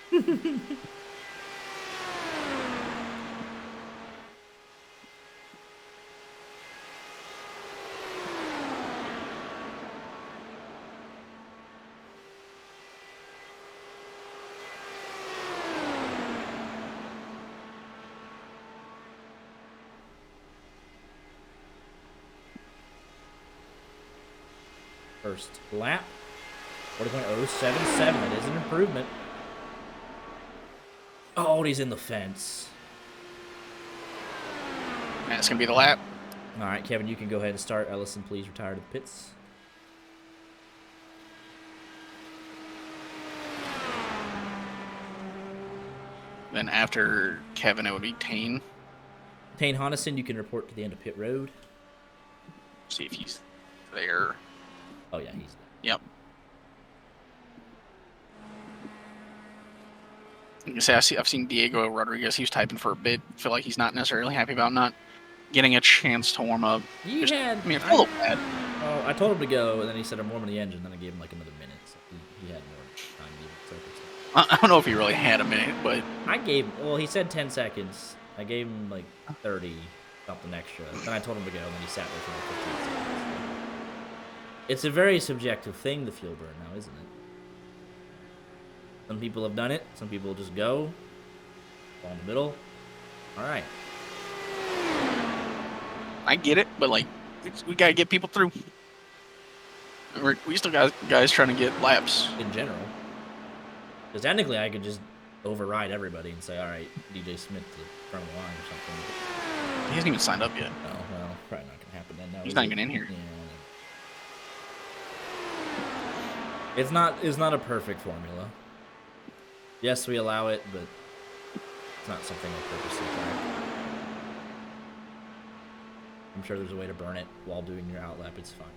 First lap. 40.077. That is an improvement. Oh, he's in the fence. That's going to be the lap. All right, Kevin, you can go ahead and start. Ellison, please retire to the pits. Then after Kevin, it would be Tane. Tane Hodison, you can report to the end of pit road. See if he's there. Oh, yeah, he's there. Yep. You can say I've seen Diego Rodriguez. He was typing for a bit. Feel like he's not necessarily happy about not getting a chance to warm up. You had... I mean, it's a little bad. Oh, I told him to go, and then he said, I'm warming the engine. Then I gave him like another minute. So he had more time to even focus. I don't know if he really had a minute, but I gave... Well, he said 10 seconds. I gave him like 30, something extra. Then I told him to go, and then he sat there for like 15 seconds. It's a very subjective thing, the fuel burn now, isn't it? Some people have done it. Some people just go. Fall in the middle. All right. I get it, but like, we gotta get people through. We still got guys trying to get laps. In general. Because technically I could just override everybody and say, all right, DJ Smith to front of the line or something. He hasn't even signed up yet. Oh, well, probably not going to happen then. No, He's not even in here. Yeah. It's not a perfect formula. Yes, we allow it, but it's not something I purposely try. I'm sure there's a way to burn it while doing your outlap. It's fine.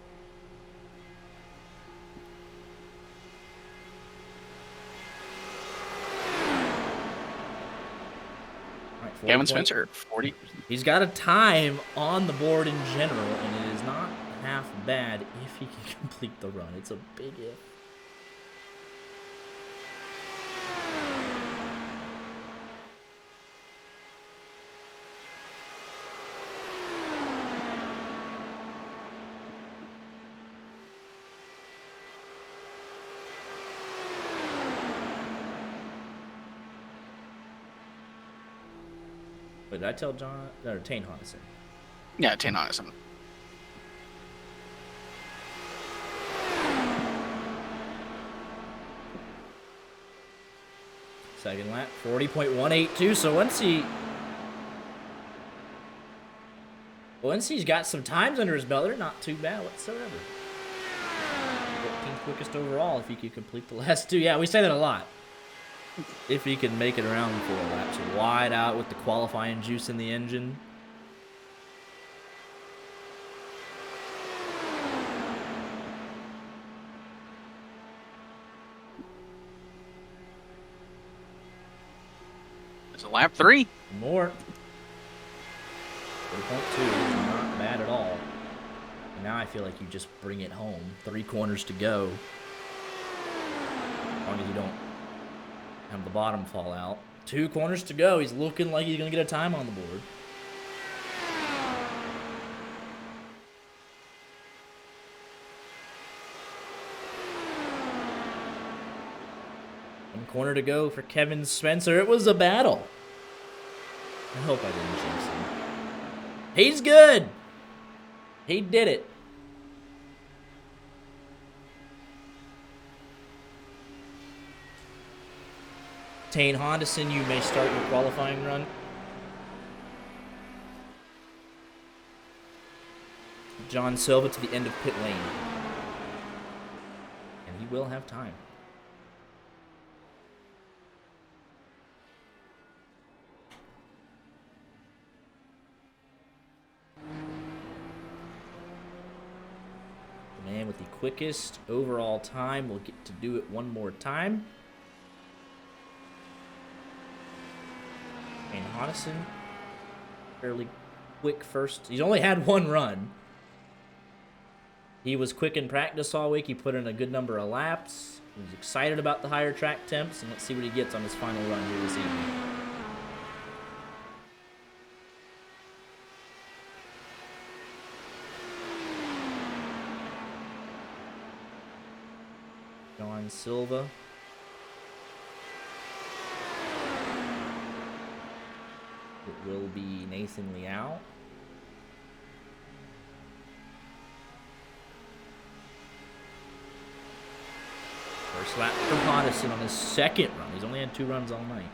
Right, Gavin Spencer, 40. He's got a time on the board in general, and it is not half bad if he can complete the run. It's a big if. Wait, did I tell John or Tane Hodgson? Yeah, 10 Hodgson. Second lap, 40.182. So once he's got some times under his belt, they're not too bad whatsoever. 14th quickest overall if he could complete the last two. Yeah, we say that a lot. If he can make it around 4 laps, wide out with the qualifying juice in the engine. It's a lap 3. More. 40.2 is not bad at all. And now I feel like you just bring it home. 3 corners to go. As long as you don't have the bottom fall out. 2 corners to go. He's looking like he's going to get a time on the board. One corner to go for Kevin Spencer. It was a battle. I hope I didn't jinx him. He's good. He did it. Tane Hodgson, you may start your qualifying run. John Silva to the end of pit lane. And he will have time. The man with the quickest overall time will get to do it one more time. And Hodgson, fairly quick first. He's only had 1 run. He was quick in practice all week. He put in a good number of laps. He was excited about the higher track temps, and let's see what he gets on his final run here this evening. John Silva. It will be Nathan Liao. First lap for Hodgson on his second run. He's only had 2 runs all night.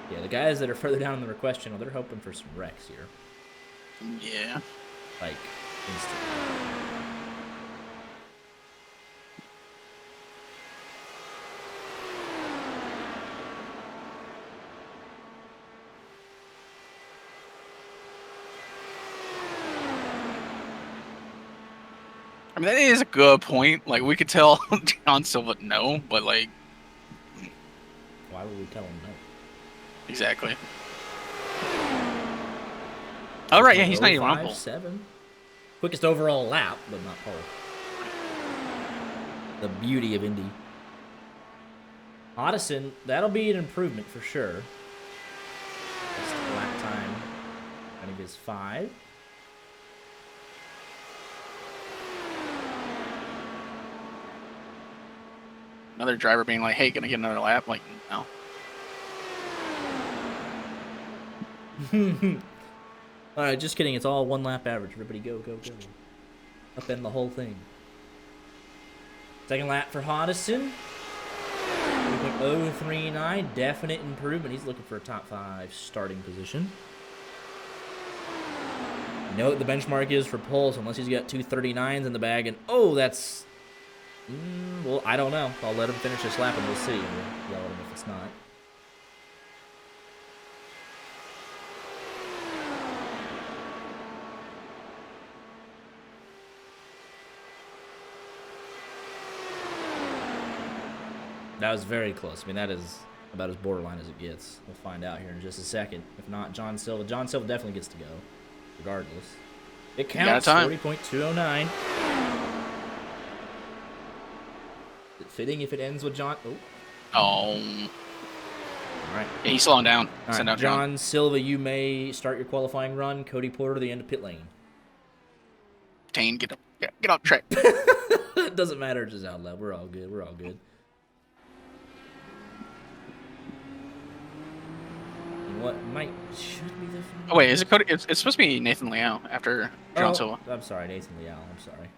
Yeah, the guys that are further down in the request channel, they're hoping for some wrecks here. Yeah. Like, instantly. I mean, that is a good point. Like, we could tell John Silva no, but, like... Why would we tell him no? Exactly. Oh, right, yeah, he's not even on pole. 7. Quickest overall lap, but not pole. The beauty of Indy. Hodgson, that'll be an improvement for sure. That's the lap time. I think it's 5. Another driver being like, hey, can I get another lap? Like, no. All right, just kidding. It's all 1 lap average. Everybody go, go, go. Upend the whole thing. Second lap for Hodison. 3.039. Definite improvement. He's looking for a top 5 starting position. You know what the benchmark is for pole, so unless he's got 239s in the bag. And, oh, that's... well, I don't know. I'll let him finish this lap and we'll see. We'll yell at him if it's not. That was very close. I mean, that is about as borderline as it gets. We'll find out here in just a second. If not, John Silva. John Silva definitely gets to go, regardless. It counts. 40.209. Is it fitting if it ends with John? Oh. Oh. All right. Yeah, he's slowing down. All Send right. out John Silva, you may start your qualifying run. Cody Porter to the end of pit lane. Tane, get up track. It doesn't matter. It's just out loud. We're all good. We're all good. What should be the... Oh wait, is it Cody? It's supposed to be Nathan Liao after John Silva. I'm sorry, Nathan Liao. I'm sorry.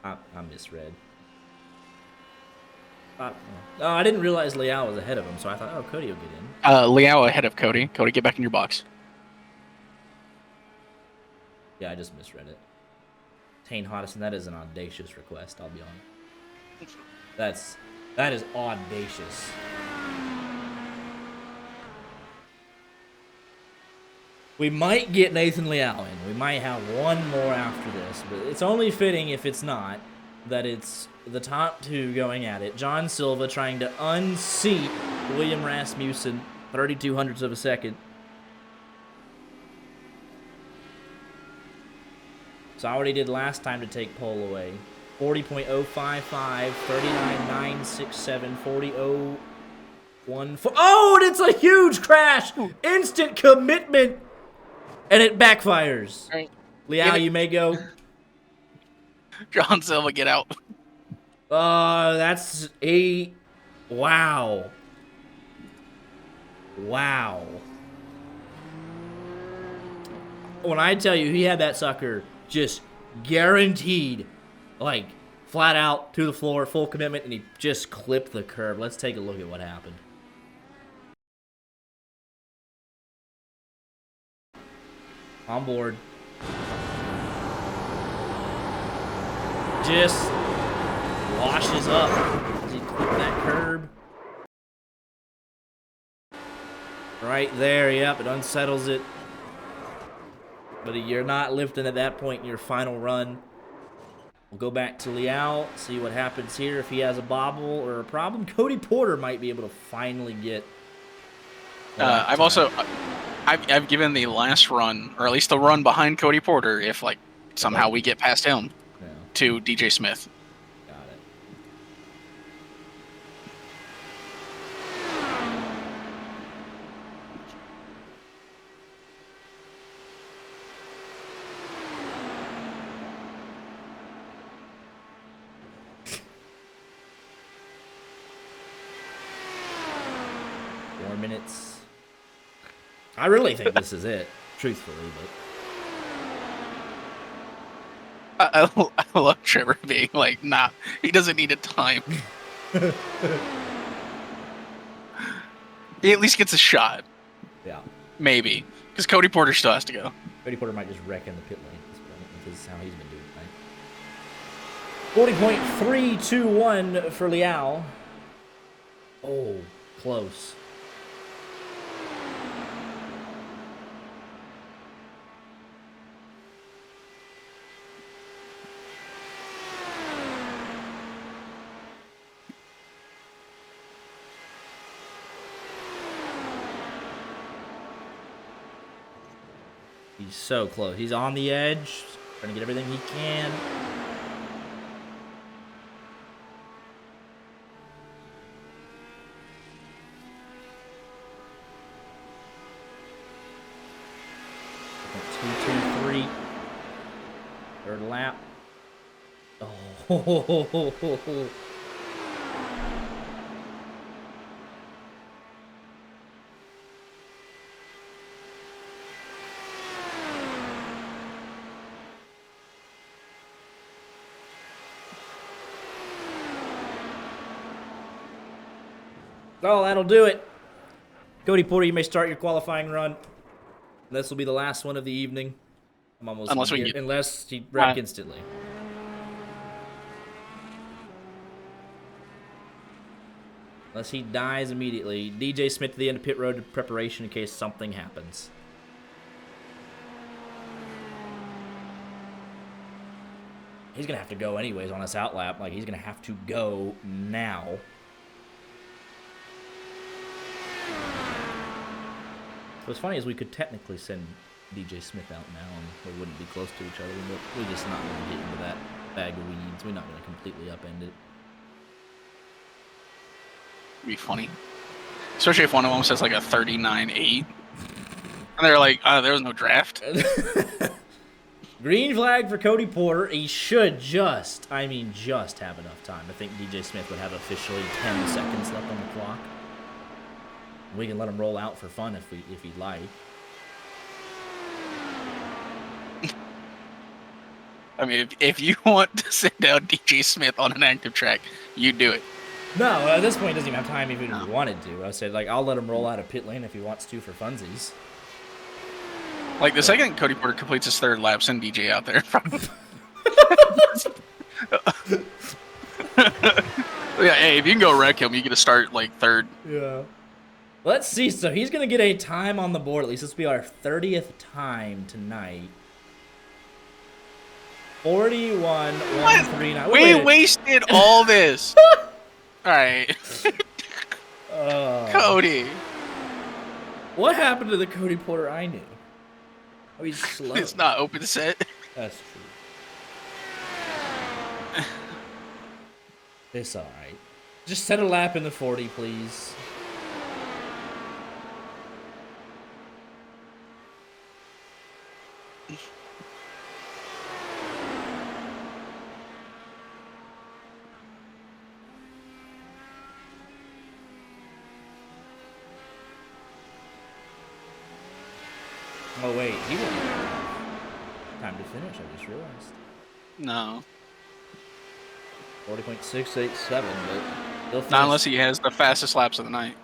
I misread. I didn't realize Liao was ahead of him, so I thought, oh, Cody will get in. Liao ahead of Cody. Cody, get back in your box. Yeah, I just misread it. Tane Hodison, that is an audacious request, I'll be honest. That is audacious. We might get Nathan Liao in. We might have one more after this, but it's only fitting if it's not that it's the top 2 going at it. John Silva trying to unseat William Rasmussen, 32 hundredths of a second. Saw what he did last time to take pole away. 40.055, 39.967, 40.014. Oh, and it's a huge crash! Instant commitment! And it backfires. Right. Liao, you may go. John Silva, get out. That's a... Wow. Wow. When I tell you he had that sucker just guaranteed, like, flat out to the floor, full commitment, and he just clipped the curb. Let's take a look at what happened. On board. Just washes up as he clipped that curb. Right there, yep, it unsettles it. But you're not lifting at that point in your final run. We'll go back to Liao, see what happens here. If he has a bobble or a problem, Cody Porter might be able to finally get... I've given the last run, or at least the run behind Cody Porter, if like somehow we get past him, to DJ Smith. Got it. Minutes. I really think this is it, truthfully, but I love Trevor being like, nah, he doesn't need a time. He at least gets a shot. Yeah. Maybe. Because Cody Porter still has to go. Cody Porter might just wreck in the pit lane at this point, because this is how he's been doing it. 40.321 for Liao. Oh, close. He's so close. He's on the edge, trying to get everything he can. Three. Third lap. Oh. Oh, that'll do it. Cody Porter, you may start your qualifying run. This will be the last one of the evening. I'm almost Unless we can get- unless he wreck instantly. Unless he dies immediately. DJ Smith to the end of pit road preparation in case something happens. He's going to have to go anyways on this outlap. Like, he's going to have to go now. What's funny is we could technically send DJ Smith out now and we wouldn't be close to each other, but we're just not going to get into that bag of weeds. We're not going to completely upend it. Be funny. Especially if one of them says like a 39.8. And they're like, there was no draft. Green flag for Cody Porter. He should just have enough time. I think DJ Smith would have officially 10 seconds left on the clock. We can let him roll out for fun if he'd like. I mean, if you want to send down DJ Smith on an active track, you do it. No, at this point, he doesn't even have time even if he wanted to. I said, like, I'll let him roll out of pit lane if he wants to for funsies. Like, the second Cody Porter completes his third lap, send DJ out there. Yeah, hey, if you can go wreck him, you get to start, like, third. Yeah. Let's see. So he's going to get a time on the board. At least this will be our 30th time tonight. 41-139. We wasted all this. All right. Cody. What happened to the Cody Porter I knew? Oh, he's slow. It's not open set. That's true. It's all right. Just set a lap in the 40, please. Oh, wait. He won't have time to finish, I just realized. No. 40.687, but he'll finish. Not unless he has the fastest laps of the night.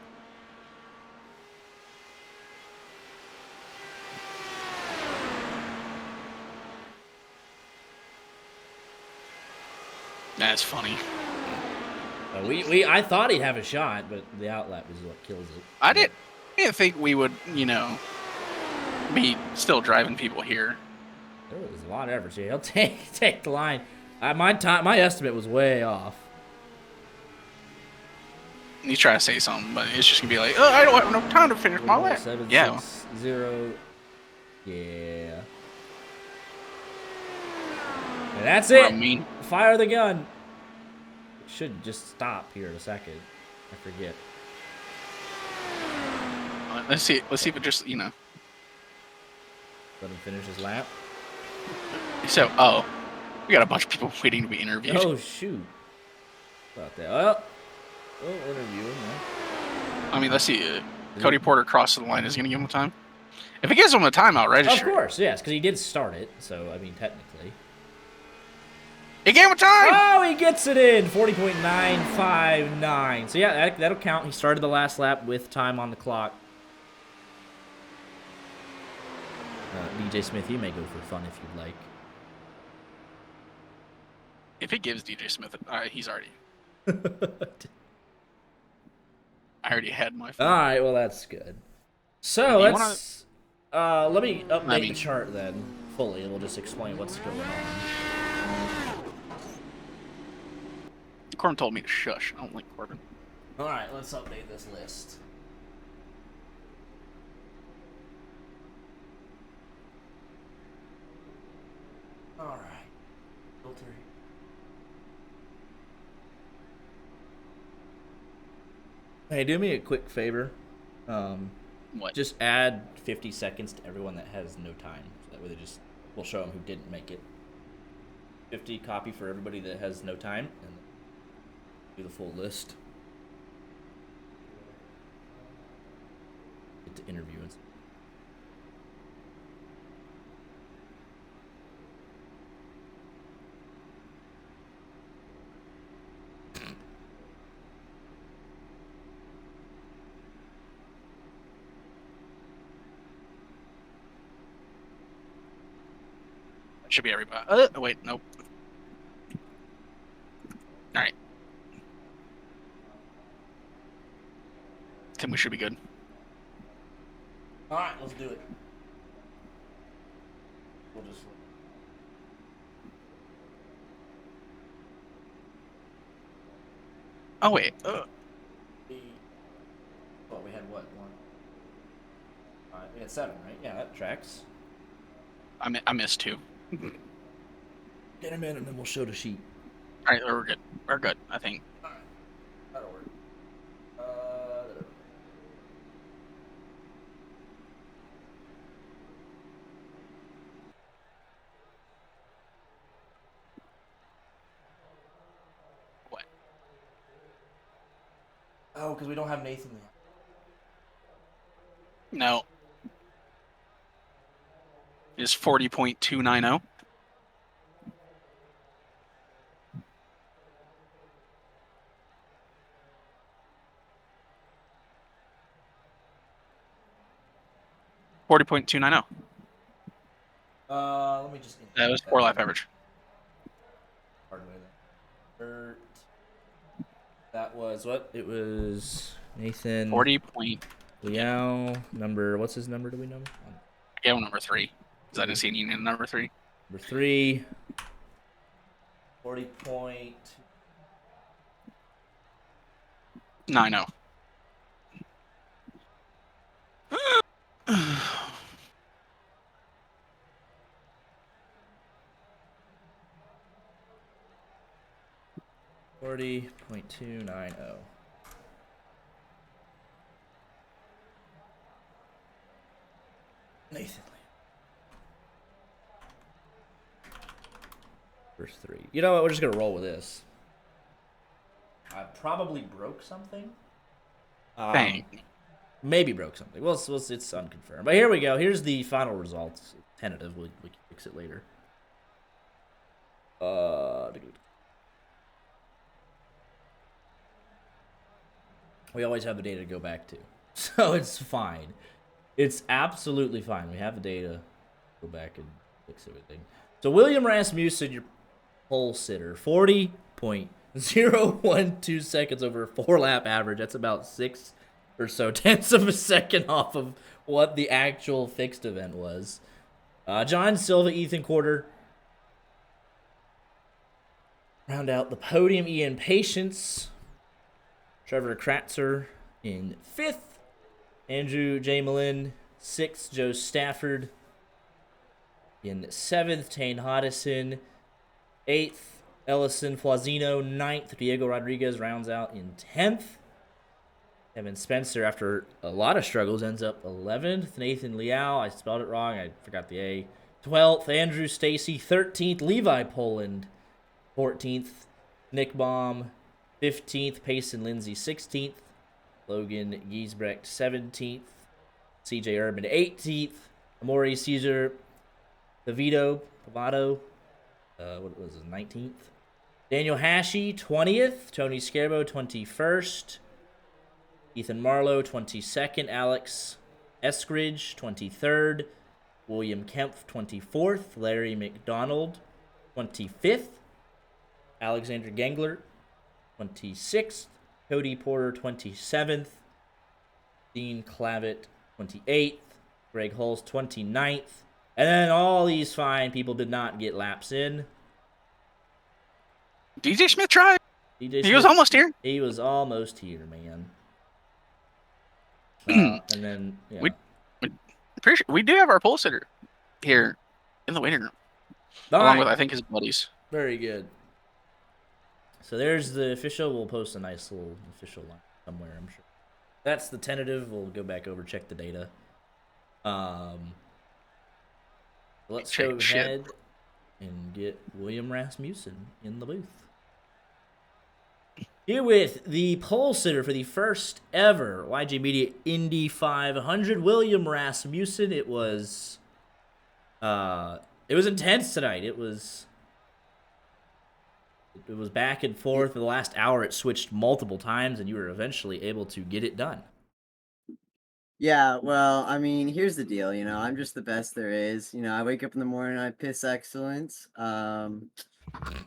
That's funny. I thought he'd have a shot, but the outlap is what kills it. I didn't think we would, be still driving people here. There was a lot of effort. He'll take the line. My estimate was way off. He's trying to say something, but it's just gonna be like, oh, I don't have enough time to finish my lap. 760. Yeah. And that's it. Fire the gun. It should just stop here in a second. I forget. Let's see if it just, Let him finish his lap. So, we got a bunch of people waiting to be interviewed. Oh, shoot. About that. Oh, interview him. I mean, let's see. Cody Porter crosses the line. Is he going to give him a time? If he gives him a timeout, register. Of course, yes, because he did start it. So, I mean, technically. He gave him a time! Oh, he gets it in. 40.959. So, yeah, that'll count. He started the last lap with time on the clock. DJ Smith, you may go for fun if you'd like. If he gives DJ Smith, he's already. I already had my phone. All right, well that's good. So let me update the chart then fully, and we'll just explain what's going on. Corbin told me to shush. I don't like Corbin. All right, let's update this list. All right, filter. Hey, do me a quick favor. What? Just add 50 seconds to everyone that has no time. So that way we'll show them who didn't make it. 50 copy for everybody that has no time, and do the full list. Get to interview and Should be everybody. Wait, nope. All right. Tim, we should be good. All right, let's do it. We'll just. Oh wait. Well, we had what one? We had 7, right? Yeah, that tracks. I missed 2. Get him in, and then we'll show the sheet. All right, we're good. We're good, I think. All right, that'll work. What? Oh, because we don't have Nathan. No. Is 40.290. .290. Let me just. That was core life average. Pardon me. That was what? It was Nathan. 40 point. Liao. Number. What's his number? Do we know? Yeah, number 3. Because I didn't see any in number 3. Number 3. 40 point. 90. 40.290. Nathan. Verse 3. You know what? We're just gonna roll with this. I probably broke something. Bang. Maybe broke something. Well, it's unconfirmed. But here we go. Here's the final results. Tentative. We can fix it later. We always have the data to go back to, so it's fine. It's absolutely fine. We have the data. Go back and fix everything. So William Rasmussen, your pole sitter, 40.012 seconds over a 4-lap average. That's about 6 or so tenths of a second off of what the actual fixed event was. John Silva, Ethan Quarter. Round out the podium, Ian Patience. Trevor Kratzer in 5th. Andrew J. Malin, 6th. Joe Stafford in 7th. Tane Hodison, 8th. Ellison Flauzino, 9th. Diego Rodriguez rounds out in 10th. Evan Spencer, after a lot of struggles, ends up 11th. Nathan Liao, I spelled it wrong. I forgot the A. 12th. Andrew Stacy, 13th. Levi Poland, 14th. Nick Baum, 15th. Payson Lindsay, 16th. Logan Giesbrecht, 17th. CJ Urban, 18th. Amore Caesar, Pavado, what was it, 19th. Daniel Hashi, 20th. Tony Scarbo, 21st. Ethan Marlowe, 22nd. Alex Eskridge, 23rd. William Kempf, 24th. Larry McDonald, 25th. Alexander Gengler, 26th. Cody Porter, 27th. Dean Clavitt, 28th. Greg Hulse, 29th. And then all these fine people did not get laps in. DJ Smith tried. DJ He was almost here. He was almost here, man. And then, yeah. We do have our pole sitter here in the waiting room. Along with, I think, his buddies. Very good. So there's the official. We'll post a nice little official line somewhere, I'm sure. That's the tentative. We'll go back over, check the data. Let's go ahead and get William Rasmussen in the booth. Here with the pole sitter for the first ever YJ Media Indy 500, William Rasmussen. It was intense tonight. It was back and forth. For the last hour, it switched multiple times, and you were eventually able to get it done. Yeah, well, I mean, here's the deal, I'm just the best there is. I wake up in the morning, I piss excellence. All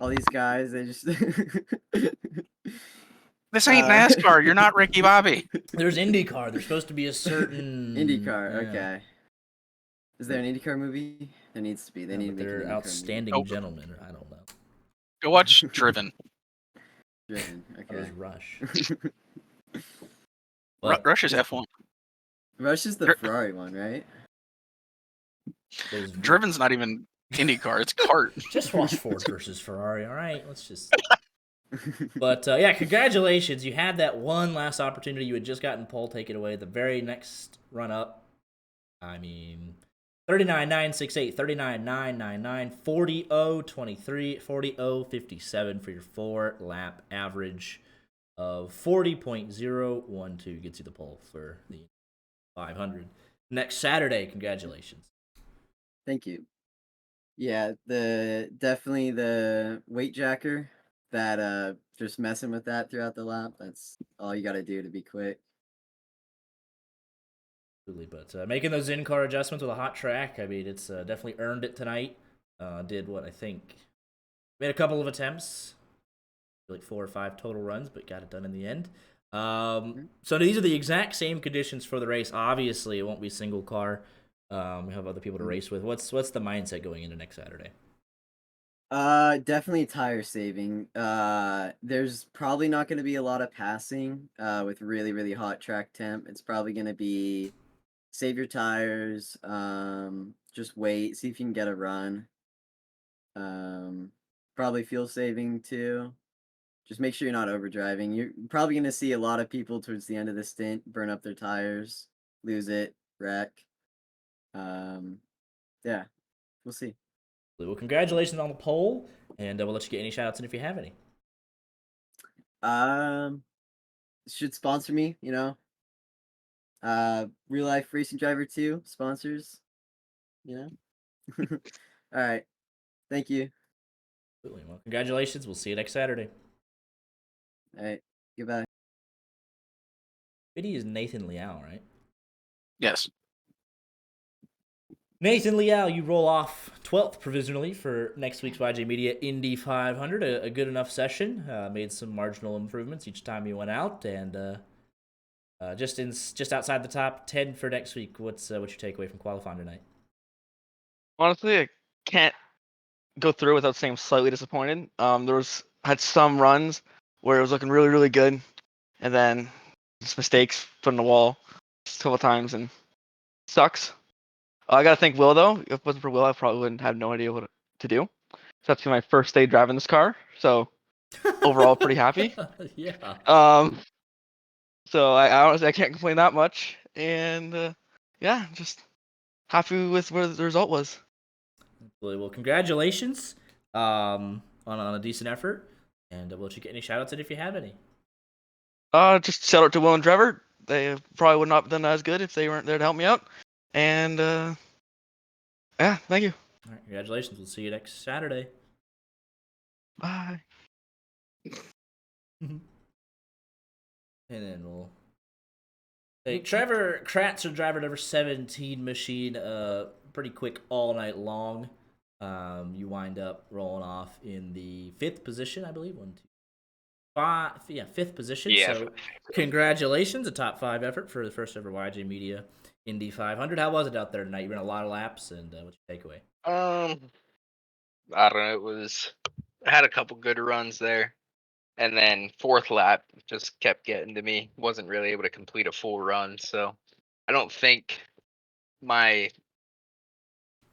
these guys, they just This ain't NASCAR. You're not Ricky Bobby. There's IndyCar. There's supposed to be a certain IndyCar, yeah. okay. Is there an IndyCar movie? There needs to be. They Yeah, need to but make an they're IndyCar outstanding Nope. gentlemen. I don't know. Go watch Driven. movie. Driven, Or is okay. Rush? But Rush is F1. Rush is the Dri- Ferrari one, right? there's Driven's not even IndyCar. It's kart. just watch Ford versus Ferrari. All right, let's just. But yeah, congratulations! You had that one last opportunity. You had just gotten pole taken away. The very next run up, I mean, 39.968, 39.999, 40.023, 40.057 for your 4-lap average of 40.012 gets you the pole for the 500. Next Saturday, congratulations. Thank you. Yeah, definitely the weight jacker that just messing with that throughout the lap. That's all you got to do to be quick. Absolutely, but making those in-car adjustments with a hot track, I mean, it's definitely earned it tonight. Did what I think, made a couple of attempts, like 4 or 5 total runs, but got it done in the end. So these are the exact same conditions for the race. Obviously, it won't be single car. We have other people to race with. What's the mindset going into next Saturday? Definitely tire saving. There's probably not going to be a lot of passing. With really really hot track temp, it's probably going to be save your tires. Just wait, see if you can get a run. Probably fuel saving too. Just make sure you're not overdriving. You're probably going to see a lot of people towards the end of the stint burn up their tires, lose it, wreck. Yeah, we'll see. Well, congratulations on the poll, and we'll let you get any shout outs in if you have any. Should sponsor me, Real Life Racing Driver 2 sponsors, All right. Thank you. Absolutely. Well, congratulations. We'll see you next Saturday. All right. Goodbye. Biddy is Nathan Liao, right? Yes. Nathan Liao, you roll off 12th provisionally for next week's YJ Media Indy 500. A good enough session. Made some marginal improvements each time you went out, and just outside the top 10 for next week. What's your takeaway from qualifying tonight? Honestly, I can't go through without saying I'm slightly disappointed. Had some runs where it was looking really, really good, and then just mistakes put in the wall a couple times, and sucks. I gotta thank Will though. If it wasn't for Will, I probably wouldn't have no idea what to do. So that's my first day driving this car, so overall pretty happy. Yeah. So I honestly I can't complain that much, and yeah, just happy with where the result was. Well, congratulations on a decent effort, and we'll let you get any shout outs in if you have any. Just shout out to Will and Trevor. They probably would not have done as good if they weren't there to help me out. And yeah, thank you. All right, congratulations. We'll see you next Saturday. Bye. And then we'll take Trevor Kratzer, driver number 17 machine. Pretty quick all night long. You wind up rolling off in the 5th position, I believe. 1, 2, 5. Yeah, 5th position. Yeah. So congratulations, a top 5 effort for the first ever YJ Media Indy 500. How was it out there tonight? You ran a lot of laps, and what's your takeaway? I don't know. I had a couple good runs there, and then fourth lap just kept getting to me. Wasn't really able to complete a full run, so I don't think my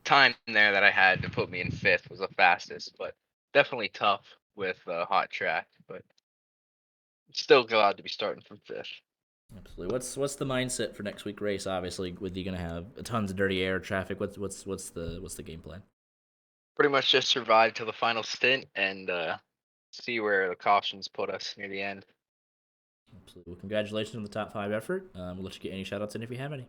time there that I had to put me in 5th was the fastest, but definitely tough with hot track. But still glad to be starting from 5th. Absolutely. What's the mindset for next week race? Obviously, with you gonna have tons of dirty air traffic. What's the game plan? Pretty much just survive till the final stint and see where the cautions put us near the end. Absolutely. Well, congratulations on the top 5 effort. We'll let you get any shout outs in if you have any.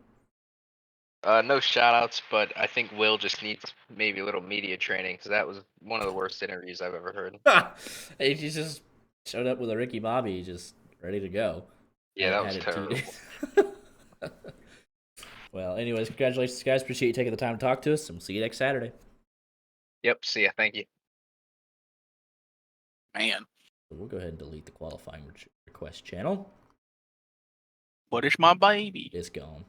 No shout outs, but I think Will just needs maybe a little media training because that was one of the worst interviews I've ever heard. He just showed up with a Ricky Bobby, just ready to go. Yeah, that was Had it terrible. teed. Well, anyways, congratulations, guys. Appreciate you taking the time to talk to us, and we'll see you next Saturday. Yep. See ya. Thank you. Man, We'll go ahead and delete the qualifying request channel. what is my baby? It's gone.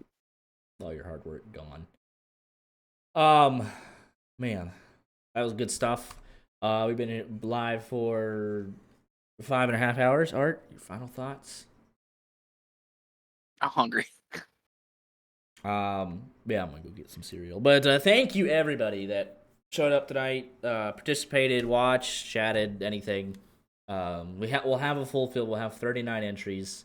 All your hard work gone. Man, that was good stuff. We've been live for 5.5 hours. Art, your final thoughts? I'm hungry. Yeah, I'm gonna go get some cereal. But thank you everybody that showed up tonight, participated, watched, chatted, anything. We'll have a full field. We'll have 39 entries.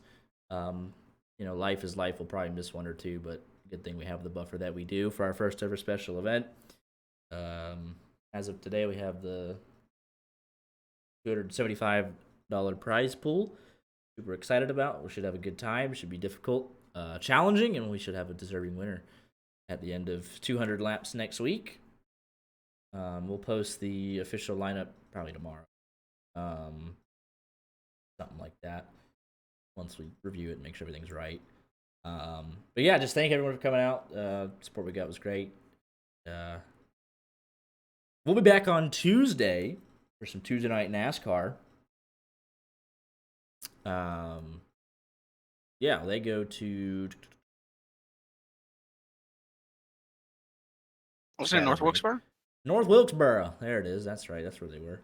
Life is life. We'll probably miss one or two, but good thing we have the buffer that we do for our first ever special event. As of today, we have the $275 prize pool. Super excited about. We should have a good time. It should be difficult, challenging, and we should have a deserving winner at the end of 200 laps next week. We'll post the official lineup probably tomorrow. Something like that. Once we review it and make sure everything's right. But yeah, just thank everyone for coming out. Support we got was great. We'll be back on Tuesday for some Tuesday night NASCAR. Yeah, they go to. Was it North Wilkesboro? North Wilkesboro. There it is. That's right. That's where they were.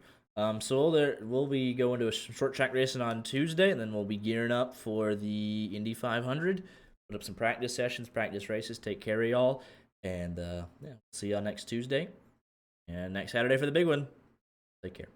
So we'll be going to a short track racing on Tuesday, and then we'll be gearing up for the Indy 500. Put up some practice sessions, practice races. Take care of y'all, and yeah, see y'all next Tuesday and next Saturday for the big one. Take care.